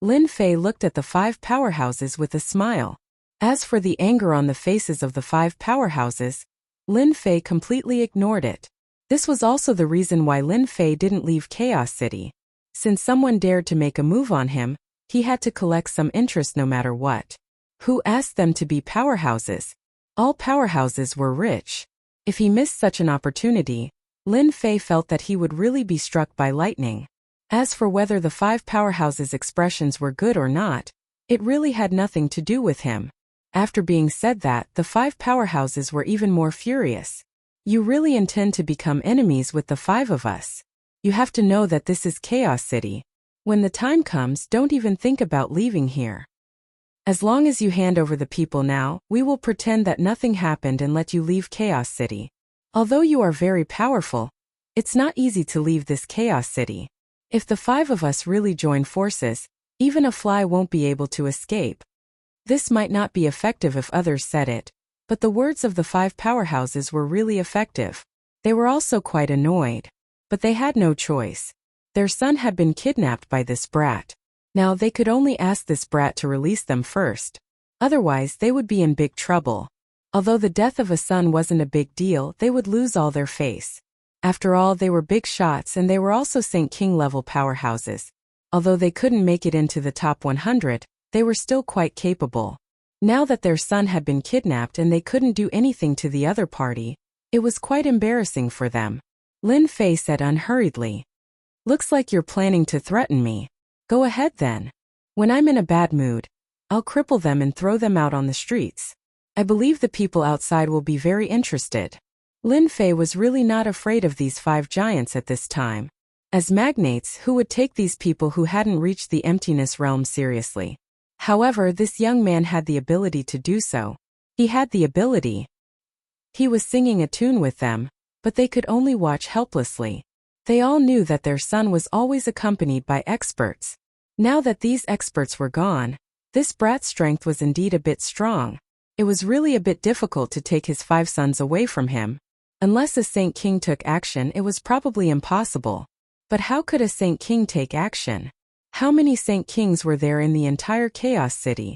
Lin Fei looked at the 5 powerhouses with a smile. As for the anger on the faces of the 5 powerhouses, Lin Fei completely ignored it. This was also the reason why Lin Fei didn't leave Chaos City. Since someone dared to make a move on him, he had to collect some interest no matter what. Who asked them to be powerhouses? All powerhouses were rich. If he missed such an opportunity, Lin Fei felt that he would really be struck by lightning. As for whether the 5 powerhouses' expressions were good or not, it really had nothing to do with him. After being said that, the 5 powerhouses were even more furious. You really intend to become enemies with the 5 of us? You have to know that this is Chaos City. When the time comes, don't even think about leaving here. As long as you hand over the people now, we will pretend that nothing happened and let you leave Chaos City. Although you are very powerful, it's not easy to leave this Chaos City. If the 5 of us really join forces, even a fly won't be able to escape. This might not be effective if others said it, but the words of the 5 powerhouses were really effective. They were also quite annoyed. But they had no choice. Their son had been kidnapped by this brat. Now they could only ask this brat to release them first. Otherwise, they would be in big trouble. Although the death of a son wasn't a big deal, they would lose all their face. After all, they were big shots and they were also Saint King level powerhouses. Although they couldn't make it into the top 100, they were still quite capable. Now that their son had been kidnapped and they couldn't do anything to the other party, it was quite embarrassing for them. Lin Fei said unhurriedly. Looks like you're planning to threaten me. Go ahead then. When I'm in a bad mood, I'll cripple them and throw them out on the streets. I believe the people outside will be very interested. Lin Fei was really not afraid of these 5 giants at this time. As magnates, who would take these people who hadn't reached the emptiness realm seriously? However, this young man had the ability to do so. He had the ability. He was singing a tune with them, but they could only watch helplessly. They all knew that their son was always accompanied by experts. Now that these experts were gone, this brat's strength was indeed a bit strong. It was really a bit difficult to take his 5 sons away from him. Unless a Saint King took action, it was probably impossible. But how could a Saint King take action? How many Saint Kings were there in the entire Chaos City?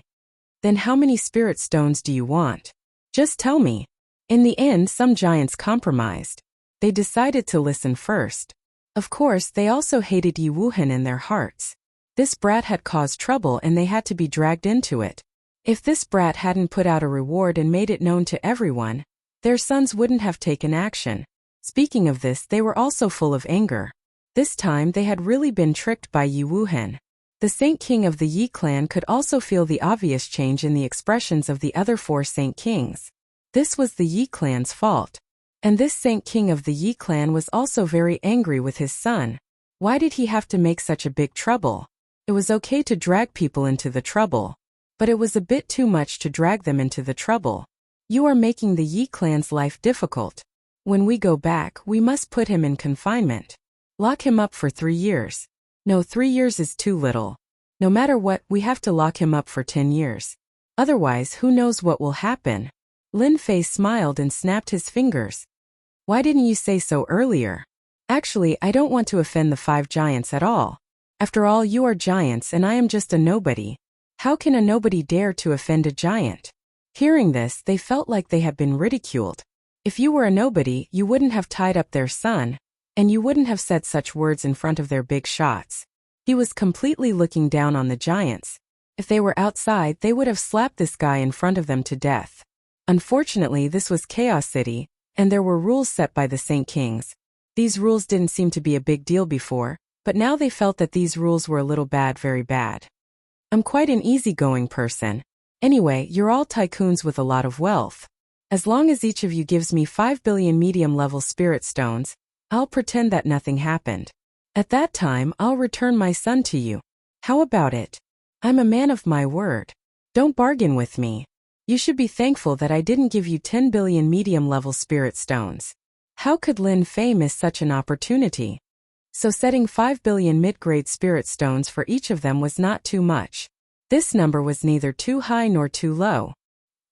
Then how many spirit stones do you want? Just tell me. In the end, some giants compromised. They decided to listen first. Of course, they also hated Yi Wuhan in their hearts. This brat had caused trouble and they had to be dragged into it. If this brat hadn't put out a reward and made it known to everyone, their sons wouldn't have taken action. Speaking of this, they were also full of anger. This time they had really been tricked by Yi Wuhan. The Saint King of the Yi clan could also feel the obvious change in the expressions of the other 4 Saint Kings. This was the Yi clan's fault. And this Saint King of the Yi clan was also very angry with his son. Why did he have to make such a big trouble? It was okay to drag people into the trouble. But it was a bit too much to drag them into the trouble. You are making the Yi clan's life difficult. When we go back, we must put him in confinement. Lock him up for 3 years. No, 3 years is too little. No matter what, we have to lock him up for 10 years. Otherwise, who knows what will happen? Lin Fei smiled and snapped his fingers. Why didn't you say so earlier? Actually, I don't want to offend the 5 giants at all. After all, you are giants and I am just a nobody. How can a nobody dare to offend a giant? Hearing this, they felt like they had been ridiculed. If you were a nobody, you wouldn't have tied up their son, and you wouldn't have said such words in front of their big shots. He was completely looking down on the giants. If they were outside, they would have slapped this guy in front of them to death. Unfortunately, this was Chaos City, and there were rules set by the Saint Kings. These rules didn't seem to be a big deal before, but now they felt that these rules were a little bad, very bad. I'm quite an easygoing person. Anyway, you're all tycoons with a lot of wealth. As long as each of you gives me 5 billion medium-level spirit stones, I'll pretend that nothing happened. At that time, I'll return my son to you. How about it? I'm a man of my word. Don't bargain with me. You should be thankful that I didn't give you 10 billion medium-level spirit stones. How could Lin Fei miss such an opportunity? So setting 5 billion mid-grade spirit stones for each of them was not too much. This number was neither too high nor too low.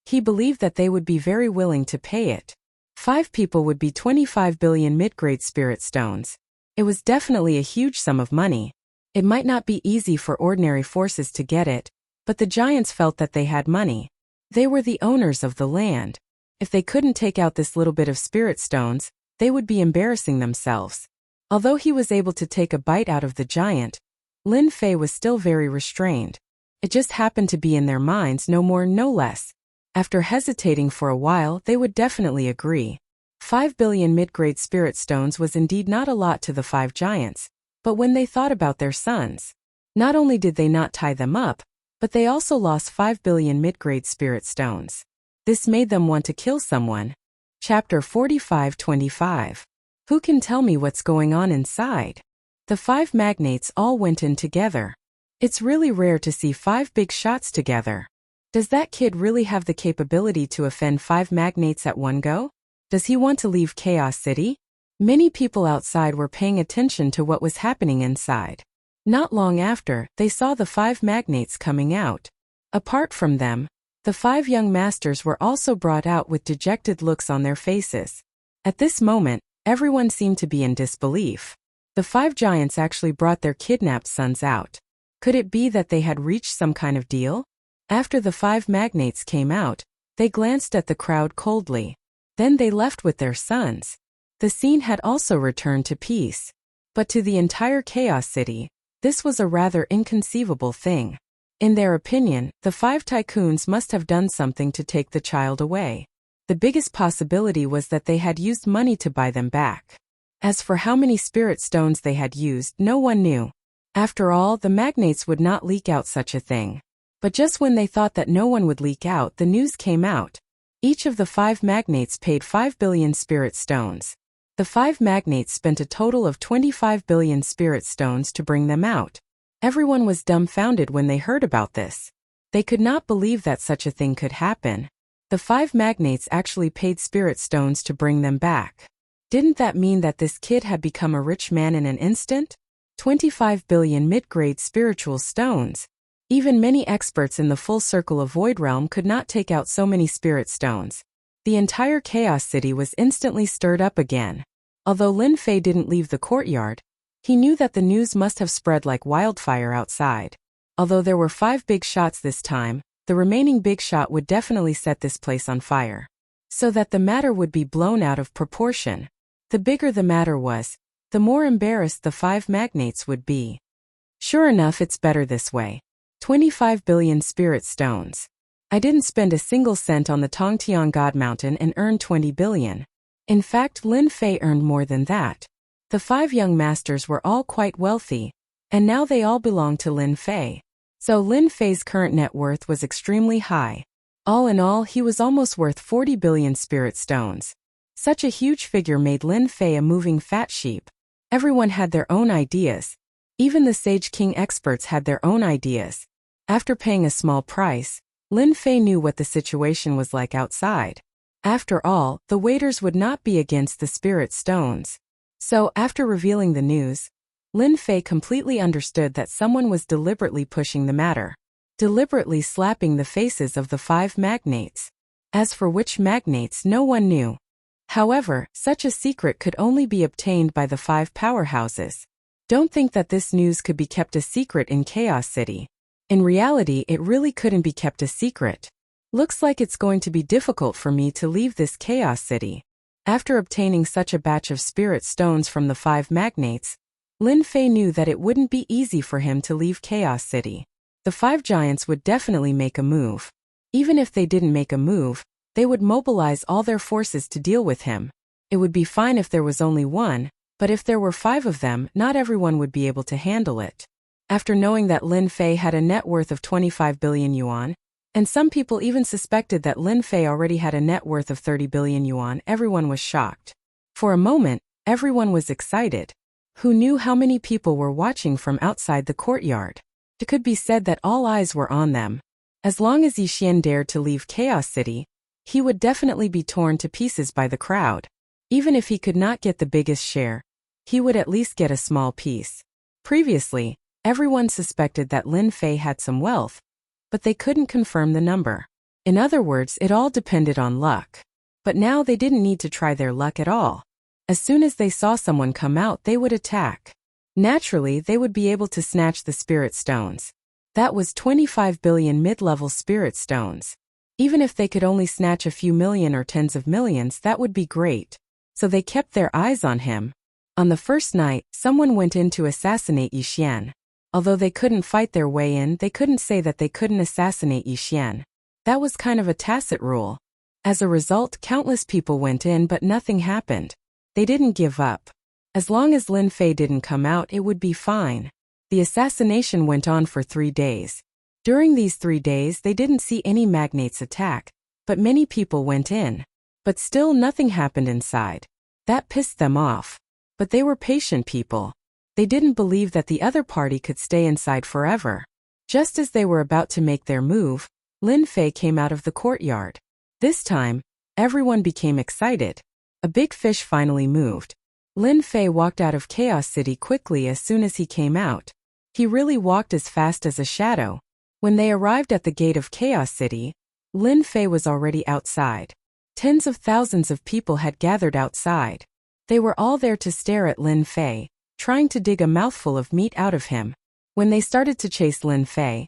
He believed that they would be very willing to pay it. 5 people would be 25 billion mid-grade spirit stones. It was definitely a huge sum of money. It might not be easy for ordinary forces to get it, but the giants felt that they had money. They were the owners of the land. If they couldn't take out this little bit of spirit stones, they would be embarrassing themselves. Although he was able to take a bite out of the giant, Lin Fei was still very restrained. It just happened to be in their minds, no more, no less. After hesitating for a while, they would definitely agree. 5 billion mid-grade spirit stones was indeed not a lot to the 5 giants, but when they thought about their sons, not only did they not tie them up, but they also lost 5 billion mid-grade spirit stones. This made them want to kill someone. Chapter 45-25. Who can tell me what's going on inside? The 5 magnates all went in together. It's really rare to see 5 big shots together. Does that kid really have the capability to offend 5 magnates at one go? Does he want to leave Chaos City? Many people outside were paying attention to what was happening inside. Not long after, they saw the 5 magnates coming out. Apart from them, the 5 young masters were also brought out with dejected looks on their faces. At this moment, everyone seemed to be in disbelief. The 5 giants actually brought their kidnapped sons out. Could it be that they had reached some kind of deal? After the 5 magnates came out, they glanced at the crowd coldly. Then they left with their sons. The scene had also returned to peace. But to the entire Chaos City, this was a rather inconceivable thing. In their opinion, the 5 tycoons must have done something to take the child away. The biggest possibility was that they had used money to buy them back. As for how many spirit stones they had used, no one knew. After all, the magnates would not leak out such a thing. But just when they thought that no one would leak out, the news came out. Each of the 5 magnates paid 5 billion spirit stones. The 5 magnates spent a total of 25 billion spirit stones to bring them out. Everyone was dumbfounded when they heard about this. They could not believe that such a thing could happen. The 5 magnates actually paid spirit stones to bring them back. Didn't that mean that this kid had become a rich man in an instant? 25 billion mid-grade spiritual stones. Even many experts in the full circle of Void Realm could not take out so many spirit stones. The entire Chaos City was instantly stirred up again. Although Lin Fei didn't leave the courtyard, he knew that the news must have spread like wildfire outside. Although there were 5 big shots this time, the remaining big shot would definitely set this place on fire. So that the matter would be blown out of proportion. The bigger the matter was, the more embarrassed the 5 magnates would be. Sure enough, it's better this way. 25 billion spirit stones. I didn't spend a single cent on the Tongtian God Mountain and earned 20 billion. In fact, Lin Fei earned more than that. The 5 young masters were all quite wealthy, and now they all belonged to Lin Fei. So Lin Fei's current net worth was extremely high. All in all, he was almost worth 40 billion spirit stones. Such a huge figure made Lin Fei a moving fat sheep. Everyone had their own ideas. Even the Sage King experts had their own ideas. After paying a small price, Lin Fei knew what the situation was like outside. After all, the waiters would not be against the spirit stones. So, after revealing the news, Lin Fei completely understood that someone was deliberately pushing the matter. Deliberately slapping the faces of the 5 magnates. As for which magnates, no one knew. However, such a secret could only be obtained by the 5 powerhouses. Don't think that this news could be kept a secret in Chaos City. In reality, it really couldn't be kept a secret. Looks like it's going to be difficult for me to leave this Chaos City. After obtaining such a batch of spirit stones from the 5 magnates, Lin Fei knew that it wouldn't be easy for him to leave Chaos City. The 5 giants would definitely make a move. Even if they didn't make a move, they would mobilize all their forces to deal with him. It would be fine if there was only one, but if there were 5 of them, not everyone would be able to handle it. After knowing that Lin Fei had a net worth of 25 billion yuan, and some people even suspected that Lin Fei already had a net worth of 30 billion yuan, everyone was shocked. For a moment, everyone was excited. Who knew how many people were watching from outside the courtyard? It could be said that all eyes were on them. As long as Yixian dared to leave Chaos City, he would definitely be torn to pieces by the crowd. Even if he could not get the biggest share, he would at least get a small piece. Previously, everyone suspected that Lin Fei had some wealth, but they couldn't confirm the number. In other words, it all depended on luck. But now they didn't need to try their luck at all. As soon as they saw someone come out, they would attack. Naturally, they would be able to snatch the spirit stones. That was 25 billion mid-level spirit stones. Even if they could only snatch a few million or tens of millions, that would be great. So they kept their eyes on him. On the first night, someone went in to assassinate Yixian. Although they couldn't fight their way in, they couldn't say that they couldn't assassinate Yixian. That was kind of a tacit rule. As a result, countless people went in, but nothing happened. They didn't give up. As long as Lin Fei didn't come out, it would be fine. The assassination went on for 3 days. During these 3 days, they didn't see any magnates attack, but many people went in. But still nothing happened inside. That pissed them off. But they were patient people. They didn't believe that the other party could stay inside forever. Just as they were about to make their move, Lin Fei came out of the courtyard. This time, everyone became excited. A big fish finally moved. Lin Fei walked out of Chaos City quickly as soon as he came out. He really walked as fast as a shadow. When they arrived at the gate of Chaos City, Lin Fei was already outside. Tens of thousands of people had gathered outside. They were all there to stare at Lin Fei, trying to dig a mouthful of meat out of him. When they started to chase Lin Fei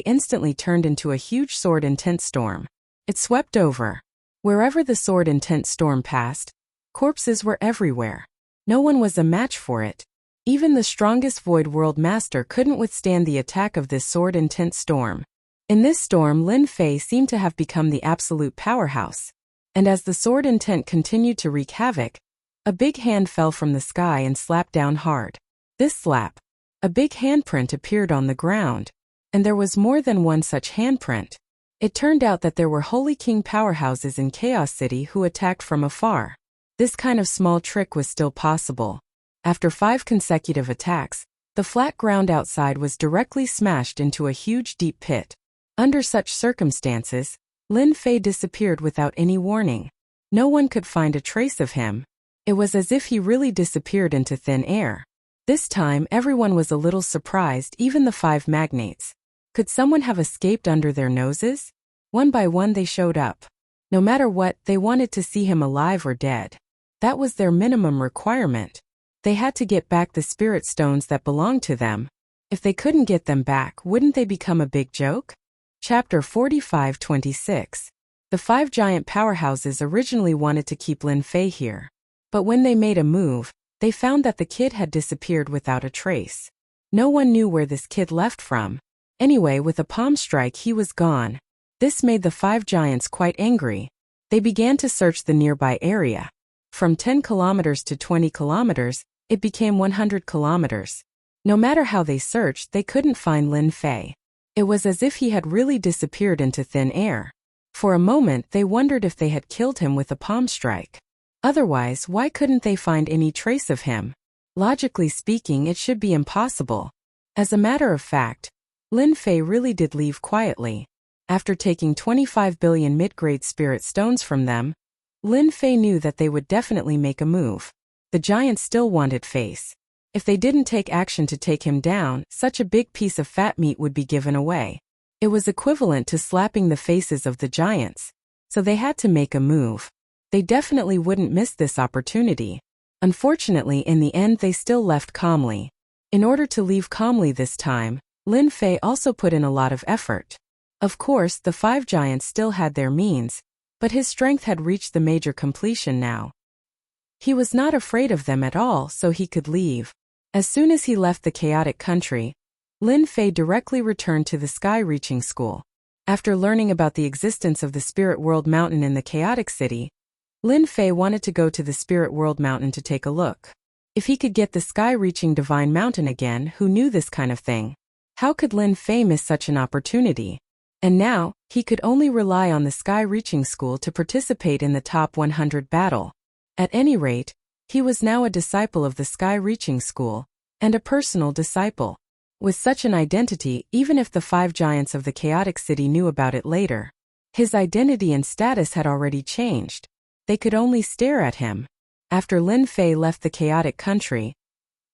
instantly turned into a huge sword intent storm. It swept over. Wherever the sword intent storm passed, corpses were everywhere. No one was a match for it. Even the strongest Void World Master couldn't withstand the attack of this sword intent storm. In this storm, Lin Fei seemed to have become the absolute powerhouse. And as the sword intent continued to wreak havoc, a big hand fell from the sky and slapped down hard. This slap, a big handprint appeared on the ground. And there was more than one such handprint. It turned out that there were Holy King powerhouses in Chaos City who attacked from afar. This kind of small trick was still possible. After 5 consecutive attacks, the flat ground outside was directly smashed into a huge deep pit. Under such circumstances, Lin Fei disappeared without any warning. No one could find a trace of him. It was as if he really disappeared into thin air. This time everyone was a little surprised, even the 5 magnates. Could someone have escaped under their noses? One by one they showed up. No matter what, they wanted to see him alive or dead. That was their minimum requirement. They had to get back the spirit stones that belonged to them. If they couldn't get them back, wouldn't they become a big joke? Chapter 45-26. The 5 giant powerhouses originally wanted to keep Lin Fei here. But when they made a move, they found that the kid had disappeared without a trace. No one knew where this kid left from. Anyway, with a palm strike he was gone. This made the 5 giants quite angry. They began to search the nearby area. From 10 kilometers to 20 kilometers, it became 100 kilometers. No matter how they searched, they couldn't find Lin Fei. It was as if he had really disappeared into thin air. For a moment they wondered if they had killed him with a palm strike. Otherwise, why couldn't they find any trace of him? Logically speaking, it should be impossible. As a matter of fact, Lin Fei really did leave quietly. After taking 25 billion mid-grade spirit stones from them, Lin Fei knew that they would definitely make a move. The giants still wanted face. If they didn't take action to take him down, such a big piece of fat meat would be given away. It was equivalent to slapping the faces of the giants. So they had to make a move. They definitely wouldn't miss this opportunity. Unfortunately, in the end they still left calmly. In order to leave calmly this time, Lin Fei also put in a lot of effort. Of course, the 5 giants still had their means, but his strength had reached the major completion now. He was not afraid of them at all, so he could leave. As soon as he left the chaotic country, Lin Fei directly returned to the sky-reaching school. After learning about the existence of the Spirit World Mountain in the chaotic city, Lin Fei wanted to go to the Spirit World Mountain to take a look. If he could get the sky-reaching divine mountain again, who knew this kind of thing? How could Lin Fei miss such an opportunity? And now, he could only rely on the sky-reaching school to participate in the top 100 battle. At any rate, he was now a disciple of the sky-reaching school, and a personal disciple. With such an identity, even if the 5 giants of the chaotic city knew about it later, his identity and status had already changed. They could only stare at him. After Lin Fei left the chaotic country,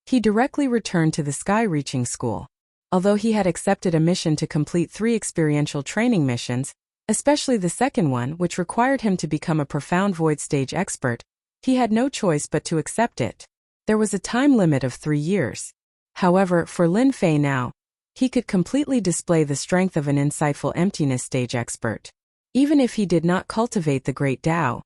he directly returned to the sky-reaching school. Although he had accepted a mission to complete 3 experiential training missions, especially the second one, which required him to become a profound void stage expert, he had no choice but to accept it. There was a time limit of 3 years. However, for Lin Fei now, he could completely display the strength of an insightful emptiness stage expert. Even if he did not cultivate the great Tao,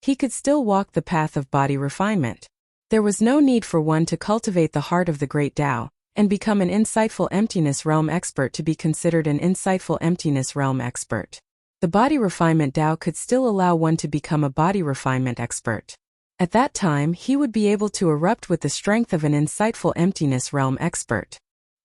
he could still walk the path of body refinement. There was no need for one to cultivate the heart of the great Tao and become an insightful emptiness realm expert to be considered an insightful emptiness realm expert. The body refinement Tao could still allow one to become a body refinement expert. At that time, he would be able to erupt with the strength of an insightful emptiness realm expert.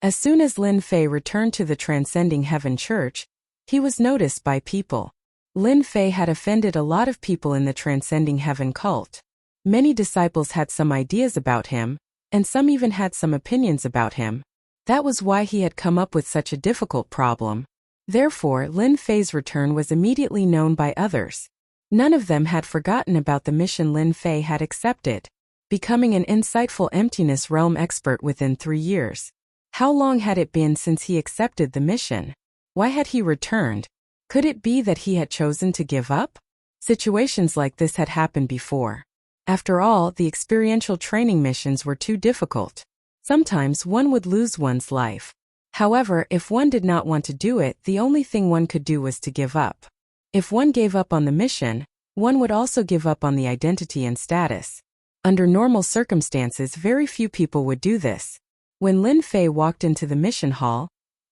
As soon as Lin Fei returned to the Transcending Heaven Church, he was noticed by people. Lin Fei had offended a lot of people in the Transcending Heaven cult. Many disciples had some ideas about him, and some even had some opinions about him. That was why he had come up with such a difficult problem. Therefore, Lin Fei's return was immediately known by others. None of them had forgotten about the mission Lin Fei had accepted, becoming an insightful emptiness realm expert within 3 years. How long had it been since he accepted the mission? Why had he returned? Could it be that he had chosen to give up? Situations like this had happened before. After all, the experiential training missions were too difficult. Sometimes one would lose one's life. However, if one did not want to do it, the only thing one could do was to give up. If one gave up on the mission, one would also give up on the identity and status. Under normal circumstances, very few people would do this. When Lin Fei walked into the mission hall,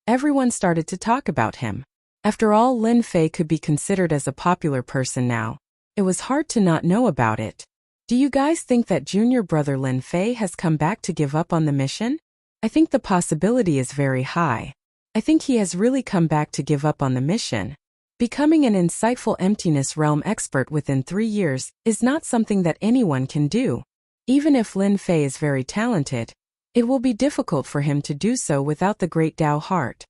everyone started to talk about him. After all, Lin Fei could be considered as a popular person now. It was hard to not know about it. Do you guys think that junior brother Lin Fei has come back to give up on the mission? I think the possibility is very high. I think he has really come back to give up on the mission. Becoming an insightful emptiness realm expert within 3 years is not something that anyone can do. Even if Lin Fei is very talented, it will be difficult for him to do so without the great Tao heart.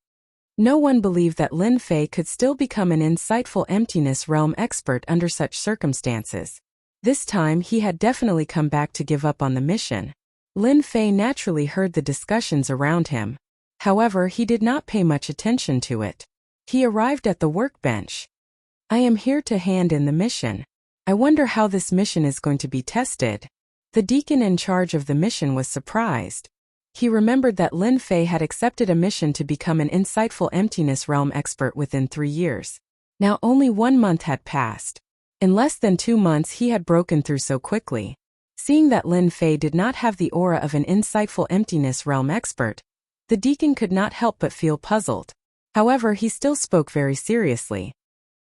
No one believed that Lin Fei could still become an insightful emptiness realm expert under such circumstances. This time he had definitely come back to give up on the mission. Lin Fei naturally heard the discussions around him. However, he did not pay much attention to it. He arrived at the workbench. I am here to hand in the mission. I wonder how this mission is going to be tested. The deacon in charge of the mission was surprised. He remembered that Lin Fei had accepted a mission to become an insightful emptiness realm expert within 3 years. Now only 1 month had passed. In less than 2 months he had broken through so quickly. Seeing that Lin Fei did not have the aura of an insightful emptiness realm expert, the deacon could not help but feel puzzled. However, he still spoke very seriously.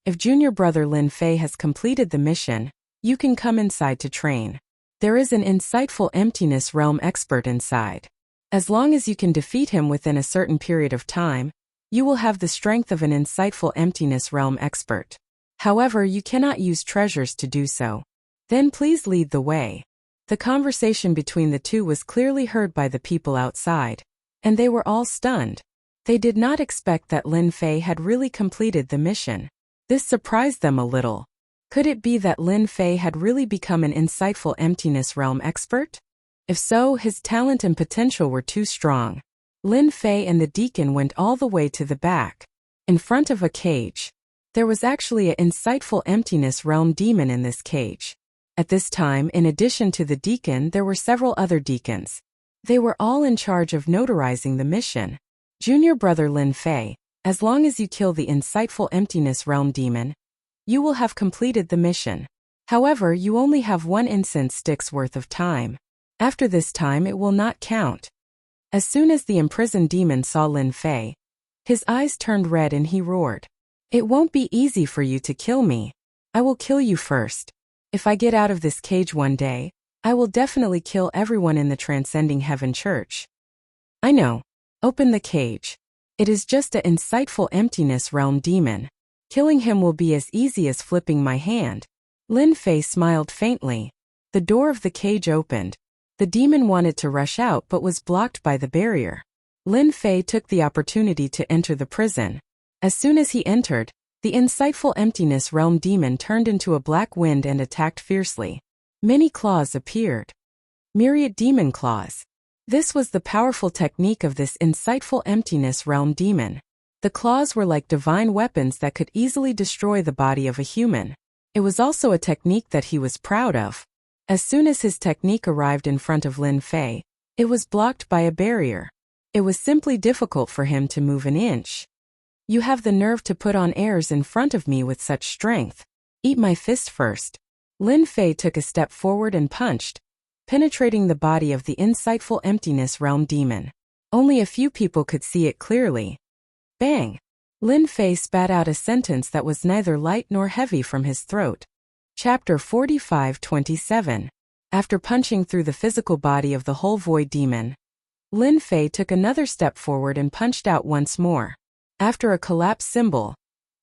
If junior brother Lin Fei has completed the mission, you can come inside to train. There is an insightful emptiness realm expert inside. As long as you can defeat him within a certain period of time, you will have the strength of an insightful emptiness realm expert. However, you cannot use treasures to do so. Then please lead the way. The conversation between the two was clearly heard by the people outside, and they were all stunned. They did not expect that Lin Fei had really completed the mission. This surprised them a little. Could it be that Lin Fei had really become an insightful emptiness realm expert? If so, his talent and potential were too strong. Lin Fei and the deacon went all the way to the back. In front of a cage. There was actually an insightful emptiness realm demon in this cage. At this time, in addition to the deacon, there were several other deacons. They were all in charge of notarizing the mission. Junior brother Lin Fei, as long as you kill the insightful emptiness realm demon, you will have completed the mission. However, you only have 1 incense stick's worth of time. After this time it will not count. As soon as the imprisoned demon saw Lin Fei, his eyes turned red and he roared. It won't be easy for you to kill me. I will kill you first. If I get out of this cage one day, I will definitely kill everyone in the Transcending Heaven Church. I know. Open the cage. It is just an insightful emptiness realm demon. Killing him will be as easy as flipping my hand. Lin Fei smiled faintly. The door of the cage opened. The demon wanted to rush out but was blocked by the barrier. Lin Fei took the opportunity to enter the prison. As soon as he entered, the insightful emptiness realm demon turned into a black wind and attacked fiercely. Many claws appeared. Myriad demon claws. This was the powerful technique of this insightful emptiness realm demon. The claws were like divine weapons that could easily destroy the body of a human. It was also a technique that he was proud of. As soon as his technique arrived in front of Lin Fei, it was blocked by a barrier. It was simply difficult for him to move an inch. You have the nerve to put on airs in front of me with such strength. Eat my fist first. Lin Fei took a step forward and punched, penetrating the body of the insightful emptiness realm demon. Only a few people could see it clearly. Bang! Lin Fei spat out a sentence that was neither light nor heavy from his throat. Chapter 45-27. After punching through the physical body of the whole void demon, Lin Fei took another step forward and punched out once more. After a collapse symbol,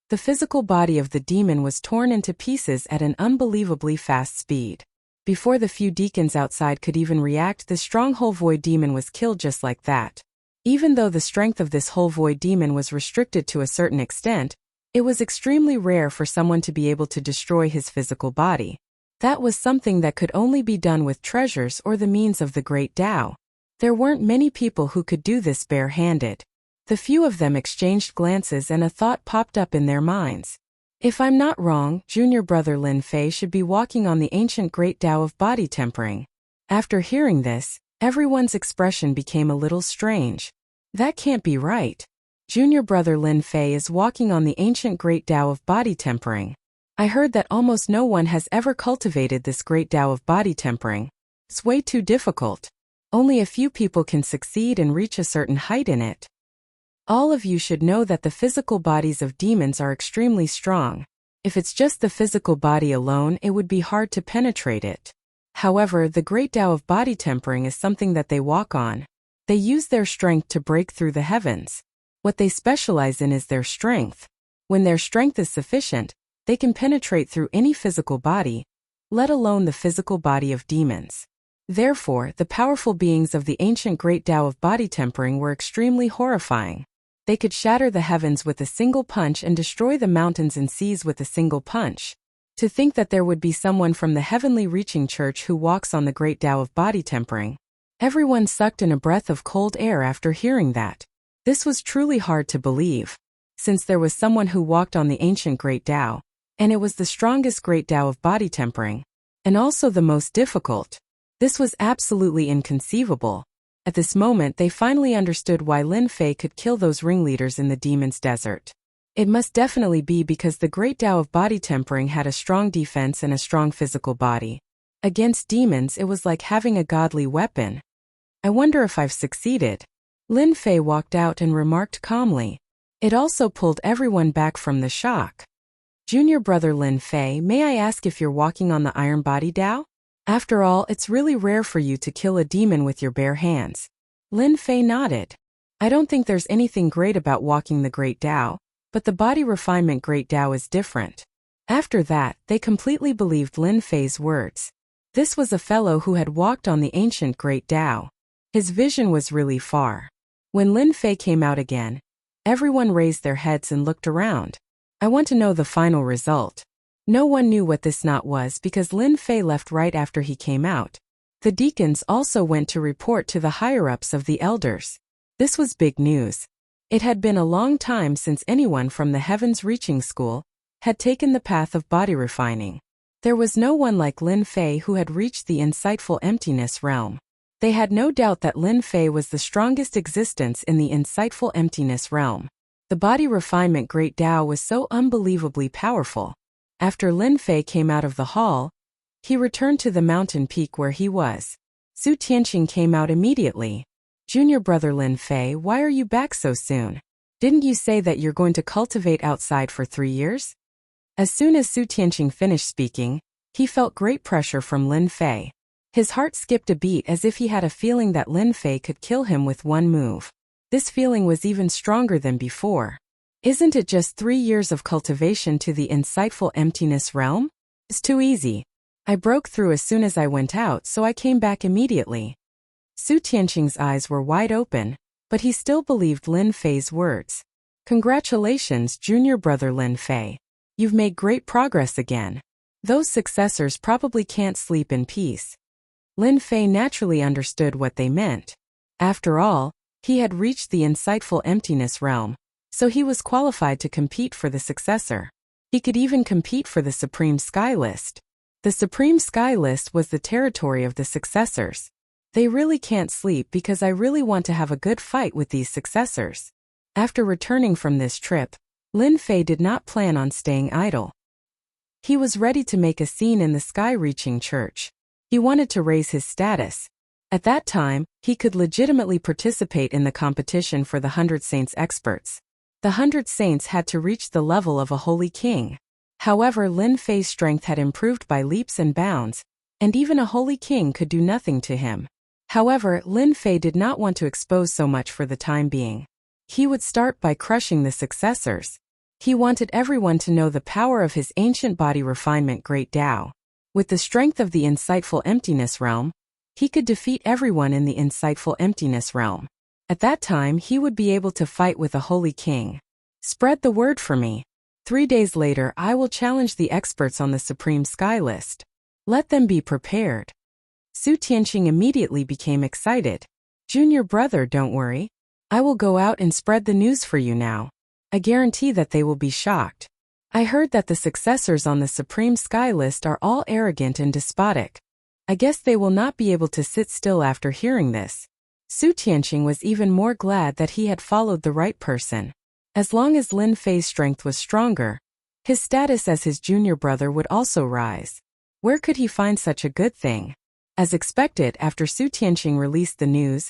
the physical body of the demon was torn into pieces at an unbelievably fast speed. Before the few deacons outside could even react, the strong whole void demon was killed just like that. Even though the strength of this whole void demon was restricted to a certain extent, it was extremely rare for someone to be able to destroy his physical body. That was something that could only be done with treasures or the means of the Great Tao. There weren't many people who could do this bare-handed. The few of them exchanged glances and a thought popped up in their minds. If I'm not wrong, junior brother Lin Fei should be walking on the ancient Great Tao of body tempering. After hearing this, everyone's expression became a little strange. That can't be right. Junior brother Lin Fei is walking on the ancient Great Tao of body tempering. I heard that almost no one has ever cultivated this Great Tao of body tempering. It's way too difficult. Only a few people can succeed and reach a certain height in it. All of you should know that the physical bodies of demons are extremely strong. If it's just the physical body alone, it would be hard to penetrate it. However, the Great Tao of body tempering is something that they walk on. They use their strength to break through the heavens. What they specialize in is their strength. When their strength is sufficient, they can penetrate through any physical body, let alone the physical body of demons. Therefore, the powerful beings of the ancient Great Tao of body tempering were extremely horrifying. They could shatter the heavens with a single punch and destroy the mountains and seas with a single punch. To think that there would be someone from the heavenly reaching church who walks on the great Tao of body tempering. Everyone sucked in a breath of cold air after hearing that. This was truly hard to believe, since there was someone who walked on the ancient great Tao, and it was the strongest great Tao of body tempering, and also the most difficult. This was absolutely inconceivable. At this moment they finally understood why Lin Fei could kill those ringleaders in the demon's desert. It must definitely be because the great Tao of body tempering had a strong defense and a strong physical body. Against demons it was like having a godly weapon. I wonder if I've succeeded. Lin Fei walked out and remarked calmly. It also pulled everyone back from the shock. Junior brother Lin Fei, may I ask if you're walking on the iron body Tao? After all, it's really rare for you to kill a demon with your bare hands. Lin Fei nodded. I don't think there's anything great about walking the great Tao, but the body refinement great Tao is different. After that, they completely believed Lin Fei's words. This was a fellow who had walked on the ancient great Tao. His vision was really far. When Lin Fei came out again, everyone raised their heads and looked around. I want to know the final result. No one knew what this knot was because Lin Fei left right after he came out. The deacons also went to report to the higher-ups of the elders. This was big news. It had been a long time since anyone from the Heavens Reaching School had taken the path of body refining. There was no one like Lin Fei who had reached the insightful emptiness realm. They had no doubt that Lin Fei was the strongest existence in the insightful emptiness realm. The body refinement great Tao was so unbelievably powerful. After Lin Fei came out of the hall, he returned to the mountain peak where he was. Su Tianqing came out immediately. Junior brother Lin Fei, why are you back so soon? Didn't you say that you're going to cultivate outside for 3 years? As soon as Su Tianqing finished speaking, he felt great pressure from Lin Fei. His heart skipped a beat as if he had a feeling that Lin Fei could kill him with one move. This feeling was even stronger than before. Isn't it just 3 years of cultivation to the insightful emptiness realm? It's too easy. I broke through as soon as I went out, so I came back immediately. Su Tianqing's eyes were wide open, but he still believed Lin Fei's words. Congratulations, junior brother Lin Fei. You've made great progress again. Those successors probably can't sleep in peace. Lin Fei naturally understood what they meant. After all, he had reached the insightful emptiness realm, so he was qualified to compete for the successor. He could even compete for the Supreme Sky List. The Supreme Sky List was the territory of the successors. They really can't sleep because I really want to have a good fight with these successors. After returning from this trip, Lin Fei did not plan on staying idle. He was ready to make a scene in the sky-reaching church. He wanted to raise his status. At that time, he could legitimately participate in the competition for the 100 Saints experts. The 100 Saints had to reach the level of a holy king. However, Lin Fei's strength had improved by leaps and bounds, and even a holy king could do nothing to him. However, Lin Fei did not want to expose so much for the time being. He would start by crushing the successors. He wanted everyone to know the power of his ancient body refinement great Tao. With the strength of the insightful emptiness realm, he could defeat everyone in the insightful emptiness realm. At that time, he would be able to fight with a holy king. Spread the word for me. 3 days later, I will challenge the experts on the Supreme Sky List. Let them be prepared. Su Tianqing immediately became excited. Junior brother, don't worry. I will go out and spread the news for you now. I guarantee that they will be shocked. I heard that the successors on the Supreme Sky List are all arrogant and despotic. I guess they will not be able to sit still after hearing this. Su Tianqing was even more glad that he had followed the right person. As long as Lin Fei's strength was stronger, his status as his junior brother would also rise. Where could he find such a good thing? As expected, after Su Tianqing released the news,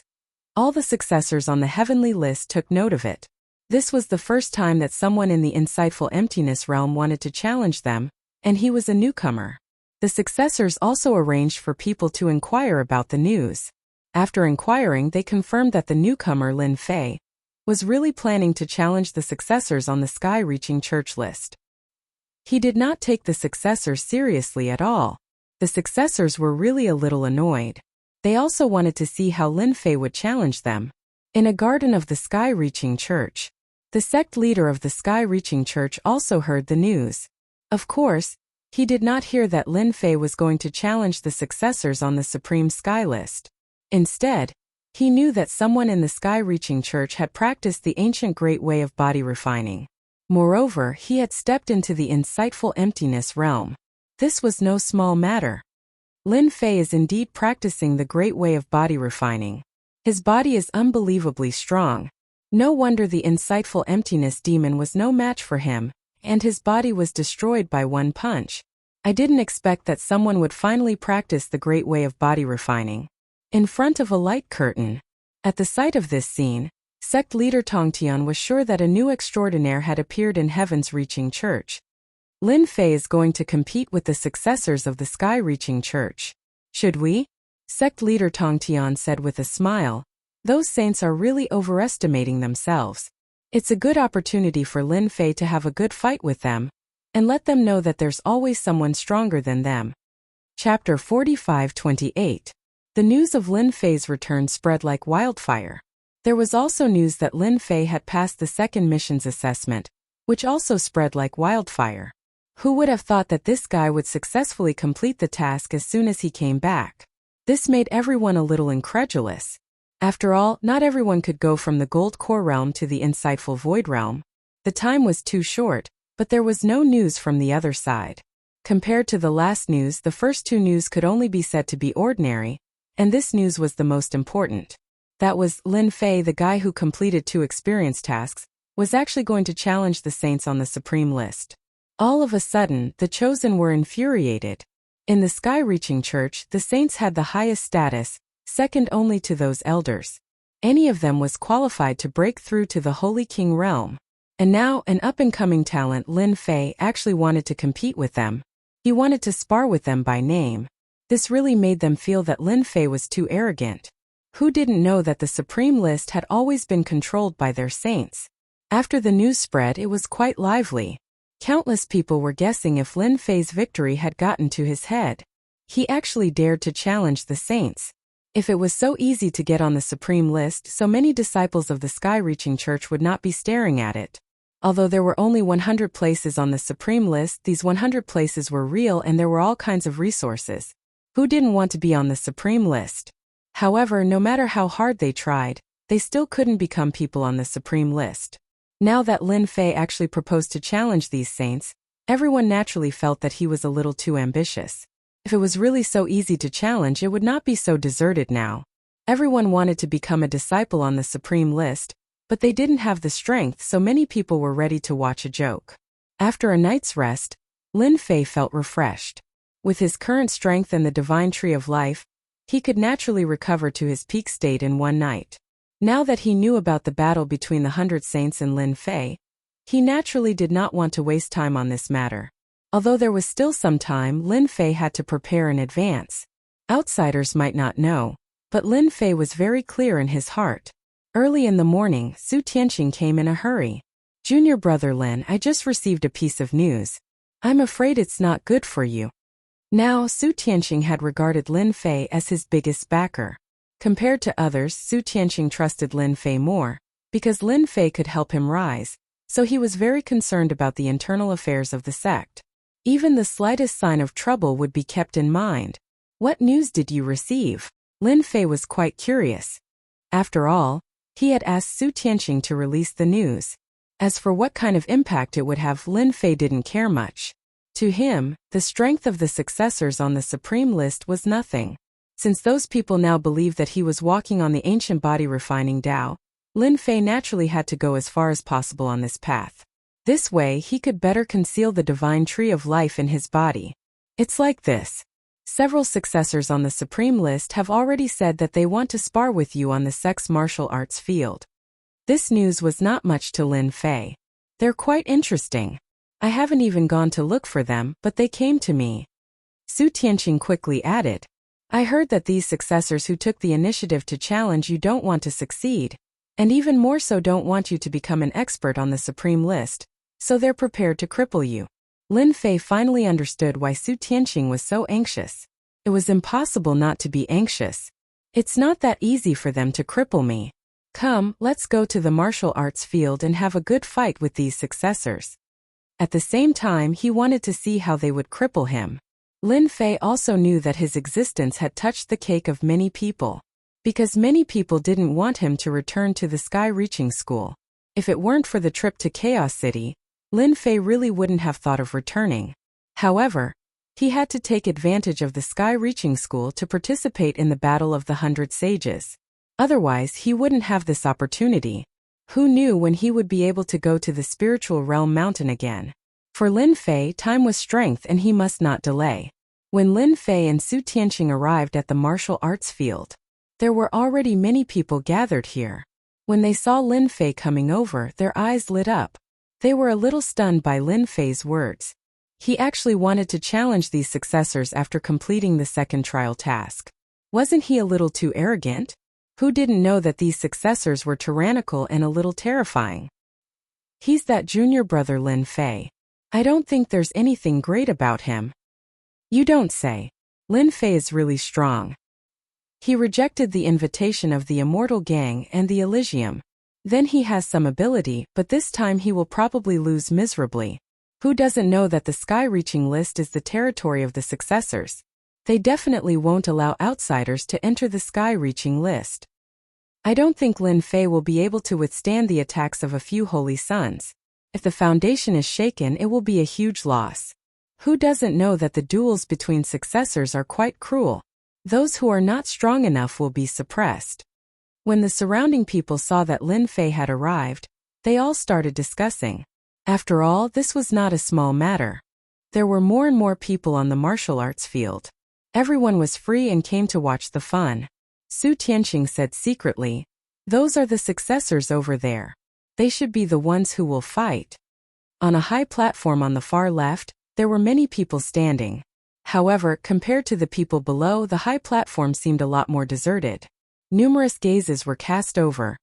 all the successors on the heavenly list took note of it. This was the first time that someone in the insightful emptiness realm wanted to challenge them, and he was a newcomer. The successors also arranged for people to inquire about the news. After inquiring, they confirmed that the newcomer Lin Fei was really planning to challenge the successors on the sky-reaching church list. He did not take the successors seriously at all. The successors were really a little annoyed. They also wanted to see how Lin Fei would challenge them. In a garden of the sky-reaching church, The sect leader of the Sky-Reaching Church also heard the news. Of course, he did not hear that Lin Fei was going to challenge the successors on the Supreme Sky List. Instead, he knew that someone in the Sky-Reaching Church had practiced the ancient great way of body refining. Moreover, he had stepped into the insightful emptiness realm. This was no small matter. Lin Fei is indeed practicing the great way of body refining. His body is unbelievably strong. No wonder the insightful emptiness demon was no match for him, and his body was destroyed by one punch. I didn't expect that someone would finally practice the great way of body refining. In front of a light curtain. At the sight of this scene, sect leader Tongtian was sure that a new extraordinaire had appeared in Heaven's Reaching Church. Lin Fei is going to compete with the successors of the Sky-Reaching Church. Should we? Sect leader Tongtian said with a smile. Those saints are really overestimating themselves. It's a good opportunity for Lin Fei to have a good fight with them, and let them know that there's always someone stronger than them. Chapter 45-28. The news of Lin Fei's return spread like wildfire. There was also news that Lin Fei had passed the second mission's assessment, which also spread like wildfire. Who would have thought that this guy would successfully complete the task as soon as he came back? This made everyone a little incredulous. After all, not everyone could go from the Gold Core Realm to the Insightful Void Realm. The time was too short, but there was no news from the other side. Compared to the last news, the first two news could only be said to be ordinary, and this news was the most important. That was, Lin Fei, the guy who completed 2 experience tasks, was actually going to challenge the saints on the Supreme List. All of a sudden, the chosen were infuriated. In the Sky-Reaching Church, the saints had the highest status, second only to those elders. Any of them was qualified to break through to the Holy King realm. And now, an up-and-coming talent, Lin Fei, actually wanted to compete with them. He wanted to spar with them by name. This really made them feel that Lin Fei was too arrogant. Who didn't know that the Supreme List had always been controlled by their saints? After the news spread, it was quite lively. Countless people were guessing if Lin Fei's victory had gotten to his head. He actually dared to challenge the saints. If it was so easy to get on the Supreme List, so many disciples of the Sky-Reaching Church would not be staring at it. Although there were only 100 places on the Supreme List, these 100 places were real and there were all kinds of resources. Who didn't want to be on the Supreme List? However, no matter how hard they tried, they still couldn't become people on the Supreme List. Now that Lin Fei actually proposed to challenge these saints, everyone naturally felt that he was a little too ambitious. If it was really so easy to challenge, it would not be so deserted now. Everyone wanted to become a disciple on the Supreme List, but they didn't have the strength, so many people were ready to watch a joke. After a night's rest, Lin Fei felt refreshed. With his current strength and the divine tree of life, he could naturally recover to his peak state in one night. Now that he knew about the battle between the 100 Saints and Lin Fei, he naturally did not want to waste time on this matter. Although there was still some time, Lin Fei had to prepare in advance. Outsiders might not know, but Lin Fei was very clear in his heart. Early in the morning, Su Tianqing came in a hurry. "Junior brother Lin, I just received a piece of news. I'm afraid it's not good for you." Now, Su Tianqing had regarded Lin Fei as his biggest backer. Compared to others, Su Tianqing trusted Lin Fei more, because Lin Fei could help him rise, so he was very concerned about the internal affairs of the sect. Even the slightest sign of trouble would be kept in mind. "What news did you receive?" Lin Fei was quite curious. After all, he had asked Su Tianqing to release the news. As for what kind of impact it would have, Lin Fei didn't care much. To him, the strength of the successors on the Supreme List was nothing. Since those people now believed that he was walking on the ancient body refining Tao, Lin Fei naturally had to go as far as possible on this path. This way he could better conceal the divine tree of life in his body. It's like this. Several successors on the Supreme List have already said that they want to spar with you on the sect's martial arts field. This news was not much to Lin Fei. "They're quite interesting. I haven't even gone to look for them, but they came to me." Su Tianqing quickly added, "I heard that these successors who took the initiative to challenge you don't want to succeed, and even more so don't want you to become an expert on the Supreme List, so they're prepared to cripple you." Lin Fei finally understood why Su Tianqing was so anxious. It was impossible not to be anxious. "It's not that easy for them to cripple me. Come, let's go to the martial arts field and have a good fight with these successors. At the same time, he wanted to see how they would cripple him. Lin Fei also knew that his existence had touched the cake of many people. Because many people didn't want him to return to the sky-reaching school. If it weren't for the trip to Chaos City, Lin Fei really wouldn't have thought of returning. However, he had to take advantage of the sky-reaching school to participate in the Battle of the 100 Sages. Otherwise, he wouldn't have this opportunity. Who knew when he would be able to go to the spiritual realm mountain again? For Lin Fei, time was strength and he must not delay. When Lin Fei and Su Tianqing arrived at the martial arts field, there were already many people gathered here. When they saw Lin Fei coming over, their eyes lit up. They were a little stunned by Lin Fei's words. He actually wanted to challenge these successors after completing the second trial task. Wasn't he a little too arrogant? Who didn't know that these successors were tyrannical and a little terrifying? He's that junior brother Lin Fei. I don't think there's anything great about him. You don't say. Lin Fei is really strong. He rejected the invitation of the Immortal Gang and the Elysium. Then he has some ability, but this time he will probably lose miserably. Who doesn't know that the sky-reaching list is the territory of the successors? They definitely won't allow outsiders to enter the sky-reaching list. I don't think Lin Fei will be able to withstand the attacks of a few holy sons. If the foundation is shaken, it will be a huge loss. Who doesn't know that the duels between successors are quite cruel? Those who are not strong enough will be suppressed. When the surrounding people saw that Lin Fei had arrived, they all started discussing. After all, this was not a small matter. There were more and more people on the martial arts field. Everyone was free and came to watch the fun. Su Tianqing said secretly, "Those are the successors over there. They should be the ones who will fight." On a high platform on the far left, there were many people standing. However, compared to the people below, the high platform seemed a lot more deserted. Numerous gazes were cast over,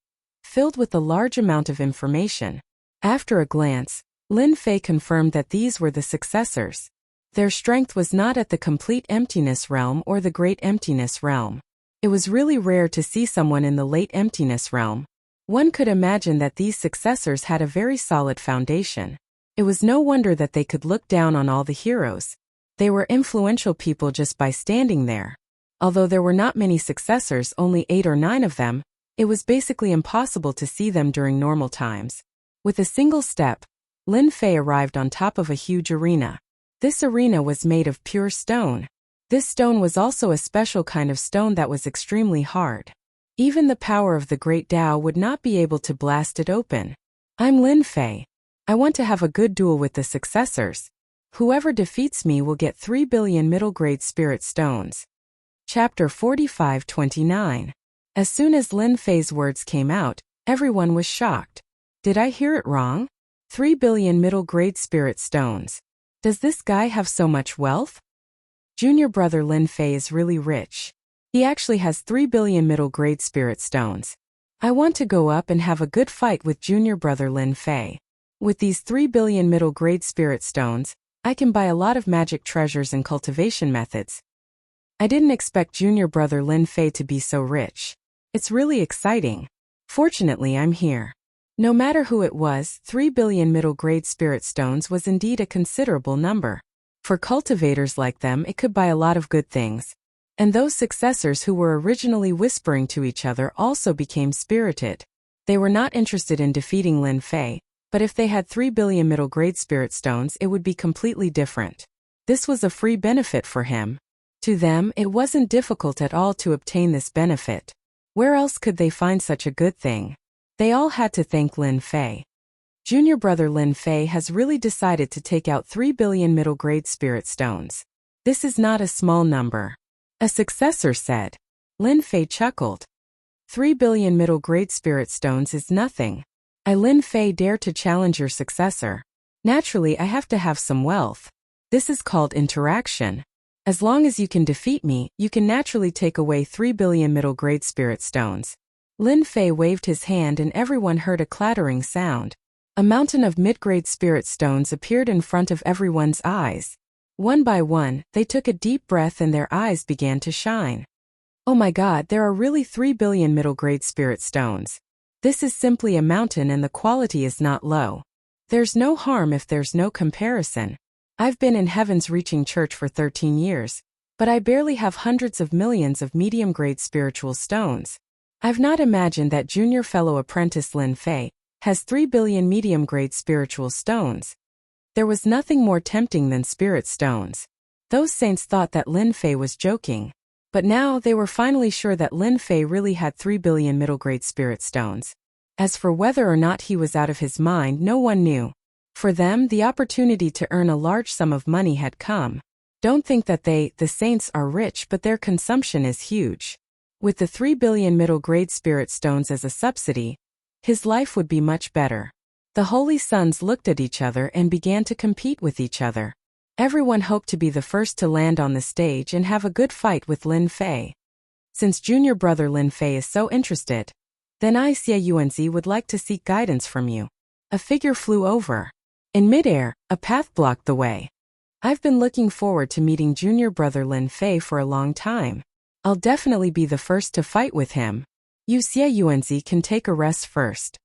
filled with a large amount of information. After a glance, Lin Fei confirmed that these were the successors. Their strength was not at the complete emptiness realm or the great emptiness realm. It was really rare to see someone in the late emptiness realm. One could imagine that these successors had a very solid foundation. It was no wonder that they could look down on all the heroes. They were influential people just by standing there. Although there were not many successors, only 8 or 9 of them, it was basically impossible to see them during normal times. With a single step, Lin Fei arrived on top of a huge arena. This arena was made of pure stone. This stone was also a special kind of stone that was extremely hard. Even the power of the Great Tao would not be able to blast it open. I'm Lin Fei. I want to have a good duel with the successors. Whoever defeats me will get 3 billion middle-grade spirit stones. Chapter 45-29. As soon as Lin Fei's words came out, everyone was shocked. Did I hear it wrong? 3 billion middle-grade spirit stones. Does this guy have so much wealth? Junior brother Lin Fei is really rich. He actually has 3 billion middle-grade spirit stones. I want to go up and have a good fight with junior brother Lin Fei. With these 3 billion middle-grade spirit stones, I can buy a lot of magic treasures and cultivation methods. I didn't expect junior brother Lin Fei to be so rich. It's really exciting. Fortunately, I'm here. No matter who it was, 3 billion middle-grade spirit stones was indeed a considerable number. For cultivators like them, it could buy a lot of good things. And those successors who were originally whispering to each other also became spirited. They were not interested in defeating Lin Fei, but if they had 3 billion middle-grade spirit stones, it would be completely different. This was a free benefit for him. To them, it wasn't difficult at all to obtain this benefit. Where else could they find such a good thing? They all had to thank Lin Fei. Junior brother Lin Fei has really decided to take out 3 billion middle-grade spirit stones. This is not a small number. A successor said. Lin Fei chuckled. 3 billion middle-grade spirit stones is nothing. I, Lin Fei, dare to challenge your successor. Naturally, I have to have some wealth. This is called interaction. As long as you can defeat me, you can naturally take away 3 billion middle-grade spirit stones. Lin Fei waved his hand and everyone heard a clattering sound. A mountain of mid-grade spirit stones appeared in front of everyone's eyes. One by one, they took a deep breath and their eyes began to shine. Oh my God, there are really 3 billion middle-grade spirit stones. This is simply a mountain and the quality is not low. There's no harm if there's no comparison. I've been in Heaven's Reaching Church for 13 years, but I barely have hundreds of millions of medium-grade spiritual stones. I've not imagined that junior fellow apprentice Lin Fei has 3 billion medium-grade spiritual stones. There was nothing more tempting than spirit stones. Those saints thought that Lin Fei was joking, but now they were finally sure that Lin Fei really had 3 billion middle-grade spirit stones. As for whether or not he was out of his mind, no one knew. For them, the opportunity to earn a large sum of money had come. Don't think that the saints are rich, but their consumption is huge. With the 3 billion middle-grade spirit stones as a subsidy, his life would be much better. The holy sons looked at each other and began to compete with each other. Everyone hoped to be the first to land on the stage and have a good fight with Lin Fei. Since junior brother Lin Fei is so interested, then I, Xie Yuanzi, would like to seek guidance from you. A figure flew over. In midair, a path blocked the way. I've been looking forward to meeting junior brother Lin Fei for a long time. I'll definitely be the first to fight with him. You, Xie Yuanzi, can take a rest first.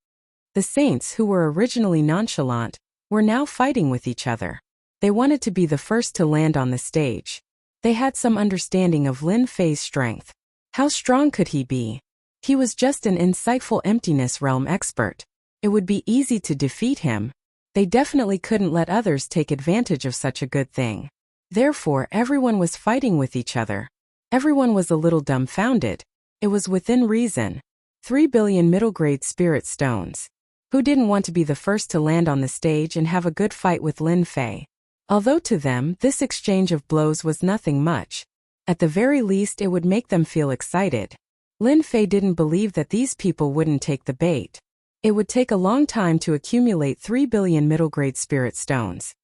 The saints, who were originally nonchalant, were now fighting with each other. They wanted to be the first to land on the stage. They had some understanding of Lin Fei's strength. How strong could he be? He was just an insightful emptiness realm expert. It would be easy to defeat him. They definitely couldn't let others take advantage of such a good thing. Therefore, everyone was fighting with each other. Everyone was a little dumbfounded. It was within reason. 3 billion middle-grade spirit stones. Who didn't want to be the first to land on the stage and have a good fight with Lin Fei? Although to them, this exchange of blows was nothing much. At the very least, it would make them feel excited. Lin Fei didn't believe that these people wouldn't take the bait. It would take a long time to accumulate 3 billion middle-grade spirit stones.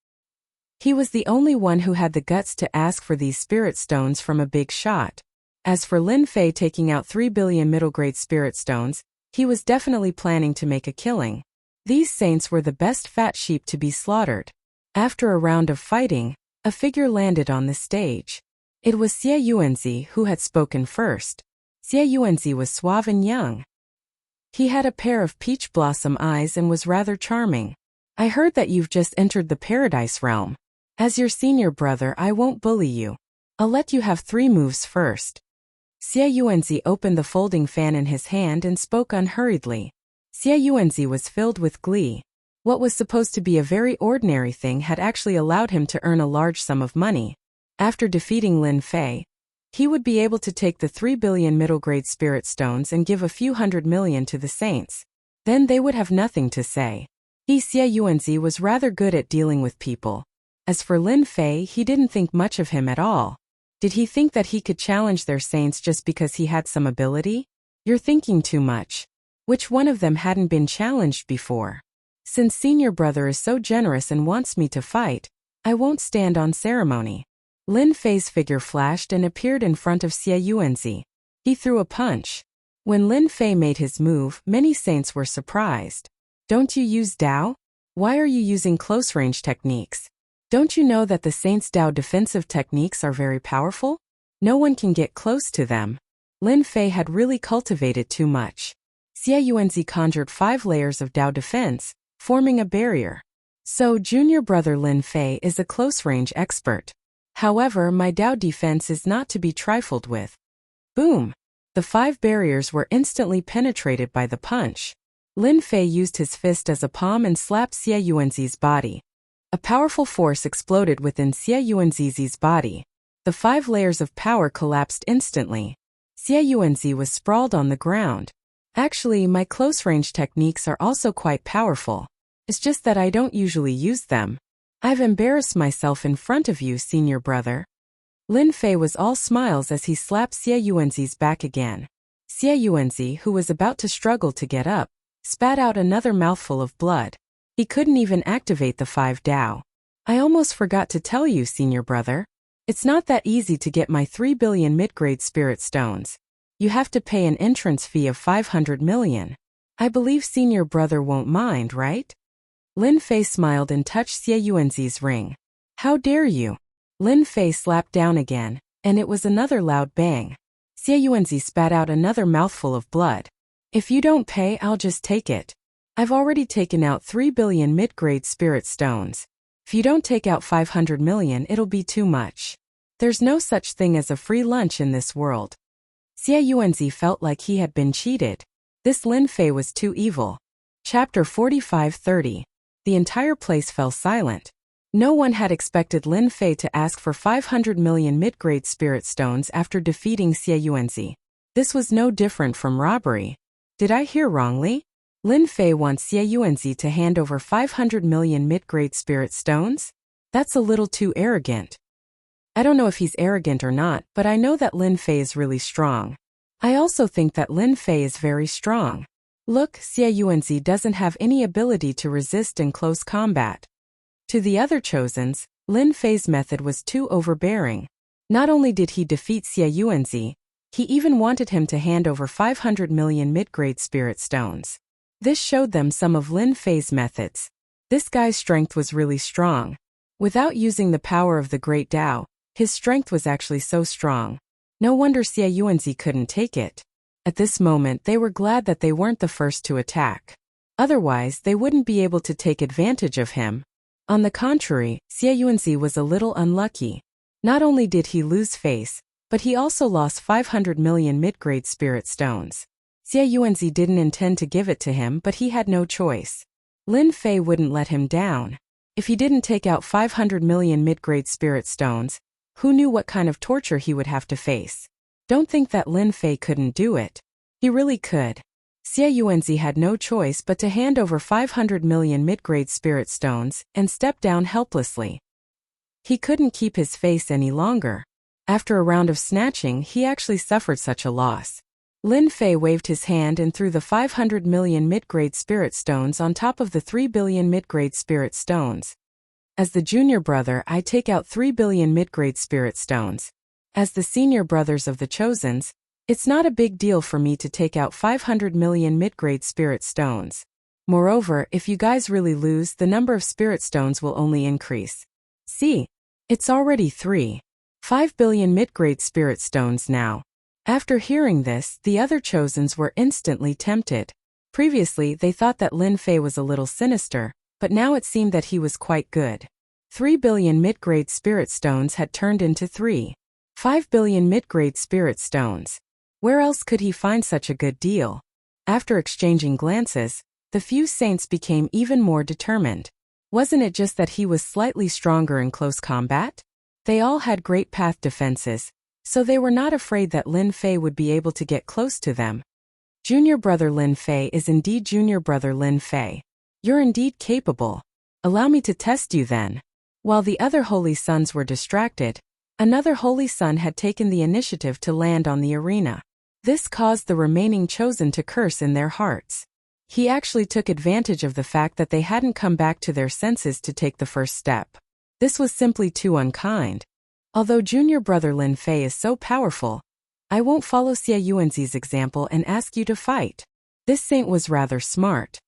He was the only one who had the guts to ask for these spirit stones from a big shot. As for Lin Fei taking out 3 billion middle-grade spirit stones, he was definitely planning to make a killing. These saints were the best fat sheep to be slaughtered. After a round of fighting, a figure landed on the stage. It was Xie Yuanzi who had spoken first. Xie Yuanzi was suave and young. He had a pair of peach blossom eyes and was rather charming. I heard that you've just entered the paradise realm. As your senior brother, I won't bully you. I'll let you have 3 moves first. Xie Yuanzi opened the folding fan in his hand and spoke unhurriedly. Xie Yuanzi was filled with glee. What was supposed to be a very ordinary thing had actually allowed him to earn a large sum of money. After defeating Lin Fei, he would be able to take the 3 billion middle-grade spirit stones and give a few hundred million to the saints. Then they would have nothing to say. Xie Yuanzi was rather good at dealing with people. As for Lin Fei, he didn't think much of him at all. Did he think that he could challenge their saints just because he had some ability? You're thinking too much. Which one of them hadn't been challenged before? Since senior brother is so generous and wants me to fight, I won't stand on ceremony. Lin Fei's figure flashed and appeared in front of Xie Yuanzi. He threw a punch. When Lin Fei made his move, many saints were surprised. Don't you use Dao? Why are you using close-range techniques? Don't you know that the saints' Dao defensive techniques are very powerful? No one can get close to them. Lin Fei had really cultivated too much. Xie Yuanzi conjured 5 layers of Dao defense, forming a barrier. So junior brother Lin Fei is a close-range expert. However, my Dao defense is not to be trifled with. Boom! The 5 barriers were instantly penetrated by the punch. Lin Fei used his fist as a palm and slapped Xie Yuanzi's body. A powerful force exploded within Xie Yuanzi's body. The 5 layers of power collapsed instantly. Xie Yuanzi was sprawled on the ground. Actually, my close-range techniques are also quite powerful. It's just that I don't usually use them. I've embarrassed myself in front of you, senior brother. Lin Fei was all smiles as he slapped Xie Yuanzi's back again. Xie Yuanzi, who was about to struggle to get up, spat out another mouthful of blood. He couldn't even activate the 5 Dao. I almost forgot to tell you, senior brother. It's not that easy to get my 3 billion mid-grade spirit stones. You have to pay an entrance fee of 500 million. I believe senior brother won't mind, right? Lin Fei smiled and touched Xie Yuanzi's ring. How dare you? Lin Fei slapped down again, and it was another loud bang. Xie Yuanzi spat out another mouthful of blood. If you don't pay, I'll just take it. I've already taken out 3 billion mid-grade spirit stones. If you don't take out 500 million, it'll be too much. There's no such thing as a free lunch in this world. Xie Yuanzi felt like he had been cheated. This Lin Fei was too evil. Chapter 45-30. The entire place fell silent. No one had expected Lin Fei to ask for 500 million mid-grade spirit stones after defeating Xie Yuanzi. This was no different from robbery. Did I hear wrongly? Lin Fei wants Xie Yuanzi to hand over 500 million mid-grade spirit stones? That's a little too arrogant. I don't know if he's arrogant or not, but I know that Lin Fei is really strong. I also think that Lin Fei is very strong. Look, Xie Yuanzi doesn't have any ability to resist in close combat. To the other Chosens, Lin Fei's method was too overbearing. Not only did he defeat Xie Yuanzi, he even wanted him to hand over 500 million mid-grade spirit stones. This showed them some of Lin Fei's methods. This guy's strength was really strong. Without using the power of the Great Tao, his strength was actually so strong. No wonder Xie Yuanzi couldn't take it. At this moment they were glad that they weren't the first to attack. Otherwise they wouldn't be able to take advantage of him. On the contrary, Xie Yuanzi was a little unlucky. Not only did he lose face, but he also lost 500 million mid-grade spirit stones. Xie Yuanzi didn't intend to give it to him, but he had no choice. Lin Fei wouldn't let him down. If he didn't take out 500 million mid-grade spirit stones, who knew what kind of torture he would have to face? Don't think that Lin Fei couldn't do it. He really could. Xie Yuanzi had no choice but to hand over 500 million mid-grade spirit stones and step down helplessly. He couldn't keep his face any longer. After a round of snatching, he actually suffered such a loss. Lin Fei waved his hand and threw the 500 million mid-grade spirit stones on top of the 3 billion mid-grade spirit stones. As the junior brother, I take out 3 billion mid-grade spirit stones. As the senior brothers of the Chosens, it's not a big deal for me to take out 500 million mid-grade spirit stones. Moreover, if you guys really lose, the number of spirit stones will only increase. See? It's already 5 billion mid-grade spirit stones now. After hearing this, the other Chosens were instantly tempted. Previously, they thought that Lin Fei was a little sinister, but now it seemed that he was quite good. 3 billion mid-grade spirit stones had turned into 5 billion mid-grade spirit stones. Where else could he find such a good deal? After exchanging glances, the few saints became even more determined. Wasn't it just that he was slightly stronger in close combat? They all had great path defenses, so they were not afraid that Lin Fei would be able to get close to them. Junior brother Lin Fei is indeed junior brother Lin Fei. You're indeed capable. Allow me to test you then. While the other holy sons were distracted, another holy son had taken the initiative to land on the arena. This caused the remaining Chosen to curse in their hearts. He actually took advantage of the fact that they hadn't come back to their senses to take the first step. This was simply too unkind. Although junior brother Lin Fei is so powerful, I won't follow Xie Yuanzi's example and ask you to fight. This saint was rather smart.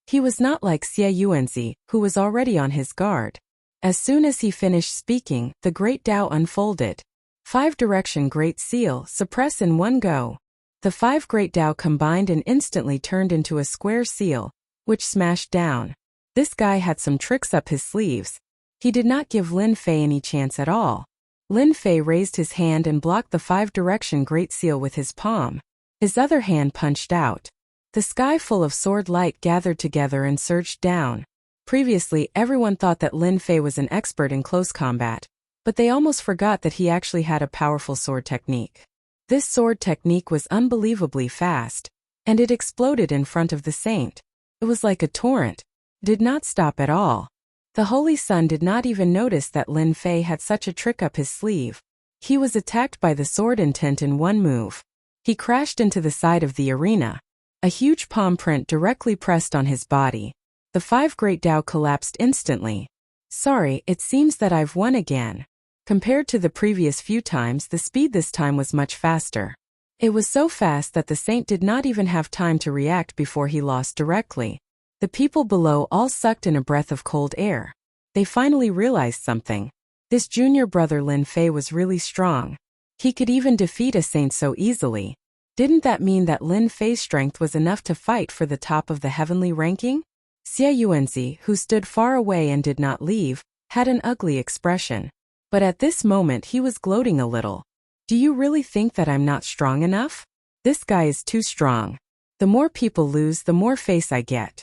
He was not like Xie Yuanzi, who was already on his guard. As soon as he finished speaking, the Great Tao unfolded. 5-direction Great Seal, suppress in one go. The 5 Great Tao combined and instantly turned into a square seal, which smashed down. This guy had some tricks up his sleeves. He did not give Lin Fei any chance at all. Lin Fei raised his hand and blocked the 5-direction Great Seal with his palm. His other hand punched out. The sky full of sword light gathered together and surged down. Previously, everyone thought that Lin Fei was an expert in close combat, but they almost forgot that he actually had a powerful sword technique. This sword technique was unbelievably fast, and it exploded in front of the saint. It was like a torrent. Did not stop at all. The Holy Son did not even notice that Lin Fei had such a trick up his sleeve. He was attacked by the sword intent in one move. He crashed into the side of the arena. A huge palm print directly pressed on his body. The 5 Great Tao collapsed instantly. Sorry, it seems that I've won again. Compared to the previous few times, the speed this time was much faster. It was so fast that the saint did not even have time to react before he lost directly. The people below all sucked in a breath of cold air. They finally realized something. This junior brother Lin Fei was really strong. He could even defeat a saint so easily. Didn't that mean that Lin Fei's strength was enough to fight for the top of the heavenly ranking? Xie Yuanzi, who stood far away and did not leave, had an ugly expression. But at this moment he was gloating a little. Do you really think that I'm not strong enough? This guy is too strong. The more people lose, the more face I get.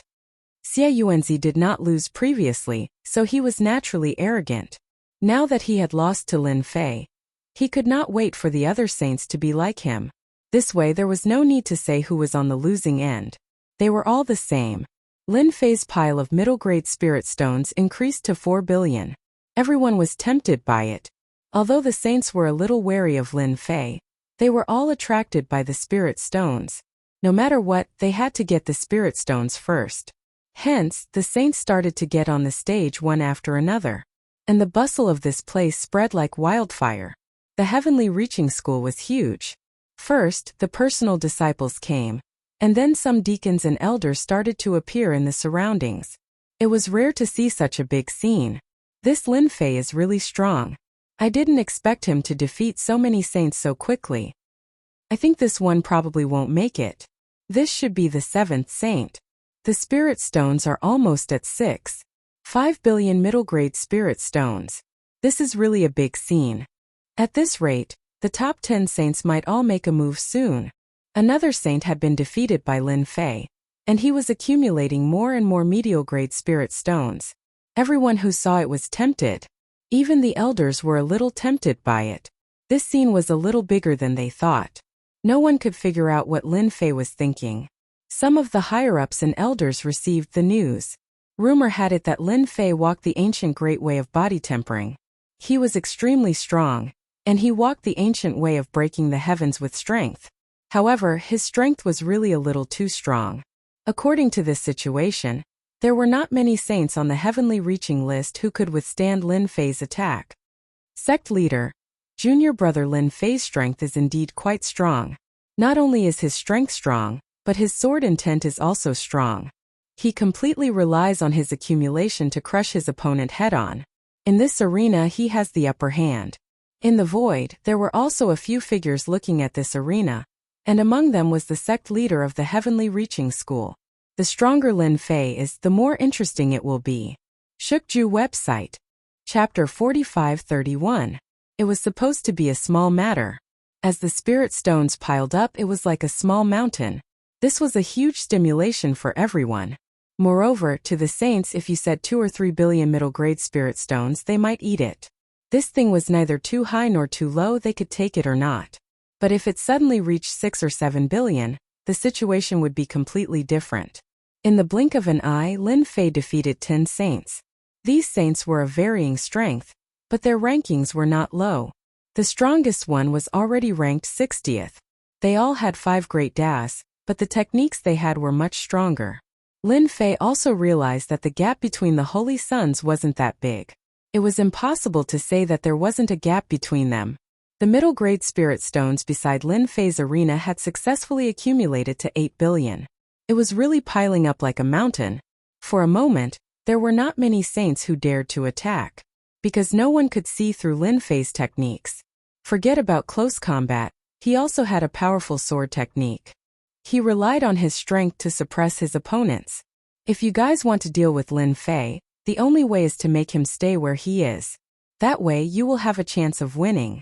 Xie Yuanzi did not lose previously, so he was naturally arrogant. Now that he had lost to Lin Fei, he could not wait for the other saints to be like him. This way there was no need to say who was on the losing end. They were all the same. Lin Fei's pile of middle-grade spirit stones increased to 4 billion. Everyone was tempted by it. Although the saints were a little wary of Lin Fei, they were all attracted by the spirit stones. No matter what, they had to get the spirit stones first. Hence, the saints started to get on the stage one after another. And the bustle of this place spread like wildfire. The heavenly reaching school was huge. First, the personal disciples came, and then some deacons and elders started to appear in the surroundings. It was rare to see such a big scene. This Lin Fei is really strong. I didn't expect him to defeat so many saints so quickly. I think this one probably won't make it. This should be the 7th saint. The spirit stones are almost at 5 billion middle-grade spirit stones. This is really a big scene. At this rate, the top 10 saints might all make a move soon. Another saint had been defeated by Lin Fei, and he was accumulating more and more medial-grade spirit stones. Everyone who saw it was tempted. Even the elders were a little tempted by it. This scene was a little bigger than they thought. No one could figure out what Lin Fei was thinking. Some of the higher-ups and elders received the news. Rumor had it that Lin Fei walked the ancient great way of body tempering. He was extremely strong, and he walked the ancient way of breaking the heavens with strength. However, his strength was really a little too strong. According to this situation, there were not many saints on the heavenly reaching list who could withstand Lin Fei's attack. Sect leader, junior brother Lin Fei's strength is indeed quite strong. Not only is his strength strong, but his sword intent is also strong. He completely relies on his accumulation to crush his opponent head-on. In this arena he has the upper hand. In the void, there were also a few figures looking at this arena, and among them was the sect leader of the heavenly reaching school. The stronger Lin Fei is, the more interesting it will be. Shukju website. Chapter 45-31. It was supposed to be a small matter. As the spirit stones piled up, it was like a small mountain. This was a huge stimulation for everyone. Moreover, to the saints, if you said 2 or 3 billion middle-grade spirit stones, they might eat it. This thing was neither too high nor too low, they could take it or not. But if it suddenly reached 6 or 7 billion, the situation would be completely different. In the blink of an eye, Lin Fei defeated 10 saints. These saints were of varying strength, but their rankings were not low. The strongest one was already ranked 60th. They all had 5 great das, but the techniques they had were much stronger. Lin Fei also realized that the gap between the holy sons wasn't that big. It was impossible to say that there wasn't a gap between them. The middle-grade spirit stones beside Lin Fei's arena had successfully accumulated to 8 billion. It was really piling up like a mountain. For a moment, there were not many saints who dared to attack, because no one could see through Lin Fei's techniques. Forget about close combat, he also had a powerful sword technique. He relied on his strength to suppress his opponents. If you guys want to deal with Lin Fei, the only way is to make him stay where he is. That way you will have a chance of winning.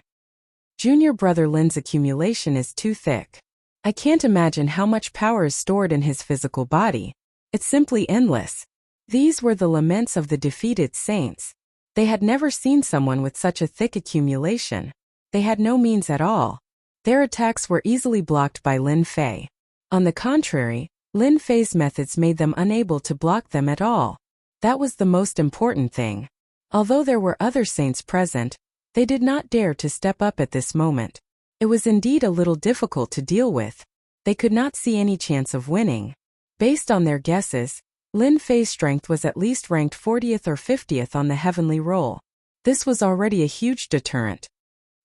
Junior brother Lin's accumulation is too thick. I can't imagine how much power is stored in his physical body. It's simply endless. These were the laments of the defeated saints. They had never seen someone with such a thick accumulation. They had no means at all. Their attacks were easily blocked by Lin Fei. On the contrary, Lin Fei's methods made them unable to block them at all. That was the most important thing. Although there were other saints present, they did not dare to step up at this moment. It was indeed a little difficult to deal with. They could not see any chance of winning. Based on their guesses, Lin Fei's strength was at least ranked 40th or 50th on the heavenly roll. This was already a huge deterrent.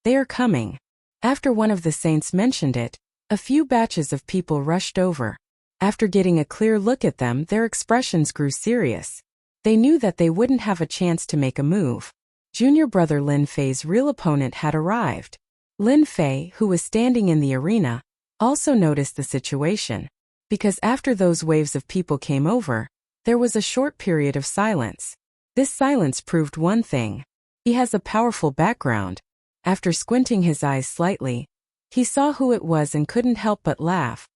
They are coming. After one of the saints mentioned it, a few batches of people rushed over. After getting a clear look at them, their expressions grew serious. They knew that they wouldn't have a chance to make a move. Junior brother Lin Fei's real opponent had arrived. Lin Fei, who was standing in the arena, also noticed the situation. Because after those waves of people came over, there was a short period of silence. This silence proved one thing. He has a powerful background. After squinting his eyes slightly, he saw who it was and couldn't help but laugh.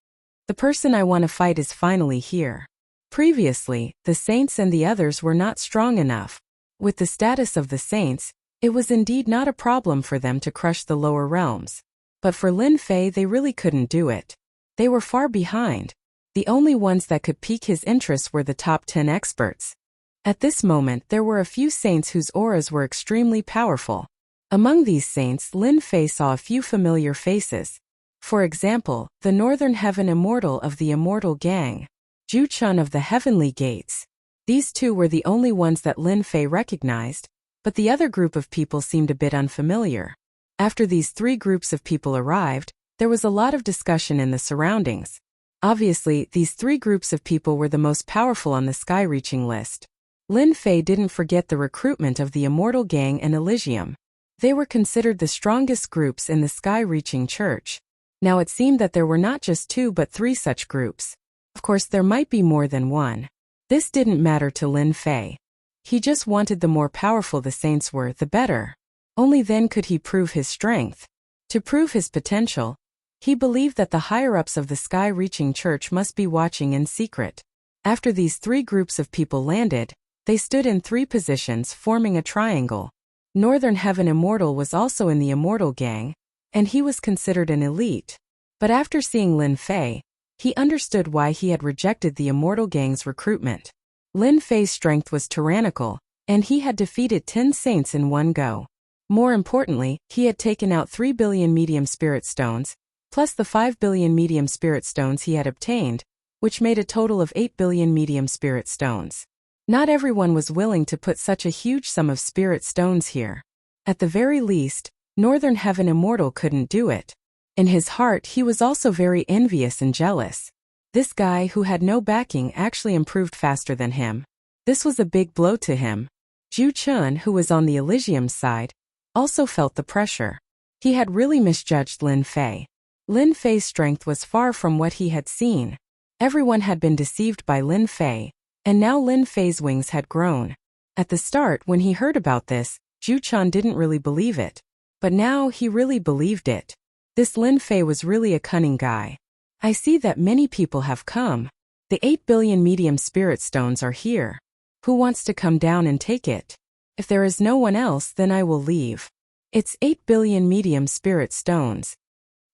The person I want to fight is finally here. Previously, the saints and the others were not strong enough. With the status of the saints, it was indeed not a problem for them to crush the lower realms. But for Lin Fei, they really couldn't do it. They were far behind. The only ones that could pique his interest were the top 10 experts. At this moment, there were a few saints whose auras were extremely powerful. Among these saints, Lin Fei saw a few familiar faces. For example, the Northern Heaven Immortal of the Immortal Gang, Zhu Chun of the Heavenly Gates. These two were the only ones that Lin Fei recognized, but the other group of people seemed a bit unfamiliar. After these three groups of people arrived, there was a lot of discussion in the surroundings. Obviously, these three groups of people were the most powerful on the sky-reaching list. Lin Fei didn't forget the recruitment of the Immortal Gang and Elysium. They were considered the strongest groups in the sky-reaching church. Now it seemed that there were not just 2 but 3 such groups. Of course, there might be more than one. This didn't matter to Lin Fei. He just wanted the more powerful the saints were, the better. Only then could he prove his strength. To prove his potential, he believed that the higher-ups of the sky-reaching church must be watching in secret. After these 3 groups of people landed, they stood in 3 positions forming a triangle. Northern Heaven Immortal was also in the Immortal Gang, and he was considered an elite. But after seeing Lin Fei, he understood why he had rejected the Immortal Gang's recruitment. Lin Fei's strength was tyrannical, and he had defeated 10 saints in one go. More importantly, he had taken out 3 billion medium spirit stones, plus the 5 billion medium spirit stones he had obtained, which made a total of 8 billion medium spirit stones. Not everyone was willing to put such a huge sum of spirit stones here. At the very least, Northern Heaven Immortal couldn't do it. In his heart, he was also very envious and jealous. This guy who had no backing actually improved faster than him. This was a big blow to him. Zhu Chun, who was on the Elysium side, also felt the pressure. He had really misjudged Lin Fei. Lin Fei's strength was far from what he had seen. Everyone had been deceived by Lin Fei, and now Lin Fei's wings had grown. At the start, when he heard about this, Zhu Chun didn't really believe it. But now he really believed it. This Lin Fei was really a cunning guy. I see that many people have come. The 8 billion medium spirit stones are here. Who wants to come down and take it? If there is no one else, then I will leave. It's 8 billion medium spirit stones.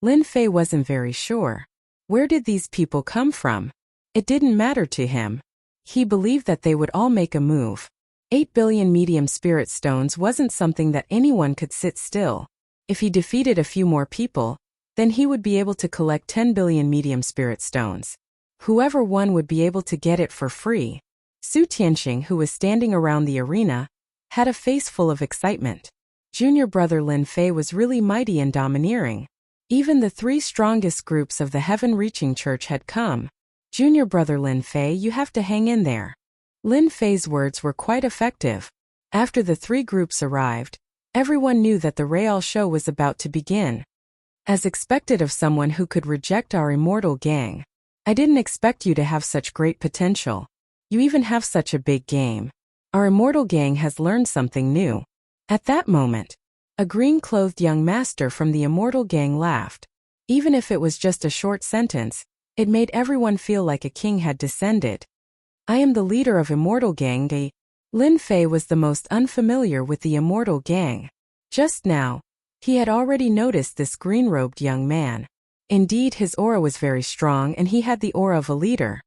Lin Fei wasn't very sure. Where did these people come from? It didn't matter to him. He believed that they would all make a move. 8 billion medium spirit stones wasn't something that anyone could sit still. If he defeated a few more people, then he would be able to collect 10 billion medium spirit stones. Whoever won would be able to get it for free. Su Tianxing, who was standing around the arena, had a face full of excitement. Junior brother Lin Fei was really mighty and domineering. Even the 3 strongest groups of the heaven-reaching church had come. Junior brother Lin Fei, you have to hang in there. Lin Fei's words were quite effective. After the 3 groups arrived, everyone knew that the Real show was about to begin. As expected of someone who could reject our immortal gang. I didn't expect you to have such great potential. You even have such a big game. Our immortal gang has learned something new. At that moment, a green-clothed young master from the immortal gang laughed. Even if it was just a short sentence, it made everyone feel like a king had descended. I am the leader of immortal gang. Lin Fei was the most unfamiliar with the immortal gang. Just now, he had already noticed this green-robed young man. Indeed, his aura was very strong and he had the aura of a leader.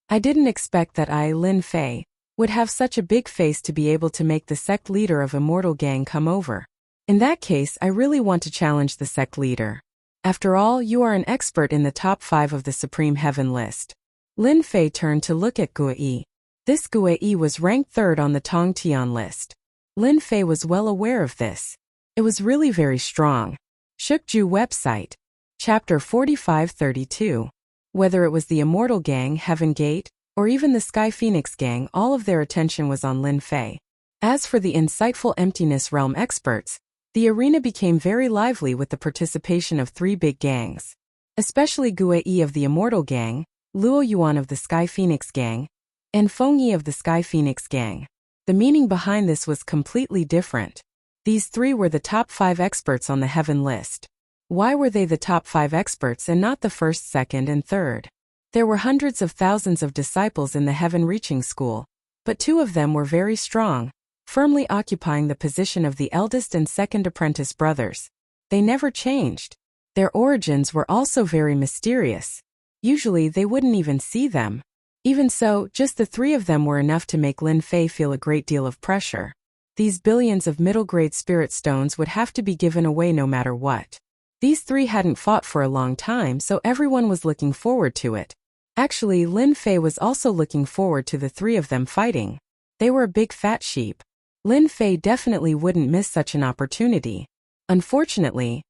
I didn't expect that I, Lin Fei, would have such a big face to be able to make the sect leader of immortal gang come over. In that case, I really want to challenge the sect leader. After all, you are an expert in the top 5 of the Supreme Heaven list. Lin Fei turned to look at Guai. This Guai was ranked 3rd on the Tongtian list. Lin Fei was well aware of this. It was really very strong. Shukju website. Chapter 4532. Whether it was the Immortal Gang, Heaven Gate, or even the Sky Phoenix Gang, all of their attention was on Lin Fei. As for the insightful Emptiness Realm experts, the arena became very lively with the participation of 3 big gangs. especially Gue Yi of the Immortal Gang, Luo Yuan of the Sky Phoenix Gang, and Feng Yi of the Sky Phoenix Gang. The meaning behind this was completely different. These three were the top 5 experts on the heaven list. Why were they the top 5 experts and not the first, second, and third? There were hundreds of thousands of disciples in the heaven-reaching school, but 2 of them were very strong, firmly occupying the position of the eldest and second apprentice brothers. They never changed. Their origins were also very mysterious. Usually they wouldn't even see them. Even so, just the 3 of them were enough to make Lin Fei feel a great deal of pressure. These billions of middle-grade spirit stones would have to be given away no matter what. These 3 hadn't fought for a long time, so everyone was looking forward to it. Actually, Lin Fei was also looking forward to the 3 of them fighting. They were a big fat sheep. Lin Fei definitely wouldn't miss such an opportunity. Unfortunately,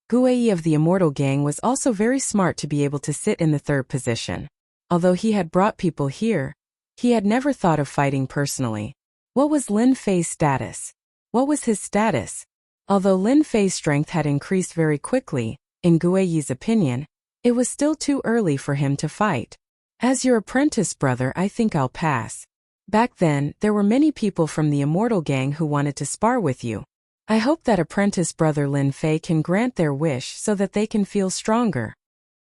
Gue Yi of the Immortal Gang was also very smart to be able to sit in the 3rd position. Although he had brought people here, he had never thought of fighting personally. What was Lin Fei's status? What was his status? Although Lin Fei's strength had increased very quickly, in Gue Yi's opinion, it was still too early for him to fight. As your apprentice brother, I think I'll pass. Back then, there were many people from the Immortal Gang who wanted to spar with you. I hope that apprentice brother Lin Fei can grant their wish so that they can feel stronger.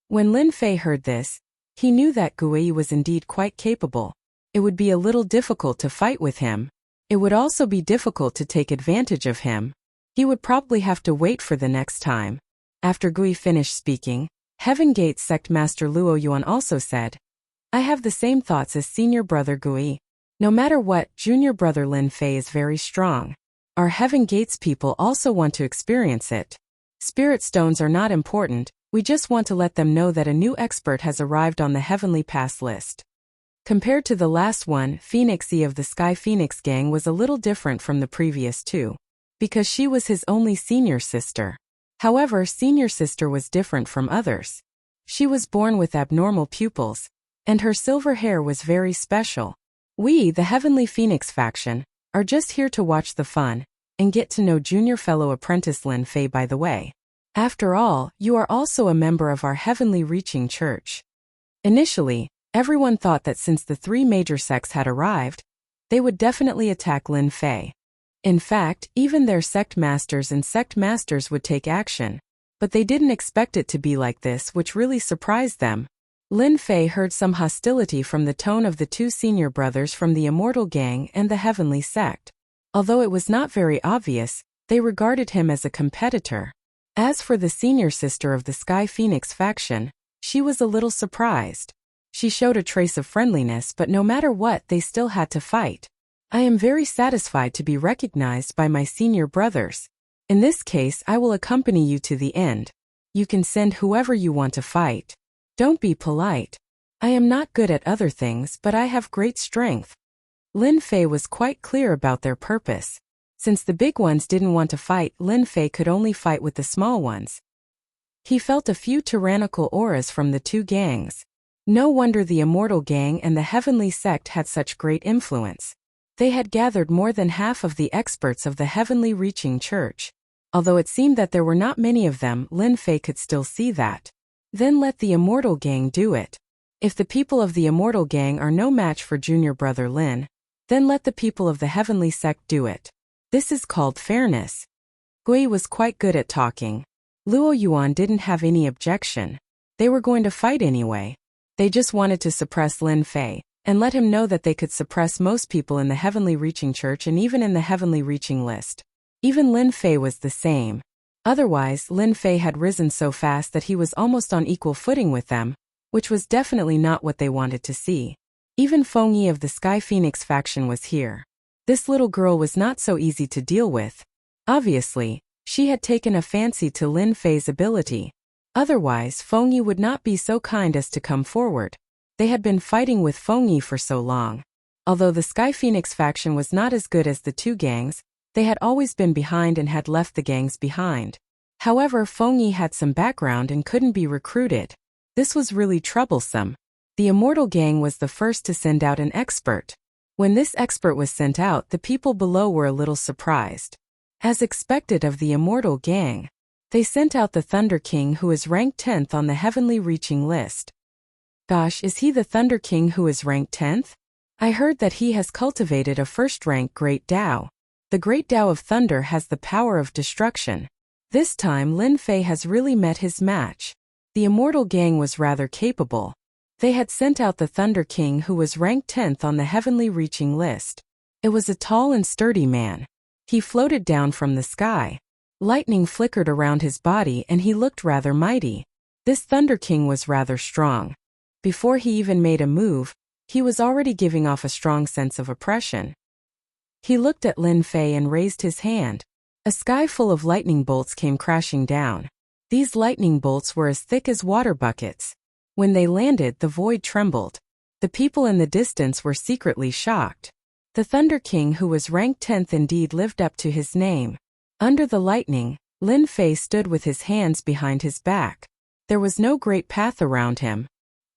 When Lin Fei heard this, he knew that Gue Yi was indeed quite capable. It would be a little difficult to fight with him. It would also be difficult to take advantage of him. He would probably have to wait for the next time. After Gue finished speaking, Heaven Gate Sect Master Luo Yuan also said, I have the same thoughts as senior brother Gue. No matter what, junior brother Lin Fei is very strong. Our Heaven Gates people also want to experience it. Spirit stones are not important, we just want to let them know that a new expert has arrived on the Heavenly Pass list. Compared to the last one, Phoenix Yi of the Sky Phoenix Gang was a little different from the previous 2. Because she was his only senior sister. However, senior sister was different from others. She was born with abnormal pupils, and her silver hair was very special. We, the Heavenly Phoenix faction, are just here to watch the fun, and get to know junior fellow apprentice Lin Fei by the way. After all, you are also a member of our Heavenly Reaching Church. Initially, everyone thought that since the 3 major sects had arrived, they would definitely attack Lin Fei. In fact, even their sect masters and sect masters would take action, but they didn't expect it to be like this, which really surprised them. Lin Fei heard some hostility from the tone of the 2 senior brothers from the Immortal Gang and the Heavenly Sect. Although it was not very obvious, they regarded him as a competitor. As for the senior sister of the Sky Phoenix faction, she was a little surprised. She showed a trace of friendliness, but no matter what, they still had to fight. I am very satisfied to be recognized by my senior brothers. In this case, I will accompany you to the end. You can send whoever you want to fight. Don't be polite. I am not good at other things, but I have great strength. Lin Fei was quite clear about their purpose. Since the big ones didn't want to fight, Lin Fei could only fight with the small ones. He felt a few tyrannical auras from the 2 gangs. No wonder the Immortal Gang and the Heavenly Sect had such great influence. They had gathered more than half of the experts of the Heavenly Reaching Church. Although it seemed that there were not many of them, Lin Fei could still see that. Then let the Immortal Gang do it. If the people of the Immortal Gang are no match for junior brother Lin, then let the people of the Heavenly Sect do it. This is called fairness. Gui was quite good at talking. Luo Yuan didn't have any objection. They were going to fight anyway. They just wanted to suppress Lin Fei, and let him know that they could suppress most people in the Heavenly Reaching Church and even in the Heavenly Reaching list. Even Lin Fei was the same. Otherwise, Lin Fei had risen so fast that he was almost on equal footing with them, which was definitely not what they wanted to see. Even Feng Yi of the Sky Phoenix faction was here. This little girl was not so easy to deal with. Obviously, she had taken a fancy to Lin Fei's ability. Otherwise, Feng Yi would not be so kind as to come forward. They had been fighting with Feng Yi for so long. Although the Sky Phoenix faction was not as good as the 2 gangs, they had always been behind and had left the gangs behind. However, Feng Yi had some background and couldn't be recruited. This was really troublesome. The Immortal Gang was the first to send out an expert. When this expert was sent out, the people below were a little surprised. As expected of the Immortal Gang, They sent out the Thunder King, who is ranked 10th on the heavenly reaching list. Gosh, is he the Thunder King who is ranked 10th? I heard that he has cultivated a first-rank Great Tao. The Great Tao of Thunder has the power of destruction. This time Lin Fei has really met his match. The Immortal Gang was rather capable. They had sent out the Thunder King, who was ranked 10th on the heavenly reaching list. It was a tall and sturdy man. He floated down from the sky. Lightning flickered around his body and he looked rather mighty. This Thunder King was rather strong. Before he even made a move, he was already giving off a strong sense of oppression. He looked at Lin Fei and raised his hand. A sky full of lightning bolts came crashing down. These lightning bolts were as thick as water buckets. When they landed, the void trembled. The people in the distance were secretly shocked. The Thunder King, who was ranked 10th, indeed lived up to his name. Under the lightning, Lin Fei stood with his hands behind his back. There was no great path around him.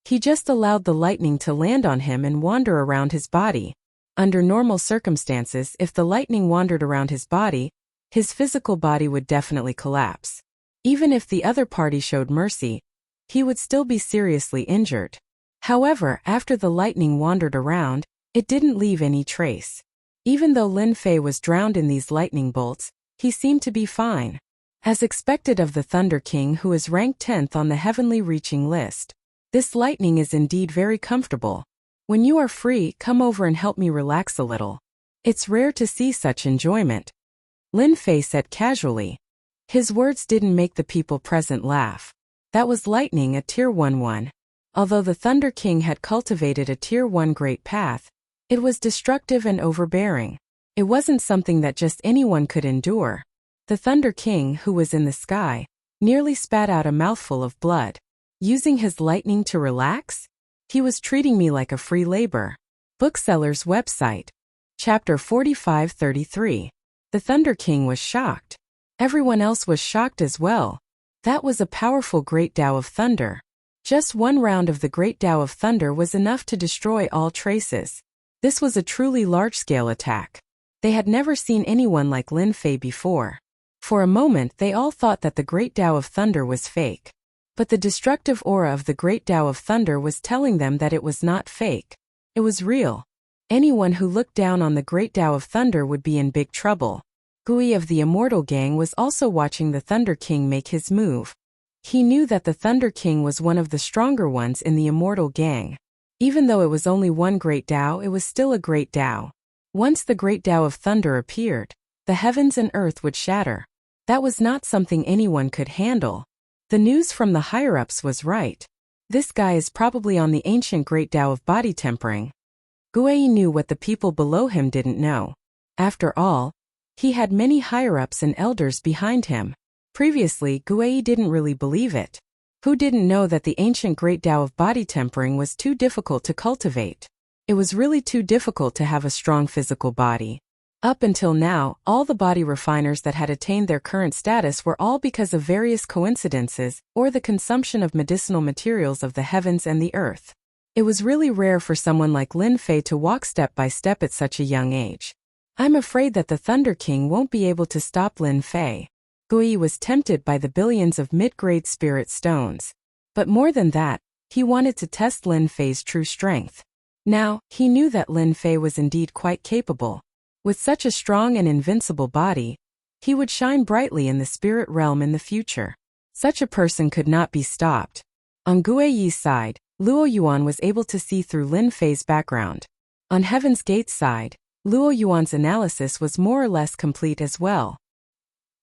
He just allowed the lightning to land on him and wander around his body. Under normal circumstances, if the lightning wandered around his body, his physical body would definitely collapse. Even if the other party showed mercy, he would still be seriously injured. However, after the lightning wandered around, it didn't leave any trace. Even though Lin Fei was drowned in these lightning bolts, he seemed to be fine. As expected of the Thunder King, who is ranked 10th on the heavenly reaching list. This lightning is indeed very comfortable. When you are free, come over and help me relax a little. It's rare to see such enjoyment. Lin Fei said casually. His words didn't make the people present laugh. That was lightning, a Tier 1. Although the Thunder King had cultivated a Tier 1 great path, it was destructive and overbearing. It wasn't something that just anyone could endure. The Thunder King, who was in the sky, nearly spat out a mouthful of blood. Using his lightning to relax? He was treating me like a free labor. Bookseller's website. Chapter 45-33. The Thunder King was shocked. Everyone else was shocked as well. That was a powerful Great Tao of Thunder. Just one round of the Great Tao of Thunder was enough to destroy all traces. This was a truly large-scale attack. They had never seen anyone like Lin Fei before. For a moment they all thought that the Great Tao of Thunder was fake. But the destructive aura of the Great Tao of Thunder was telling them that it was not fake. It was real. Anyone who looked down on the Great Tao of Thunder would be in big trouble. Gui of the Immortal Gang was also watching the Thunder King make his move. He knew that the Thunder King was one of the stronger ones in the Immortal Gang. Even though it was only one Great Tao, it was still a Great Tao. Once the Great Tao of Thunder appeared, the heavens and earth would shatter. That was not something anyone could handle. The news from the higher-ups was right. This guy is probably on the ancient Great Tao of body tempering. Gui knew what the people below him didn't know. After all, he had many higher-ups and elders behind him. Previously, Gui didn't really believe it. Who didn't know that the ancient Great Tao of body tempering was too difficult to cultivate? It was really too difficult to have a strong physical body. Up until now, all the body refiners that had attained their current status were all because of various coincidences or the consumption of medicinal materials of the heavens and the earth. It was really rare for someone like Lin Fei to walk step by step at such a young age. I'm afraid that the Thunder King won't be able to stop Lin Fei. Gui was tempted by the billions of mid-grade spirit stones. But more than that, he wanted to test Lin Fei's true strength. Now, he knew that Lin Fei was indeed quite capable. With such a strong and invincible body, he would shine brightly in the spirit realm in the future. Such a person could not be stopped. On Guiyi's side, Luo Yuan was able to see through Lin Fei's background. On Heaven's Gate's side, Luo Yuan's analysis was more or less complete as well.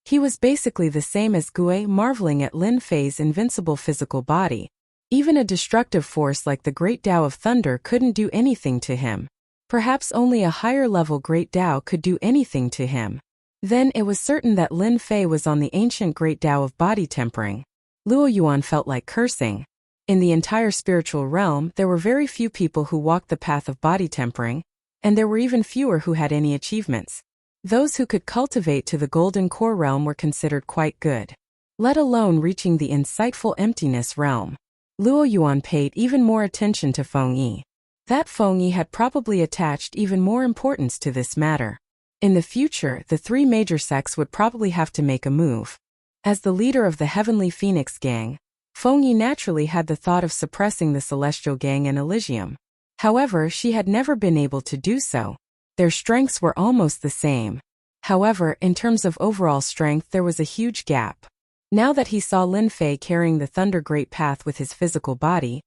He was basically the same as Gui, marveling at Lin Fei's invincible physical body. Even a destructive force like the Great Tao of Thunder couldn't do anything to him. Perhaps only a higher-level Great Tao could do anything to him. Then it was certain that Lin Fei was on the ancient Great Tao of body tempering. Luo Yuan felt like cursing. In the entire spiritual realm, there were very few people who walked the path of body tempering, and there were even fewer who had any achievements. Those who could cultivate to the golden core realm were considered quite good, let alone reaching the insightful emptiness realm. Luo Yuan paid even more attention to Feng Yi. That Feng Yi had probably attached even more importance to this matter. In the future, the three major sects would probably have to make a move. As the leader of the Heavenly Phoenix Gang, Feng Yi naturally had the thought of suppressing the Celestial Gang in Elysium. However, she had never been able to do so. Their strengths were almost the same. However, in terms of overall strength there was a huge gap. Now that he saw Lin Fei carrying the Thunder Great Path with his physical body,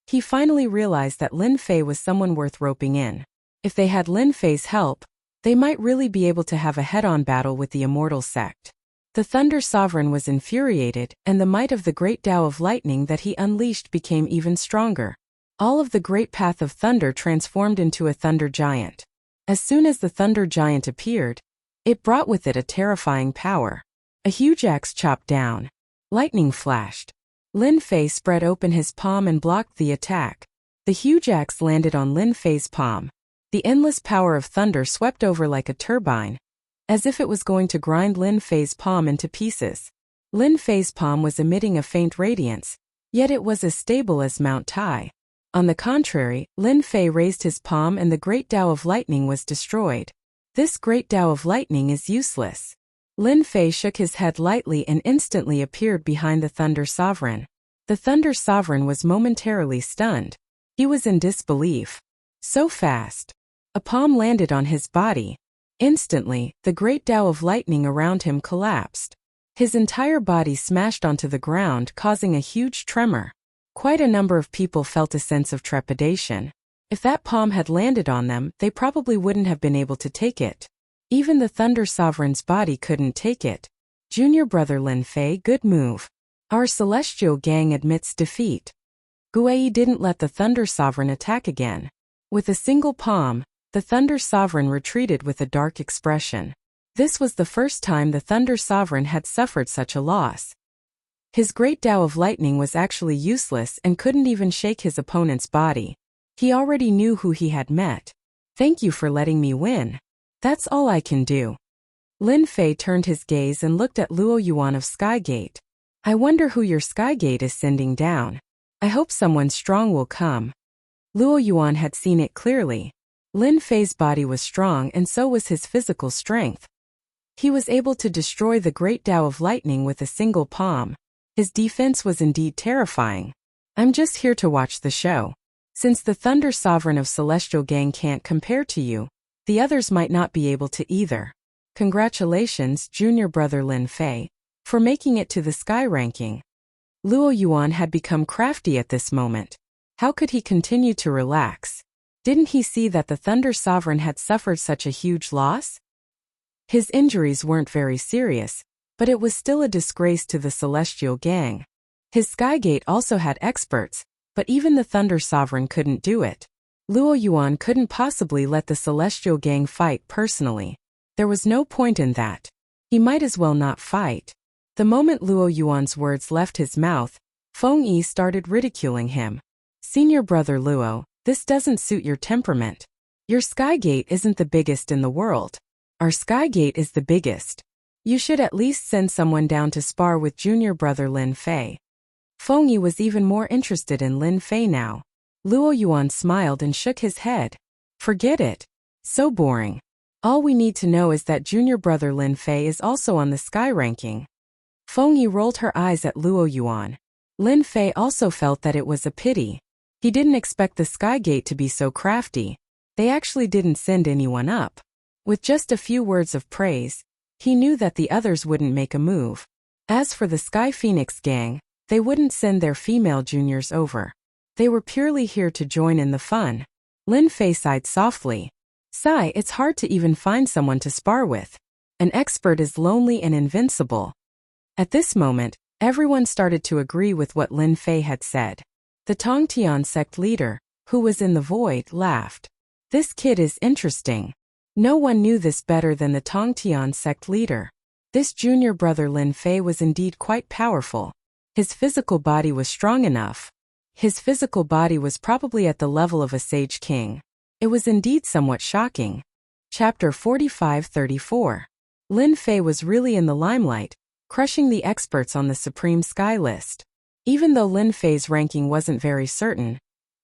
he finally realized that Lin Fei was someone worth roping in. If they had Lin Fei's help, they might really be able to have a head-on battle with the Immortal Sect. The Thunder Sovereign was infuriated, and the might of the Great Tao of Lightning that he unleashed became even stronger. All of the Great Path of Thunder transformed into a Thunder Giant. As soon as the Thunder Giant appeared, it brought with it a terrifying power. A huge axe chopped down. Lightning flashed. Lin Fei spread open his palm and blocked the attack. The huge axe landed on Lin Fei's palm. The endless power of thunder swept over like a turbine, as if it was going to grind Lin Fei's palm into pieces. Lin Fei's palm was emitting a faint radiance, yet it was as stable as Mount Tai. On the contrary, Lin Fei raised his palm and the Great Tao of Lightning was destroyed. This Great Tao of Lightning is useless. Lin Fei shook his head lightly and instantly appeared behind the Thunder Sovereign. The Thunder Sovereign was momentarily stunned. He was in disbelief. So fast. A palm landed on his body. Instantly, the Great Tao of Lightning around him collapsed. His entire body smashed onto the ground, causing a huge tremor. Quite a number of people felt a sense of trepidation. If that palm had landed on them, they probably wouldn't have been able to take it. Even the Thunder Sovereign's body couldn't take it. Junior brother Lin Fei, good move. Our Celestial Gang admits defeat. Guei didn't let the Thunder Sovereign attack again. With a single palm, the Thunder Sovereign retreated with a dark expression. This was the first time the Thunder Sovereign had suffered such a loss. His Great Tao of Lightning was actually useless and couldn't even shake his opponent's body. He already knew who he had met. Thank you for letting me win. That's all I can do. Lin Fei turned his gaze and looked at Luo Yuan of Skygate. I wonder who your Skygate is sending down. I hope someone strong will come. Luo Yuan had seen it clearly. Lin Fei's body was strong and so was his physical strength. He was able to destroy the Great Tao of Lightning with a single palm. His defense was indeed terrifying. I'm just here to watch the show. Since the Thunder Sovereign of Celestial Gang can't compare to you, the others might not be able to either. Congratulations, junior brother Lin Fei, for making it to the Sky ranking. Luo Yuan had become crafty at this moment. How could he continue to relax? Didn't he see that the Thunder Sovereign had suffered such a huge loss? His injuries weren't very serious, but it was still a disgrace to the Celestial Gang. His Skygate also had experts, but even the Thunder Sovereign couldn't do it. Luo Yuan couldn't possibly let the Celestial Gang fight personally. There was no point in that. He might as well not fight. The moment Luo Yuan's words left his mouth, Feng Yi started ridiculing him. Senior brother Luo, this doesn't suit your temperament. Your Skygate isn't the biggest in the world. Our Skygate is the biggest. You should at least send someone down to spar with junior brother Lin Fei. Feng Yi was even more interested in Lin Fei now. Luo Yuan smiled and shook his head. Forget it. So boring. All we need to know is that junior brother Lin Fei is also on the Sky ranking. Feng Yi rolled her eyes at Luo Yuan. Lin Fei also felt that it was a pity. He didn't expect the Skygate to be so crafty. They actually didn't send anyone up. With just a few words of praise, he knew that the others wouldn't make a move. As for the Sky Phoenix Gang, they wouldn't send their female juniors over. They were purely here to join in the fun. Lin Fei sighed softly. Sigh, it's hard to even find someone to spar with. An expert is lonely and invincible. At this moment, everyone started to agree with what Lin Fei had said. The Tongtian sect leader, who was in the void, laughed. This kid is interesting. No one knew this better than the Tongtian sect leader. This junior brother Lin Fei was indeed quite powerful. His physical body was strong enough. His physical body was probably at the level of a sage king. It was indeed somewhat shocking. Chapter 45-34. Lin Fei was really in the limelight, crushing the experts on the Supreme Sky list. Even though Lin Fei's ranking wasn't very certain,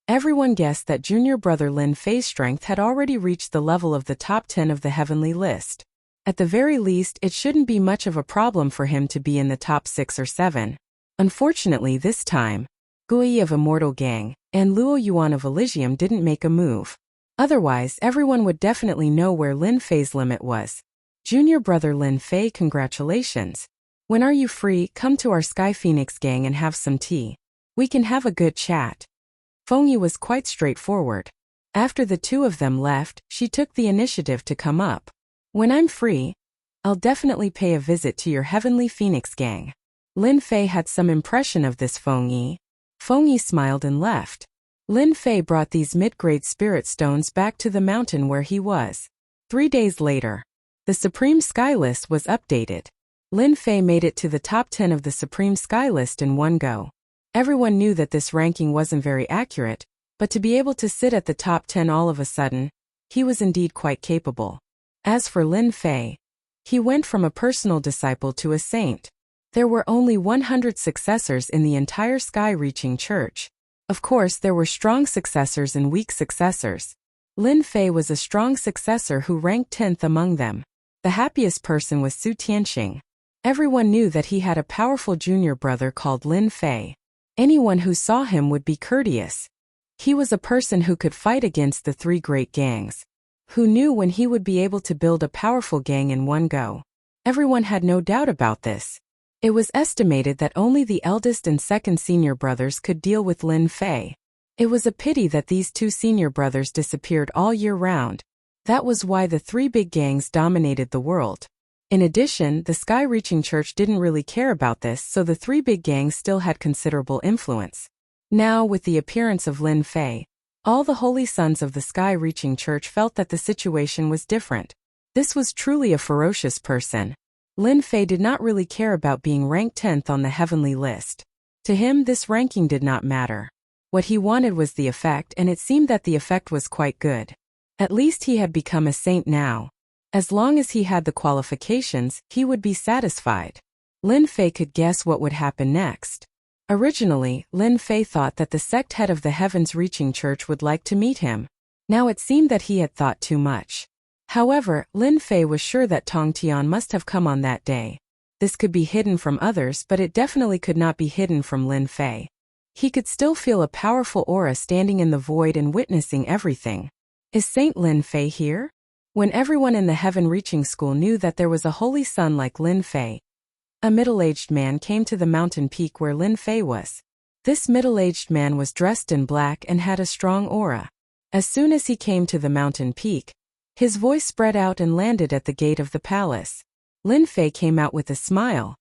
everyone guessed that junior brother Lin Fei's strength had already reached the level of the top 10 of the heavenly list. At the very least, it shouldn't be much of a problem for him to be in the top 6 or 7. Unfortunately this time, Gui of Immortal Gang and Luo Yuan of Elysium didn't make a move. Otherwise, everyone would definitely know where Lin Fei's limit was. Junior brother Lin Fei, congratulations. When are you free? Come to our Sky Phoenix gang and have some tea. We can have a good chat. Feng Yi was quite straightforward. After the two of them left, she took the initiative to come up. When I'm free, I'll definitely pay a visit to your Heavenly Phoenix gang. Lin Fei had some impression of this Feng Yi. Feng Yi smiled and left. Lin Fei brought these mid-grade spirit stones back to the mountain where he was. 3 days later, the Supreme Sky List was updated. Lin Fei made it to the top 10 of the Supreme Sky List in one go. Everyone knew that this ranking wasn't very accurate, but to be able to sit at the top 10 all of a sudden, he was indeed quite capable. As for Lin Fei, he went from a personal disciple to a saint. There were only 100 successors in the entire sky-reaching church. Of course, there were strong successors and weak successors. Lin Fei was a strong successor who ranked 10th among them. The happiest person was Su Tianxing. Everyone knew that he had a powerful junior brother called Lin Fei. Anyone who saw him would be courteous. He was a person who could fight against the 3 great gangs. Who knew when he would be able to build a powerful gang in one go? Everyone had no doubt about this. It was estimated that only the eldest and second senior brothers could deal with Lin Fei. It was a pity that these 2 senior brothers disappeared all year round. That was why the 3 big gangs dominated the world. In addition, the sky-reaching church didn't really care about this, so the 3 big gangs still had considerable influence. Now, with the appearance of Lin Fei, all the holy sons of the sky-reaching church felt that the situation was different. This was truly a ferocious person. Lin Fei did not really care about being ranked 10th on the heavenly list. To him, this ranking did not matter. What he wanted was the effect, and it seemed that the effect was quite good. At least he had become a saint now. As long as he had the qualifications, he would be satisfied. Lin Fei could guess what would happen next. Originally, Lin Fei thought that the sect head of the heavens-reaching church would like to meet him. Now it seemed that he had thought too much. However, Lin Fei was sure that Tong Tian must have come on that day. This could be hidden from others, but it definitely could not be hidden from Lin Fei. He could still feel a powerful aura standing in the void and witnessing everything. Is Saint Lin Fei here? When everyone in the heaven-reaching school knew that there was a holy son like Lin Fei, a middle-aged man came to the mountain peak where Lin Fei was. This middle-aged man was dressed in black and had a strong aura. As soon as he came to the mountain peak, his voice spread out and landed at the gate of the palace. Lin Fei came out with a smile.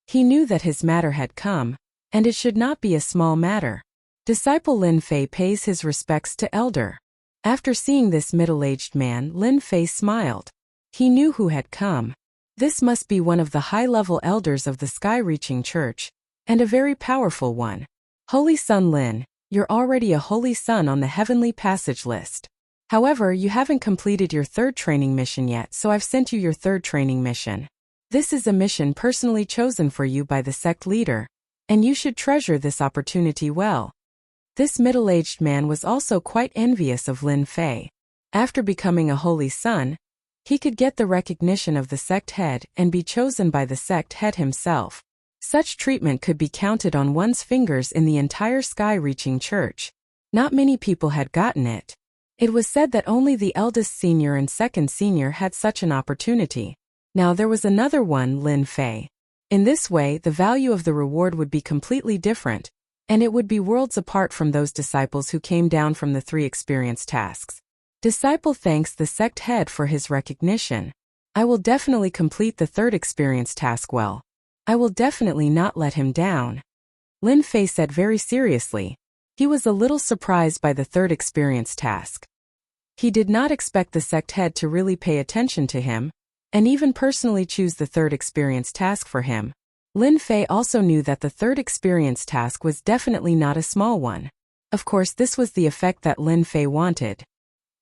He knew that his matter had come, and it should not be a small matter. Disciple Lin Fei pays his respects to elder. After seeing this middle-aged man, Lin Fei smiled. He knew who had come. This must be one of the high-level elders of the sky-reaching church, and a very powerful one. Holy Son Lin, you're already a holy son on the heavenly passage list. However, you haven't completed your 3rd training mission yet, so I've sent you your 3rd training mission. This is a mission personally chosen for you by the sect leader, and you should treasure this opportunity well. This middle-aged man was also quite envious of Lin Fei. After becoming a holy son, he could get the recognition of the sect head and be chosen by the sect head himself. Such treatment could be counted on one's fingers in the entire sky-reaching church. Not many people had gotten it. It was said that only the eldest senior and second senior had such an opportunity. Now there was another one, Lin Fei. In this way, the value of the reward would be completely different, and it would be worlds apart from those disciples who came down from the 3 experience tasks. Disciple thanks the sect head for his recognition. I will definitely complete the 3rd experience task well. I will definitely not let him down. Lin Fei said very seriously. He was a little surprised by the 3rd experience task. He did not expect the sect head to really pay attention to him, and even personally choose the 3rd experience task for him. Lin Fei also knew that the 3rd experience task was definitely not a small one. Of course, this was the effect that Lin Fei wanted.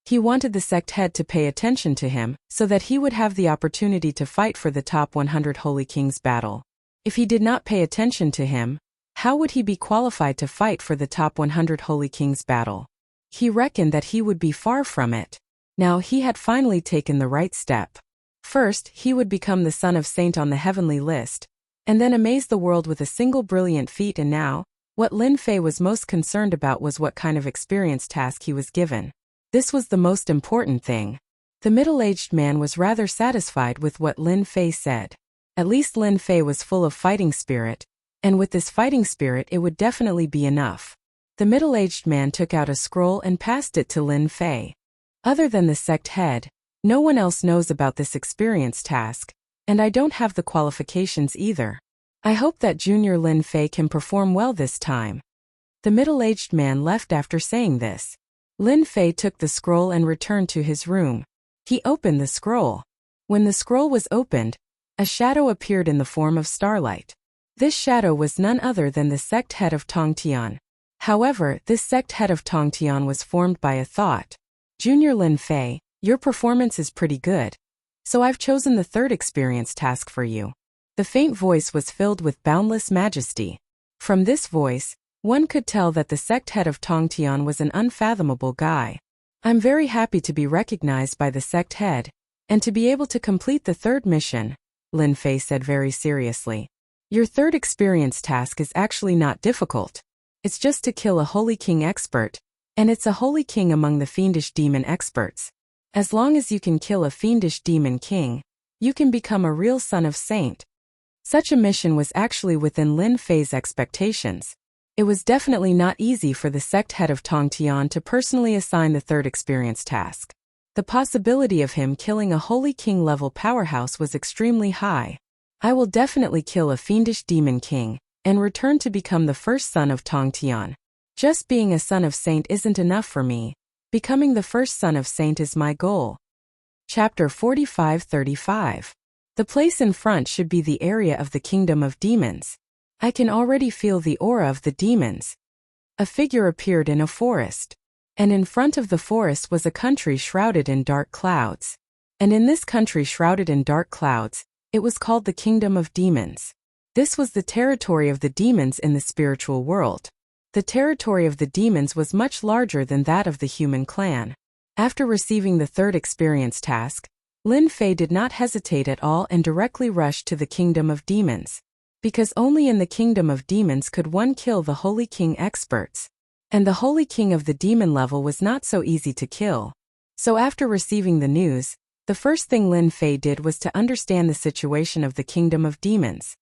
He wanted the sect head to pay attention to him, so that he would have the opportunity to fight for the top 100 Holy Kings battle. If he did not pay attention to him, how would he be qualified to fight for the top 100 Holy Kings battle? He reckoned that he would be far from it. Now he had finally taken the right step. First, he would become the son of saint on the heavenly list, and then amaze the world with a single brilliant feat. And now, what Lin Fei was most concerned about was what kind of experience task he was given. This was the most important thing. The middle-aged man was rather satisfied with what Lin Fei said. At least Lin Fei was full of fighting spirit, and with this fighting spirit it would definitely be enough. The middle-aged man took out a scroll and passed it to Lin Fei. Other than the sect head, no one else knows about this experience task, and I don't have the qualifications either. I hope that Junior Lin Fei can perform well this time. The middle-aged man left after saying this. Lin Fei took the scroll and returned to his room. He opened the scroll. When the scroll was opened, a shadow appeared in the form of starlight. This shadow was none other than the sect head of Tongtian. However, this sect head of Tongtian was formed by a thought. Junior Lin Fei, your performance is pretty good. So I've chosen the third experience task for you. The faint voice was filled with boundless majesty. From this voice, one could tell that the sect head of Tongtian was an unfathomable guy. I'm very happy to be recognized by the sect head, and to be able to complete the third mission, Lin Fei said very seriously. Your third experience task is actually not difficult. It's just to kill a holy king expert, and it's a holy king among the fiendish demon experts. As long as you can kill a fiendish demon king, you can become a real son of saint. Such a mission was actually within Lin Fei's expectations. It was definitely not easy for the sect head of Tongtian to personally assign the third experience task. The possibility of him killing a holy king level powerhouse was extremely high. I will definitely kill a fiendish demon king, and return to become the first son of Tongtian. Just being a son of saint isn't enough for me. Becoming the first son of saint is my goal. Chapter 45-35. The place in front should be the area of the kingdom of demons. I can already feel the aura of the demons. A figure appeared in a forest, and in front of the forest was a country shrouded in dark clouds. And in this country shrouded in dark clouds, it was called the kingdom of demons. This was the territory of the demons in the spiritual world. The territory of the demons was much larger than that of the human clan. After receiving the third experience task, Lin Fei did not hesitate at all and directly rushed to the kingdom of demons. Because only in the kingdom of demons could one kill the holy king experts. And the holy king of the demon level was not so easy to kill. So after receiving the news, the first thing Lin Fei did was to understand the situation of the kingdom of demons.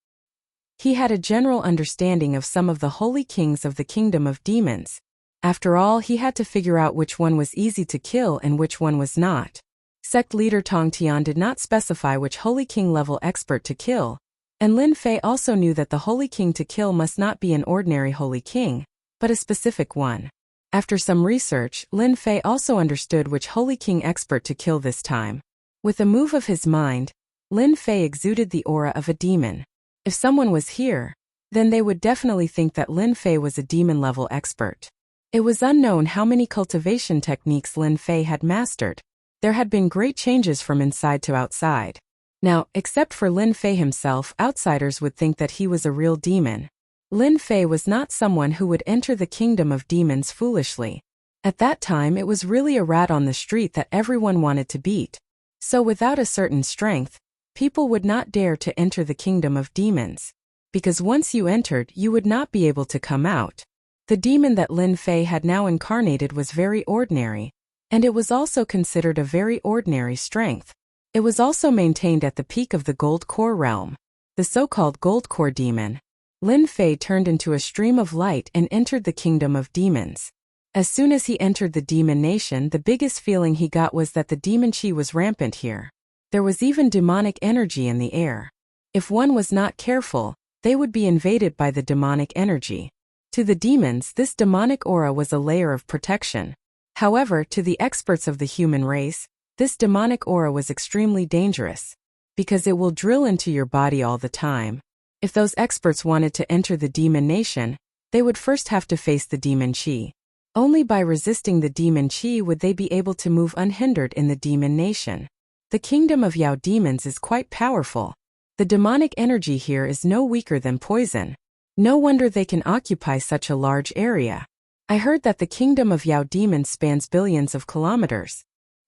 He had a general understanding of some of the holy kings of the kingdom of demons. After all, he had to figure out which one was easy to kill and which one was not. Sect leader Tongtian did not specify which holy king level expert to kill, and Lin Fei also knew that the holy king to kill must not be an ordinary holy king, but a specific one. After some research, Lin Fei also understood which holy king expert to kill this time. With a move of his mind, Lin Fei exuded the aura of a demon. If someone was here, then they would definitely think that Lin Fei was a demon-level expert. It was unknown how many cultivation techniques Lin Fei had mastered. There had been great changes from inside to outside. Now, except for Lin Fei himself, outsiders would think that he was a real demon. Lin Fei was not someone who would enter the kingdom of demons foolishly. At that time it was really a rat on the street that everyone wanted to beat. So without a certain strength, people would not dare to enter the kingdom of demons. Because once you entered, you would not be able to come out. The demon that Lin Fei had now incarnated was very ordinary, and it was also considered a very ordinary strength. It was also maintained at the peak of the gold core realm. The so-called gold core demon, Lin Fei turned into a stream of light and entered the kingdom of demons. As soon as he entered the demon nation, the biggest feeling he got was that the demon chi was rampant here. There was even demonic energy in the air. If one was not careful, they would be invaded by the demonic energy. To the demons, this demonic aura was a layer of protection. However, to the experts of the human race, this demonic aura was extremely dangerous, because it will drill into your body all the time. If those experts wanted to enter the demon nation, they would first have to face the demon chi. Only by resisting the demon chi would they be able to move unhindered in the demon nation. The kingdom of Yao demons is quite powerful. The demonic energy here is no weaker than poison. No wonder they can occupy such a large area. I heard that the kingdom of Yao demons spans billions of kilometers.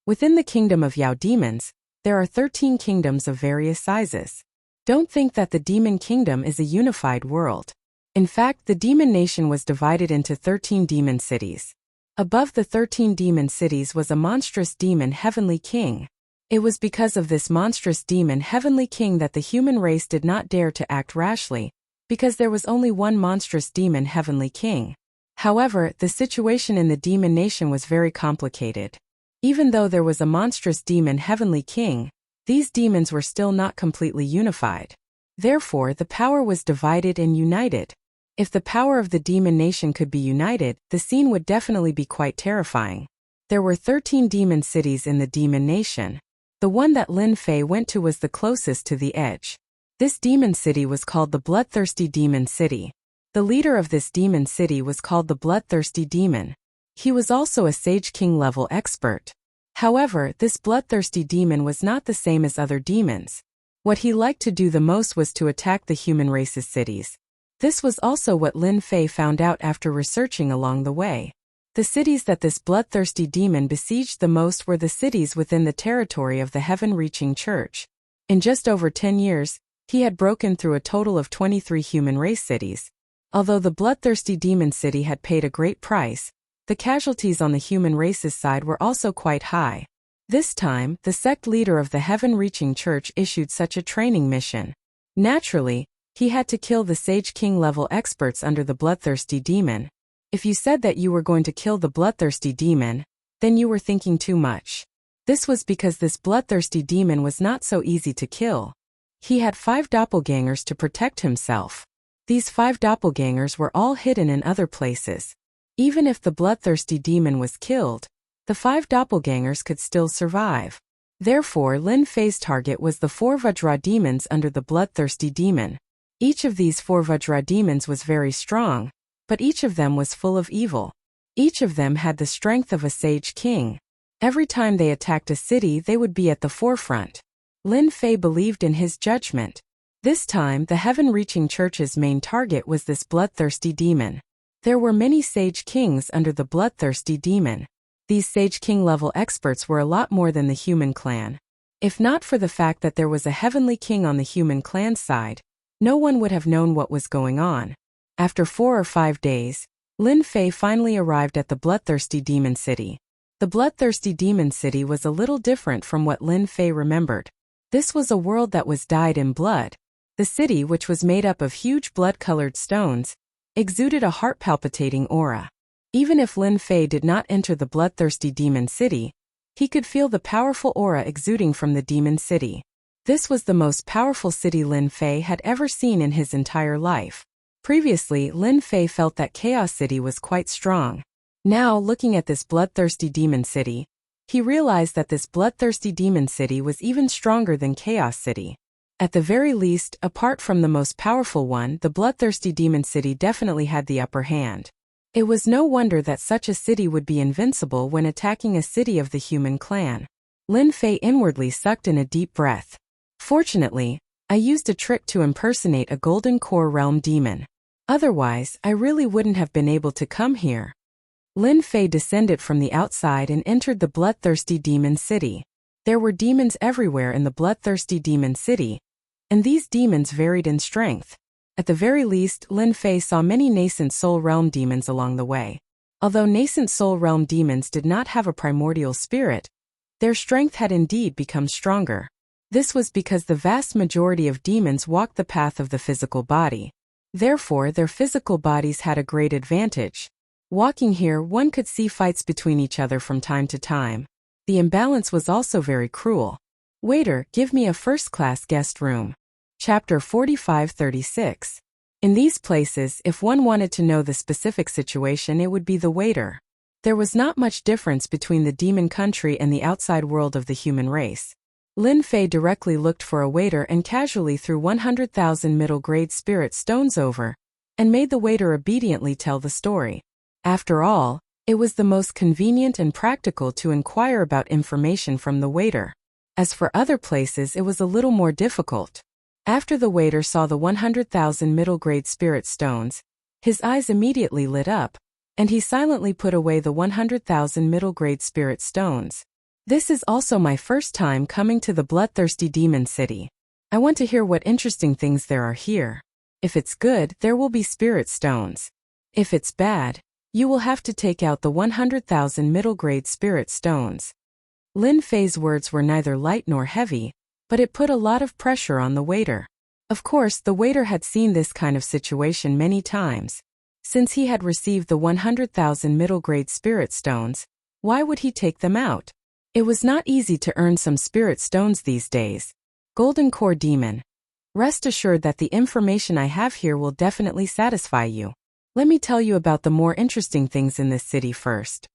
Within the kingdom of Yao demons, there are 13 kingdoms of various sizes. Don't think that the demon kingdom is a unified world. In fact, the demon nation was divided into 13 demon cities. Above the 13 demon cities was a monstrous demon heavenly king. It was because of this monstrous demon heavenly king that the human race did not dare to act rashly, because there was only one monstrous demon heavenly king. However, the situation in the demon nation was very complicated. Even though there was a monstrous demon heavenly king, these demons were still not completely unified. Therefore, the power was divided and united. If the power of the demon nation could be united, the scene would definitely be quite terrifying. There were 13 demon cities in the demon nation. The one that Lin Fei went to was the closest to the edge. This demon city was called the Bloodthirsty Demon City. The leader of this demon city was called the Bloodthirsty Demon. He was also a Sage King level expert. However, this bloodthirsty demon was not the same as other demons. What he liked to do the most was to attack the human race's cities. This was also what Lin Fei found out after researching along the way. The cities that this bloodthirsty demon besieged the most were the cities within the territory of the heaven-reaching church. In just over 10 years, he had broken through a total of 23 human race cities. Although the bloodthirsty demon city had paid a great price, the casualties on the human race's side were also quite high. This time, the sect leader of the heaven-reaching church issued such a training mission. Naturally, he had to kill the Sage King level experts under the bloodthirsty demon. If you said that you were going to kill the bloodthirsty demon, then you were thinking too much. This was because this bloodthirsty demon was not so easy to kill. He had 5 doppelgangers to protect himself. These 5 doppelgangers were all hidden in other places. Even if the bloodthirsty demon was killed, the 5 doppelgangers could still survive. Therefore, Lin Fei's target was the 4 Vajra demons under the bloodthirsty demon. Each of these 4 Vajra demons was very strong, but each of them was full of evil. Each of them had the strength of a Sage King. Every time they attacked a city, they would be at the forefront. Lin Fei believed in his judgment. This time, the heaven-reaching church's main target was this bloodthirsty demon. There were many Sage Kings under the bloodthirsty demon. These Sage King level experts were a lot more than the human clan. If not for the fact that there was a heavenly king on the human clan side, no one would have known what was going on. After 4 or 5 days, Lin Fei finally arrived at the bloodthirsty demon city. The bloodthirsty demon city was a little different from what Lin Fei remembered. This was a world that was dyed in blood. The city, which was made up of huge blood-colored stones, exuded a heart-palpitating aura. Even if Lin Fei did not enter the bloodthirsty demon city, he could feel the powerful aura exuding from the demon city. This was the most powerful city Lin Fei had ever seen in his entire life. Previously, Lin Fei felt that Chaos City was quite strong. Now, looking at this bloodthirsty demon city, he realized that this bloodthirsty demon city was even stronger than Chaos City. At the very least, apart from the most powerful one, the bloodthirsty demon city definitely had the upper hand. It was no wonder that such a city would be invincible when attacking a city of the human clan. Lin Fei inwardly sucked in a deep breath. Fortunately, I used a trick to impersonate a golden core realm demon. Otherwise, I really wouldn't have been able to come here. Lin Fei descended from the outside and entered the bloodthirsty demon city. There were demons everywhere in the bloodthirsty demon city, and these demons varied in strength. At the very least, Lin Fei saw many nascent soul realm demons along the way. Although nascent soul realm demons did not have a primordial spirit, their strength had indeed become stronger. This was because the vast majority of demons walked the path of the physical body. Therefore, their physical bodies had a great advantage. Walking here, one could see fights between each other from time to time. The imbalance was also very cruel. Waiter, give me a first-class guest room. Chapter 45-36. In these places, if one wanted to know the specific situation, it would be the waiter. There was not much difference between the demon country and the outside world of the human race. Lin Fei directly looked for a waiter and casually threw 100,000 middle-grade spirit stones over, and made the waiter obediently tell the story. After all, it was the most convenient and practical to inquire about information from the waiter. As for other places, it was a little more difficult. After the waiter saw the 100,000 middle-grade spirit stones, his eyes immediately lit up, and he silently put away the 100,000 middle-grade spirit stones. This is also my first time coming to the bloodthirsty demon city. I want to hear what interesting things there are here. If it's good, there will be spirit stones. If it's bad, you will have to take out the 100,000 middle-grade spirit stones. Lin Fei's words were neither light nor heavy, but it put a lot of pressure on the waiter. Of course, the waiter had seen this kind of situation many times. Since he had received the 100,000 middle-grade spirit stones, why would he take them out? It was not easy to earn some spirit stones these days. Golden Core Demon. Rest assured that the information I have here will definitely satisfy you. Let me tell you about the more interesting things in this city first.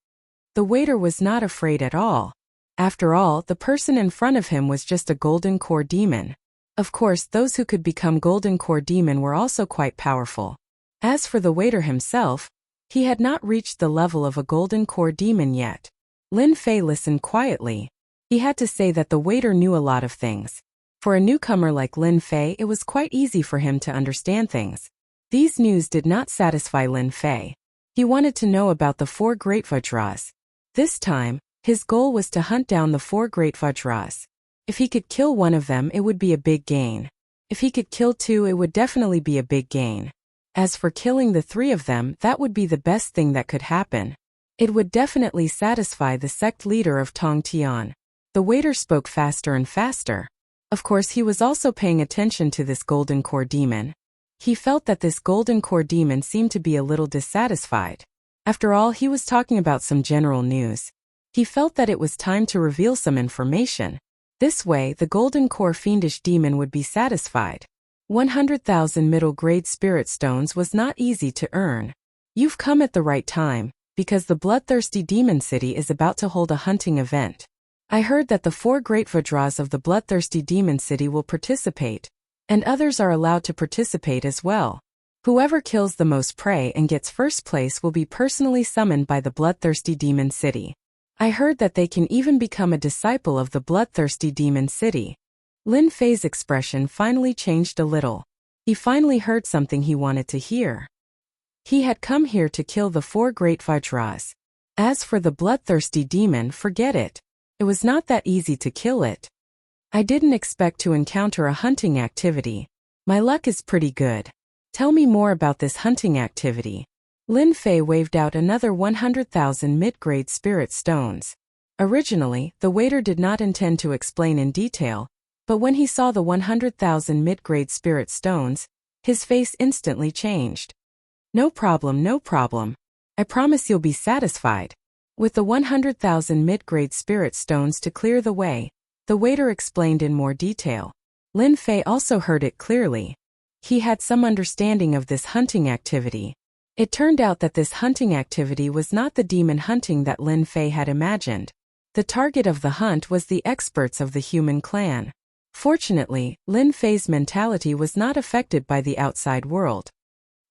The waiter was not afraid at all. After all, the person in front of him was just a Golden Core Demon. Of course, those who could become Golden Core Demon were also quite powerful. As for the waiter himself, he had not reached the level of a Golden Core Demon yet. Lin Fei listened quietly. He had to say that the waiter knew a lot of things. For a newcomer like Lin Fei, it was quite easy for him to understand things. These news did not satisfy Lin Fei. He wanted to know about the 4 great Vajras. This time, his goal was to hunt down the 4 great Vajras. If he could kill one of them, it would be a big gain. If he could kill 2, it would definitely be a big gain. As for killing the 3 of them, that would be the best thing that could happen. It would definitely satisfy the sect leader of Tong Tian. The waiter spoke faster and faster. Of course, he was also paying attention to this Golden Core Demon. He felt that this Golden Core Demon seemed to be a little dissatisfied. After all, he was talking about some general news. He felt that it was time to reveal some information. This way, the Golden Core Fiendish Demon would be satisfied. 100,000 middle-grade spirit stones was not easy to earn. You've come at the right time, because the bloodthirsty demon city is about to hold a hunting event. I heard that the 4 great Vajras of the bloodthirsty demon city will participate, and others are allowed to participate as well. Whoever kills the most prey and gets first place will be personally summoned by the bloodthirsty demon city. I heard that they can even become a disciple of the bloodthirsty demon city. Lin Fei's expression finally changed a little. He finally heard something he wanted to hear. He had come here to kill the 4 great Vajras. As for the bloodthirsty demon, forget it. It was not that easy to kill it. I didn't expect to encounter a hunting activity. My luck is pretty good. Tell me more about this hunting activity. Lin Fei waved out another 100,000 mid-grade spirit stones. Originally, the waiter did not intend to explain in detail, but when he saw the 100,000 mid-grade spirit stones, his face instantly changed. No problem, no problem. I promise you'll be satisfied. With the 100,000 mid-grade spirit stones to clear the way, the waiter explained in more detail. Lin Fei also heard it clearly. He had some understanding of this hunting activity. It turned out that this hunting activity was not the demon hunting that Lin Fei had imagined. The target of the hunt was the experts of the human clan. Fortunately, Lin Fei's mentality was not affected by the outside world.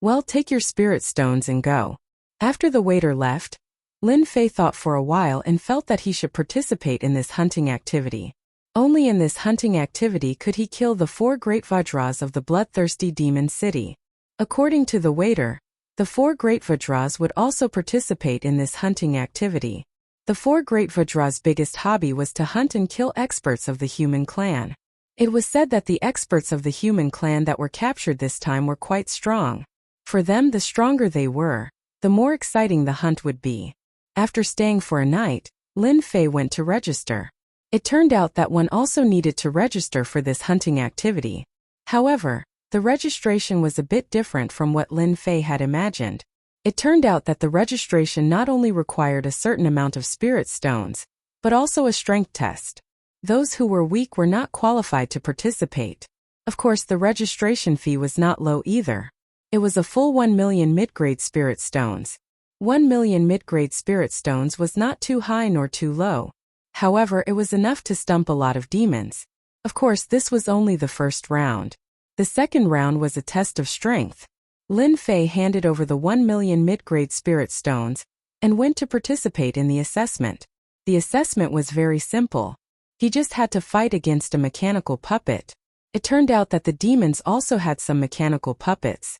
Well, take your spirit stones and go. After the waiter left, Lin Fei thought for a while and felt that he should participate in this hunting activity. Only in this hunting activity could he kill the 4 great Vajras of the bloodthirsty demon city. According to the waiter, the 4 great Vajras would also participate in this hunting activity. The 4 great Vajras' biggest hobby was to hunt and kill experts of the human clan. It was said that the experts of the human clan that were captured this time were quite strong. For them, the stronger they were, the more exciting the hunt would be. After staying for a night, Lin Fei went to register. It turned out that one also needed to register for this hunting activity. However, the registration was a bit different from what Lin Fei had imagined. It turned out that the registration not only required a certain amount of spirit stones, but also a strength test. Those who were weak were not qualified to participate. Of course, the registration fee was not low either. It was a full 1 million mid-grade spirit stones. 1 million mid-grade spirit stones was not too high nor too low. However, it was enough to stump a lot of demons. Of course, this was only the first round. The second round was a test of strength. Lin Fei handed over the 1 million mid-grade spirit stones and went to participate in the assessment. The assessment was very simple. He just had to fight against a mechanical puppet. It turned out that the demons also had some mechanical puppets.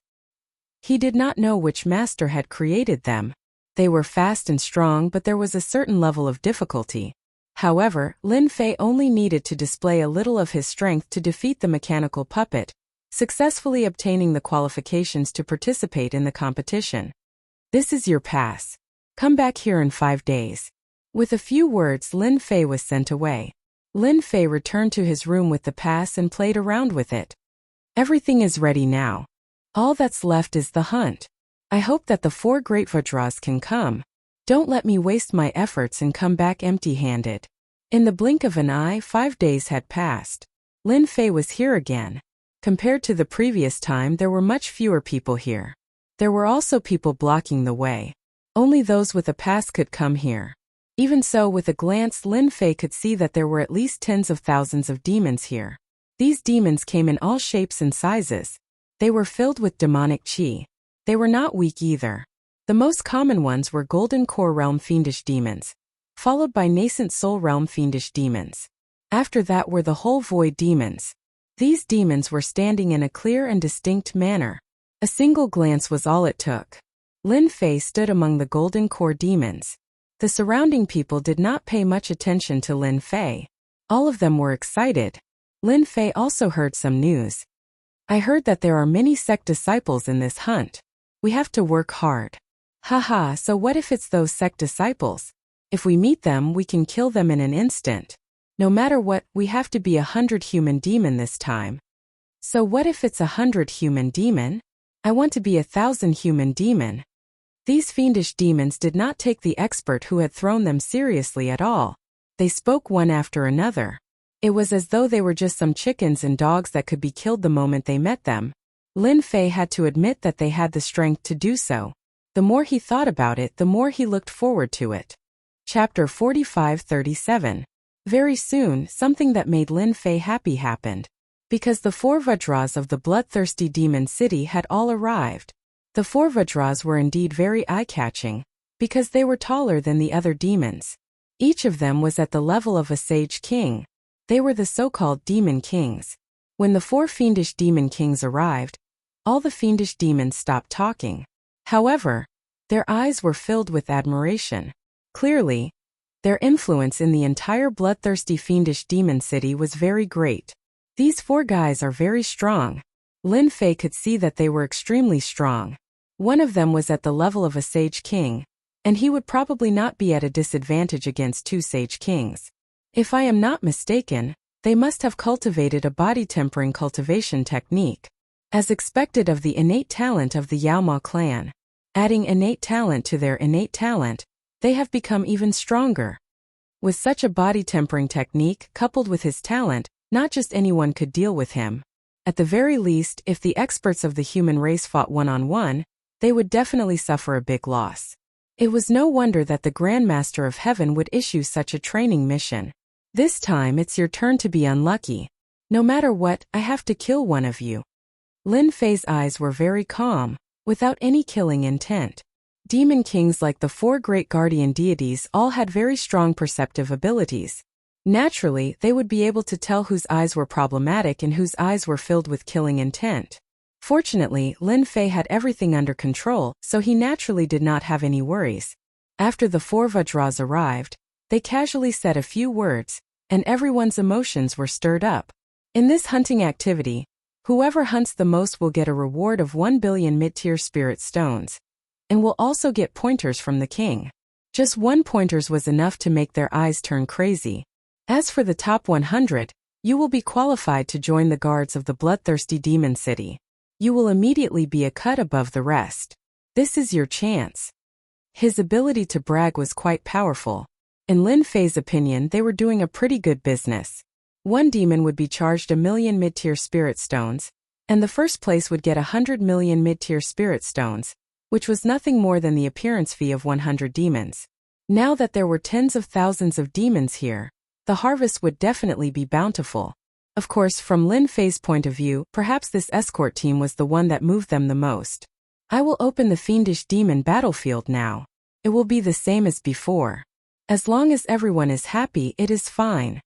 He did not know which master had created them. They were fast and strong, but there was a certain level of difficulty. However, Lin Fei only needed to display a little of his strength to defeat the mechanical puppet, successfully obtaining the qualifications to participate in the competition. This is your pass. Come back here in 5 days. With a few words, Lin Fei was sent away. Lin Fei returned to his room with the pass and played around with it. Everything is ready now. All that's left is the hunt. I hope that the 4 great Vajras can come. Don't let me waste my efforts and come back empty-handed. In the blink of an eye, 5 days had passed. Lin Fei was here again. Compared to the previous time, there were much fewer people here. There were also people blocking the way. Only those with a pass could come here. Even so, with a glance, Lin Fei could see that there were at least tens of thousands of demons here. These demons came in all shapes and sizes. They were filled with demonic qi. They were not weak either. The most common ones were Golden Core Realm Fiendish demons, followed by Nascent Soul Realm Fiendish demons. After that were the Whole Void demons. These demons were standing in a clear and distinct manner. A single glance was all it took. Lin Fei stood among the Golden Core demons. The surrounding people did not pay much attention to Lin Fei. All of them were excited. Lin Fei also heard some news. I heard that there are many sect disciples in this hunt. We have to work hard. Haha, so what if it's those sect disciples? If we meet them, we can kill them in an instant. No matter what, we have to be 100 human demon this time. So what if it's 100 human demon? I want to be 1,000 human demon. These fiendish demons did not take the expert who had thrown them seriously at all. They spoke one after another. It was as though they were just some chickens and dogs that could be killed the moment they met them. Lin Fei had to admit that they had the strength to do so. The more he thought about it, the more he looked forward to it. Chapter 45-37. Very soon, something that made Lin Fei happy happened. Because the 4 Vajras of the bloodthirsty demon city had all arrived. The 4 Vajras were indeed very eye-catching, because they were taller than the other demons. Each of them was at the level of a sage king. They were the so-called demon kings. When the 4 fiendish demon kings arrived, all the fiendish demons stopped talking. However, their eyes were filled with admiration. Clearly, their influence in the entire bloodthirsty fiendish demon city was very great. These 4 guys are very strong. Lin Fei could see that they were extremely strong. One of them was at the level of a sage king, and he would probably not be at a disadvantage against 2 sage kings. If I am not mistaken, they must have cultivated a body tempering cultivation technique. As expected of the innate talent of the Yaoma clan, adding innate talent to their innate talent, they have become even stronger. With such a body tempering technique coupled with his talent, not just anyone could deal with him. At the very least, if the experts of the human race fought one-on-one, they would definitely suffer a big loss. It was no wonder that the Grand Master of Heaven would issue such a training mission. This time it's your turn to be unlucky. No matter what, I have to kill one of you. Lin Fei's eyes were very calm, without any killing intent. Demon kings like the 4 great guardian deities all had very strong perceptive abilities. Naturally, they would be able to tell whose eyes were problematic and whose eyes were filled with killing intent. Fortunately, Lin Fei had everything under control, so he naturally did not have any worries. After the 4 Vajras arrived, they casually said a few words, and everyone's emotions were stirred up. In this hunting activity, whoever hunts the most will get a reward of 1 billion mid-tier spirit stones, and will also get pointers from the king. Just 1 pointers was enough to make their eyes turn crazy. As for the top 100, you will be qualified to join the guards of the bloodthirsty demon city. You will immediately be a cut above the rest. This is your chance. His ability to brag was quite powerful. In Lin Fei's opinion, they were doing a pretty good business. 1 demon would be charged 1 million mid-tier spirit stones, and the first place would get 100 million mid-tier spirit stones, which was nothing more than the appearance fee of 100 demons. Now that there were tens of thousands of demons here, the harvest would definitely be bountiful. Of course, from Lin Fei's point of view, perhaps this escort team was the one that moved them the most. I will open the fiendish demon battlefield now. It will be the same as before. As long as everyone is happy, it is fine.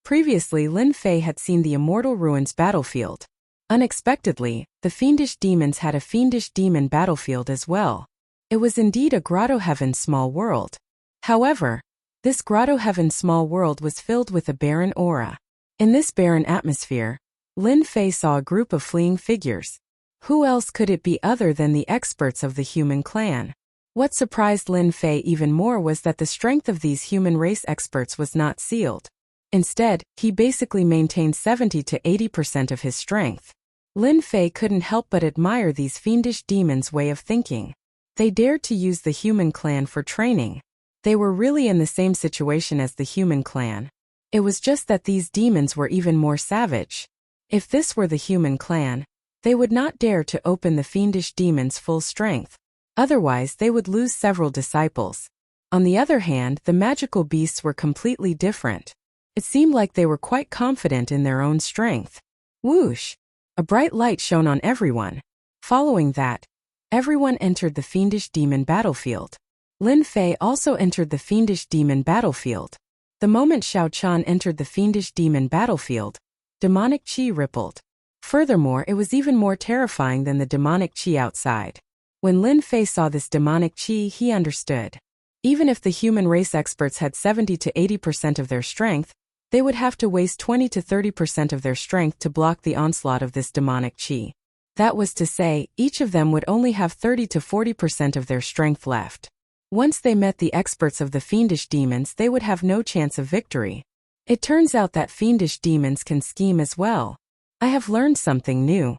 Previously, Lin Fei had seen the Immortal Ruins battlefield. Unexpectedly, the fiendish demons had a fiendish demon battlefield as well. It was indeed a grotto heaven small world. However, This grotto heaven's small world was filled with a barren aura. In this barren atmosphere, Lin Fei saw a group of fleeing figures. Who else could it be other than the experts of the human clan? What surprised Lin Fei even more was that the strength of these human race experts was not sealed. Instead, he basically maintained 70 to 80% of his strength. Lin Fei couldn't help but admire these fiendish demons' way of thinking. They dared to use the human clan for training. They were really in the same situation as the human clan. It was just that these demons were even more savage. If this were the human clan, they would not dare to open the fiendish demons' full strength. Otherwise, they would lose several disciples. On the other hand, the magical beasts were completely different. It seemed like they were quite confident in their own strength. Whoosh! A bright light shone on everyone. Following that, everyone entered the fiendish demon battlefield. Lin Fei also entered the fiendish demon battlefield. The moment Xiao Chan entered the fiendish demon battlefield, demonic qi rippled. Furthermore, it was even more terrifying than the demonic qi outside. When Lin Fei saw this demonic qi, he understood. Even if the human race experts had 70 to 80% of their strength, they would have to waste 20 to 30% of their strength to block the onslaught of this demonic qi. That was to say, each of them would only have 30 to 40% of their strength left. Once they met the experts of the fiendish demons, they would have no chance of victory. It turns out that fiendish demons can scheme as well. I have learned something new.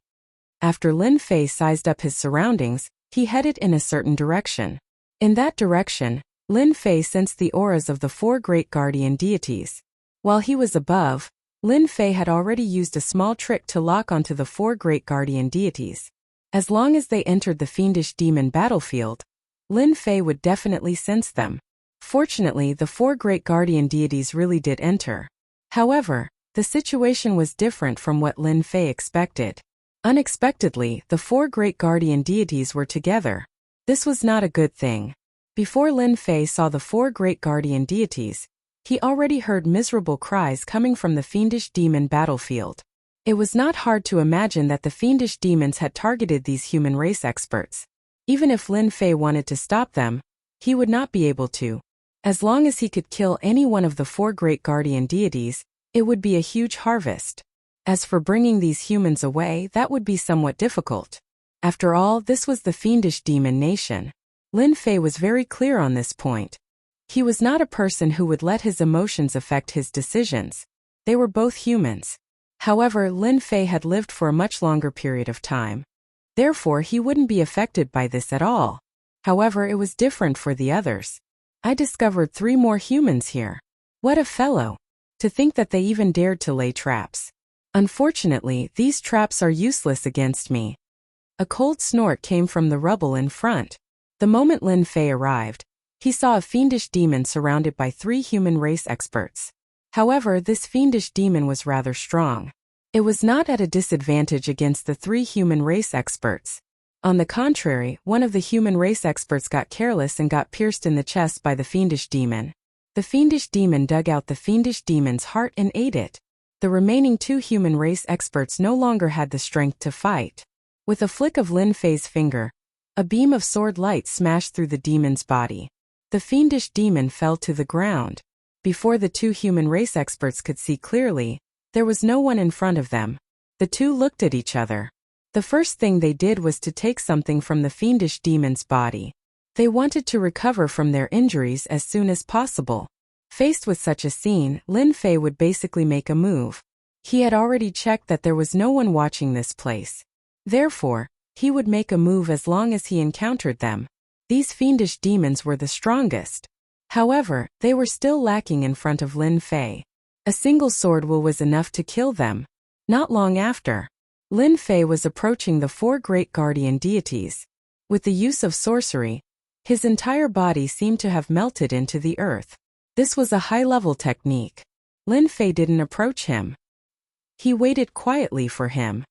After Lin Fei sized up his surroundings, he headed in a certain direction. In that direction, Lin Fei sensed the auras of the 4 great guardian deities. While he was above, Lin Fei had already used a small trick to lock onto the 4 great guardian deities. As long as they entered the fiendish demon battlefield, Lin Fei would definitely sense them. Fortunately, the 4 great guardian deities really did enter. However, the situation was different from what Lin Fei expected. Unexpectedly, the 4 great guardian deities were together. This was not a good thing. Before Lin Fei saw the 4 great guardian deities, he already heard miserable cries coming from the fiendish demon battlefield. It was not hard to imagine that the fiendish demons had targeted these human race experts. Even if Lin Fei wanted to stop them, he would not be able to. As long as he could kill any one of the 4 great guardian deities, it would be a huge harvest. As for bringing these humans away, that would be somewhat difficult. After all, this was the fiendish demon nation. Lin Fei was very clear on this point. He was not a person who would let his emotions affect his decisions. They were both humans. However, Lin Fei had lived for a much longer period of time. Therefore, he wouldn't be affected by this at all. However, it was different for the others. I discovered 3 more humans here. What a fellow! To think that they even dared to lay traps. Unfortunately, these traps are useless against me. A cold snort came from the rubble in front. The moment Lin Fei arrived, he saw a fiendish demon surrounded by 3 human race experts. However, this fiendish demon was rather strong. It was not at a disadvantage against the 3 human race experts. On the contrary, one of the human race experts got careless and got pierced in the chest by the fiendish demon. The fiendish demon dug out the fiendish demon's heart and ate it. The remaining 2 human race experts no longer had the strength to fight. With a flick of Lin Fei's finger, a beam of sword light smashed through the demon's body. The fiendish demon fell to the ground. Before the 2 human race experts could see clearly, there was no one in front of them. The 2 looked at each other. The first thing they did was to take something from the fiendish demon's body. They wanted to recover from their injuries as soon as possible. Faced with such a scene, Lin Fei would basically make a move. He had already checked that there was no one watching this place. Therefore, he would make a move as long as he encountered them. These fiendish demons were the strongest. However, they were still lacking in front of Lin Fei. A single sword will was enough to kill them. Not long after, Lin Fei was approaching the 4 great guardian deities. With the use of sorcery, his entire body seemed to have melted into the earth. This was a high-level technique. Lin Fei didn't approach him. He waited quietly for him.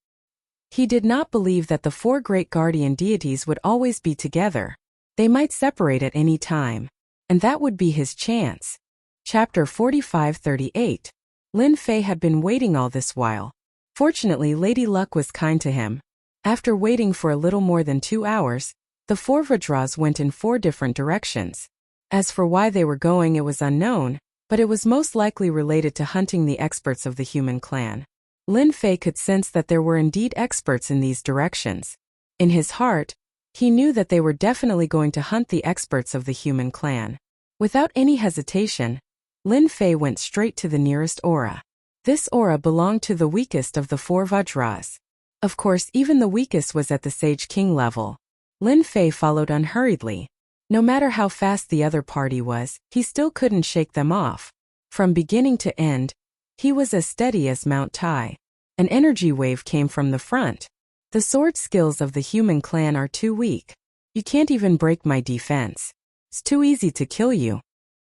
He did not believe that the 4 great guardian deities would always be together. They might separate at any time, and that would be his chance. Chapter 45-38. Lin Fei had been waiting all this while. Fortunately, Lady Luck was kind to him. After waiting for a little more than 2 hours, the 4 Vajras went in 4 different directions. As for why they were going, it was unknown, but it was most likely related to hunting the experts of the human clan. Lin Fei could sense that there were indeed experts in these directions. In his heart, he knew that they were definitely going to hunt the experts of the human clan. Without any hesitation, Lin Fei went straight to the nearest aura. This aura belonged to the weakest of the 4 Vajras. Of course, even the weakest was at the Sage King level. Lin Fei followed unhurriedly. No matter how fast the other party was, he still couldn't shake them off. From beginning to end, he was as steady as Mount Tai. An energy wave came from the front. The sword skills of the human clan are too weak. You can't even break my defense. It's too easy to kill you.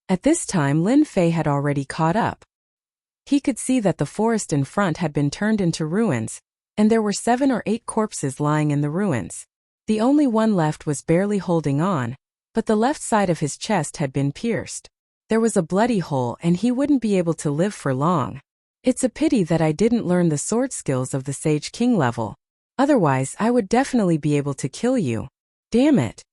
At this time, Lin Fei had already caught up. He could see that the forest in front had been turned into ruins, and there were 7 or 8 corpses lying in the ruins. The only one left was barely holding on, but the left side of his chest had been pierced. There was a bloody hole and he wouldn't be able to live for long. It's a pity that I didn't learn the sword skills of the Sage King level. Otherwise, I would definitely be able to kill you. Damn it.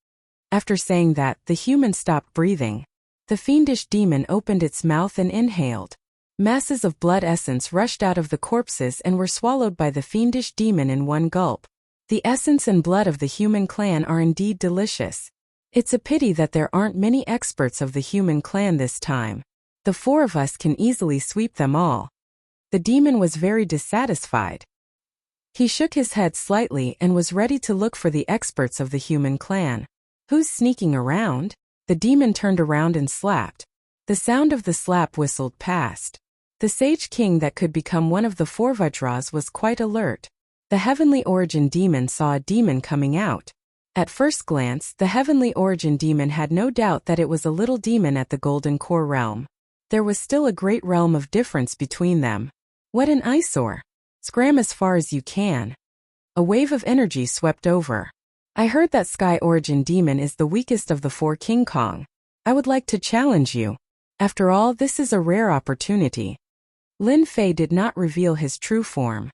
After saying that, the human stopped breathing. The fiendish demon opened its mouth and inhaled. Masses of blood essence rushed out of the corpses and were swallowed by the fiendish demon in one gulp. The essence and blood of the human clan are indeed delicious. It's a pity that there aren't many experts of the human clan this time. The 4 of us can easily sweep them all. The demon was very dissatisfied. He shook his head slightly and was ready to look for the experts of the human clan. Who's sneaking around? The demon turned around and slapped. The sound of the slap whistled past. The Sage King that could become one of the 4 Vajras was quite alert. The Heavenly Origin Demon saw a demon coming out. At first glance, the Heavenly Origin Demon had no doubt that it was a little demon at the Golden Core realm. There was still a great realm of difference between them. What an eyesore! Scram as far as you can. A wave of energy swept over. I heard that Sky Origin Demon is the weakest of the 4 King Kong. I would like to challenge you. After all, this is a rare opportunity. Lin Fei did not reveal his true form.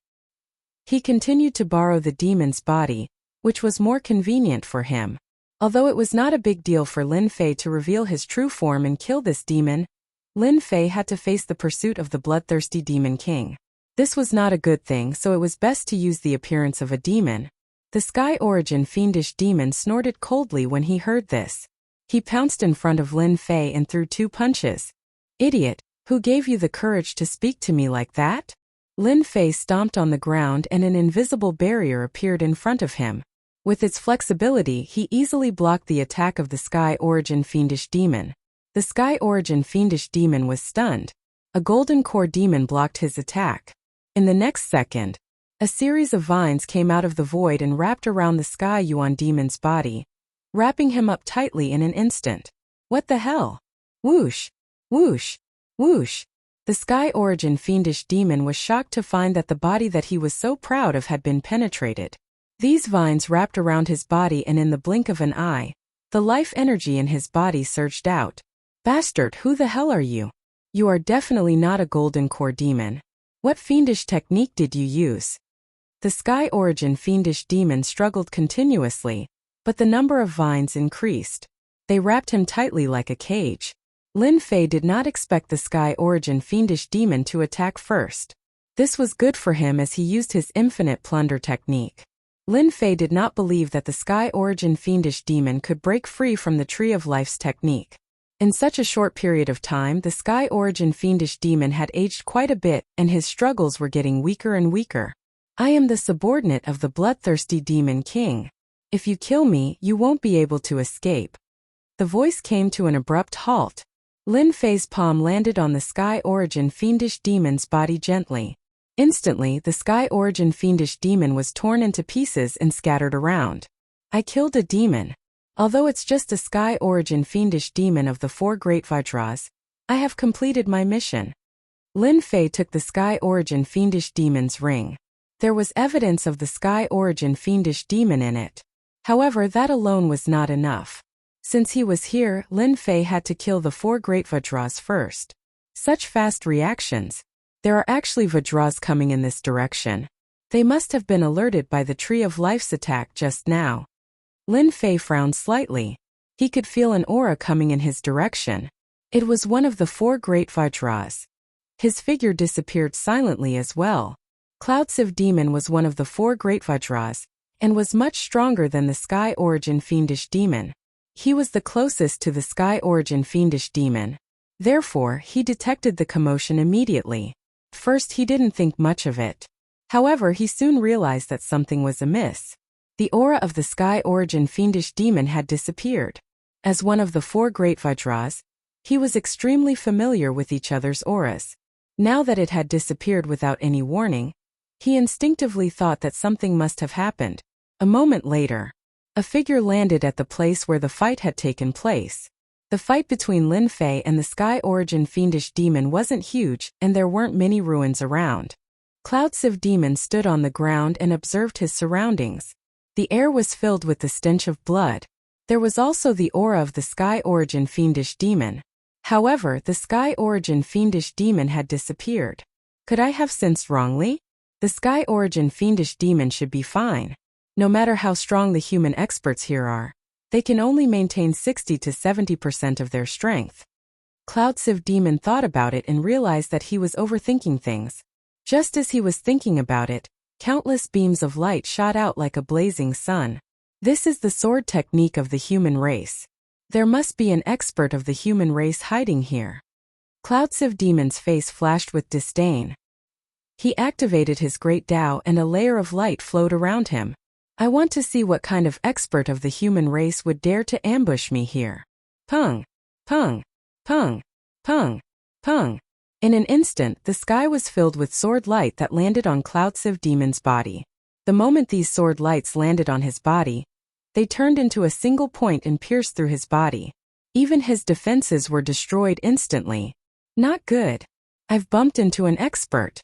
He continued to borrow the demon's body, which was more convenient for him. Although it was not a big deal for Lin Fei to reveal his true form and kill this demon, Lin Fei had to face the pursuit of the bloodthirsty Demon King. This was not a good thing, so it was best to use the appearance of a demon. The Sky Origin fiendish demon snorted coldly when he heard this. He pounced in front of Lin Fei and threw 2 punches. Idiot, who gave you the courage to speak to me like that? Lin Fei stomped on the ground and an invisible barrier appeared in front of him. With its flexibility, he easily blocked the attack of the Sky Origin fiendish demon. The Sky Origin fiendish demon was stunned. A Golden Core demon blocked his attack. In the next second, a series of vines came out of the void and wrapped around the Sky Yuan demon's body, wrapping him up tightly in an instant. What the hell? Whoosh! Whoosh! Whoosh! The Sky Origin fiendish demon was shocked to find that the body that he was so proud of had been penetrated. These vines wrapped around his body and in the blink of an eye, the life energy in his body surged out. Bastard, who the hell are you? You are definitely not a Golden Core demon. What fiendish technique did you use? The Sky Origin fiendish demon struggled continuously, but the number of vines increased. They wrapped him tightly like a cage. Lin Fei did not expect the Sky Origin fiendish demon to attack first. This was good for him as he used his infinite plunder technique. Lin Fei did not believe that the Sky Origin fiendish demon could break free from the Tree of Life's technique. In such a short period of time, the Sky Origin fiendish demon had aged quite a bit and his struggles were getting weaker and weaker. I am the subordinate of the bloodthirsty Demon King. If you kill me, you won't be able to escape. The voice came to an abrupt halt. Lin Fei's palm landed on the Sky Origin fiendish demon's body gently. Instantly, the Sky Origin fiendish demon was torn into pieces and scattered around. I killed a demon. Although it's just a Sky Origin fiendish demon of the 4 Great Vajras, I have completed my mission. Lin Fei took the Sky Origin fiendish demon's ring. There was evidence of the Sky Origin fiendish demon in it. However, that alone was not enough. Since he was here, Lin Fei had to kill the 4 Great Vajras first. Such fast reactions. There are actually Vajras coming in this direction. They must have been alerted by the Tree of Life's attack just now. Lin Fei frowned slightly. He could feel an aura coming in his direction. It was one of the 4 great Vajras. His figure disappeared silently as well. Cloudsive Demon was one of the 4 great Vajras, and was much stronger than the Sky Origin Fiendish Demon. He was the closest to the Sky Origin Fiendish Demon. Therefore, he detected the commotion immediately. First, he didn't think much of it. However, he soon realized that something was amiss. The aura of the Sky Origin Fiendish Demon had disappeared. As one of the 4 great Vajras, he was extremely familiar with each other's auras. Now that it had disappeared without any warning, he instinctively thought that something must have happened. A moment later, a figure landed at the place where the fight had taken place. The fight between Lin Fei and the Sky Origin Fiendish Demon wasn't huge, and there weren't many ruins around. Cloudsive Demon stood on the ground and observed his surroundings. The air was filled with the stench of blood. There was also the aura of the Sky Origin Fiendish Demon. However, the Sky Origin Fiendish Demon had disappeared. Could I have sensed wrongly? The Sky Origin Fiendish Demon should be fine. No matter how strong the human experts here are, they can only maintain 60 to 70% of their strength. Cloudsive Demon thought about it and realized that he was overthinking things. Just as he was thinking about it, countless beams of light shot out like a blazing sun. This is the sword technique of the human race. There must be an expert of the human race hiding here. Cloudsive Demon's face flashed with disdain. He activated his great Tao and a layer of light flowed around him. I want to see what kind of expert of the human race would dare to ambush me here. Pung! Pung! Pung! Pung! Pung! In an instant, the sky was filled with sword light that landed on Cloudsive Demon's body. The moment these sword lights landed on his body, they turned into a single point and pierced through his body. Even his defenses were destroyed instantly. Not good. I've bumped into an expert.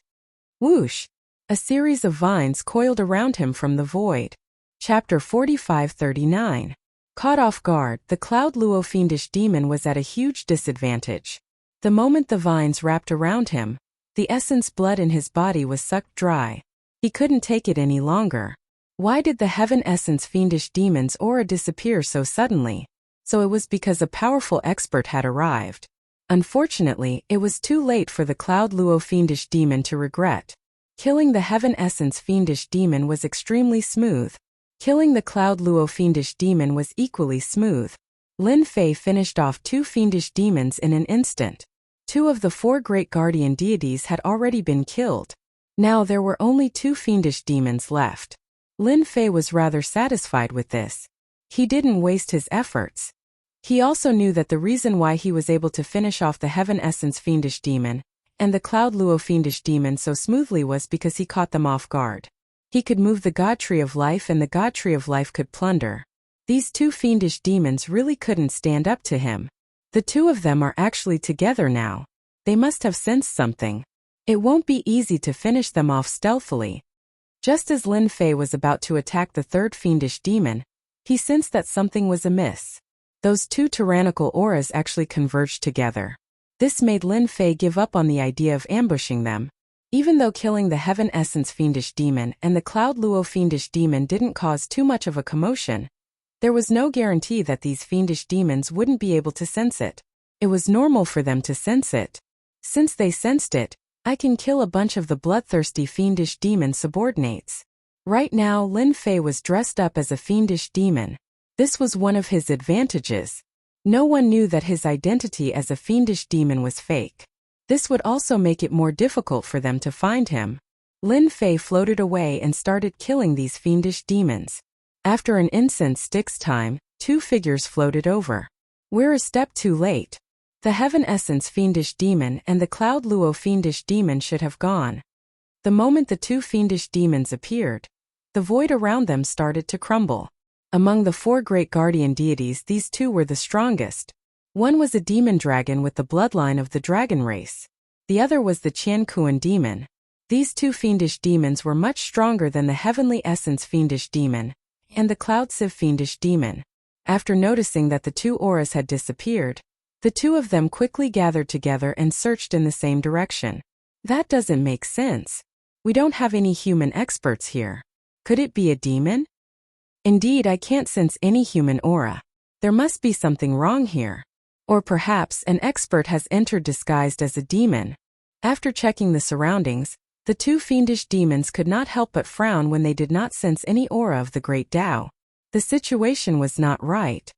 Whoosh! A series of vines coiled around him from the void. Chapter 45-39. Caught off guard, the Cloud Luo Fiendish Demon was at a huge disadvantage. The moment the vines wrapped around him, the essence blood in his body was sucked dry. He couldn't take it any longer. Why did the Heaven Essence Fiendish Demon's aura disappear so suddenly? So it was because a powerful expert had arrived. Unfortunately, it was too late for the Cloud Luo Fiendish Demon to regret. Killing the Heaven Essence Fiendish Demon was extremely smooth. Killing the Cloud Luo Fiendish Demon was equally smooth. Lin Fei finished off 2 fiendish demons in an instant. 2 of the 4 great guardian deities had already been killed. Now there were only 2 fiendish demons left. Lin Fei was rather satisfied with this. He didn't waste his efforts. He also knew that the reason why he was able to finish off the Heaven Essence Fiendish Demon and the Cloud Luo Fiendish Demon so smoothly was because he caught them off guard. He could move the God Tree of Life and the God Tree of Life could plunder. These 2 fiendish demons really couldn't stand up to him. The 2 of them are actually together now. They must have sensed something. It won't be easy to finish them off stealthily. Just as Lin Fei was about to attack the 3rd fiendish demon, he sensed that something was amiss. Those 2 tyrannical auras actually converged together. This made Lin Fei give up on the idea of ambushing them. Even though killing the Heaven Essence Fiendish Demon and the Cloud Luo Fiendish Demon didn't cause too much of a commotion, there was no guarantee that these fiendish demons wouldn't be able to sense it. It was normal for them to sense it. Since they sensed it, I can kill a bunch of the bloodthirsty fiendish demon subordinates. Right now, Lin Fei was dressed up as a fiendish demon. This was one of his advantages. No one knew that his identity as a fiendish demon was fake. This would also make it more difficult for them to find him. Lin Fei floated away and started killing these fiendish demons. After an incense stick's time, 2 figures floated over. We're a step too late. The Heaven Essence Fiendish Demon and the Cloud Luo Fiendish Demon should have gone. The moment the 2 fiendish demons appeared, the void around them started to crumble. Among the 4 great guardian deities, these 2 were the strongest. One was a demon dragon with the bloodline of the dragon race. The other was the Qiankuan demon. These 2 fiendish demons were much stronger than the Heavenly Essence Fiendish Demon and the Cloudsive Fiendish Demon. After noticing that the 2 auras had disappeared, the 2 of them quickly gathered together and searched in the same direction. That doesn't make sense. We don't have any human experts here. Could it be a demon? Indeed, I can't sense any human aura. There must be something wrong here. Or perhaps an expert has entered disguised as a demon. After checking the surroundings, the two fiendish demons could not help but frown when they did not sense any aura of the great Tao. The situation was not right.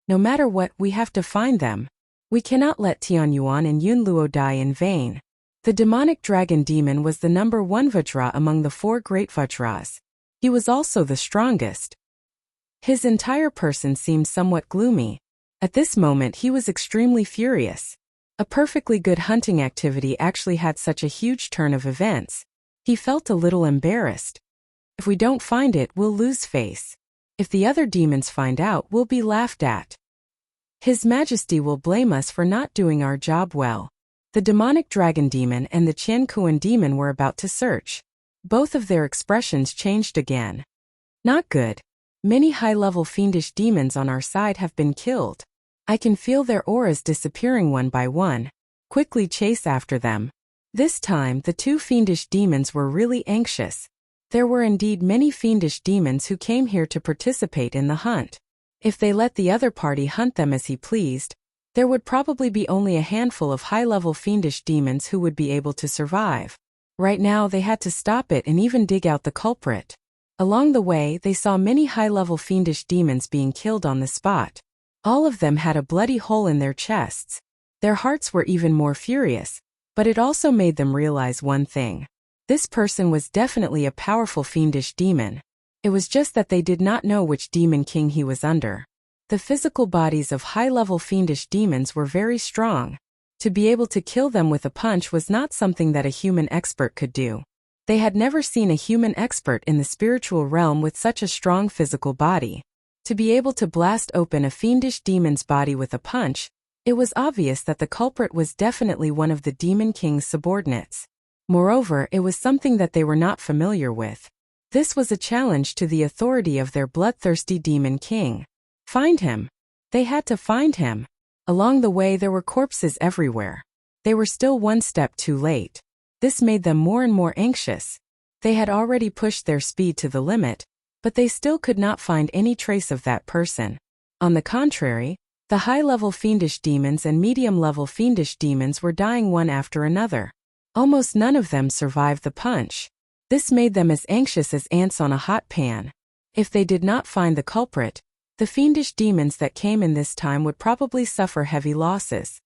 No matter what, we have to find them. We cannot let Tianyuan and Yunluo die in vain. The demonic dragon demon was the number 1 Vajra among the 4 great Vajras. He was also the strongest. His entire person seemed somewhat gloomy. At this moment he was extremely furious. A perfectly good hunting activity actually had such a huge turn of events. He felt a little embarrassed. If we don't find it, we'll lose face. If the other demons find out, we'll be laughed at. His Majesty will blame us for not doing our job well. The demonic dragon demon and the Qiankuan demon were about to search. Both of their expressions changed again. Not good. Many high-level fiendish demons on our side have been killed. I can feel their auras disappearing one by one. Quickly chase after them. This time, the two fiendish demons were really anxious. There were indeed many fiendish demons who came here to participate in the hunt. If they let the other party hunt them as he pleased, there would probably be only a handful of high-level fiendish demons who would be able to survive. Right now they had to stop it and even dig out the culprit. Along the way, they saw many high-level fiendish demons being killed on the spot. All of them had a bloody hole in their chests. Their hearts were even more furious, but it also made them realize one thing. This person was definitely a powerful fiendish demon. It was just that they did not know which demon king he was under. The physical bodies of high-level fiendish demons were very strong. To be able to kill them with a punch was not something that a human expert could do. They had never seen a human expert in the spiritual realm with such a strong physical body. To be able to blast open a fiendish demon's body with a punch, it was obvious that the culprit was definitely one of the demon king's subordinates. Moreover, it was something that they were not familiar with. This was a challenge to the authority of their bloodthirsty demon king. Find him. They had to find him. Along the way there were corpses everywhere. They were still one step too late. This made them more and more anxious. They had already pushed their speed to the limit, but they still could not find any trace of that person. On the contrary, the high-level fiendish demons and medium-level fiendish demons were dying one after another. Almost none of them survived the punch. This made them as anxious as ants on a hot pan. If they did not find the culprit, the fiendish demons that came in this time would probably suffer heavy losses.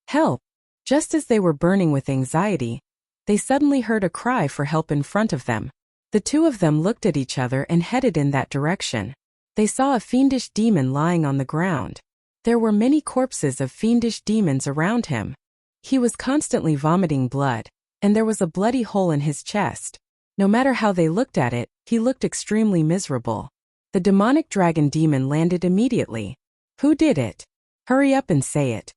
Help! Just as they were burning with anxiety, they suddenly heard a cry for help in front of them. The two of them looked at each other and headed in that direction. They saw a fiendish demon lying on the ground. There were many corpses of fiendish demons around him. He was constantly vomiting blood, and there was a bloody hole in his chest. No matter how they looked at it, he looked extremely miserable. The demonic dragon demon landed immediately. Who did it? Hurry up and say it.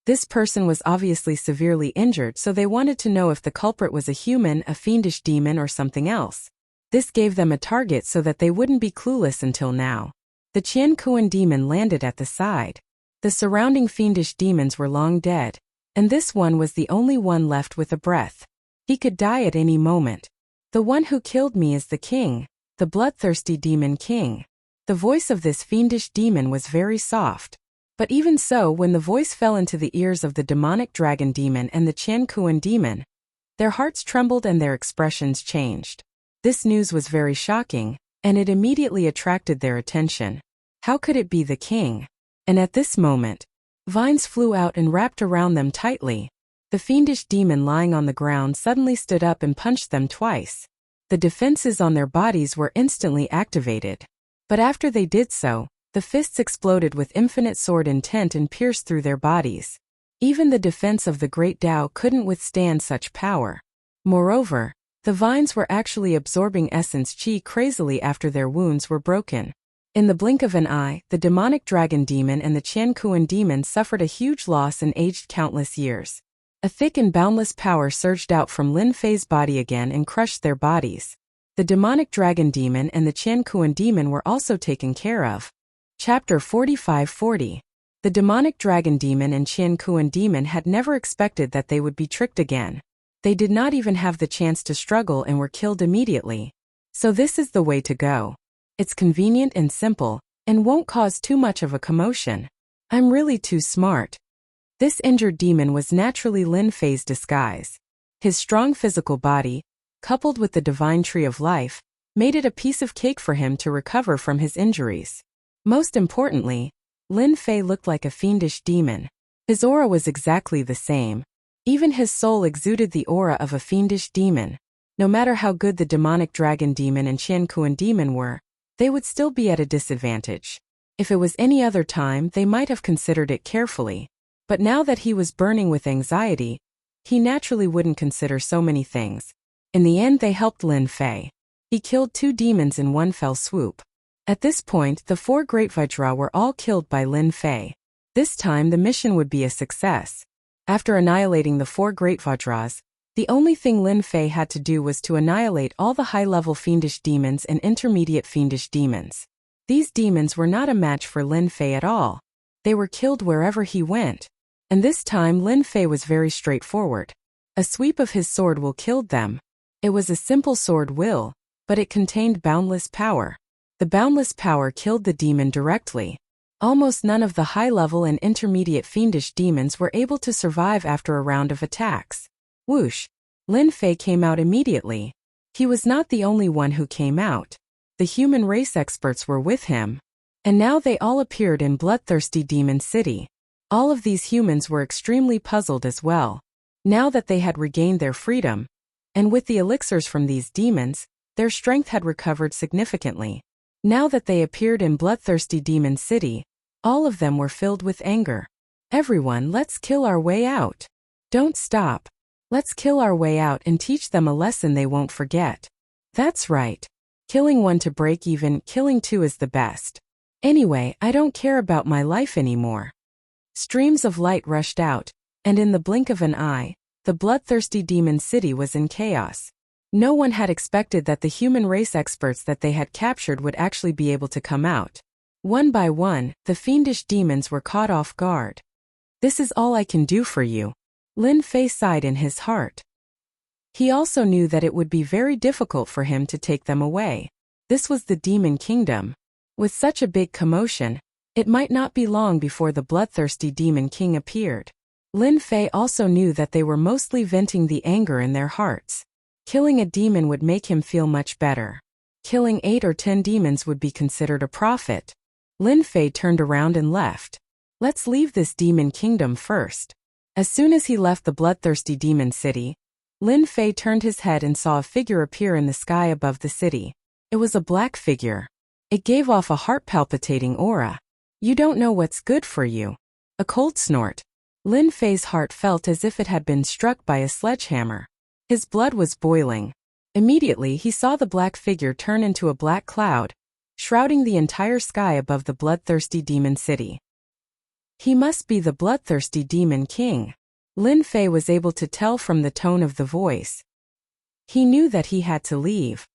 This person was obviously severely injured, so they wanted to know if the culprit was a human, a fiendish demon, or something else. This gave them a target so that they wouldn't be clueless until now. The Qiankuan demon landed at the side. The surrounding fiendish demons were long dead, and this one was the only one left with a breath. He could die at any moment. The one who killed me is the king, the bloodthirsty demon king. The voice of this fiendish demon was very soft. But even so, when the voice fell into the ears of the demonic dragon demon and the Qiankuan demon, their hearts trembled and their expressions changed. This news was very shocking, and it immediately attracted their attention. How could it be the king? And at this moment, vines flew out and wrapped around them tightly. The fiendish demon lying on the ground suddenly stood up and punched them twice. The defenses on their bodies were instantly activated. But after they did so, the fists exploded with infinite sword intent and pierced through their bodies. Even the defense of the great Tao couldn't withstand such power. Moreover, the vines were actually absorbing essence chi crazily after their wounds were broken. In the blink of an eye, the demonic dragon demon and the Qiankuan demon suffered a huge loss and aged countless years. A thick and boundless power surged out from Lin Fei's body again and crushed their bodies. The demonic dragon demon and the Qiankuan demon were also taken care of. Chapter 45-40. The demonic dragon demon and Qiankuan demon had never expected that they would be tricked again. They did not even have the chance to struggle and were killed immediately. So this is the way to go. It's convenient and simple, and won't cause too much of a commotion. I'm really too smart. This injured demon was naturally Lin Fei's disguise. His strong physical body, coupled with the divine tree of life, made it a piece of cake for him to recover from his injuries. Most importantly, Lin Fei looked like a fiendish demon. His aura was exactly the same. Even his soul exuded the aura of a fiendish demon. No matter how good the demonic dragon demon and Qiankuan demon were, they would still be at a disadvantage. If it was any other time, they might have considered it carefully. But now that he was burning with anxiety, he naturally wouldn't consider so many things. In the end, they helped Lin Fei. He killed 2 demons in one fell swoop. At this point, the 4 Great Vajra were all killed by Lin Fei. This time, the mission would be a success. After annihilating the 4 Great Vajras, the only thing Lin Fei had to do was to annihilate all the high-level fiendish demons and intermediate fiendish demons. These demons were not a match for Lin Fei at all. They were killed wherever he went. And this time Lin Fei was very straightforward. A sweep of his sword will killed them. It was a simple sword will, but it contained boundless power. The boundless power killed the demon directly. Almost none of the high-level and intermediate fiendish demons were able to survive after a round of attacks. Whoosh! Lin Fei came out immediately. He was not the only one who came out. The human race experts were with him. And now they all appeared in bloodthirsty Demon City. All of these humans were extremely puzzled as well. Now that they had regained their freedom, and with the elixirs from these demons, their strength had recovered significantly. Now that they appeared in bloodthirsty Demon City, all of them were filled with anger. Everyone, let's kill our way out. Don't stop. Let's kill our way out and teach them a lesson they won't forget. That's right. Killing 1 to break even, killing 2 is the best. Anyway, I don't care about my life anymore. Streams of light rushed out, and in the blink of an eye, the bloodthirsty Demon City was in chaos. No one had expected that the human race experts that they had captured would actually be able to come out. One by one, the fiendish demons were caught off guard. This is all I can do for you. Lin Fei sighed in his heart. He also knew that it would be very difficult for him to take them away. This was the Demon Kingdom. With such a big commotion, it might not be long before the bloodthirsty Demon King appeared. Lin Fei also knew that they were mostly venting the anger in their hearts. Killing a demon would make him feel much better. Killing 8 or 10 demons would be considered a profit. Lin Fei turned around and left. Let's leave this Demon Kingdom first. As soon as he left the bloodthirsty Demon City, Lin Fei turned his head and saw a figure appear in the sky above the city. It was a black figure. It gave off a heart-palpitating aura. You don't know what's good for you. A cold snort. Lin Fei's heart felt as if it had been struck by a sledgehammer. His blood was boiling. Immediately he saw the black figure turn into a black cloud, shrouding the entire sky above the bloodthirsty Demon City. He must be the bloodthirsty Demon King. Lin Fei was able to tell from the tone of the voice. He knew that he had to leave.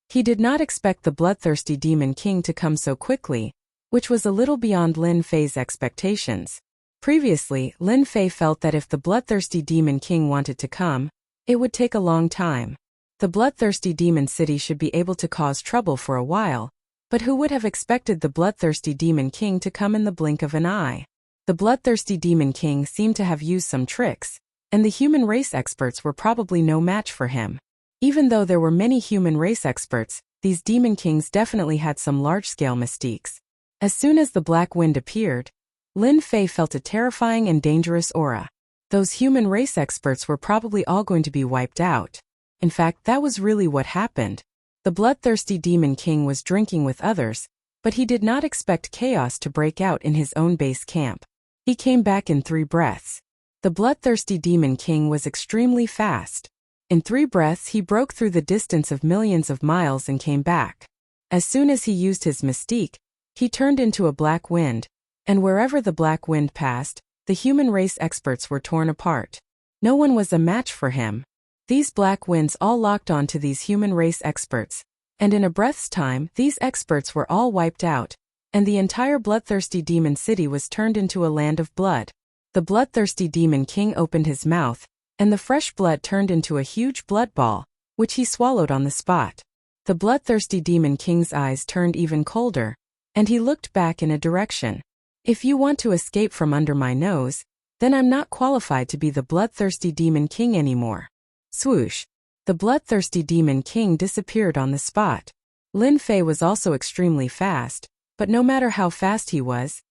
He did not expect the bloodthirsty Demon King to come so quickly, which was a little beyond Lin Fei's expectations. Previously, Lin Fei felt that if the bloodthirsty Demon King wanted to come, it would take a long time. The bloodthirsty Demon City should be able to cause trouble for a while, but who would have expected the bloodthirsty Demon King to come in the blink of an eye? The bloodthirsty Demon King seemed to have used some tricks, and the human race experts were probably no match for him. Even though there were many human race experts, these Demon Kings definitely had some large-scale mystiques. As soon as the black wind appeared, Lin Fei felt a terrifying and dangerous aura. Those human race experts were probably all going to be wiped out. In fact, that was really what happened. The bloodthirsty Demon King was drinking with others, but he did not expect chaos to break out in his own base camp. He came back in 3 breaths. The bloodthirsty Demon King was extremely fast. In 3 breaths he broke through the distance of millions of miles and came back. As soon as he used his mystique, he turned into a black wind, and wherever the black wind passed, the human race experts were torn apart. No one was a match for him. These black winds all locked onto these human race experts, and in a breath's time these experts were all wiped out, and the entire bloodthirsty Demon City was turned into a land of blood. The bloodthirsty Demon King opened his mouth, and the fresh blood turned into a huge blood ball, which he swallowed on the spot. The bloodthirsty Demon King's eyes turned even colder, and he looked back in a direction. If you want to escape from under my nose, then I'm not qualified to be the bloodthirsty Demon King anymore. Swoosh. The bloodthirsty Demon King disappeared on the spot. Lin Fei was also extremely fast, but no matter how fast he was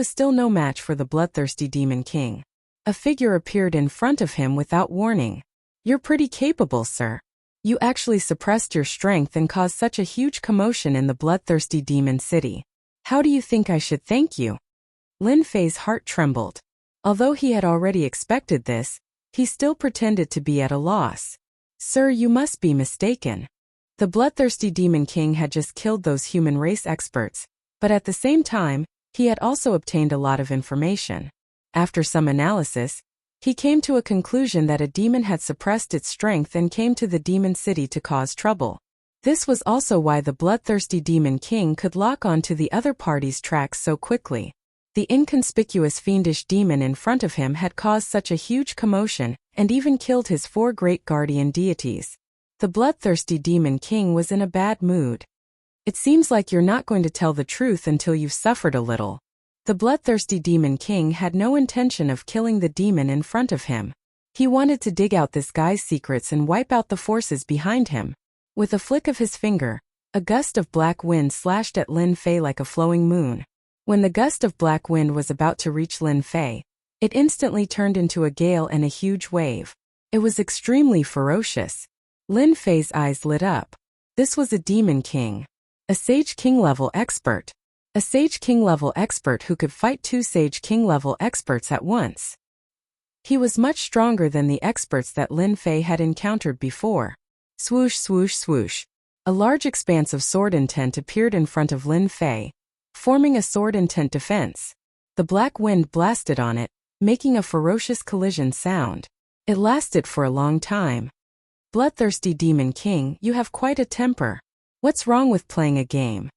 still no match for the bloodthirsty Demon King. A figure appeared in front of him without warning. You're pretty capable, sir. You actually suppressed your strength and caused such a huge commotion in the bloodthirsty demon city. How do you think I should thank you? Lin Fei's heart trembled. Although he had already expected this, he still pretended to be at a loss. Sir, you must be mistaken. The bloodthirsty Demon King had just killed those human race experts, but at the same time, he had also obtained a lot of information. After some analysis, he came to a conclusion that a demon had suppressed its strength and came to the demon city to cause trouble. This was also why the bloodthirsty Demon King could lock on to the other party's tracks so quickly. The inconspicuous fiendish demon in front of him had caused such a huge commotion and even killed his 4 great guardian deities. The bloodthirsty Demon King was in a bad mood. It seems like you're not going to tell the truth until you've suffered a little. The bloodthirsty Demon King had no intention of killing the demon in front of him. He wanted to dig out this guy's secrets and wipe out the forces behind him. With a flick of his finger, a gust of black wind slashed at Lin Fei like a flowing moon. When the gust of black wind was about to reach Lin Fei, it instantly turned into a gale and a huge wave. It was extremely ferocious. Lin Fei's eyes lit up. This was a Demon King. A Sage King level expert. A Sage King level expert who could fight 2 Sage King level experts at once. He was much stronger than the experts that Lin Fei had encountered before. Swoosh, swoosh, swoosh. A large expanse of sword intent appeared in front of Lin Fei, forming a sword intent defense. The black wind blasted on it, making a ferocious collision sound. It lasted for a long time. Bloodthirsty Demon King, you have quite a temper. What's wrong with playing a game?